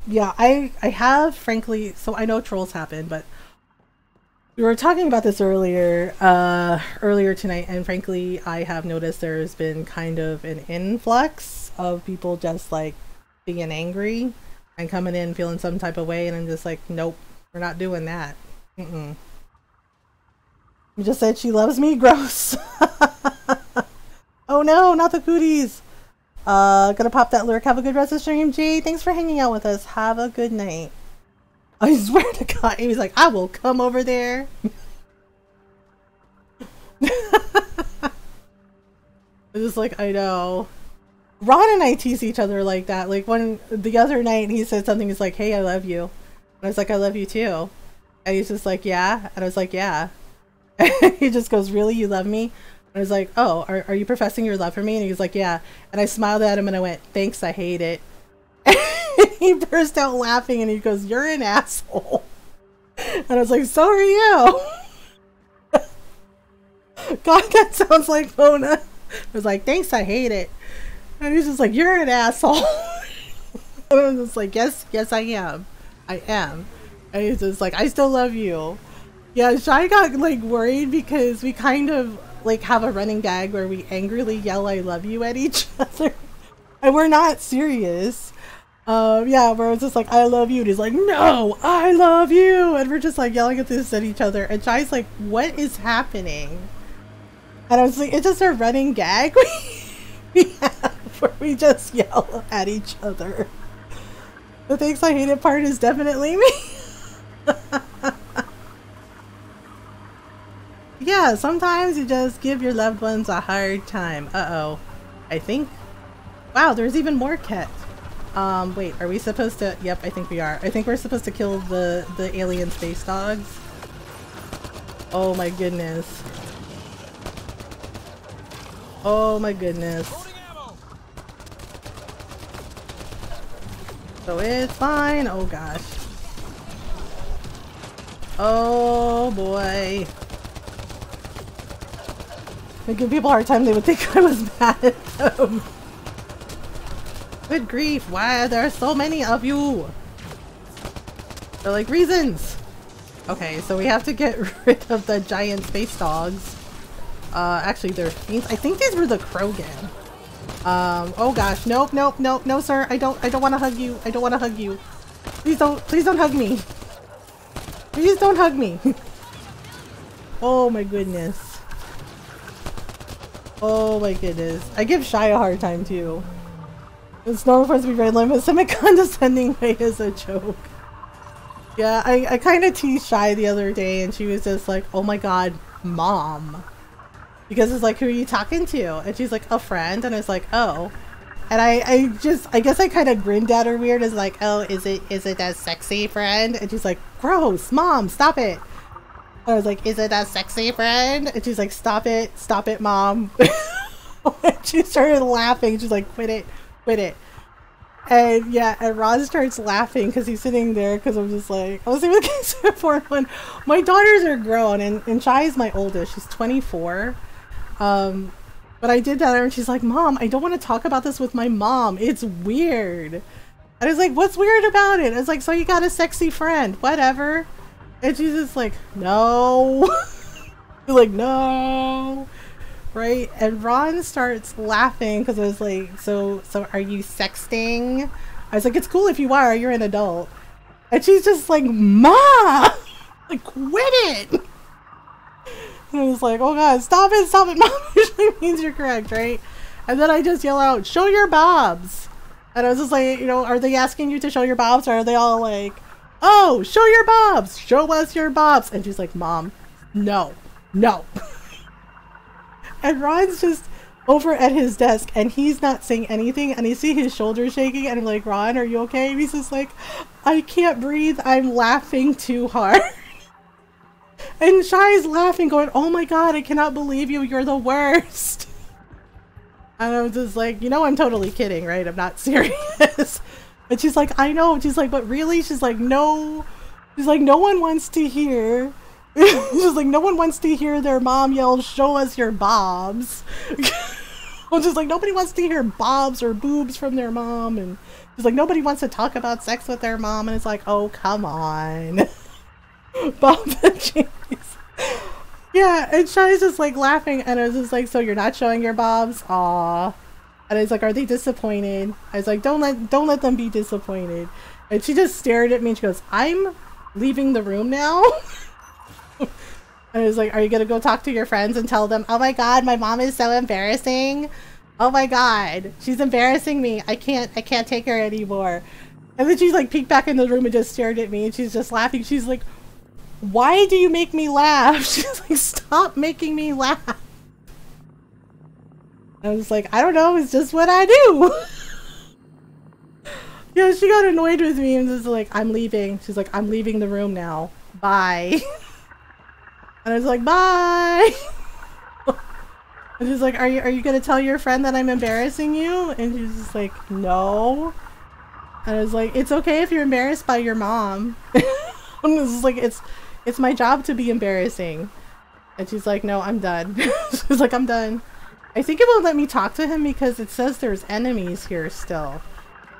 Yeah, I have, frankly, so I know trolls happen, but we were talking about this earlier tonight, and frankly, I have noticed there's been kind of an influx of people just like being angry and coming in feeling some type of way, and I'm just like, nope, we're not doing that. You just said she loves me? Gross. Oh no, not the cooties. Gonna pop that lurk. Have a good rest of the stream, Jay. Thanks for hanging out with us. Have a good night. I swear to God, Amy's like, I will come over there. I'm just like, I know. Ron and I tease each other like that. Like the other night he said something, he's like, hey, I love you. And I was like, I love you too. And he's just like, yeah. And I was like, yeah. And he just goes, really? You love me? And I was like, oh, are you professing your love for me? And he was like, yeah. And I smiled at him and I went, thanks, I hate it. He burst out laughing and he goes, you're an asshole. And I was like, so are you. God, that sounds like Mona. I was like, thanks, I hate it. And he's just like, you're an asshole. And I was just like, yes, I am. I am. And he's just like, I still love you. Yeah, Shai got like worried because we kind of like have a running gag where we angrily yell I love you at each other. And we're not serious. Yeah, where it's just like, I love you. And he's like, no, I love you. And we're just like yelling at this at each other. And Shai's like, what is happening? And I was like, it's just a running gag we have where we just yell at each other. The things I hated part is definitely me. Yeah, sometimes you just give your loved ones a hard time. Uh-oh. I think... Wow, there's even more Ket. Wait, are we supposed to... Yep, I think we are. I think we're supposed to kill the alien space dogs. Oh my goodness. Oh my goodness. So it's fine. Oh gosh. Oh boy. I give people a hard time, they would think I was mad at them. Good grief, why are there so many of you? They're like, reasons! Okay, so we have to get rid of the giant space dogs. Actually, they're fiends. I think these were the Krogan. Oh gosh, nope, no sir, I don't want to hug you. I don't want to hug you. Please don't hug me. Please don't hug me. Oh my goodness. Oh my goodness. I give Shai a hard time too. It's normal for us to be very limited. Semi-condescending way is a joke. Yeah, I kind of teased Shai the other day and she was just like, oh my god, mom. Because it's like, who are you talking to? And she's like, a friend. And I was like, oh. And I guess I kind of grinned at her weird as like, oh, is it that sexy friend? And she's like, gross, mom, stop it. I was like, is it a sexy friend? And she's like, stop it, mom. And she started laughing. She's like, quit it. And yeah, and Ron starts laughing because he's sitting there because I'm just like, I was even before one. My daughters are grown and Shai is my oldest. She's 24. But I did tell her, and she's like, Mom, I don't want to talk about this with my mom. It's weird. I was like, what's weird about it? I was like, so you got a sexy friend. Whatever. And she's just like, no. You're like, no. Right? And Ron starts laughing because I was like, so are you sexting? I was like, it's cool if you are. You're an adult. And she's just like, Ma! Like, quit it! And I was like, oh god, stop it, Mom usually means you're correct, right? And then I just yell out, show your bobs! And I was just like, you know, are they asking you to show your bobs, or are they all like, oh, show your bobs! Show us your bobs! And she's like, Mom, no. No. And Ron's just over at his desk, and he's not saying anything, and I see his shoulders shaking, and I'm like, Ron, are you okay? And he's just like, I can't breathe, I'm laughing too hard. And Shai's laughing, going, oh my god, I cannot believe you, you're the worst. And I was just like, you know I'm totally kidding, right? I'm not serious. And she's like, I know. She's like, but really? She's like, no. She's like, no one wants to hear. She's like, no one wants to hear their mom yell, show us your bobs. I'm just like, nobody wants to hear bobs or boobs from their mom. And she's like, nobody wants to talk about sex with their mom. And it's like, oh, come on. Bob and James. Yeah, and Shai's just like laughing, and I was just like, so you're not showing your bobs? Aww. And I was like, are they disappointed? I was like, don't let them be disappointed. And she just stared at me and she goes, I'm leaving the room now. And I was like, are you gonna go talk to your friends and tell them, oh my god, my mom is so embarrassing. Oh my god, she's embarrassing me. I can't take her anymore. And then she's like peeked back in the room and just stared at me, and she's just laughing. She's like, why do you make me laugh? She's like, stop making me laugh. I was like, I don't know, it's just what I do. Yeah, she got annoyed with me and was like, I'm leaving. She's like, I'm leaving the room now. Bye. And I was like, bye. And she's like, are you gonna tell your friend that I'm embarrassing you? And she's just like, no. And I was like, it's okay if you're embarrassed by your mom. I'm just like, it's my job to be embarrassing. And she's like, no, I'm done. She's like, I'm done. I think it won't let me talk to him because it says there's enemies here still.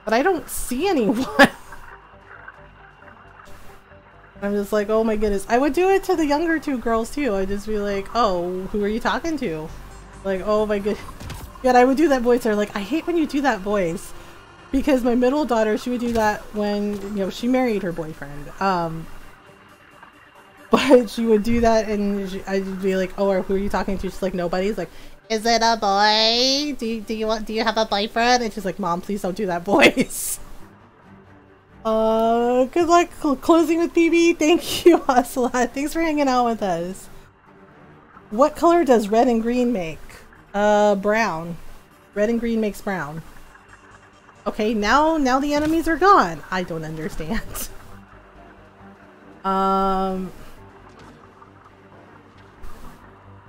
But I don't see anyone. I'm just like, oh my goodness. I would do it to the younger two girls too. I'd just be like, oh, who are you talking to? Like, oh my goodness. Yeah, I would do that voice. They're like, I hate when you do that voice. Because my middle daughter, she would do that when, you know, she married her boyfriend. But she would do that and I'd be like, oh, who are you talking to? She's like, nobody. He's like, is it a boy? Do you have a boyfriend? And she's like, Mom, please don't do that voice. Good luck closing with PB. Thank you, Ocelot. Thanks for hanging out with us. What color does red and green make? Brown. Red and green makes brown. Okay, now the enemies are gone. I don't understand.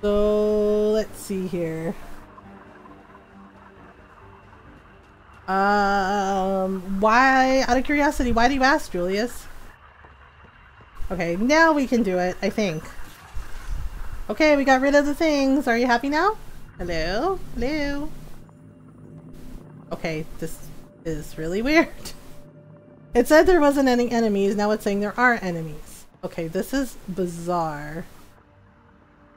So let's see here. Why, out of curiosity, why do you ask, Julius? Okay, now we can do it, I think. Okay, we got rid of the things. Are you happy now? Hello? Hello? Okay, this is really weird. It said there wasn't any enemies, now it's saying there are enemies. Okay, this is bizarre.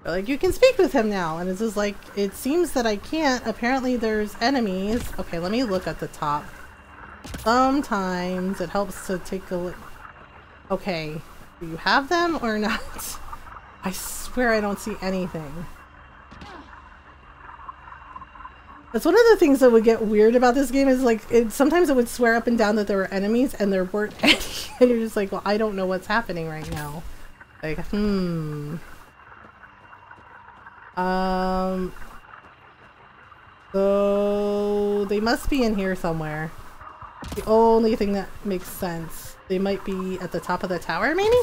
But, like, you can speak with him now, and it's just like, it seems that I can't. Apparently there's enemies. Okay, let me look at the top. Sometimes it helps to take a look. Okay, do you have them or not? I swear I don't see anything. That's one of the things that would get weird about this game is like, sometimes it would swear up and down that there were enemies and there weren't any. And you're just like, well, I don't know what's happening right now. Like, so they must be in here somewhere. The only thing that makes sense. They might be at the top of the tower, maybe?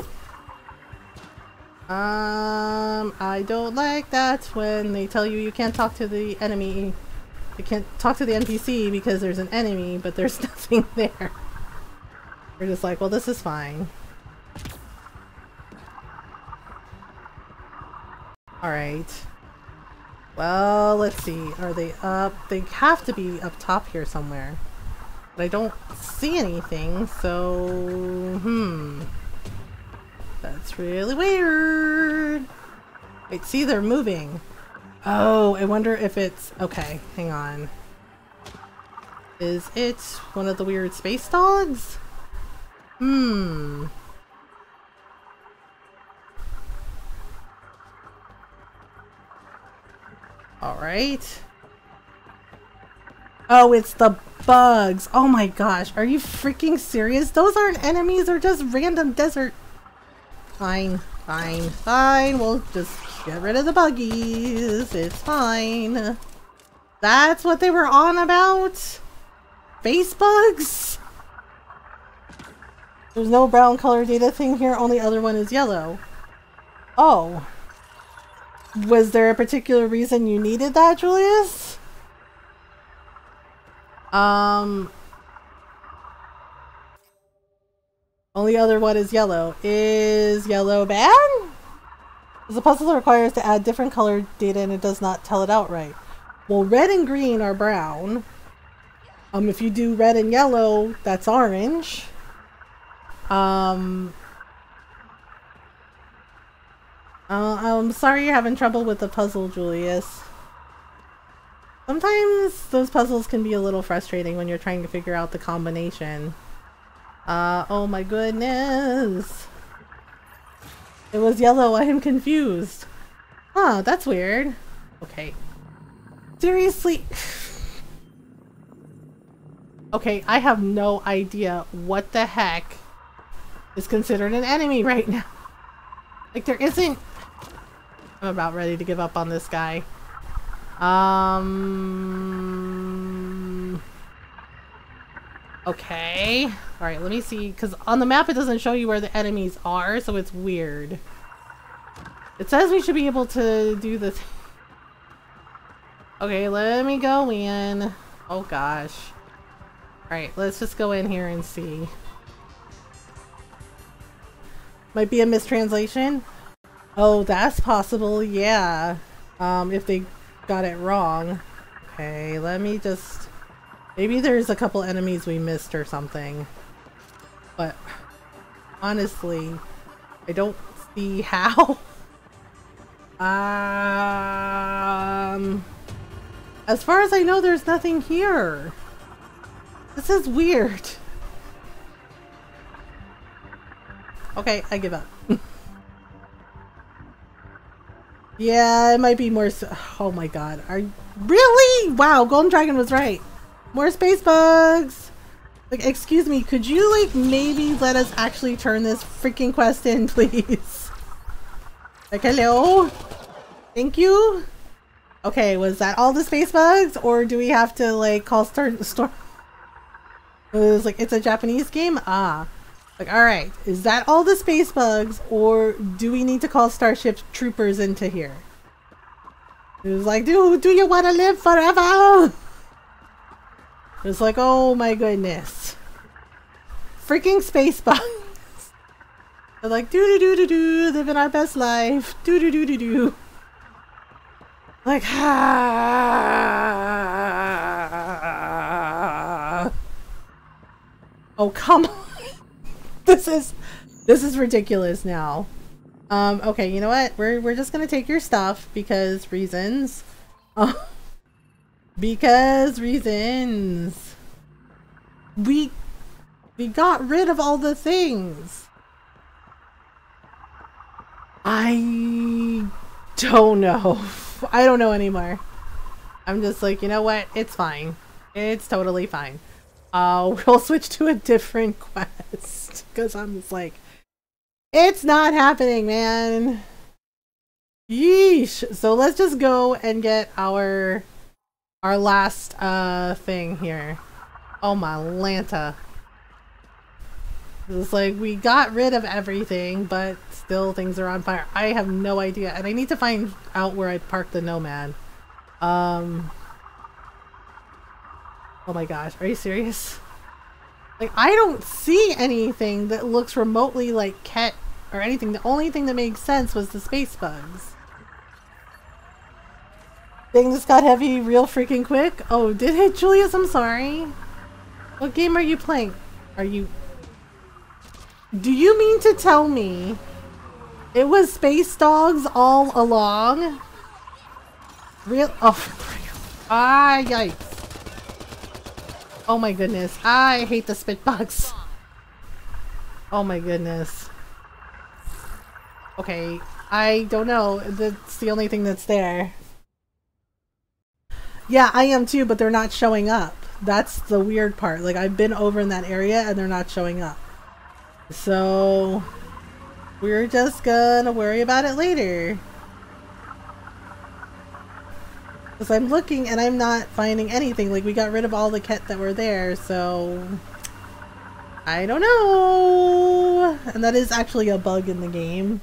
I don't like that when they tell you you can't talk to the enemy. You can't talk to the NPC because there's an enemy, but there's nothing there. We're just like, well, this is fine. Alright. Well, let's see. Are they up? They have to be up top here somewhere. But I don't see anything, so... That's really weird. Wait, see, they're moving. Oh, I wonder if it's... Okay, hang on. Is it one of the weird space dogs? Alright. Oh, it's the bugs. Oh my gosh, are you freaking serious? Those aren't enemies, they're just random desert... Fine, fine, fine. We'll just get rid of the buggies. It's fine. That's what they were on about? Face bugs? There's no brown color data thing here, only other one is yellow. Oh. Was there a particular reason you needed that, Julius? Only other one is yellow. Is yellow bad? The puzzle requires to add different colored data and it does not tell it outright. Well, red and green are brown. If you do red and yellow, that's orange. I'm sorry you're having trouble with the puzzle, Julius. Sometimes those puzzles can be a little frustrating when you're trying to figure out the combination. Oh my goodness. It was yellow, I am confused. Huh, that's weird. Okay. Seriously? Okay, I have no idea what the heck is considered an enemy right now. Like, there isn't... I'm about ready to give up on this guy. Okay. Alright, let me see. Because on the map it doesn't show you where the enemies are, so it's weird. It says we should be able to do this. Okay, let me go in. Oh gosh. Alright, let's just go in here and see. Might be a mistranslation. Oh, that's possible, yeah. If they got it wrong. Okay, let me just... Maybe there's a couple enemies we missed or something. But honestly, I don't see how. As far as I know, there's nothing here. This is weird. Okay, I give up. Yeah, it might be more oh my god. Are you really? Wow, Golden Dragon was right. More space bugs! Like, excuse me, could you, like, maybe let us actually turn this freaking quest in, please? Like, hello? Thank you? Okay, was that all the space bugs? Or do we have to, like, call Storm? It was like, it's a Japanese game? Ah. Like, alright, is that all the space bugs? Or do we need to call Starship Troopers into here? It was like, dude, do you want to live forever? It's like, oh my goodness. Freaking space bugs. They're like, doo-doo-doo-doo-doo, living our best life. Doo-doo-doo-doo-doo. Like, ah. Oh, come on. This is ridiculous now. Okay, you know what? We're just gonna take your stuff because reasons. Because reasons. We got rid of all the things. I don't know. I don't know anymore. I'm just like, you know what? It's fine. It's totally fine. We'll switch to a different quest. Because I'm just like, it's not happening, man. Yeesh. So let's just go and get our last thing here. Oh my Lanta. It's like we got rid of everything, but still things are on fire. I have no idea, and I need to find out where I parked the Nomad. Oh my gosh, are you serious? Like, I don't see anything that looks remotely like Ket or anything. The only thing that makes sense was the space bugs. Thing just got heavy real freaking quick. Oh, did it, Julius? I'm sorry. What game are you playing? Are you... Do you mean to tell me it was Space Dogs all along? Real? Oh, ah, yikes. Oh my goodness. I hate the spitbox. Oh my goodness. Okay, I don't know. That's the only thing that's there. Yeah, I am too, but they're not showing up. That's the weird part. Like, I've been over in that area and they're not showing up. So, we're just gonna worry about it later. Because I'm looking and I'm not finding anything. Like, we got rid of all the ket that were there, so... I don't know! And that is actually a bug in the game.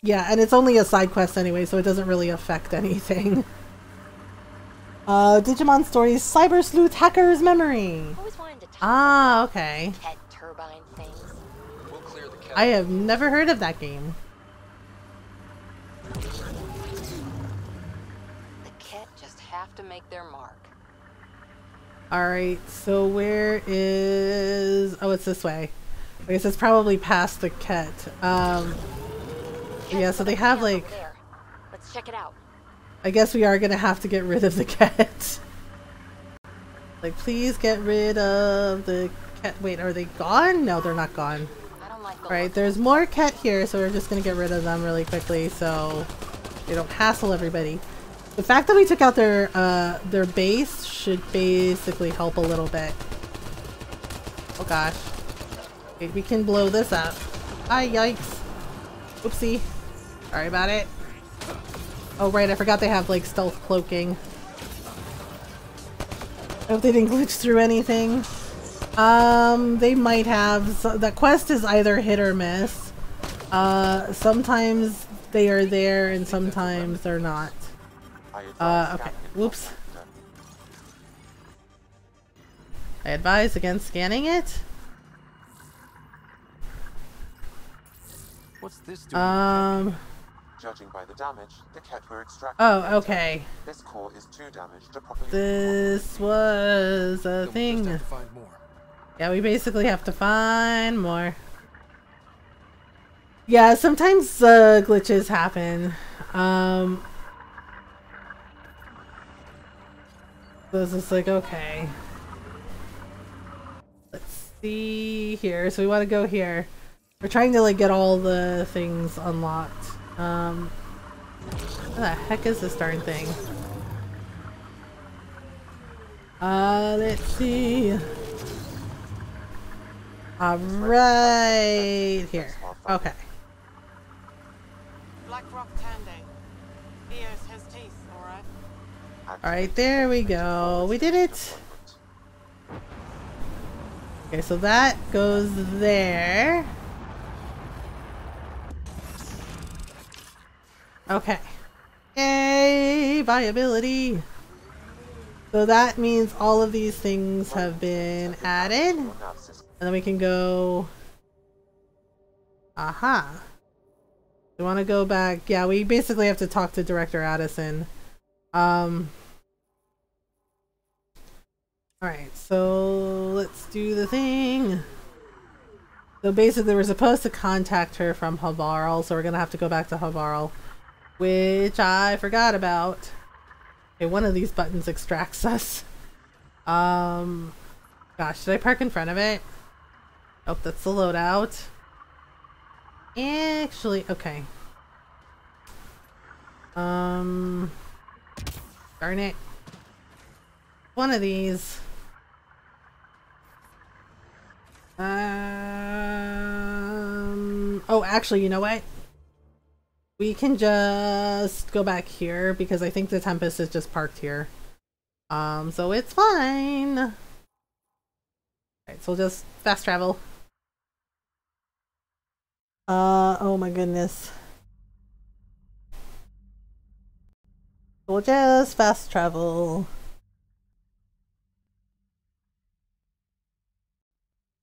Yeah, and it's only a side quest anyway, so it doesn't really affect anything. Digimon Stories Cyber Sleuth Hacker's Memory. Ah, okay. I have never heard of that game. The Ket just have to make their mark. Alright, so where is... Oh, it's this way. I guess it's probably past the Ket. Yeah, so they have like... Let's check it out. I guess we are gonna have to get rid of the Ket. Like, please get rid of the Ket. Wait, are they gone? No, they're not gone. Right, there's more Ket here, so we're just gonna get rid of them really quickly so they don't hassle everybody. The fact that we took out their base should basically help a little bit. Oh gosh. Okay, we can blow this up. Ah, yikes. Oopsie. Sorry about it. Oh right, I forgot they have like stealth cloaking. I hope they didn't glitch through anything. They might have. So the quest is either hit or miss. Sometimes they are there and sometimes they're not. Okay. Whoops. I advise against scanning it. What's this doing? Judging by the damage, the Ket were extracted. Oh, okay. This core is too damaged to properly. This was a thing. We just have to find more. Yeah, we basically have to find more. Yeah, sometimes glitches happen. So it's just like, okay. Let's see here. So we want to go here. We're trying to like get all the things unlocked. What the heck is this darn thing? Let's see. Right here. Okay. Blackrock Tande. Ears has teeth, alright? Alright, there we go. We did it! Okay, so that goes there. Okay. Yay! Viability! So that means all of these things have been added. And then we can go... Aha! We want to go back. Yeah, we basically have to talk to Director Addison. Alright, so let's do the thing. So basically we're supposed to contact her from Havarl, so we're gonna have to go back to Havarl. Which I forgot about. Okay, one of these buttons extracts us. Gosh, should I park in front of it? Oh, that's the loadout. Actually, okay. Darn it. One of these. Oh, actually, you know what? We can just go back here because I think the Tempest is just parked here. So it's fine. Alright, so we'll just fast travel. Oh my goodness. We'll just fast travel.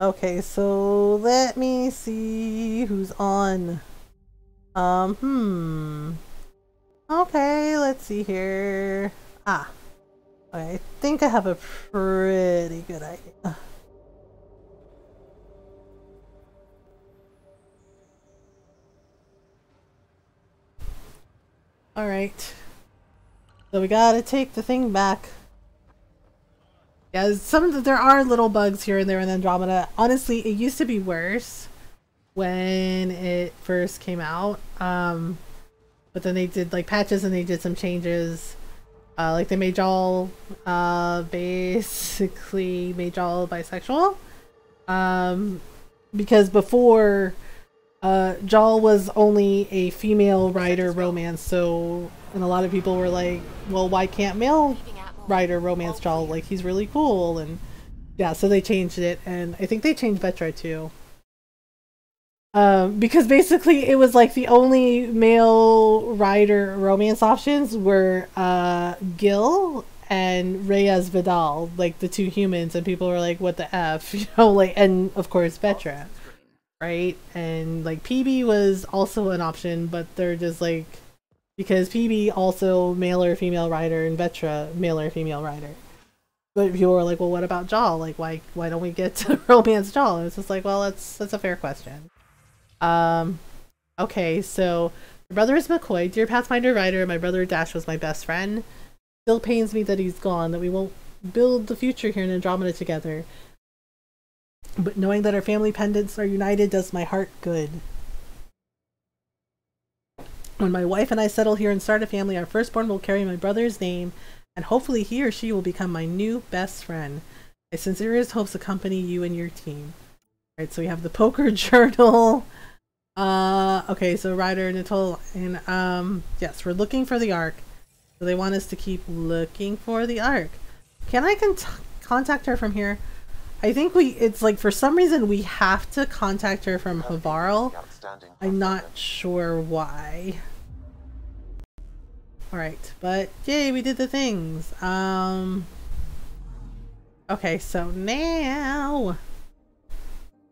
Okay, so let me see who's on. Okay, let's see here. Ah. Okay, I think I have a pretty good idea. Alright. So we gotta take the thing back. Yeah, there are little bugs here and there in Andromeda. Honestly, it used to be worse when it first came out. But then they did like patches and they did some changes. Like they made y'all basically made y'all bisexual. Because before Jal was only a female writer romance, so and a lot of people were like, well, why can't male writer romance Jal? Like, he's really cool. And yeah, so they changed it, and I think they changed Vetra too. Because basically it was like the only male writer romance options were Gil and Reyes Vidal, like the two humans, and people were like, what the F, you know, like, and of course Vetra, right? And like PB was also an option, but they're just like, because PB also male or female writer and Vetra male or female writer. But people were like, well, what about Jal? Like, why don't we get to romance Jal? And it's just like, well, that's a fair question. Okay, so my brother is McCoy, dear Pathfinder writer. My brother Dash was my best friend. Still pains me that he's gone, that we won't build the future here in Andromeda together. But knowing that our family pendants are united does my heart good. When my wife and I settle here and start a family, our firstborn will carry my brother's name, and hopefully he or she will become my new best friend. My sincerest hopes accompany you and your team. Alright, so we have the poker journal. Okay, so Ryder and Atoll, and yes, we're looking for the Ark. So they want us to keep looking for the Ark. Can I contact her from here? I think it's like for some reason we have to contact her from Havarl. I'm not sure why. Alright, but yay, we did the things. Okay, so now...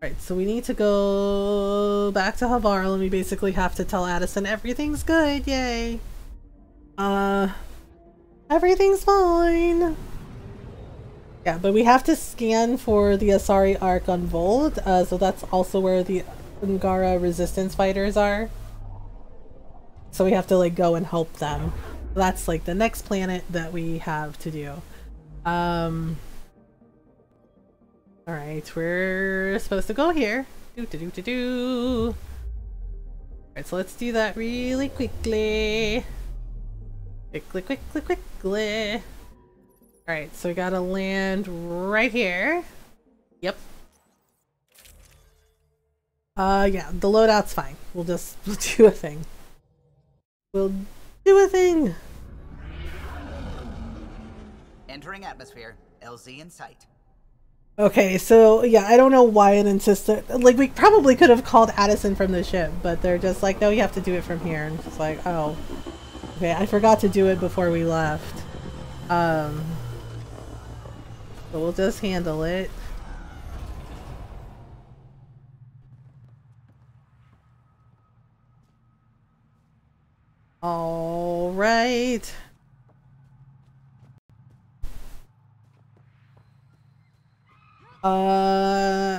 Right, so we need to go back to Havarl, and we basically have to tell Addison everything's good, yay! Everything's fine! Yeah, but we have to scan for the Asari Ark on Vold, so that's also where the Ungara resistance fighters are. So we have to, like, go and help them. That's, like, the next planet that we have to do. Alright, we're supposed to go here. Alright, so let's do that really quickly. Quickly. Alright, so we gotta land right here. Yep. Yeah, the loadout's fine. We'll do a thing. We'll do a thing! Entering atmosphere. LZ in sight. Okay, so yeah, I don't know why it insisted. Like, we probably could have called Addison from the ship, but they're just like, no, you have to do it from here. And it's like, oh. Okay, I forgot to do it before we left. So we'll just handle it. All right.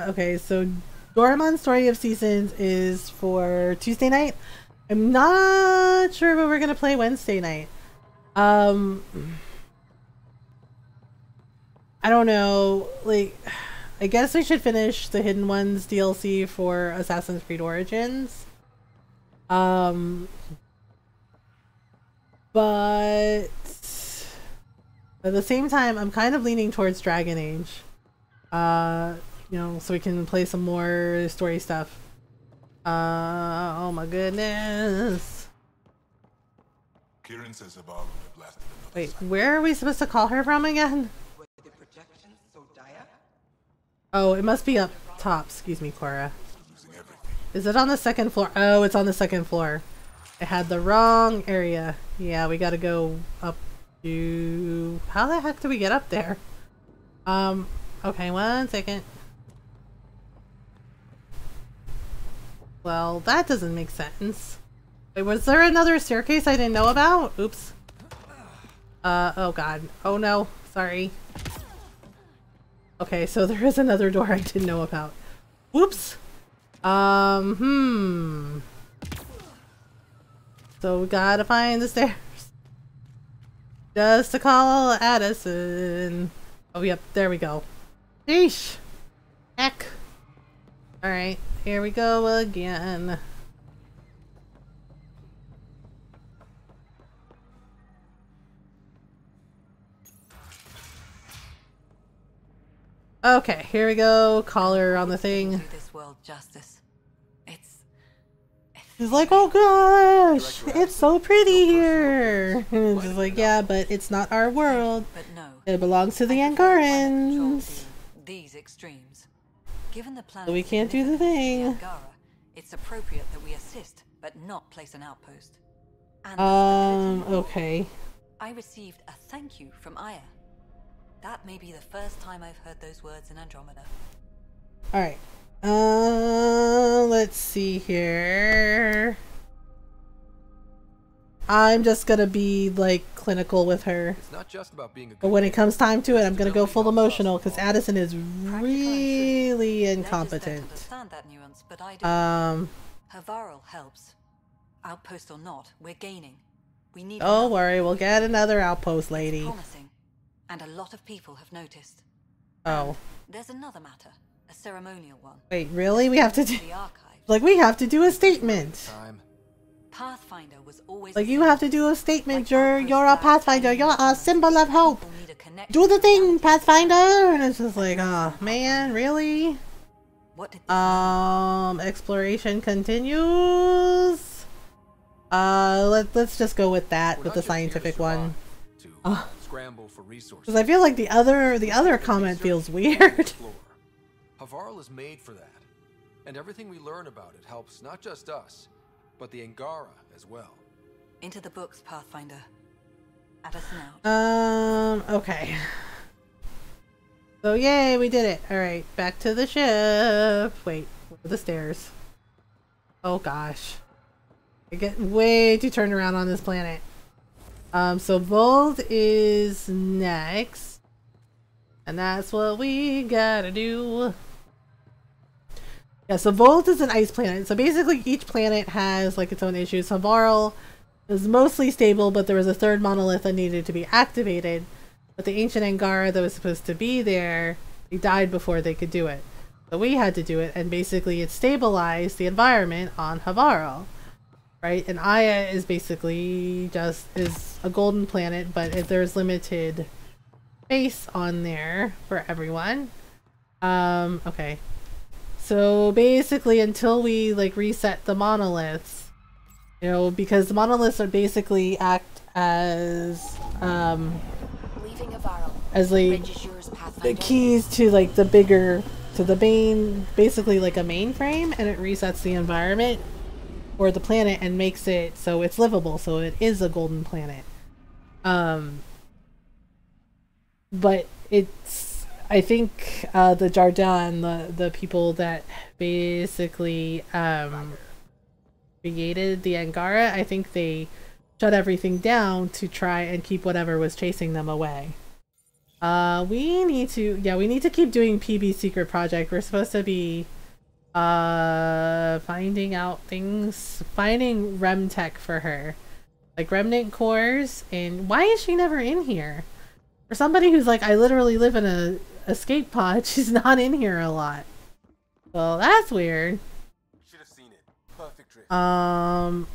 Okay, so Doraemon's Story of Seasons is for Tuesday night. I'm not sure what we're gonna play Wednesday night. I don't know, like, I guess we should finish the Hidden Ones DLC for Assassin's Creed Origins. But at the same time, I'm kind of leaning towards Dragon Age. You know, so we can play some more story stuff. Oh my goodness. Kieran says Havarl had blasted another Wait, where are we supposed to call her from again? Oh, it must be up top. Excuse me, Cora. Is it on the second floor? Oh, it's on the second floor. I had the wrong area. Yeah, we gotta go up to... How the heck do we get up there? Okay, 1 second. Well, that doesn't make sense. Wait, was there another staircase I didn't know about? Oops. Oh god. Oh no. Sorry. Okay, so there is another door I didn't know about. Whoops. So we gotta find the stairs. Just to call Addison. Oh, yep, there we go. Sheesh. Heck. Alright, here we go again. Okay, here we go. Call her on the thing. This world justice. She's like, oh gosh, it's so pretty here. And it's just like, yeah, but it's not our world. It belongs to the Angarans. These extremes. Given the planet, So we can't do the thing. Angara, it's appropriate that we assist, but not place an outpost. And okay. I received a thank you from Aya. That may be the first time I've heard those words in Andromeda. Alright. Let's see here. I'm just gonna be like clinical with her. It's not just about being a But when it comes time to it, I'm gonna go full emotional because Addison is really incompetent. Understand that nuance, but I do. Havarl helps. Outpost or not, we're gaining. We need. Don't worry, we'll get another outpost, lady. Promising, and a lot of people have noticed. Oh. There's another matter, a ceremonial one. Wait, really? We have to do The archive. like we have to do a statement. Pathfinder was always Like you have to do a statement. You're a Pathfinder. You're a symbol of hope. Do the thing, Pathfinder. And it's just like, oh man, really? What did exploration continues. Let's just go with that, with the scientific one. Scramble for resources. Because I feel like the other comment feels weird. Havarl is made for that, and everything we learn about it helps not just us, but the Angara as well. Into the books, Pathfinder. Addison out. Okay. So yay, we did it. Alright, back to the ship. Wait, where are the stairs? Oh gosh. I get way too turned around on this planet. So Vold is next. And that's what we gotta do. Yeah, so Vold is an ice planet. So basically each planet has like its own issues. Havarl is mostly stable, but there was a third monolith that needed to be activated. But the ancient Angara that was supposed to be there, they died before they could do it. So we had to do it, and basically it stabilized the environment on Havarl. Right? And Aya is basically is a golden planet, but there's limited space on there for everyone. Okay. So basically until we like reset the monoliths, you know, because the monoliths are basically act as the keys to like the bigger, to the main, basically like a mainframe, and it resets the environment or the planet and makes it so it's livable, so it is a golden planet. But it's, I think the Jardin, the people that basically created the Angara, I think they shut everything down to try and keep whatever was chasing them away. We need to keep doing PB Secret Project. We're supposed to be finding out things, finding rem tech for her, like remnant cores. And why is she never in here? For somebody who's like, I literally live in a escape pod, she's not in here a lot. Well, that's weird. Should have seen it. Perfect drift.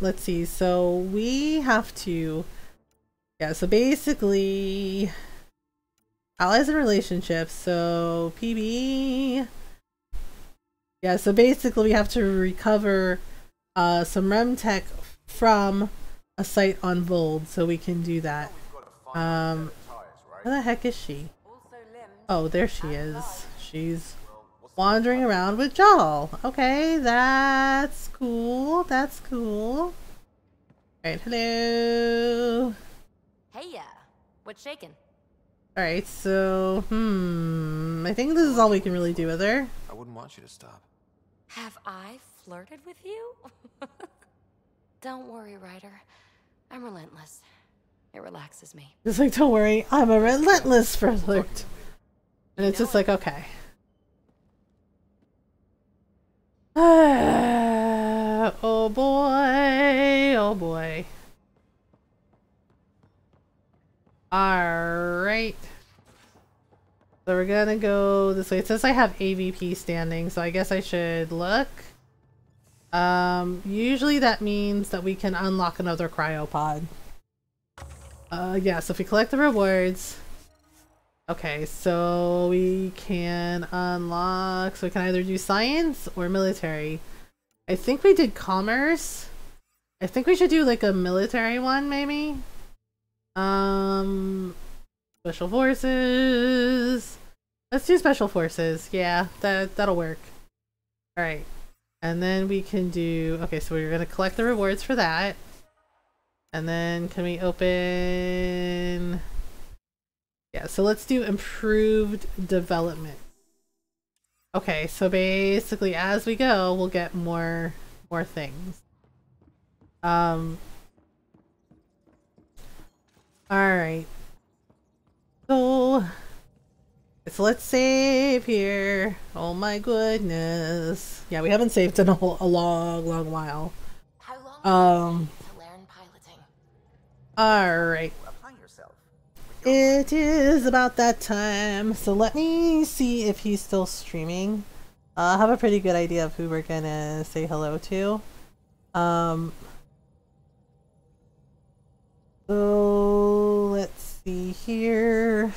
Let's see. So we have to, yeah. So basically, allies and relationships. So PB. Yeah, so basically we have to recover some rem tech from a site on Vold, so we can do that. Where the heck is she? Oh, there she is. She's wandering around with Jal. Okay, that's cool. That's cool. Alright, hello. Hey, what's shaking? Alright, so, I think this is all we can really do with her. I wouldn't want you to stop. Have I flirted with you? Don't worry, Ryder. I'm relentless. It relaxes me. It's like, don't worry, I'm a relentless flirt. And it's just like, okay. Oh boy, oh boy. Alright. So we're gonna go this way. It says I have AVP standing, so I guess I should look. Usually that means that we can unlock another cryopod. Yeah, so if we collect the rewards. Okay, so we can unlock, so we can either do science or military. I think we did commerce. I think we should do like a military one, maybe. Special forces. Let's do special forces. Yeah, that'll work. Alright. And then we can do, okay, so we're gonna collect the rewards for that. And then can we open, yeah, so let's do improved development. Okay, so basically as we go, we'll get more things. Alright. So let's save here. Oh my goodness. Yeah, we haven't saved in a long while. How long to learn piloting? Alright. It is about that time. So let me see if he's still streaming. I have a pretty good idea of who we're gonna say hello to. So let's see here.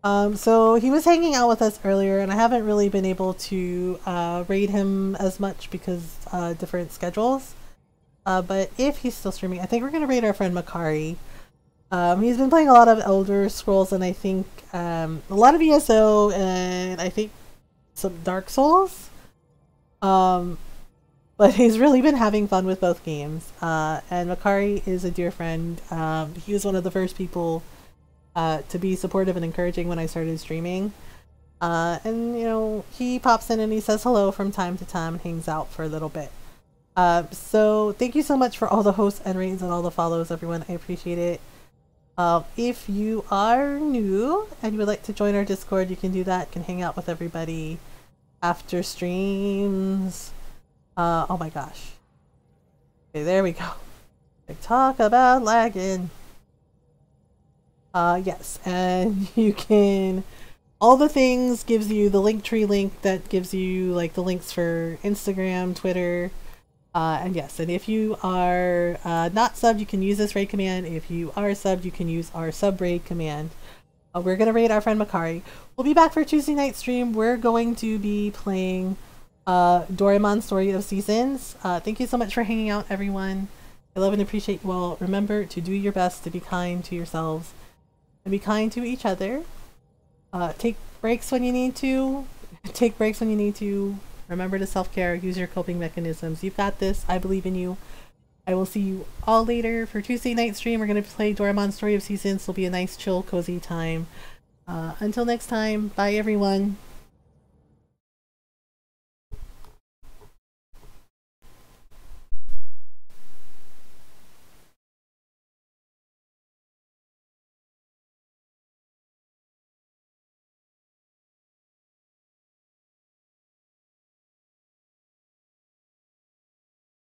So he was hanging out with us earlier, and I haven't really been able to raid him as much because different schedules. But if he's still streaming, I think we're gonna raid our friend Makari. He's been playing a lot of Elder Scrolls, and I think a lot of ESO, and I think some Dark Souls. But he's really been having fun with both games. And Makari is a dear friend. He was one of the first people to be supportive and encouraging when I started streaming. And you know, he pops in and he says hello from time to time and hangs out for a little bit. So thank you so much for all the hosts and raids and all the follows, everyone. I appreciate it. If you are new and you would like to join our Discord, you can do that. You can hang out with everybody after streams. Oh my gosh. Okay, there we go. Like, talk about lagging. Yes, and you can, all the things gives you the Linktree link that gives you like the links for Instagram, Twitter, and yes, and if you are not subbed, you can use this raid command. If you are subbed, you can use our sub raid command. We're gonna raid our friend Makari. We'll be back for Tuesday night stream. We're going to be playing Doraemon Story of Seasons. Thank you so much for hanging out, everyone. I love and appreciate you all. Remember to do your best to be kind to yourselves and be kind to each other. Take breaks when you need to. Take breaks when you need to. Remember to self-care. Use your coping mechanisms. You've got this. I believe in you. I will see you all later for Tuesday night stream. We're going to play Doraemon Story of Seasons. It'll be a nice, chill, cozy time. Until next time, bye everyone.